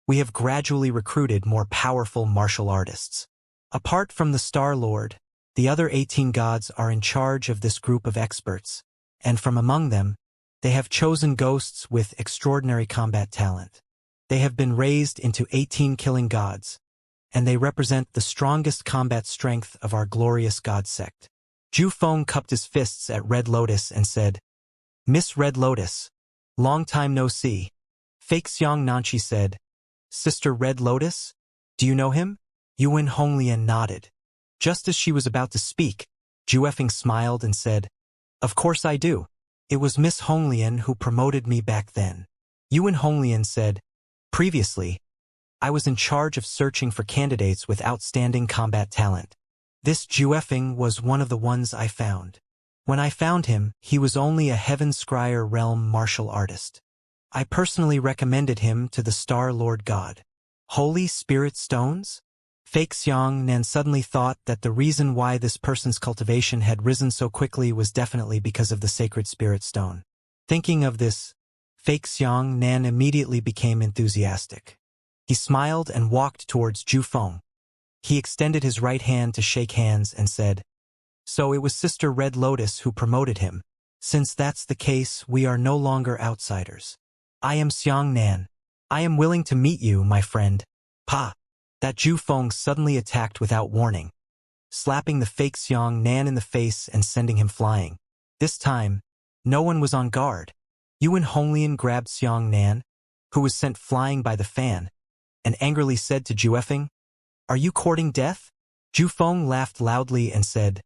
we have gradually recruited more powerful martial artists. Apart from the Star Lord, the other 18 gods are in charge of this group of experts, and from among them, they have chosen ghosts with extraordinary combat talent. They have been raised into 18 killing gods, and they represent the strongest combat strength of our glorious god sect. Zhu Feng cupped his fists at Red Lotus and said, Miss Red Lotus, long time no see. Fake Xiang Nanchi said, Sister Red Lotus? Do you know him? Yuan Honglian nodded. Just as she was about to speak, Juefeng smiled and said, Of course I do. It was Miss Honglian who promoted me back then. Yuan Honglian said, Previously, I was in charge of searching for candidates with outstanding combat talent. This Juefeng was one of the ones I found. When I found him, he was only a Heaven Scryer realm martial artist. I personally recommended him to the Star Lord God. Holy Spirit Stones? Fake Xiang suddenly thought that the reason why this person's cultivation had risen so quickly was definitely because of the Sacred Spirit Stone. Thinking of this, Fake Xiang immediately became enthusiastic. He smiled and walked towards Zhu Feng. He extended his right hand to shake hands and said, So it was Sister Red Lotus who promoted him. Since that's the case, we are no longer outsiders. I am Xiang. I am willing to meet you, my friend. Pa! That Zhu Feng suddenly attacked without warning, slapping the fake Xiang in the face and sending him flying. This time, no one was on guard. Yuan Honglian grabbed Xiang who was sent flying by the fan, and angrily said to Juefeng, Are you courting death? Zhu Feng laughed loudly and said,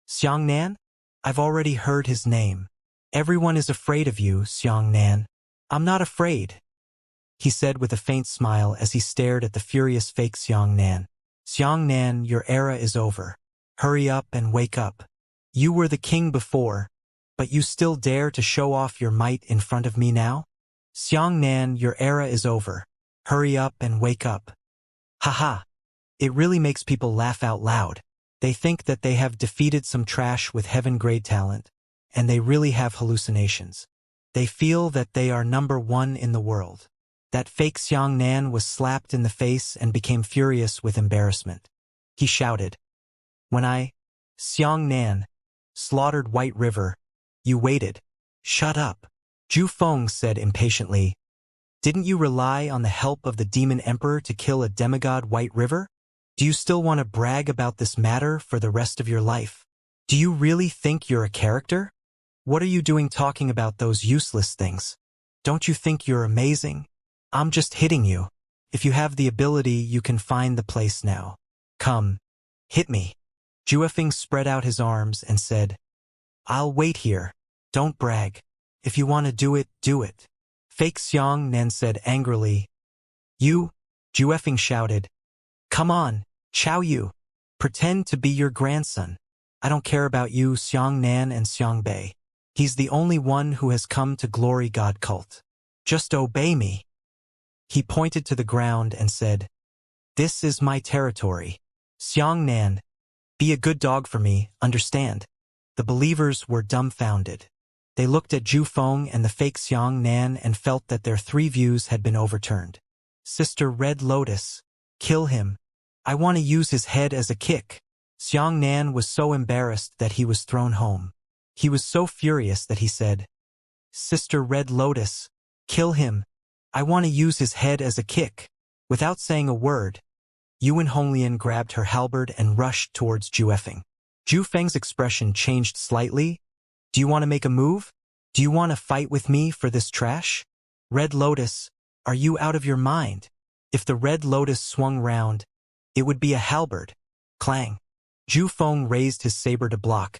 Xiang I've already heard his name. Everyone is afraid of you, Xiang I'm not afraid, he said with a faint smile as he stared at the furious fake Xiang Xiang, your era is over. Hurry up and wake up. You were the king before, but you still dare to show off your might in front of me now? Xiang your era is over. Hurry up and wake up. Haha. It really makes people laugh out loud. They think that they have defeated some trash with heaven-grade talent, and they really have hallucinations. They feel that they are number one in the world. That fake Xiang was slapped in the face and became furious with embarrassment. He shouted, When I, Xiang slaughtered White River, you waited. Shut up. Zhu Feng said impatiently, Didn't you rely on the help of the Demon Emperor to kill a demigod White River? Do you still want to brag about this matter for the rest of your life? Do you really think you're a character? What are you doing talking about those useless things? Don't you think you're amazing? I'm just hitting you. If you have the ability, you can find the place now. Come, hit me. Juefeng spread out his arms and said, I'll wait here. Don't brag. If you want to do it, do it. Fake Xianxia said angrily. You? Juefeng shouted. Come on, Xiao Yu. Pretend to be your grandson. I don't care about you, Xianxia and Xiangbei. He's the only one who has come to glory God cult. Just obey me. He pointed to the ground and said, This is my territory. Xianxia, be a good dog for me, understand? The believers were dumbfounded. They looked at Juefeng and the fake Xianxia and felt that their 3 views had been overturned. Sister Red Lotus, kill him. I want to use his head as a kick. Xianxia was so embarrassed that he was thrown home. He was so furious that he said, Sister Red Lotus, kill him. I want to use his head as a kick. Without saying a word, Yuan Honglian grabbed her halberd and rushed towards Juefeng. Juefeng's expression changed slightly. Do you want to make a move? Do you want to fight with me for this trash? Red Lotus, are you out of your mind? If the Red Lotus swung round, it would be a halberd. Clang. Juefeng raised his saber to block,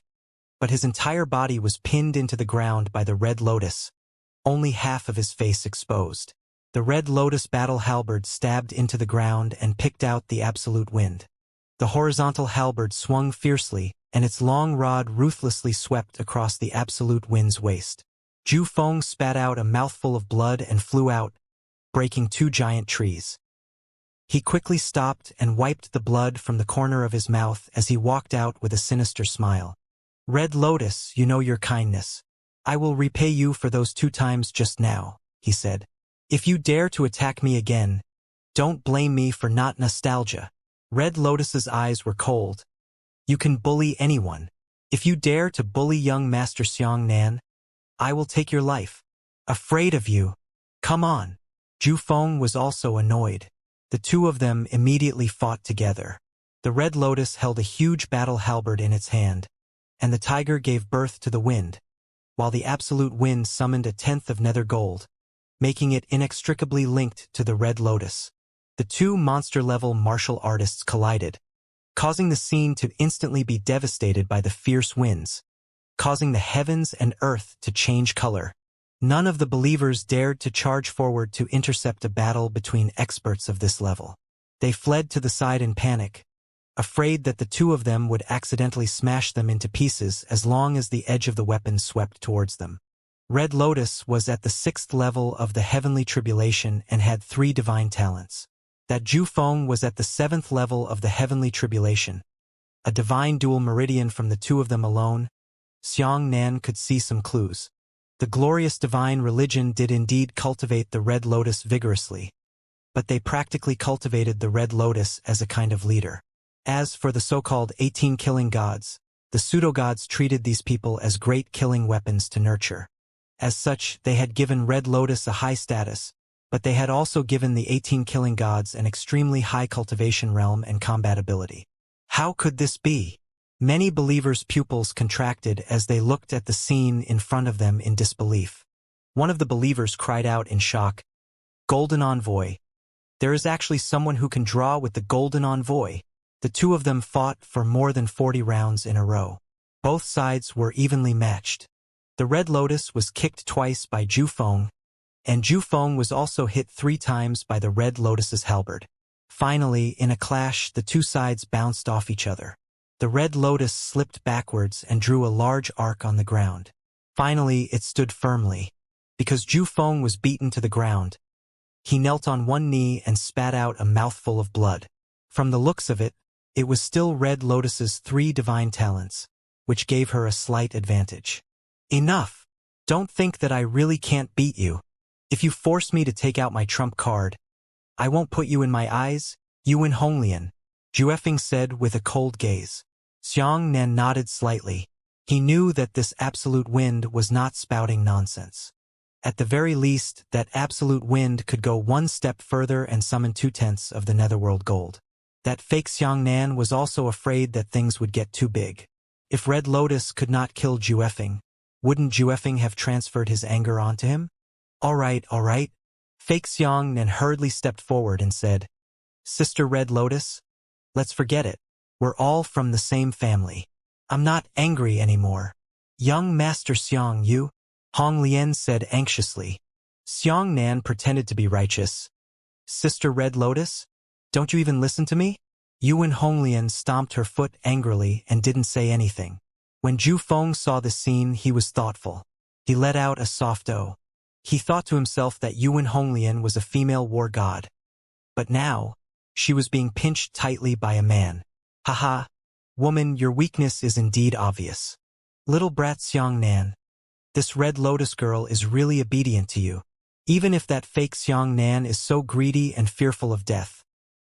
but his entire body was pinned into the ground by the Red Lotus, only half of his face exposed. The Red Lotus battle halberd stabbed into the ground and picked out the absolute wind. The horizontal halberd swung fiercely, and its long rod ruthlessly swept across the absolute wind's waist. Juefeng spat out a mouthful of blood and flew out, breaking 2 giant trees. He quickly stopped and wiped the blood from the corner of his mouth as he walked out with a sinister smile. Red Lotus, you know your kindness. I will repay you for those 2 times just now, he said. If you dare to attack me again, don't blame me for not nostalgia. Red Lotus's eyes were cold. You can bully anyone. If you dare to bully young Master Xianxia, I will take your life. Afraid of you. Come on. Juefeng was also annoyed. The 2 of them immediately fought together. The Red Lotus held a huge battle halberd in its hand, and the tiger gave birth to the wind, while the absolute wind summoned a 10th of nether gold, making it inextricably linked to the Red Lotus. The 2 monster-level martial artists collided, causing the scene to instantly be devastated by the fierce winds, causing the heavens and earth to change color. None of the believers dared to charge forward to intercept a battle between experts of this level. They fled to the side in panic, afraid that the 2 of them would accidentally smash them into pieces as long as the edge of the weapon swept towards them. Red Lotus was at the 6th level of the Heavenly Tribulation and had 3 divine talents. That Juefeng was at the 7th level of the Heavenly Tribulation, a divine dual meridian from the 2 of them alone. Xianxia could see some clues. The glorious divine religion did indeed cultivate the Red Lotus vigorously, but they practically cultivated the Red Lotus as a kind of leader. As for the so-called 18 killing gods, the pseudo-gods treated these people as great killing weapons to nurture. As such, they had given Red Lotus a high status, but they had also given the 18 killing gods an extremely high cultivation realm and combat ability. How could this be? Many believers' pupils contracted as they looked at the scene in front of them in disbelief. One of the believers cried out in shock, Golden Envoy. There is actually someone who can draw with the Golden Envoy. The 2 of them fought for more than 40 rounds in a row. Both sides were evenly matched. The Red Lotus was kicked twice by Juefeng, and Juefeng was also hit 3 times by the Red Lotus's halberd. Finally, in a clash, the 2 sides bounced off each other. The Red Lotus slipped backwards and drew a large arc on the ground. Finally, it stood firmly. Because Juefeng was beaten to the ground, he knelt on one knee and spat out a mouthful of blood. From the looks of it, it was still Red Lotus's 3 divine talents, which gave her a slight advantage. Enough! Don't think that I really can't beat you. If you force me to take out my trump card, I won't put you in my eyes, Yuan Honglian, Juefeng said with a cold gaze. Xianxia nodded slightly. He knew that this absolute wind was not spouting nonsense. At the very least, that absolute wind could go 1 step further and summon 2/10 of the netherworld gold. That fake Xiangnan was also afraid that things would get too big. If Red Lotus could not kill Juefeng, wouldn't Juefeng have transferred his anger onto him? All right. Fake Xiangnan hurriedly stepped forward and said, Sister Red Lotus, let's forget it. We're all from the same family. I'm not angry anymore. Young Master Xiang Yu, Hong Lian said anxiously. Xiangnan pretended to be righteous. Sister Red Lotus, don't you even listen to me? Yuan Honglian stomped her foot angrily and didn't say anything. When Zhu Feng saw the scene, he was thoughtful. He let out a soft "oh." He thought to himself that Yuan Honglian was a female war god. But now, she was being pinched tightly by a man. Haha, woman, your weakness is indeed obvious. Little brat Xiangnan, this Red Lotus girl is really obedient to you. Even if that fake Xiangnan is so greedy and fearful of death,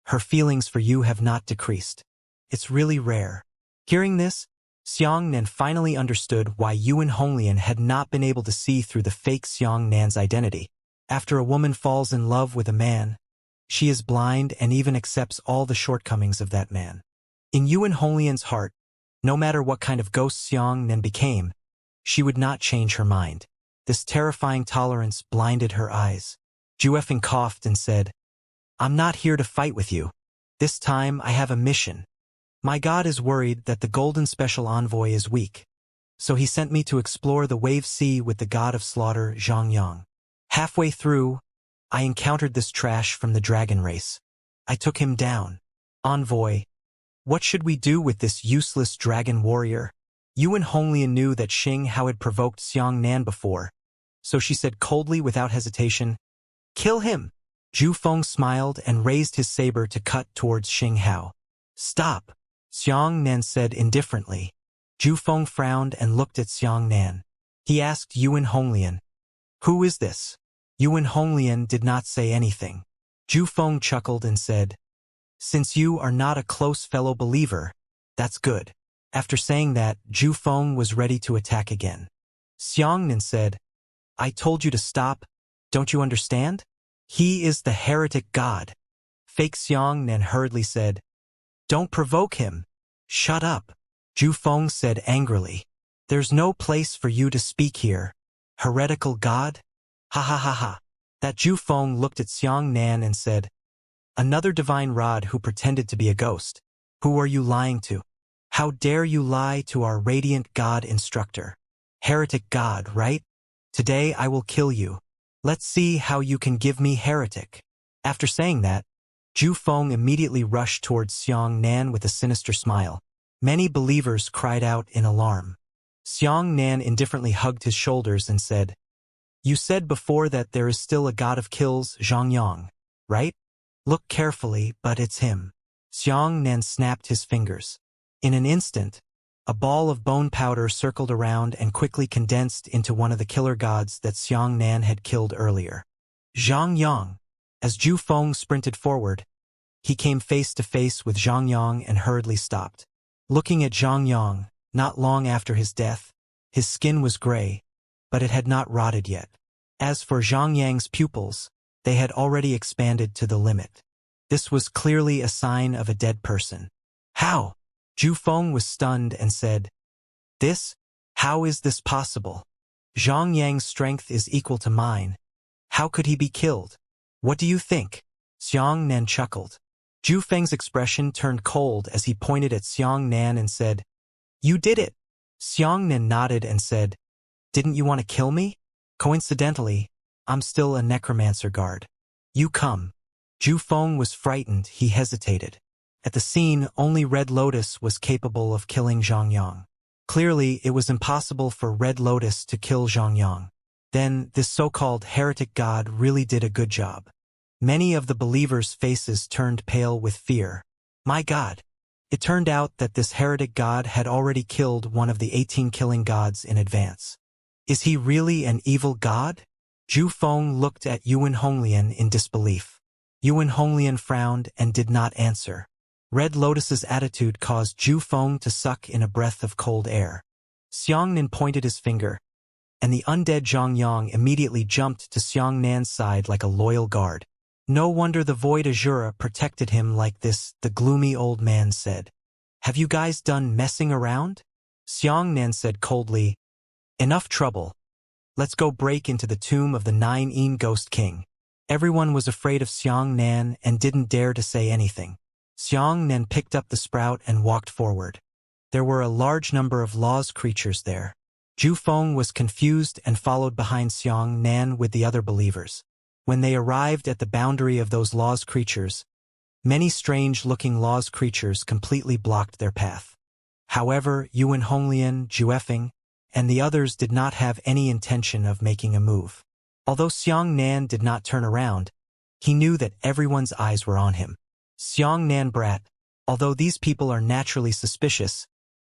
her feelings for you have not decreased. It's really rare. Hearing this, Xiangnan finally understood why Yuan Honglian had not been able to see through the fake Xiangnan's identity. After a woman falls in love with a man, she is blind and even accepts all the shortcomings of that man. In Yuan Honglian's heart, no matter what kind of ghost Xiangnan became, she would not change her mind. This terrifying tolerance blinded her eyes. Juefeng coughed and said, I'm not here to fight with you. This time I have a mission. My god is worried that the golden special envoy is weak, so he sent me to explore the wave sea with the god of slaughter, Zhang. Halfway through, I encountered this trash from the dragon race. I took him down. Envoy, what should we do with this useless dragon warrior? Yuan Honglian knew that Xinghao had provoked Xiangnan before, so she said coldly without hesitation, Kill him! Zhu Feng smiled and raised his saber to cut towards Xinghao. Stop! Xiangnan said indifferently. Zhu Feng frowned and looked at Xiangnan. He asked Yuan Honglian, Who is this? Yuan Honglian did not say anything. Zhu Feng chuckled and said, Since you are not a close fellow believer, that's good. After saying that, Zhu Feng was ready to attack again. Xiangnan said, I told you to stop, don't you understand? He is the heretic god. Fake Xiangnan hurriedly said, Don't provoke him. Shut up. Zhu Feng said angrily. There's no place for you to speak here. Heretical god? Ha ha ha ha. That Zhu Feng looked at Xiangnan and said, Another divine rod who pretended to be a ghost. Who are you lying to? How dare you lie to our radiant god instructor? Heretic god, right? Today I will kill you. Let's see how you can give me heretic. After saying that, Zhu Feng immediately rushed towards Xiangnan with a sinister smile. Many believers cried out in alarm. Xiangnan indifferently hugged his shoulders and said, You said before that there is still a god of kills, Zhangyang, right? Look carefully, but it's him. Xiangnan snapped his fingers. In an instant, a ball of bone powder circled around and quickly condensed into one of the killer gods that Xiangnan had killed earlier. Zhang Yang. As Zhu Feng sprinted forward, he came face to face with Zhang Yang and hurriedly stopped. Looking at Zhang Yang, not long after his death, his skin was gray, but it had not rotted yet. As for Zhang Yang's pupils, they had already expanded to the limit. This was clearly a sign of a dead person. How? Zhu Feng was stunned and said, How is this possible? Zhang Yang's strength is equal to mine. How could he be killed? What do you think? Xiangnan chuckled. Zhu Feng's expression turned cold as he pointed at Xiangnan and said, You did it! Xiangnan nodded and said, Didn't you want to kill me? Coincidentally, I'm still a necromancer guard. You come. Zhu Feng was frightened, he hesitated. At the scene, only Red Lotus was capable of killing Zhang Yang. Clearly, it was impossible for Red Lotus to kill Zhang Yang. Then, this so-called heretic god really did a good job. Many of the believers' faces turned pale with fear. My god! It turned out that this heretic god had already killed one of the 18 killing gods in advance. Is he really an evil god? Zhu Feng looked at Yuan Honglian in disbelief. Yuan Honglian frowned and did not answer. Red Lotus's attitude caused Zhu Feng to suck in a breath of cold air. Xiangnan pointed his finger, and the undead Zhang Yang immediately jumped to Xiangnan's side like a loyal guard. No wonder the Void Azura protected him like this, the gloomy old man said. Have you guys done messing around? Xianxia said coldly, enough trouble. Let's go break into the tomb of the 9 Ghost King. Everyone was afraid of Xianxia and didn't dare to say anything. Xianxia picked up the sprout and walked forward. There were a large number of Law's creatures there. Zhu Feng was confused and followed behind Xianxia with the other believers. When they arrived at the boundary of those Law's creatures, many strange-looking Law's creatures completely blocked their path. However, Yuan Honglian, Juefeng, and the others did not have any intention of making a move. Although Xianxia did not turn around, he knew that everyone's eyes were on him. Xianxia brat, although these people are naturally suspicious,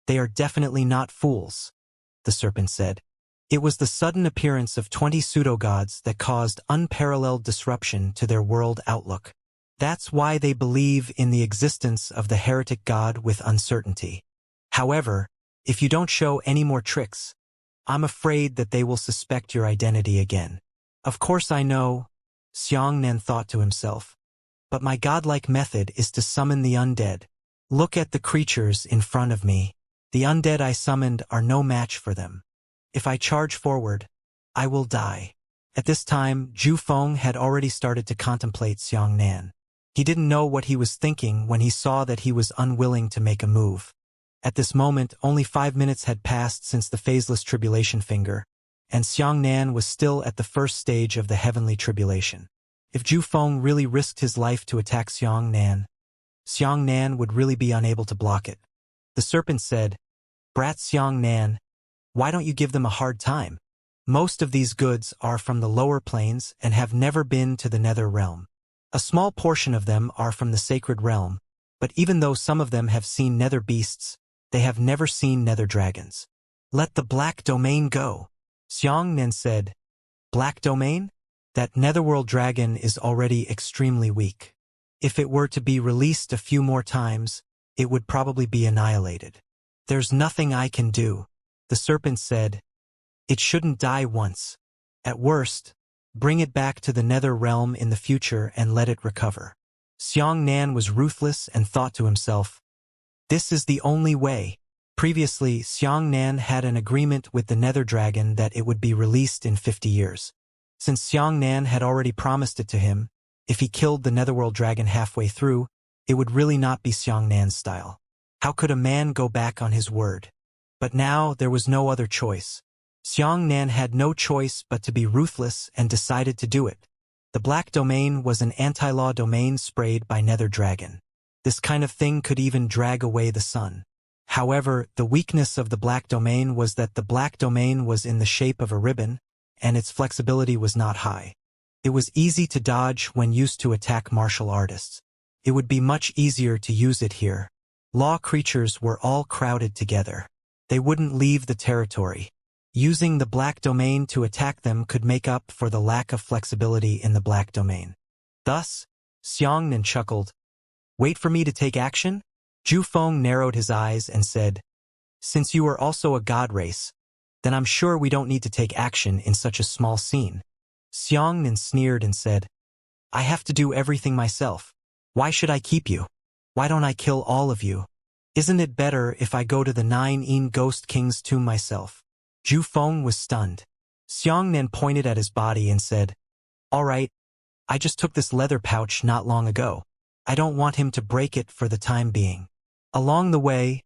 they are definitely not fools, the serpent said. It was the sudden appearance of 20 pseudo-gods that caused unparalleled disruption to their world outlook. That's why they believe in the existence of the heretic god with uncertainty. However, if you don't show any more tricks, I'm afraid that they will suspect your identity again. Of course I know, Xianxia thought to himself, but my godlike method is to summon the undead. Look at the creatures in front of me. The undead I summoned are no match for them. If I charge forward, I will die. At this time, Zhu Feng had already started to contemplate Xianxia. He didn't know what he was thinking when he saw that he was unwilling to make a move. At this moment, only 5 minutes had passed since the phaseless tribulation finger, and Xianxia was still at the first stage of the heavenly tribulation. If Zhu Feng really risked his life to attack Xianxia would really be unable to block it. The serpent said, Brat Xianxia, why don't you give them a hard time? Most of these goods are from the lower planes and have never been to the nether realm. A small portion of them are from the sacred realm, but even though some of them have seen nether beasts, they have never seen nether dragons. Let the black domain go. Xianxia said, Black domain? That netherworld dragon is already extremely weak. If it were to be released a few more times, it would probably be annihilated. There's nothing I can do. The serpent said, It shouldn't die once. At worst, bring it back to the nether realm in the future and let it recover. Xianxia was ruthless and thought to himself, this is the only way. Previously, Xianxia had an agreement with the nether dragon that it would be released in 50 years. Since Xianxia had already promised it to him, if he killed the netherworld dragon halfway through, it would really not be Xianxia's style. How could a man go back on his word? But now there was no other choice. Xianxia had no choice but to be ruthless and decided to do it. The black domain was an anti-law domain sprayed by nether dragon. This kind of thing could even drag away the sun. However, the weakness of the black domain was that the black domain was in the shape of a ribbon, and its flexibility was not high. It was easy to dodge when used to attack martial artists. It would be much easier to use it here. Law creatures were all crowded together. They wouldn't leave the territory. Using the black domain to attack them could make up for the lack of flexibility in the black domain. Thus, Xianxia chuckled, Wait for me to take action? Zhu Feng narrowed his eyes and said, Since you are also a god race, then I'm sure we don't need to take action in such a small scene. Xianxia sneered and said, I have to do everything myself. Why should I keep you? Why don't I kill all of you? Isn't it better if I go to the 9 Ghost King's tomb myself? Zhu Feng was stunned. Xianxia pointed at his body and said, All right, I just took this leather pouch not long ago. I don't want him to break it for the time being. Along the way,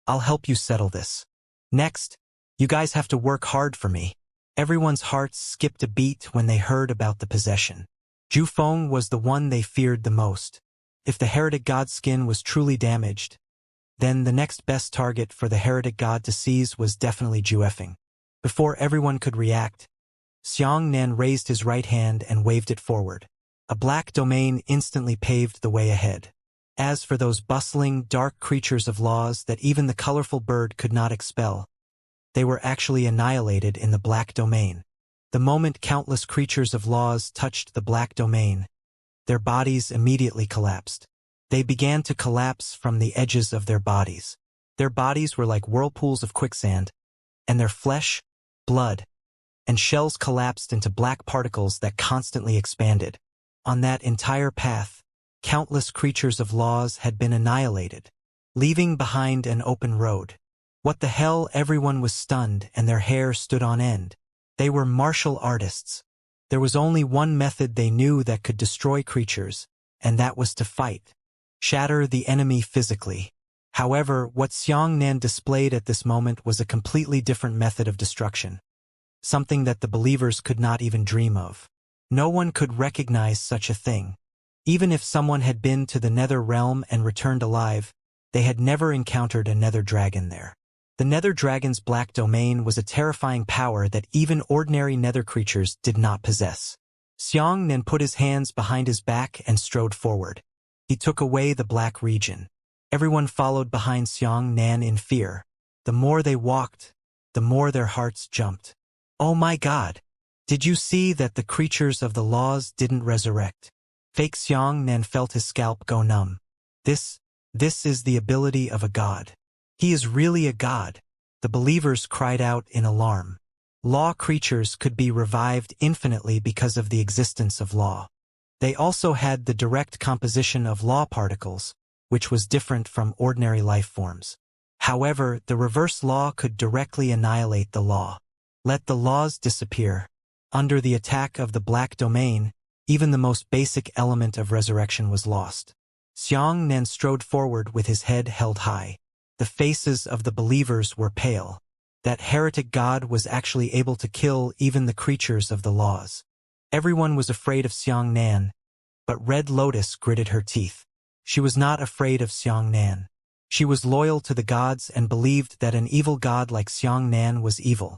I'll help you settle this. Next, you guys have to work hard for me. Everyone's hearts skipped a beat when they heard about the possession. Zhu Feng was the one they feared the most. If the heretic god's skin was truly damaged, then the next best target for the heretic god to seize was definitely Juefeng. Before everyone could react, Xianxia raised his right hand and waved it forward. A black domain instantly paved the way ahead. As for those bustling, dark creatures of laws that even the colorful bird could not expel, they were actually annihilated in the black domain. The moment countless creatures of laws touched the black domain, their bodies immediately collapsed. They began to collapse from the edges of their bodies. Their bodies were like whirlpools of quicksand, and their flesh, blood, and shells collapsed into black particles that constantly expanded. On that entire path, countless creatures of laws had been annihilated, leaving behind an open road. What the hell? Everyone was stunned and their hair stood on end. They were martial artists. There was only one method they knew that could destroy creatures, and that was to fight. Shatter the enemy physically. However, what Xianxia displayed at this moment was a completely different method of destruction. Something that the believers could not even dream of. No one could recognize such a thing. Even if someone had been to the Nether Realm and returned alive, they had never encountered a Nether Dragon there. The Nether Dragon's black domain was a terrifying power that even ordinary Nether creatures did not possess. Xianxia put his hands behind his back and strode forward. He took away the black region. Everyone followed behind Xianxia in fear. The more they walked, the more their hearts jumped. Oh my God! Did you see that the creatures of the laws didn't resurrect? Fake Xianxia felt his scalp go numb. This is the ability of a god. He is really a god. The believers cried out in alarm. Law creatures could be revived infinitely because of the existence of law. They also had the direct composition of law particles, which was different from ordinary life forms. However, the reverse law could directly annihilate the law. Let the laws disappear. Under the attack of the black domain, even the most basic element of resurrection was lost. Xianxia strode forward with his head held high. The faces of the believers were pale. That heretic god was actually able to kill even the creatures of the laws. Everyone was afraid of Xianxia, but Red Lotus gritted her teeth. She was not afraid of Xianxia. She was loyal to the gods and believed that an evil god like Xianxia was evil.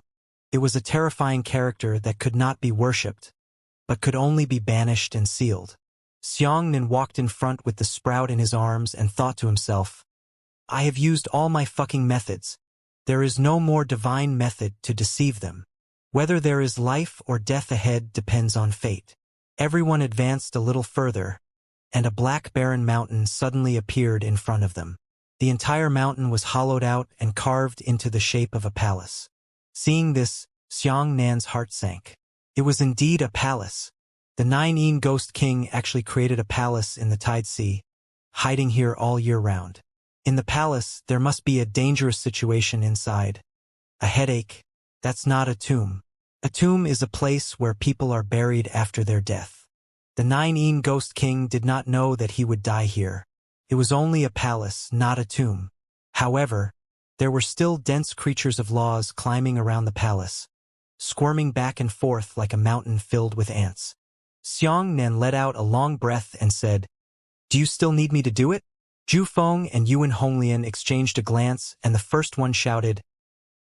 It was a terrifying character that could not be worshipped, but could only be banished and sealed. Xianxia walked in front with the sprout in his arms and thought to himself, I have used all my fucking methods. There is no more divine method to deceive them. Whether there is life or death ahead depends on fate. Everyone advanced a little further, and a black barren mountain suddenly appeared in front of them. The entire mountain was hollowed out and carved into the shape of a palace. Seeing this, Xianxia's heart sank. It was indeed a palace. The Nine Ghost King actually created a palace in the Tide Sea, hiding here all year round. In the palace, there must be a dangerous situation inside. A headache. That's not a tomb. A tomb is a place where people are buried after their death. The Nine Ghost King did not know that he would die here. It was only a palace, not a tomb. However, there were still dense creatures of laws climbing around the palace, squirming back and forth like a mountain filled with ants. Xianxia let out a long breath and said, Do you still need me to do it? Zhu Feng and Yuan Honglian exchanged a glance, and the first one shouted,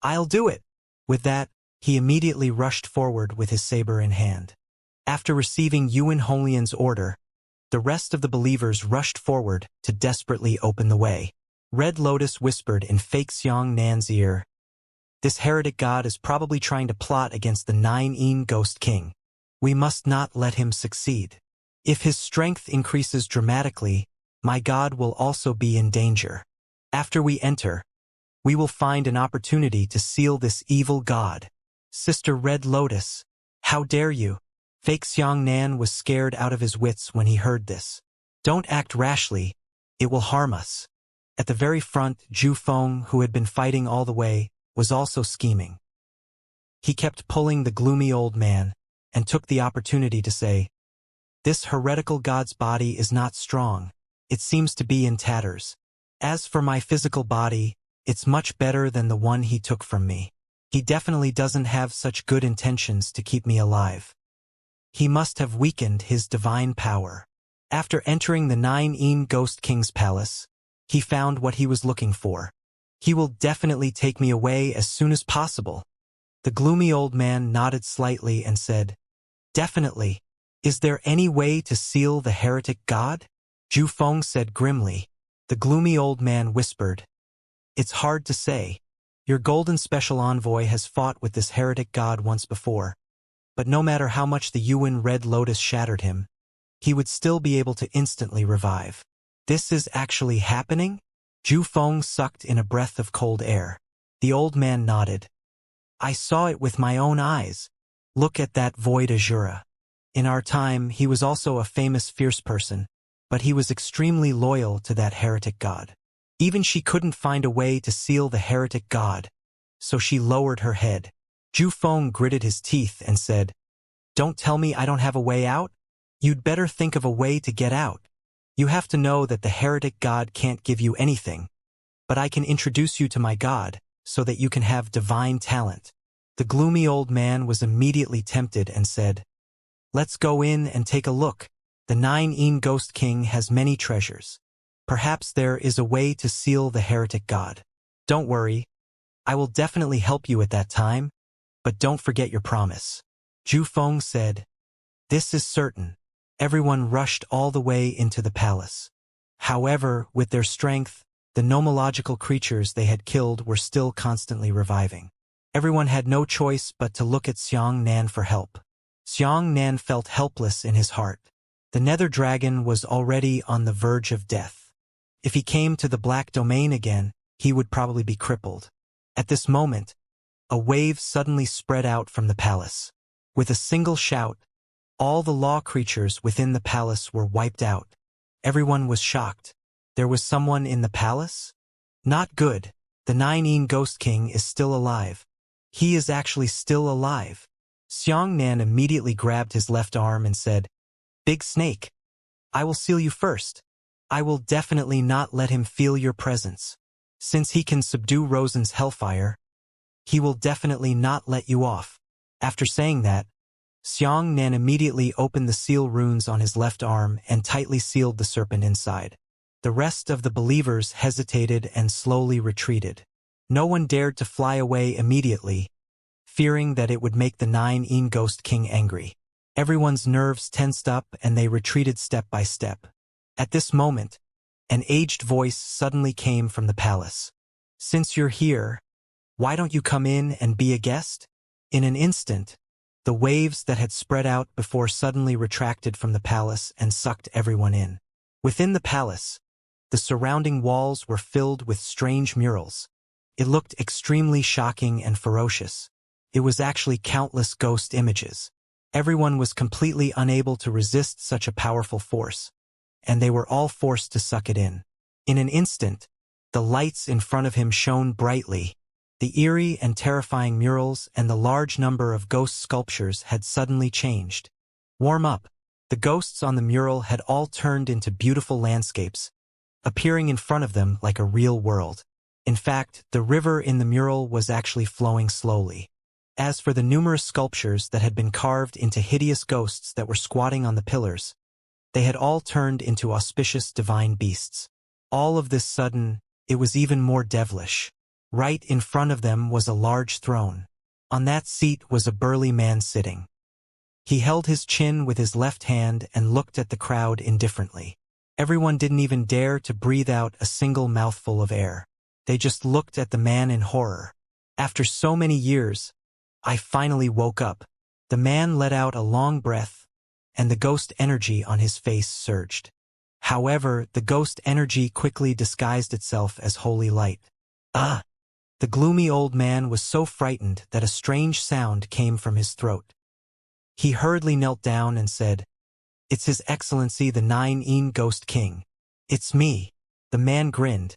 I'll do it. With that, he immediately rushed forward with his saber in hand. After receiving Yuan Honglian's order, the rest of the believers rushed forward to desperately open the way. Red Lotus whispered in fake Xianxia's ear, This heretic god is probably trying to plot against the Nine Ghost King. We must not let him succeed. If his strength increases dramatically, my god will also be in danger. After we enter, we will find an opportunity to seal this evil god. Sister Red Lotus, how dare you? Fake Xianxia was scared out of his wits when he heard this. Don't act rashly, it will harm us. At the very front, Zhu Feng, who had been fighting all the way, was also scheming. He kept pulling the gloomy old man, and took the opportunity to say, This heretical god's body is not strong. It seems to be in tatters. As for my physical body, it's much better than the one he took from me. He definitely doesn't have such good intentions to keep me alive. He must have weakened his divine power. After entering the Nine Ghost King's palace, he found what he was looking for. He will definitely take me away as soon as possible. The gloomy old man nodded slightly and said, Definitely. Is there any way to seal the heretic god? Zhu Feng said grimly. The gloomy old man whispered, It's hard to say. Your golden special envoy has fought with this heretic god once before, but no matter how much the Yuan Red Lotus shattered him, he would still be able to instantly revive. This is actually happening? Zhu Feng sucked in a breath of cold air. The old man nodded. I saw it with my own eyes. Look at that void azura. In our time, he was also a famous fierce person, but he was extremely loyal to that heretic god. Even she couldn't find a way to seal the heretic god, so she lowered her head. Zhu Feng gritted his teeth and said, "Don't tell me I don't have a way out? You'd better think of a way to get out. You have to know that the heretic god can't give you anything, but I can introduce you to my god, so that you can have divine talent." The gloomy old man was immediately tempted and said, "Let's go in and take a look. The Nine Ghost King has many treasures. Perhaps there is a way to seal the heretic god. Don't worry, I will definitely help you at that time, but don't forget your promise." Zhu Feng said, "This is certain." Everyone rushed all the way into the palace. However, with their strength, the nomological creatures they had killed were still constantly reviving. Everyone had no choice but to look at Xianxia for help. Xianxia felt helpless in his heart. The nether dragon was already on the verge of death. If he came to the black domain again, he would probably be crippled. At this moment, a wave suddenly spread out from the palace. With a single shout, all the law creatures within the palace were wiped out. Everyone was shocked. There was someone in the palace? Not good. The Nine Ghost King is still alive. He is actually still alive. Xianxia immediately grabbed his left arm and said, "Big Snake, I will seal you first. I will definitely not let him feel your presence. Since he can subdue Rosen's hellfire, he will definitely not let you off." After saying that, Xianxia immediately opened the seal runes on his left arm and tightly sealed the serpent inside. The rest of the believers hesitated and slowly retreated. No one dared to fly away immediately, fearing that it would make the Nine Ghost King angry. Everyone's nerves tensed up and they retreated step by step. At this moment, an aged voice suddenly came from the palace. "Since you're here, why don't you come in and be a guest?" In an instant, the waves that had spread out before suddenly retracted from the palace and sucked everyone in. Within the palace, the surrounding walls were filled with strange murals. It looked extremely shocking and ferocious. It was actually countless ghost images. Everyone was completely unable to resist such a powerful force, and they were all forced to suck it in. In an instant, the lights in front of him shone brightly. The eerie and terrifying murals and the large number of ghost sculptures had suddenly changed. Warm up. The ghosts on the mural had all turned into beautiful landscapes, appearing in front of them like a real world. In fact, the river in the mural was actually flowing slowly. As for the numerous sculptures that had been carved into hideous ghosts that were squatting on the pillars, they had all turned into auspicious divine beasts. All of this sudden, it was even more devilish. Right in front of them was a large throne. On that seat was a burly man sitting. He held his chin with his left hand and looked at the crowd indifferently. Everyone didn't even dare to breathe out a single mouthful of air. They just looked at the man in horror. After so many years, I finally woke up. The man let out a long breath, and the ghost energy on his face surged. However, the ghost energy quickly disguised itself as holy light. Ah! The gloomy old man was so frightened that a strange sound came from his throat. He hurriedly knelt down and said, "It's His Excellency the Nine Ghost King. It's me." The man grinned,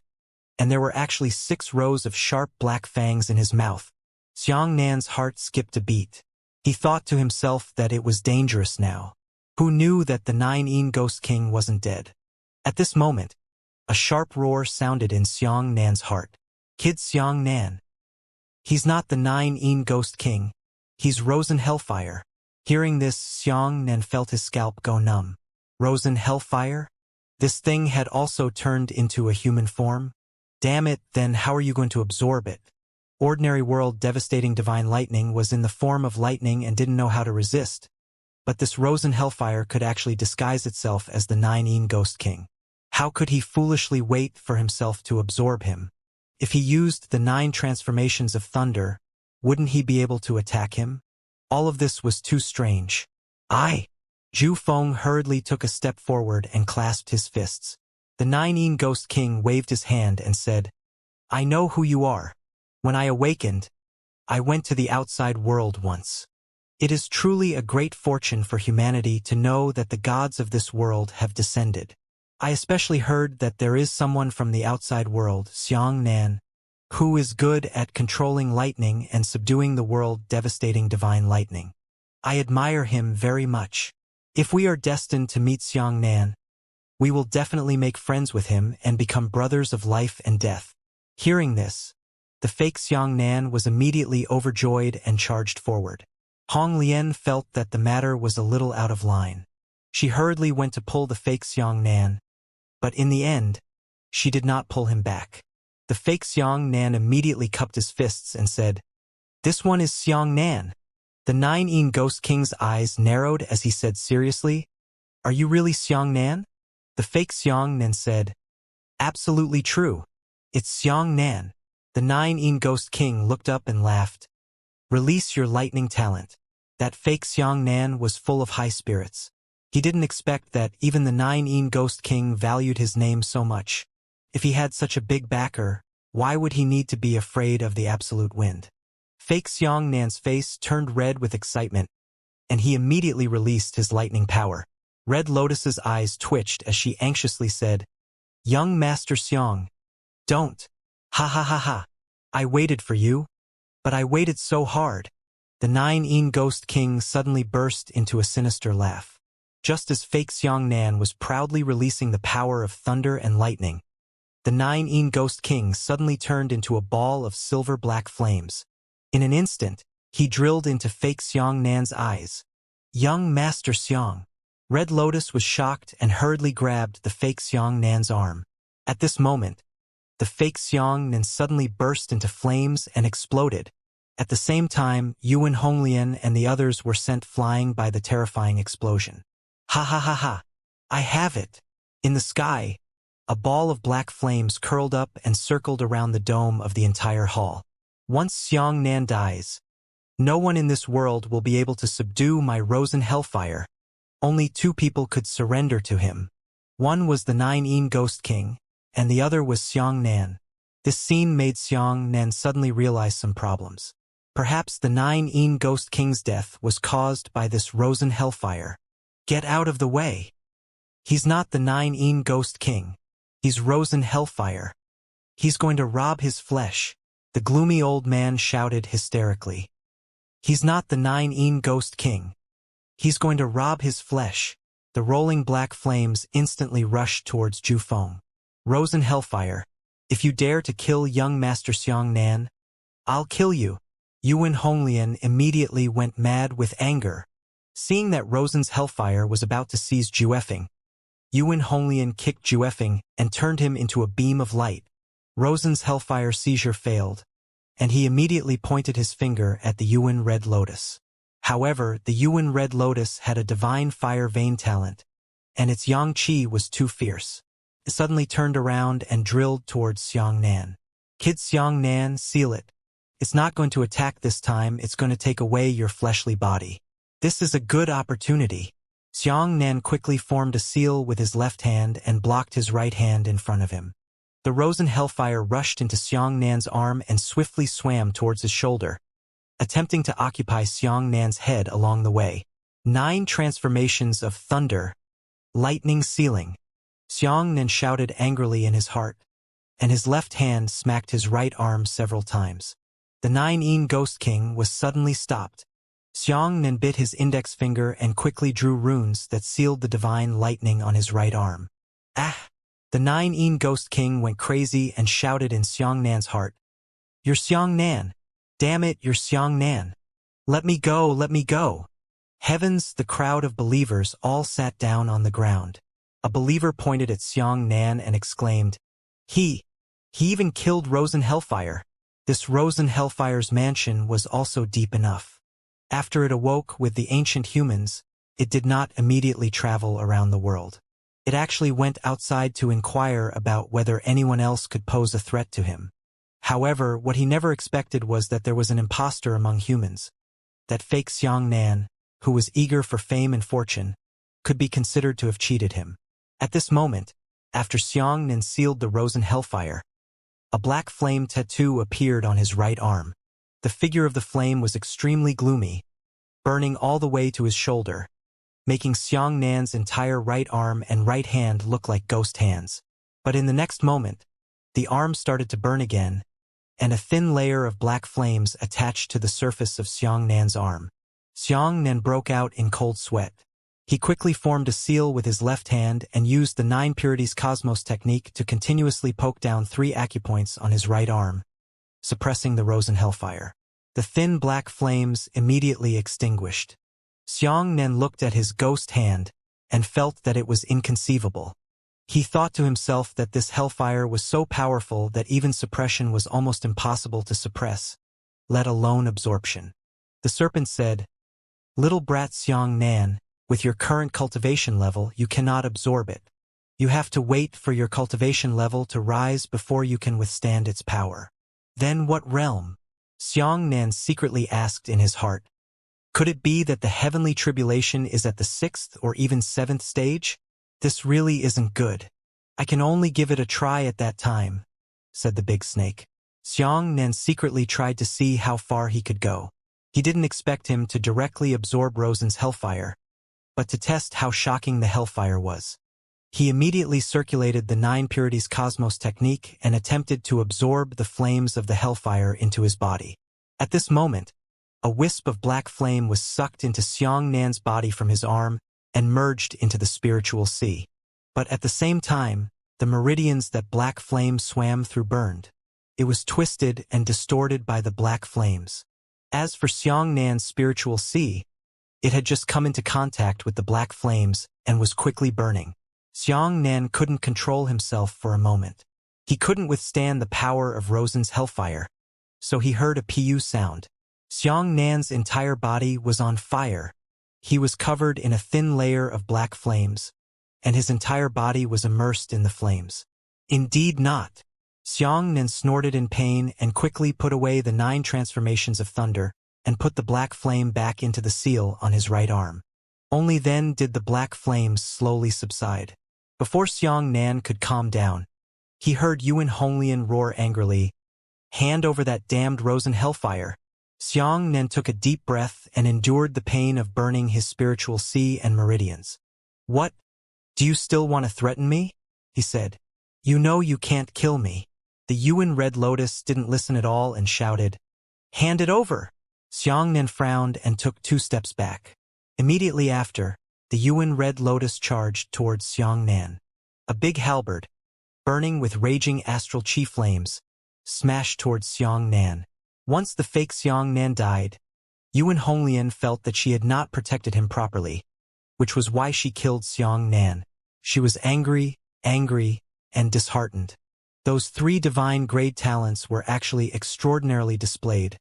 and there were actually 6 rows of sharp black fangs in his mouth. Xianxia's heart skipped a beat. He thought to himself that it was dangerous now. Who knew that the Nine Ghost King wasn't dead? At this moment, a sharp roar sounded in Xianxia's heart. "Kid Xianxia. He's not the Nine Ghost King. He's Rosen Hellfire." Hearing this, Xianxia felt his scalp go numb. Rosen Hellfire? This thing had also turned into a human form? Damn it, then how are you going to absorb it? Ordinary world devastating divine lightning was in the form of lightning and didn't know how to resist. But this Rosen Hellfire could actually disguise itself as the Nine Ghost King. How could he foolishly wait for himself to absorb him? If he used the 9 transformations of thunder, wouldn't he be able to attack him? All of this was too strange. Zhu Feng hurriedly took a step forward and clasped his fists. The Nine Ghost King waved his hand and said, "I know who you are. When I awakened, I went to the outside world once. It is truly a great fortune for humanity to know that the gods of this world have descended. I especially heard that there is someone from the outside world, Xianxia, who is good at controlling lightning and subduing the world, devastating divine lightning. I admire him very much. If we are destined to meet Xianxia, we will definitely make friends with him and become brothers of life and death. Hearing this, the fake Xianxia was immediately overjoyed and charged forward. Hong Lian felt that the matter was a little out of line. She hurriedly went to pull the fake Xianxia, but in the end, she did not pull him back. The fake Xianxia immediately cupped his fists and said, "This one is Xianxia." The Nine Ghost King's eyes narrowed as he said seriously, "Are you really Xianxia?" The fake Xianxia said, "Absolutely true. It's Xianxia." The Nine Ghost King looked up and laughed. "Release your lightning talent." That fake Xianxia was full of high spirits. He didn't expect that even the Nine Ghost King valued his name so much. If he had such a big backer, why would he need to be afraid of the absolute wind? Fake Xiangxia's face turned red with excitement, and he immediately released his lightning power. Red Lotus's eyes twitched as she anxiously said, "Young Master Xiang, don't. Ha ha ha ha. I waited for you, but I waited so hard." The Nine Ghost King suddenly burst into a sinister laugh. Just as fake Xianxia was proudly releasing the power of thunder and lightning, the Nine Ghost King suddenly turned into a ball of silver-black flames. In an instant, he drilled into fake Xiangxia's eyes. "Young Master Xiang." Red Lotus was shocked and hurriedly grabbed the fake Xiangxia's arm. At this moment, the fake Xiangxia suddenly burst into flames and exploded. At the same time, Yuan Honglian and the others were sent flying by the terrifying explosion. "Ha ha ha ha! I have it!" In the sky, a ball of black flames curled up and circled around the dome of the entire hall. "Once Xianxia dies, no one in this world will be able to subdue my Rosen Hellfire." Only two people could surrender to him. One was the Nine Ghost King, and the other was Xianxia. This scene made Xianxia suddenly realize some problems. Perhaps the Nine Ghost King's death was caused by this Rosen Hellfire. Get out of the way. He's not the Nine Ghost King. He's Rosen Hellfire. He's going to rob his flesh. The gloomy old man shouted hysterically. He's not the Nine Ghost King. He's going to rob his flesh. The rolling black flames instantly rushed towards Jufeng. "Rosen Hellfire, if you dare to kill young Master Xianxia, I'll kill you." Yuan Honglian immediately went mad with anger. Seeing that Rosen's Hellfire was about to seize Juefeng, Yuan Honglian kicked Juefeng and turned him into a beam of light. Rosen's Hellfire seizure failed, and he immediately pointed his finger at the Yuan Red Lotus. However, the Yuan Red Lotus had a divine fire vein talent, and its yang qi was too fierce. It suddenly turned around and drilled towards Xianxia. "Kid Xianxia, seal it. It's not going to attack this time, it's going to take away your fleshly body. This is a good opportunity." Xianxia quickly formed a seal with his left hand and blocked his right hand in front of him. The Rosen Hellfire rushed into Xianxia's arm and swiftly swam towards his shoulder, attempting to occupy Xianxia's head along the way. 9 transformations of thunder, lightning sealing. Xianxia shouted angrily in his heart, and his left hand smacked his right arm several times. The Nine Ghost King was suddenly stopped. Xianxia bit his index finger and quickly drew runes that sealed the divine lightning on his right arm. "Ah!" The Nine Ghost King went crazy and shouted in Xianxia's heart, "You're Xianxia! Damn it, you're Xianxia! Let me go, let me go!" Heavens, the crowd of believers all sat down on the ground. A believer pointed at Xianxia and exclaimed, He even killed Rosen Hellfire." This Rosen Hellfire's mansion was also deep enough. After it awoke with the ancient humans, it did not immediately travel around the world. It actually went outside to inquire about whether anyone else could pose a threat to him. However, what he never expected was that there was an imposter among humans. That fake Xianxia, who was eager for fame and fortune, could be considered to have cheated him. At this moment, after Xianxia sealed the Rosen Hellfire, a black flame tattoo appeared on his right arm. The figure of the flame was extremely gloomy, burning all the way to his shoulder, making Xianxia's entire right arm and right hand look like ghost hands. But in the next moment, the arm started to burn again, and a thin layer of black flames attached to the surface of Xianxia's arm. Xianxia broke out in cold sweat. He quickly formed a seal with his left hand and used the 9 Purities Cosmos technique to continuously poke down 3 acupoints on his right arm, suppressing the Rosen Hellfire. The thin black flames immediately extinguished. Xianxia looked at his ghost hand and felt that it was inconceivable. He thought to himself that this hellfire was so powerful that even suppression was almost impossible to suppress, let alone absorption. The serpent said, "Little brat Xianxia, with your current cultivation level, you cannot absorb it. You have to wait for your cultivation level to rise before you can withstand its power." Then what realm? Xianxia secretly asked in his heart. Could it be that the heavenly tribulation is at the 6th or even 7th stage? This really isn't good. I can only give it a try at that time, said the big snake. Xianxia secretly tried to see how far he could go. He didn't expect him to directly absorb Rosen's hellfire, but to test how shocking the hellfire was. He immediately circulated the 9 Purities Cosmos technique and attempted to absorb the flames of the hellfire into his body. At this moment, a wisp of black flame was sucked into Xianxia's body from his arm and merged into the spiritual sea. But at the same time, the meridians that black flame swam through burned. It was twisted and distorted by the black flames. As for Xianxia's spiritual sea, it had just come into contact with the black flames and was quickly burning. Xianxia couldn't control himself for a moment. He couldn't withstand the power of Rosen's hellfire, so he heard a pu sound. Xianxia's entire body was on fire. He was covered in a thin layer of black flames, and his entire body was immersed in the flames. Indeed not. Xianxia snorted in pain and quickly put away the 9 transformations of thunder and put the black flame back into the seal on his right arm. Only then did the black flames slowly subside. Before Xianxia could calm down, he heard Yuan Honglian roar angrily, "Hand over that damned Rosen hellfire." Xianxia took a deep breath and endured the pain of burning his spiritual sea and meridians. "What? Do you still want to threaten me?" he said. "You know you can't kill me." The Yuan Red Lotus didn't listen at all and shouted, "Hand it over!" Xianxia frowned and took 2 steps back. Immediately after, the Yuan Red Lotus charged towards Xianxia. A big halberd, burning with raging astral chi flames, smashed towards Xianxia. Once the fake Xianxia died, Yuan Honglian felt that she had not protected him properly, which was why she killed Xianxia. She was angry, and disheartened. Those 3 divine grade talents were actually extraordinarily displayed,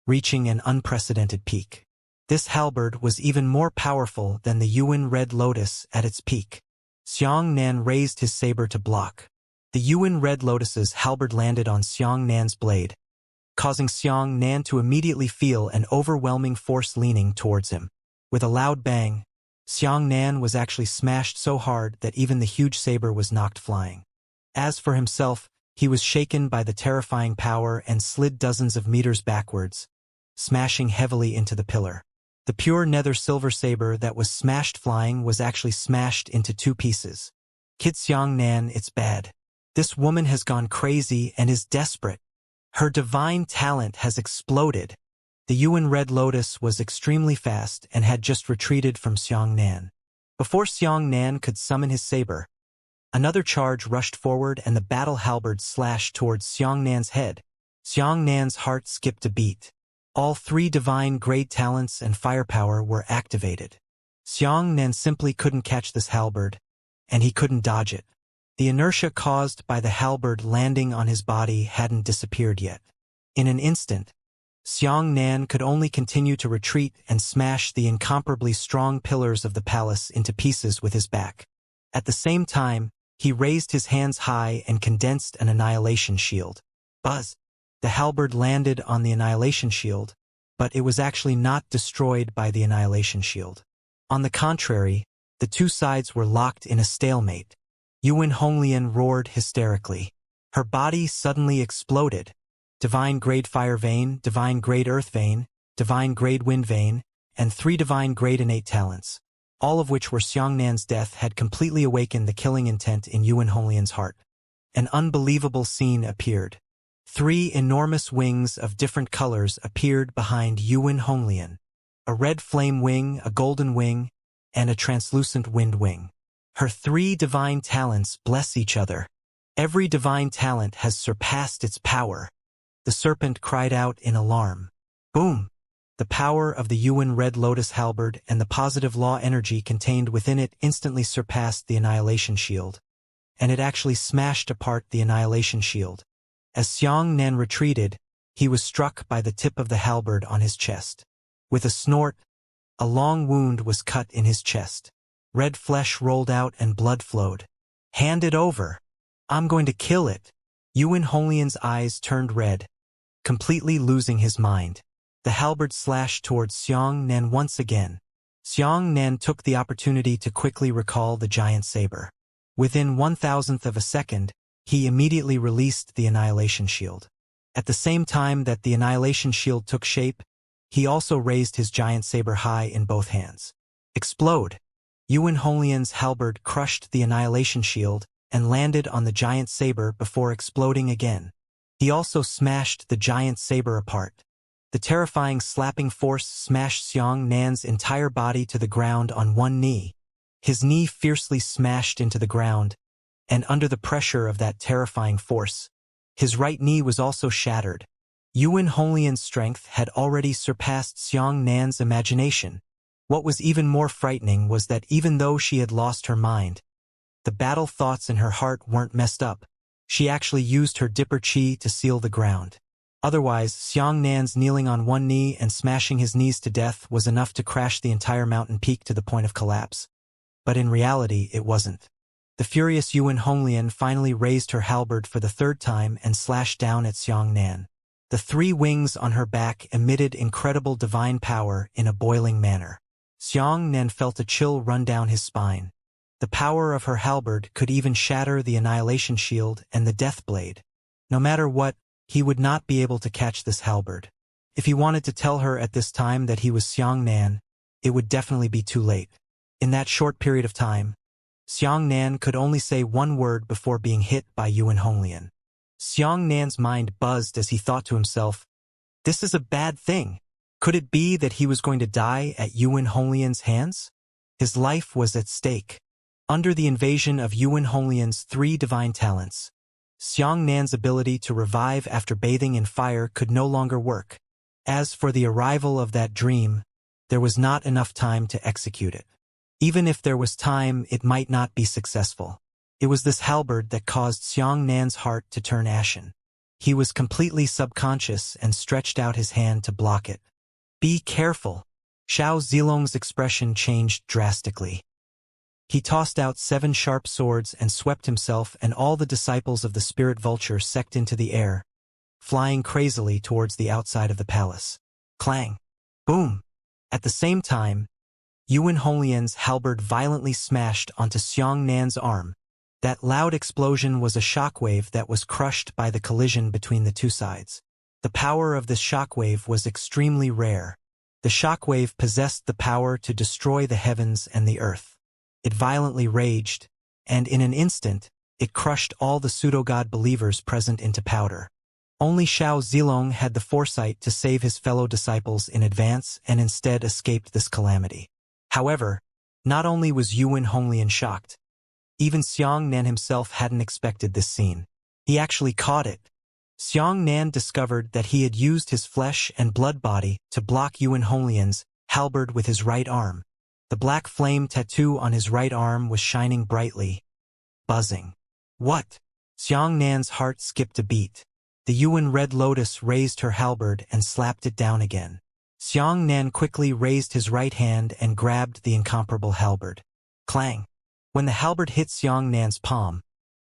reaching an unprecedented peak. This halberd was even more powerful than the Yuan Red Lotus at its peak. Xianxia raised his saber to block. The Yuan Red Lotus's halberd landed on Xianxia's blade, causing Xianxia to immediately feel an overwhelming force leaning towards him. With a loud bang, Xianxia was actually smashed so hard that even the huge saber was knocked flying. As for himself, he was shaken by the terrifying power and slid dozens of meters backwards, smashing heavily into the pillar. The pure nether silver saber that was smashed flying was actually smashed into 2 pieces. "Kid Xianxia, it's bad. This woman has gone crazy and is desperate. Her divine talent has exploded." The Yuan Red Lotus was extremely fast and had just retreated from Xianxia. Before Xianxia could summon his saber, another charge rushed forward and the battle halberd slashed towards Xianxia's head. Xianxia's heart skipped a beat. All 3 divine grade talents and firepower were activated. Xianxia simply couldn't catch this halberd, and he couldn't dodge it. The inertia caused by the halberd landing on his body hadn't disappeared yet. In an instant, Xianxia could only continue to retreat and smash the incomparably strong pillars of the palace into pieces with his back. At the same time, he raised his hands high and condensed an annihilation shield. Buzz! The halberd landed on the annihilation shield, but it was actually not destroyed by the annihilation shield. On the contrary, the 2 sides were locked in a stalemate. Yuan Honglian roared hysterically. Her body suddenly exploded. Divine grade fire vein, divine grade earth vein, divine grade wind vein, and 3 divine grade innate talents, all of which were Xiangnan's death had completely awakened the killing intent in Yuan Honglian's heart. An unbelievable scene appeared. 3 enormous wings of different colors appeared behind Yuan Honglian. A red flame wing, a golden wing, and a translucent wind wing. Her 3 divine talents bless each other. Every divine talent has surpassed its power. The serpent cried out in alarm. Boom! The power of the Yuan Red Lotus halberd and the positive law energy contained within it instantly surpassed the Annihilation Shield. And it actually smashed apart the Annihilation Shield. As Xiangnan retreated, he was struck by the tip of the halberd on his chest. With a snort, a long wound was cut in his chest. Red flesh rolled out and blood flowed. Hand it over. I'm going to kill it. Yuan Honglian's eyes turned red, completely losing his mind. The halberd slashed towards Xiangnan once again. Xiangnan took the opportunity to quickly recall the giant saber. Within 1,000th of a second, he immediately released the Annihilation Shield. At the same time that the Annihilation Shield took shape, he also raised his giant saber high in both hands. Explode! Yuan Honglian's halberd crushed the Annihilation Shield and landed on the giant saber before exploding again. He also smashed the giant saber apart. The terrifying slapping force smashed Xiangnan's entire body to the ground on one knee. His knee fiercely smashed into the ground, and under the pressure of that terrifying force, his right knee was also shattered. Yuan Honglian's strength had already surpassed Xiangnan's imagination. What was even more frightening was that even though she had lost her mind, the battle thoughts in her heart weren't messed up. She actually used her dipper chi to seal the ground. Otherwise, Xiangnan's kneeling on one knee and smashing his knees to death was enough to crash the entire mountain peak to the point of collapse. But in reality, it wasn't. The furious Yuan Honglian finally raised her halberd for the 3rd time and slashed down at Xiangnan. The 3 wings on her back emitted incredible divine power in a boiling manner. Xiangnan felt a chill run down his spine. The power of her halberd could even shatter the Annihilation Shield and the Death Blade. No matter what, he would not be able to catch this halberd. If he wanted to tell her at this time that he was Xiangnan, it would definitely be too late. In that short period of time, Xiangnan could only say one word before being hit by Yuan Honglian. Xiangnan's mind buzzed as he thought to himself, "This is a bad thing. Could it be that he was going to die at Yuan Honglian's hands?" His life was at stake. Under the invasion of Yuan Honglian's 3 divine talents, Xiangnan's ability to revive after bathing in fire could no longer work. As for the arrival of that dream, there was not enough time to execute it. Even if there was time, it might not be successful. It was this halberd that caused Xiangnan's heart to turn ashen. He was completely subconscious and stretched out his hand to block it. "Be careful." Xiao Zilong's expression changed drastically. He tossed out 7 sharp swords and swept himself and all the disciples of the spirit vulture secked into the air, flying crazily towards the outside of the palace. Clang! Boom! At the same time, Yuan Honglian's halberd violently smashed onto Xiangnan's arm. That loud explosion was a shockwave that was crushed by the collision between the 2 sides. The power of this shockwave was extremely rare. The shockwave possessed the power to destroy the heavens and the earth. It violently raged, and in an instant, it crushed all the pseudo-god believers present into powder. Only Xiao Zilong had the foresight to save his fellow disciples in advance and instead escaped this calamity. However, not only was Yuan Honglian shocked, even Xiangnan himself hadn't expected this scene. He actually caught it. Xiangnan discovered that he had used his flesh and blood body to block Yuan Honglian's halberd with his right arm. The black flame tattoo on his right arm was shining brightly, buzzing. What? Xiangnan's heart skipped a beat. The Yuan Red Lotus raised her halberd and slapped it down again. Xiangnan quickly raised his right hand and grabbed the incomparable halberd. Clang! When the halberd hit Xiangnan's palm,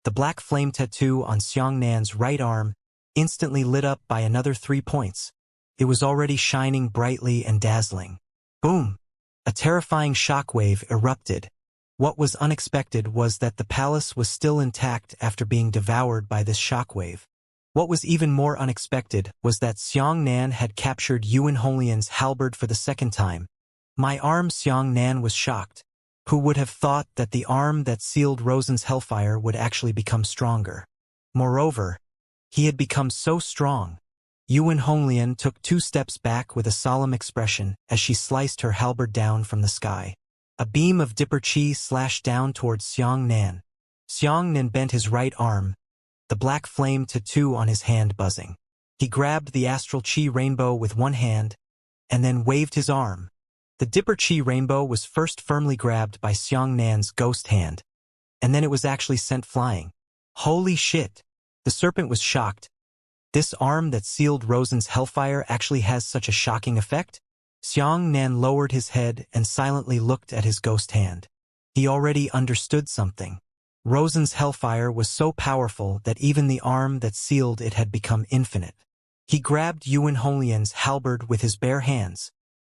the black flame tattoo on Xiangnan's right arm instantly lit up by another 3 points. It was already shining brightly and dazzling. Boom! A terrifying shockwave erupted. What was unexpected was that the palace was still intact after being devoured by this shockwave. What was even more unexpected was that Xiangnan had captured Yuan Honglian's halberd for the 2nd time, My arm. Xiang Nan was shocked. Who would have thought that the arm that sealed Rosen's hellfire would actually become stronger? Moreover, he had become so strong. Yuan Honglian took 2 steps back with a solemn expression as she sliced her halberd down from the sky. A beam of dipper chi slashed down towards Xiang Nan. Xiang Nan bent his right arm, the black flame tattoo on his hand buzzing. He grabbed the astral chi rainbow with one hand, and then waved his arm. The dipper chi rainbow was first firmly grabbed by Xiang Nan's ghost hand, and then it was actually sent flying. Holy shit! The serpent was shocked. This arm that sealed Rosen's hellfire actually has such a shocking effect? Xiang Nan lowered his head and silently looked at his ghost hand. He already understood something. Rosen's hellfire was so powerful that even the arm that sealed it had become infinite. He grabbed Yuan Honglian's halberd with his bare hands.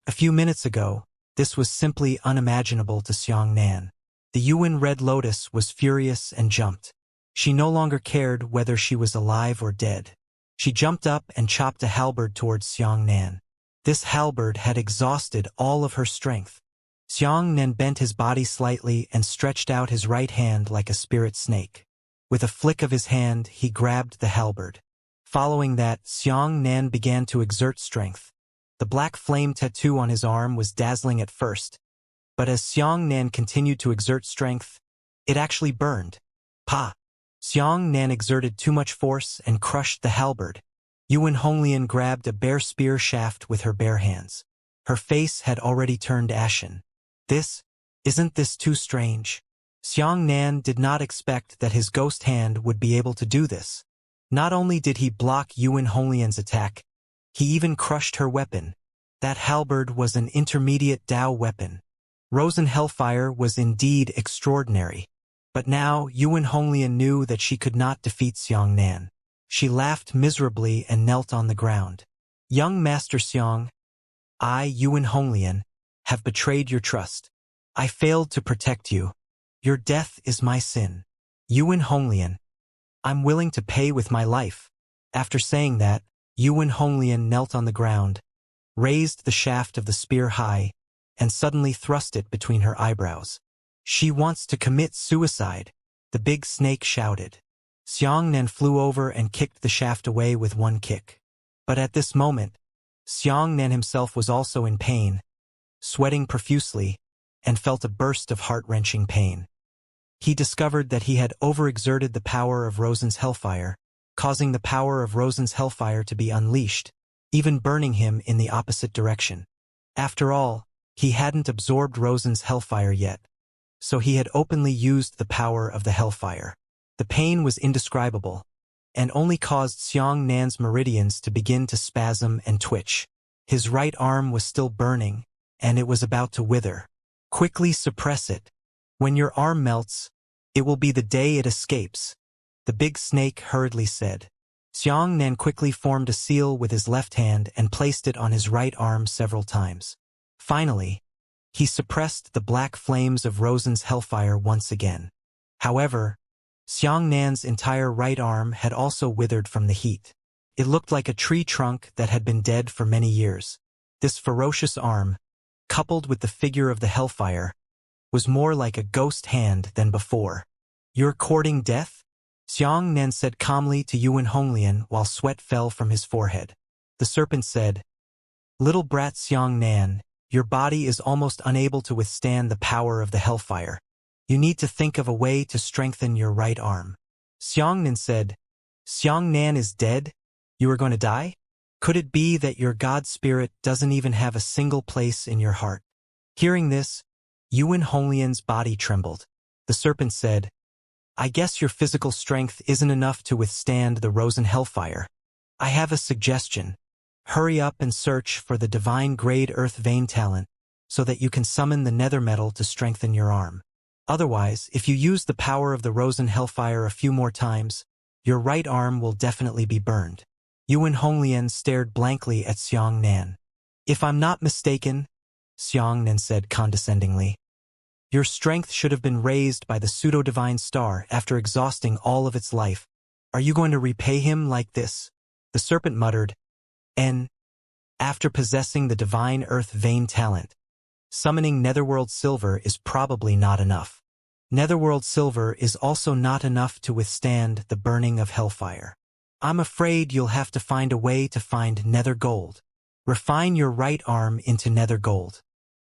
A few minutes ago, this was simply unimaginable to Xiang Nan. The Yuan Red Lotus was furious and jumped. She no longer cared whether she was alive or dead. She jumped up and chopped a halberd towards Xiang Nan. This halberd had exhausted all of her strength. Xiang Nan bent his body slightly and stretched out his right hand like a spirit snake. With a flick of his hand, he grabbed the halberd. Following that, Xiang Nan began to exert strength. The black flame tattoo on his arm was dazzling at first, but as Xiang Nan continued to exert strength, it actually burned. Pa! Xiang Nan exerted too much force and crushed the halberd. Yuan Honglian grabbed a bare spear shaft with her bare hands. Her face had already turned ashen. Isn't this too strange? Xiang Nan did not expect that his ghost hand would be able to do this. Not only did he block Yuan Honglian's attack, he even crushed her weapon. That halberd was an intermediate Dao weapon. Rosen Hellfire was indeed extraordinary. But now Yuan Honglian knew that she could not defeat Xiang Nan. She laughed miserably and knelt on the ground. Young Master Xiang, I, Yuan Honglian, have betrayed your trust. I failed to protect you. Your death is my sin. Yuan Honglian, I'm willing to pay with my life. After saying that, Yuan Honglian knelt on the ground, raised the shaft of the spear high, and suddenly thrust it between her eyebrows. She wants to commit suicide, the big snake shouted. Xiang Nan flew over and kicked the shaft away with one kick. But at this moment, Xiang Nan himself was also in pain, sweating profusely, and felt a burst of heart-wrenching pain. He discovered that he had overexerted the power of Rosen's hellfire, causing the power of Rosen's hellfire to be unleashed, even burning him in the opposite direction. After all, he hadn't absorbed Rosen's hellfire yet, so he had openly used the power of the hellfire. The pain was indescribable, and only caused Xiang Nan's meridians to begin to spasm and twitch. His right arm was still burning, and it was about to wither. Quickly suppress it. When your arm melts, it will be the day it escapes, the big snake hurriedly said. Xiang Nan quickly formed a seal with his left hand and placed it on his right arm several times. Finally, he suppressed the black flames of Rosen's hellfire once again. However, Xiang Nan's entire right arm had also withered from the heat. It looked like a tree trunk that had been dead for many years. This ferocious arm, coupled with the figure of the hellfire, was more like a ghost hand than before. You're courting death? Xiang Nan said calmly to Yuan Honglian while sweat fell from his forehead. The serpent said, Little brat Xiang Nan, your body is almost unable to withstand the power of the hellfire. You need to think of a way to strengthen your right arm. Xiang Nan said, Xiang Nan is dead? You are going to die? Could it be that your god spirit doesn't even have a single place in your heart? Hearing this, Yuan Honglian's body trembled. The serpent said, I guess your physical strength isn't enough to withstand the Rosen hellfire. I have a suggestion. Hurry up and search for the divine grade earth vein talent so that you can summon the nether metal to strengthen your arm. Otherwise, if you use the power of the Rosen hellfire a few more times, your right arm will definitely be burned. Yuan Honglian stared blankly at Xiang Nan. If I'm not mistaken, Xiang Nan said condescendingly, your strength should have been raised by the pseudo-divine star after exhausting all of its life. Are you going to repay him like this? The serpent muttered, after possessing the divine earth vein talent, Summoning Netherworld Silver is probably not enough. Netherworld Silver is also not enough to withstand the burning of hellfire. I'm afraid you'll have to find a way to find Nether Gold. Refine your right arm into Nether Gold.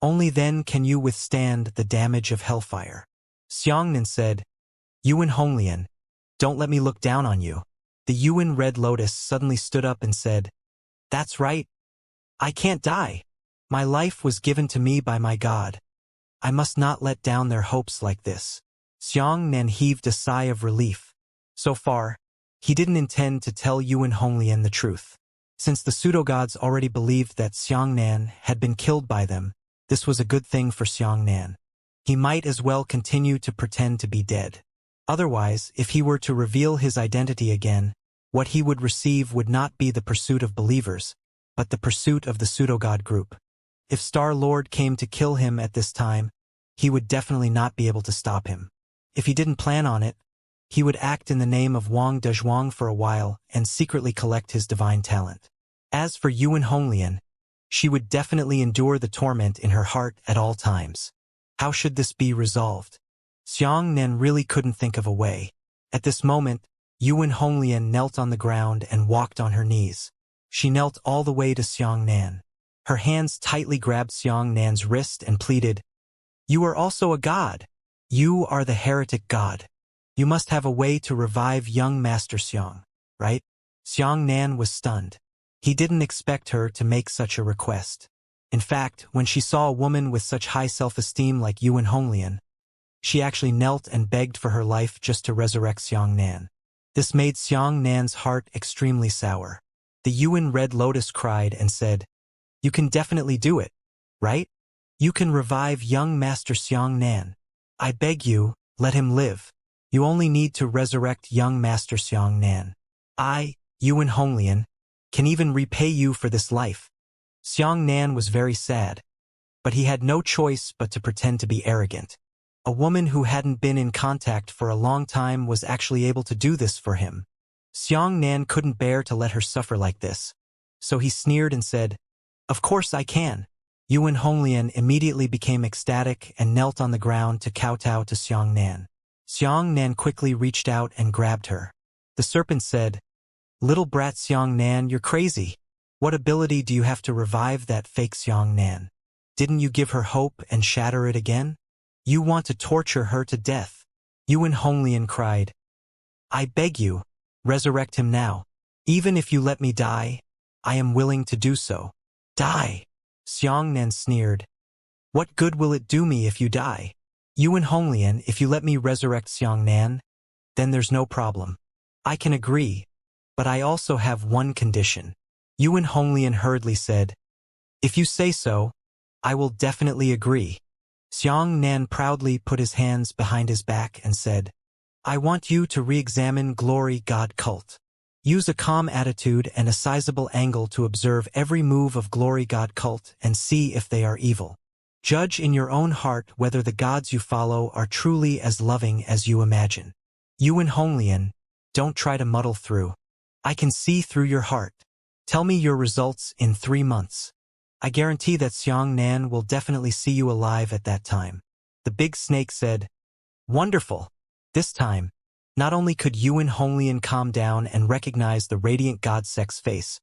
Only then can you withstand the damage of hellfire. Xianxia said, Yuan Honglian, don't let me look down on you. The Yuan Red Lotus suddenly stood up and said, That's right. I can't die. My life was given to me by my God. I must not let down their hopes like this. Xianxia heaved a sigh of relief. So far, he didn't intend to tell Yuan Honglian the truth. Since the pseudo-gods already believed that Xianxia had been killed by them, this was a good thing for Xianxia. He might as well continue to pretend to be dead. Otherwise, if he were to reveal his identity again, what he would receive would not be the pursuit of believers, but the pursuit of the pseudo-god group. If Star-Lord came to kill him at this time, he would definitely not be able to stop him. If he didn't plan on it, he would act in the name of Wang Dezhuang for a while and secretly collect his divine talent. As for Yuan Honglian, she would definitely endure the torment in her heart at all times. How should this be resolved? Xianxia really couldn't think of a way. At this moment, Yuan Honglian knelt on the ground and walked on her knees. She knelt all the way to Xianxia. Her hands tightly grabbed Xiangxia's wrist and pleaded, You are also a god. You are the heretic god. You must have a way to revive young Master Xiang, right? Xianxia was stunned. He didn't expect her to make such a request. In fact, when she saw a woman with such high self-esteem like Yuan Honglian, she actually knelt and begged for her life just to resurrect Xianxia. This made Xiangxia's heart extremely sour. The Yuan Red Lotus cried and said, You can definitely do it, right? You can revive young Master Xianxia. I beg you, let him live. You only need to resurrect young Master Xianxia. I, Yuan Honglian, can even repay you for this life. Xianxia was very sad, but he had no choice but to pretend to be arrogant. A woman who hadn't been in contact for a long time was actually able to do this for him. Xianxia couldn't bear to let her suffer like this, so he sneered and said, Of course I can. Yuan Honglian immediately became ecstatic and knelt on the ground to kowtow to Xianxia. Xianxia quickly reached out and grabbed her. The serpent said, Little brat Xianxia, you're crazy. What ability do you have to revive that fake Xianxia? Didn't you give her hope and shatter it again? You want to torture her to death. Yuan Honglian cried, I beg you, resurrect him now. Even if you let me die, I am willing to do so. Die. Xianxia sneered. What good will it do me if you die? Yuan Honglian, if you let me resurrect Xianxia, then there's no problem. I can agree, but I also have one condition. Yuan Honglian hurriedly said, If you say so, I will definitely agree. Xianxia proudly put his hands behind his back and said, I want you to re-examine Glory God Cult. Use a calm attitude and a sizable angle to observe every move of Glory God Cult and see if they are evil. Judge in your own heart whether the gods you follow are truly as loving as you imagine. Yuan Honglian, don't try to muddle through. I can see through your heart. Tell me your results in 3 months. I guarantee that Xianxia will definitely see you alive at that time. The big snake said, Wonderful. This time, not only could Yuan Honglian calm down and recognize the radiant god Sek's face,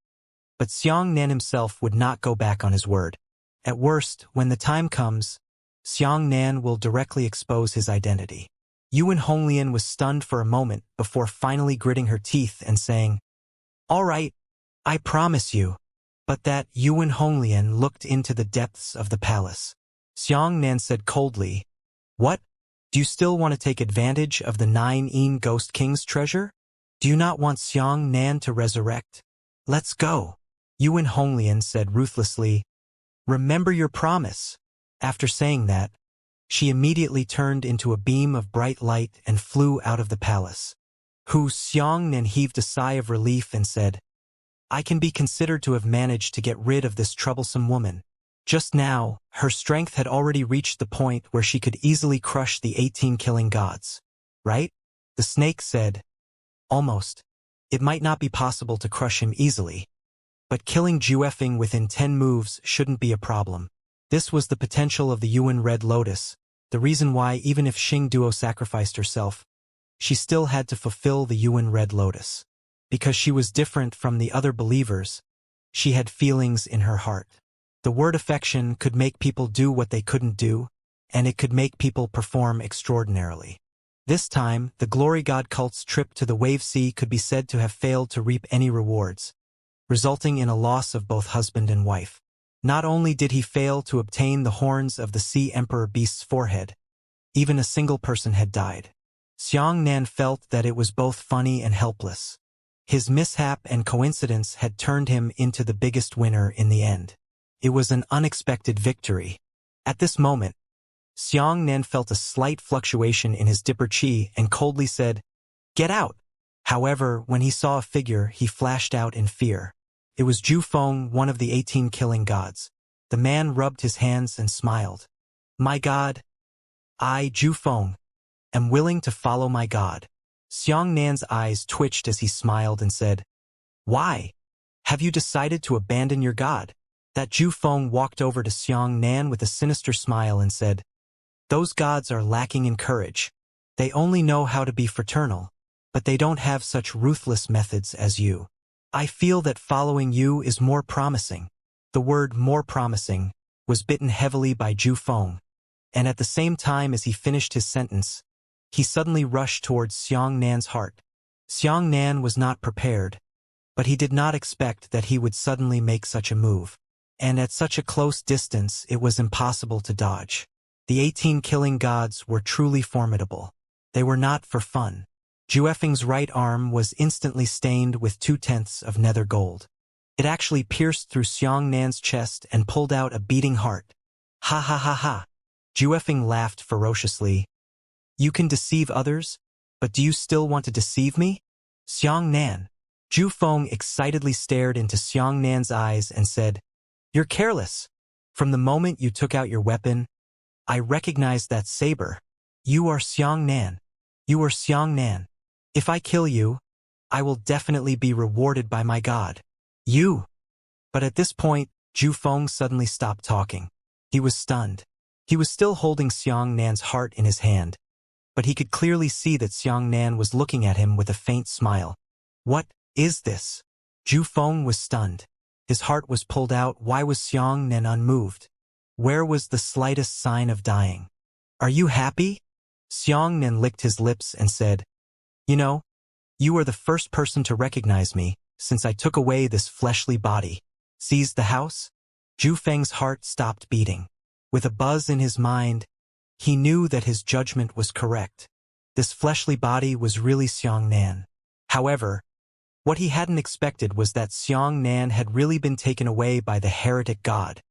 but Xianxia himself would not go back on his word. At worst, when the time comes, Xianxia will directly expose his identity. Yuan Honglian was stunned for a moment before finally gritting her teeth and saying, All right, I promise you. But that Yuan Honglian looked into the depths of the palace. Xianxia said coldly, What? Do you still want to take advantage of the 9 Ghost King's treasure? Do you not want Xianxia to resurrect? Let's go. Yuan Honglian said ruthlessly, Remember your promise. After saying that, she immediately turned into a beam of bright light and flew out of the palace. Xianxia heaved a sigh of relief and said, I can be considered to have managed to get rid of this troublesome woman. Just now, her strength had already reached the point where she could easily crush the 18 killing gods. Right? The snake said, Almost. It might not be possible to crush him easily, but killing Juefeng within 10 moves shouldn't be a problem. This was the potential of the Yuan Red Lotus, the reason why even if Xing Duo sacrificed herself, she still had to fulfill the Yuan Red Lotus. Because she was different from the other believers, she had feelings in her heart. The word affection could make people do what they couldn't do, and it could make people perform extraordinarily. This time, the Glory God cult's trip to the Wave Sea could be said to have failed to reap any rewards, resulting in a loss of both husband and wife. Not only did he fail to obtain the horns of the Sea Emperor Beast's forehead, even a single person had died. Xianxia felt that it was both funny and helpless. His mishap and coincidence had turned him into the biggest winner in the end. It was an unexpected victory. At this moment, Xianxia felt a slight fluctuation in his dipper chi and coldly said, "Get out!" However, when he saw a figure, he flashed out in fear. It was Zhu Feng, one of the 18 killing gods. The man rubbed his hands and smiled. "My god, I, Zhu Feng, am willing to follow my god." Xianxia's eyes twitched as he smiled and said, "Why? Have you decided to abandon your god?" That Zhu Feng walked over to Xianxia with a sinister smile and said, "Those gods are lacking in courage. They only know how to be fraternal, but they don't have such ruthless methods as you. I feel that following you is more promising." The word "more promising" was bitten heavily by Zhu Feng, and at the same time as he finished his sentence, he suddenly rushed towards Xianxia's heart. Xianxia was not prepared, but he did not expect that he would suddenly make such a move. And at such a close distance, it was impossible to dodge. The 18 killing gods were truly formidable. They were not for fun. Juefeng's right arm was instantly stained with 2/10 of nether gold. It actually pierced through Xianxia's chest and pulled out a beating heart. "Ha ha ha ha!" Juefeng laughed ferociously. "You can deceive others, but do you still want to deceive me?" "Xianxia." Zhu Feng excitedly stared into Xianxia's eyes and said, "You're careless. From the moment you took out your weapon, I recognized that saber. You are Xianxia. You are Xianxia. If I kill you, I will definitely be rewarded by my god. You." But at this point, Zhu Feng suddenly stopped talking. He was stunned. He was still holding Xianxia's heart in his hand, but he could clearly see that Xianxia was looking at him with a faint smile. "What is this?" Zhu Feng was stunned. His heart was pulled out. Why was Xianxia unmoved? Where was the slightest sign of dying? "Are you happy?" Xianxia licked his lips and said, "You know, you are the first person to recognize me since I took away this fleshly body." Seized the house? Zhu Feng's heart stopped beating. With a buzz in his mind, he knew that his judgment was correct. This fleshly body was really Xianxia. However, what he hadn't expected was that Xianxia had really been taken away by the heretic god.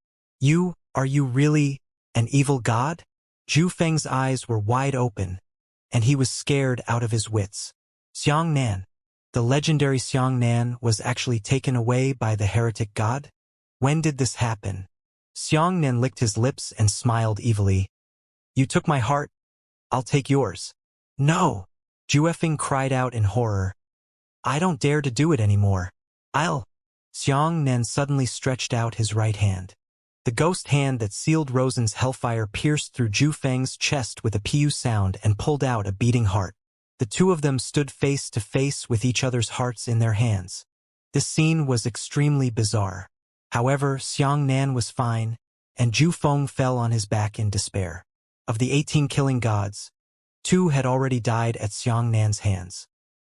Are you really an evil god?" Zhu Feng's eyes were wide open, and he was scared out of his wits. Xianxia, the legendary Xianxia, was actually taken away by the heretic god? When did this happen? Xianxia licked his lips and smiled evilly. "You took my heart, I'll take yours." "No!" Juefeng cried out in horror. "I don't dare to do it anymore. I'll—" Xianxia suddenly stretched out his right hand. The ghost hand that sealed Rosen's hellfire pierced through Zhu Feng's chest with a pu sound and pulled out a beating heart. The two of them stood face to face with each other's hearts in their hands. This scene was extremely bizarre. However, Xianxia was fine, and Zhu Feng fell on his back in despair. Of the 18 killing gods, 2 had already died at Xianxia's hands.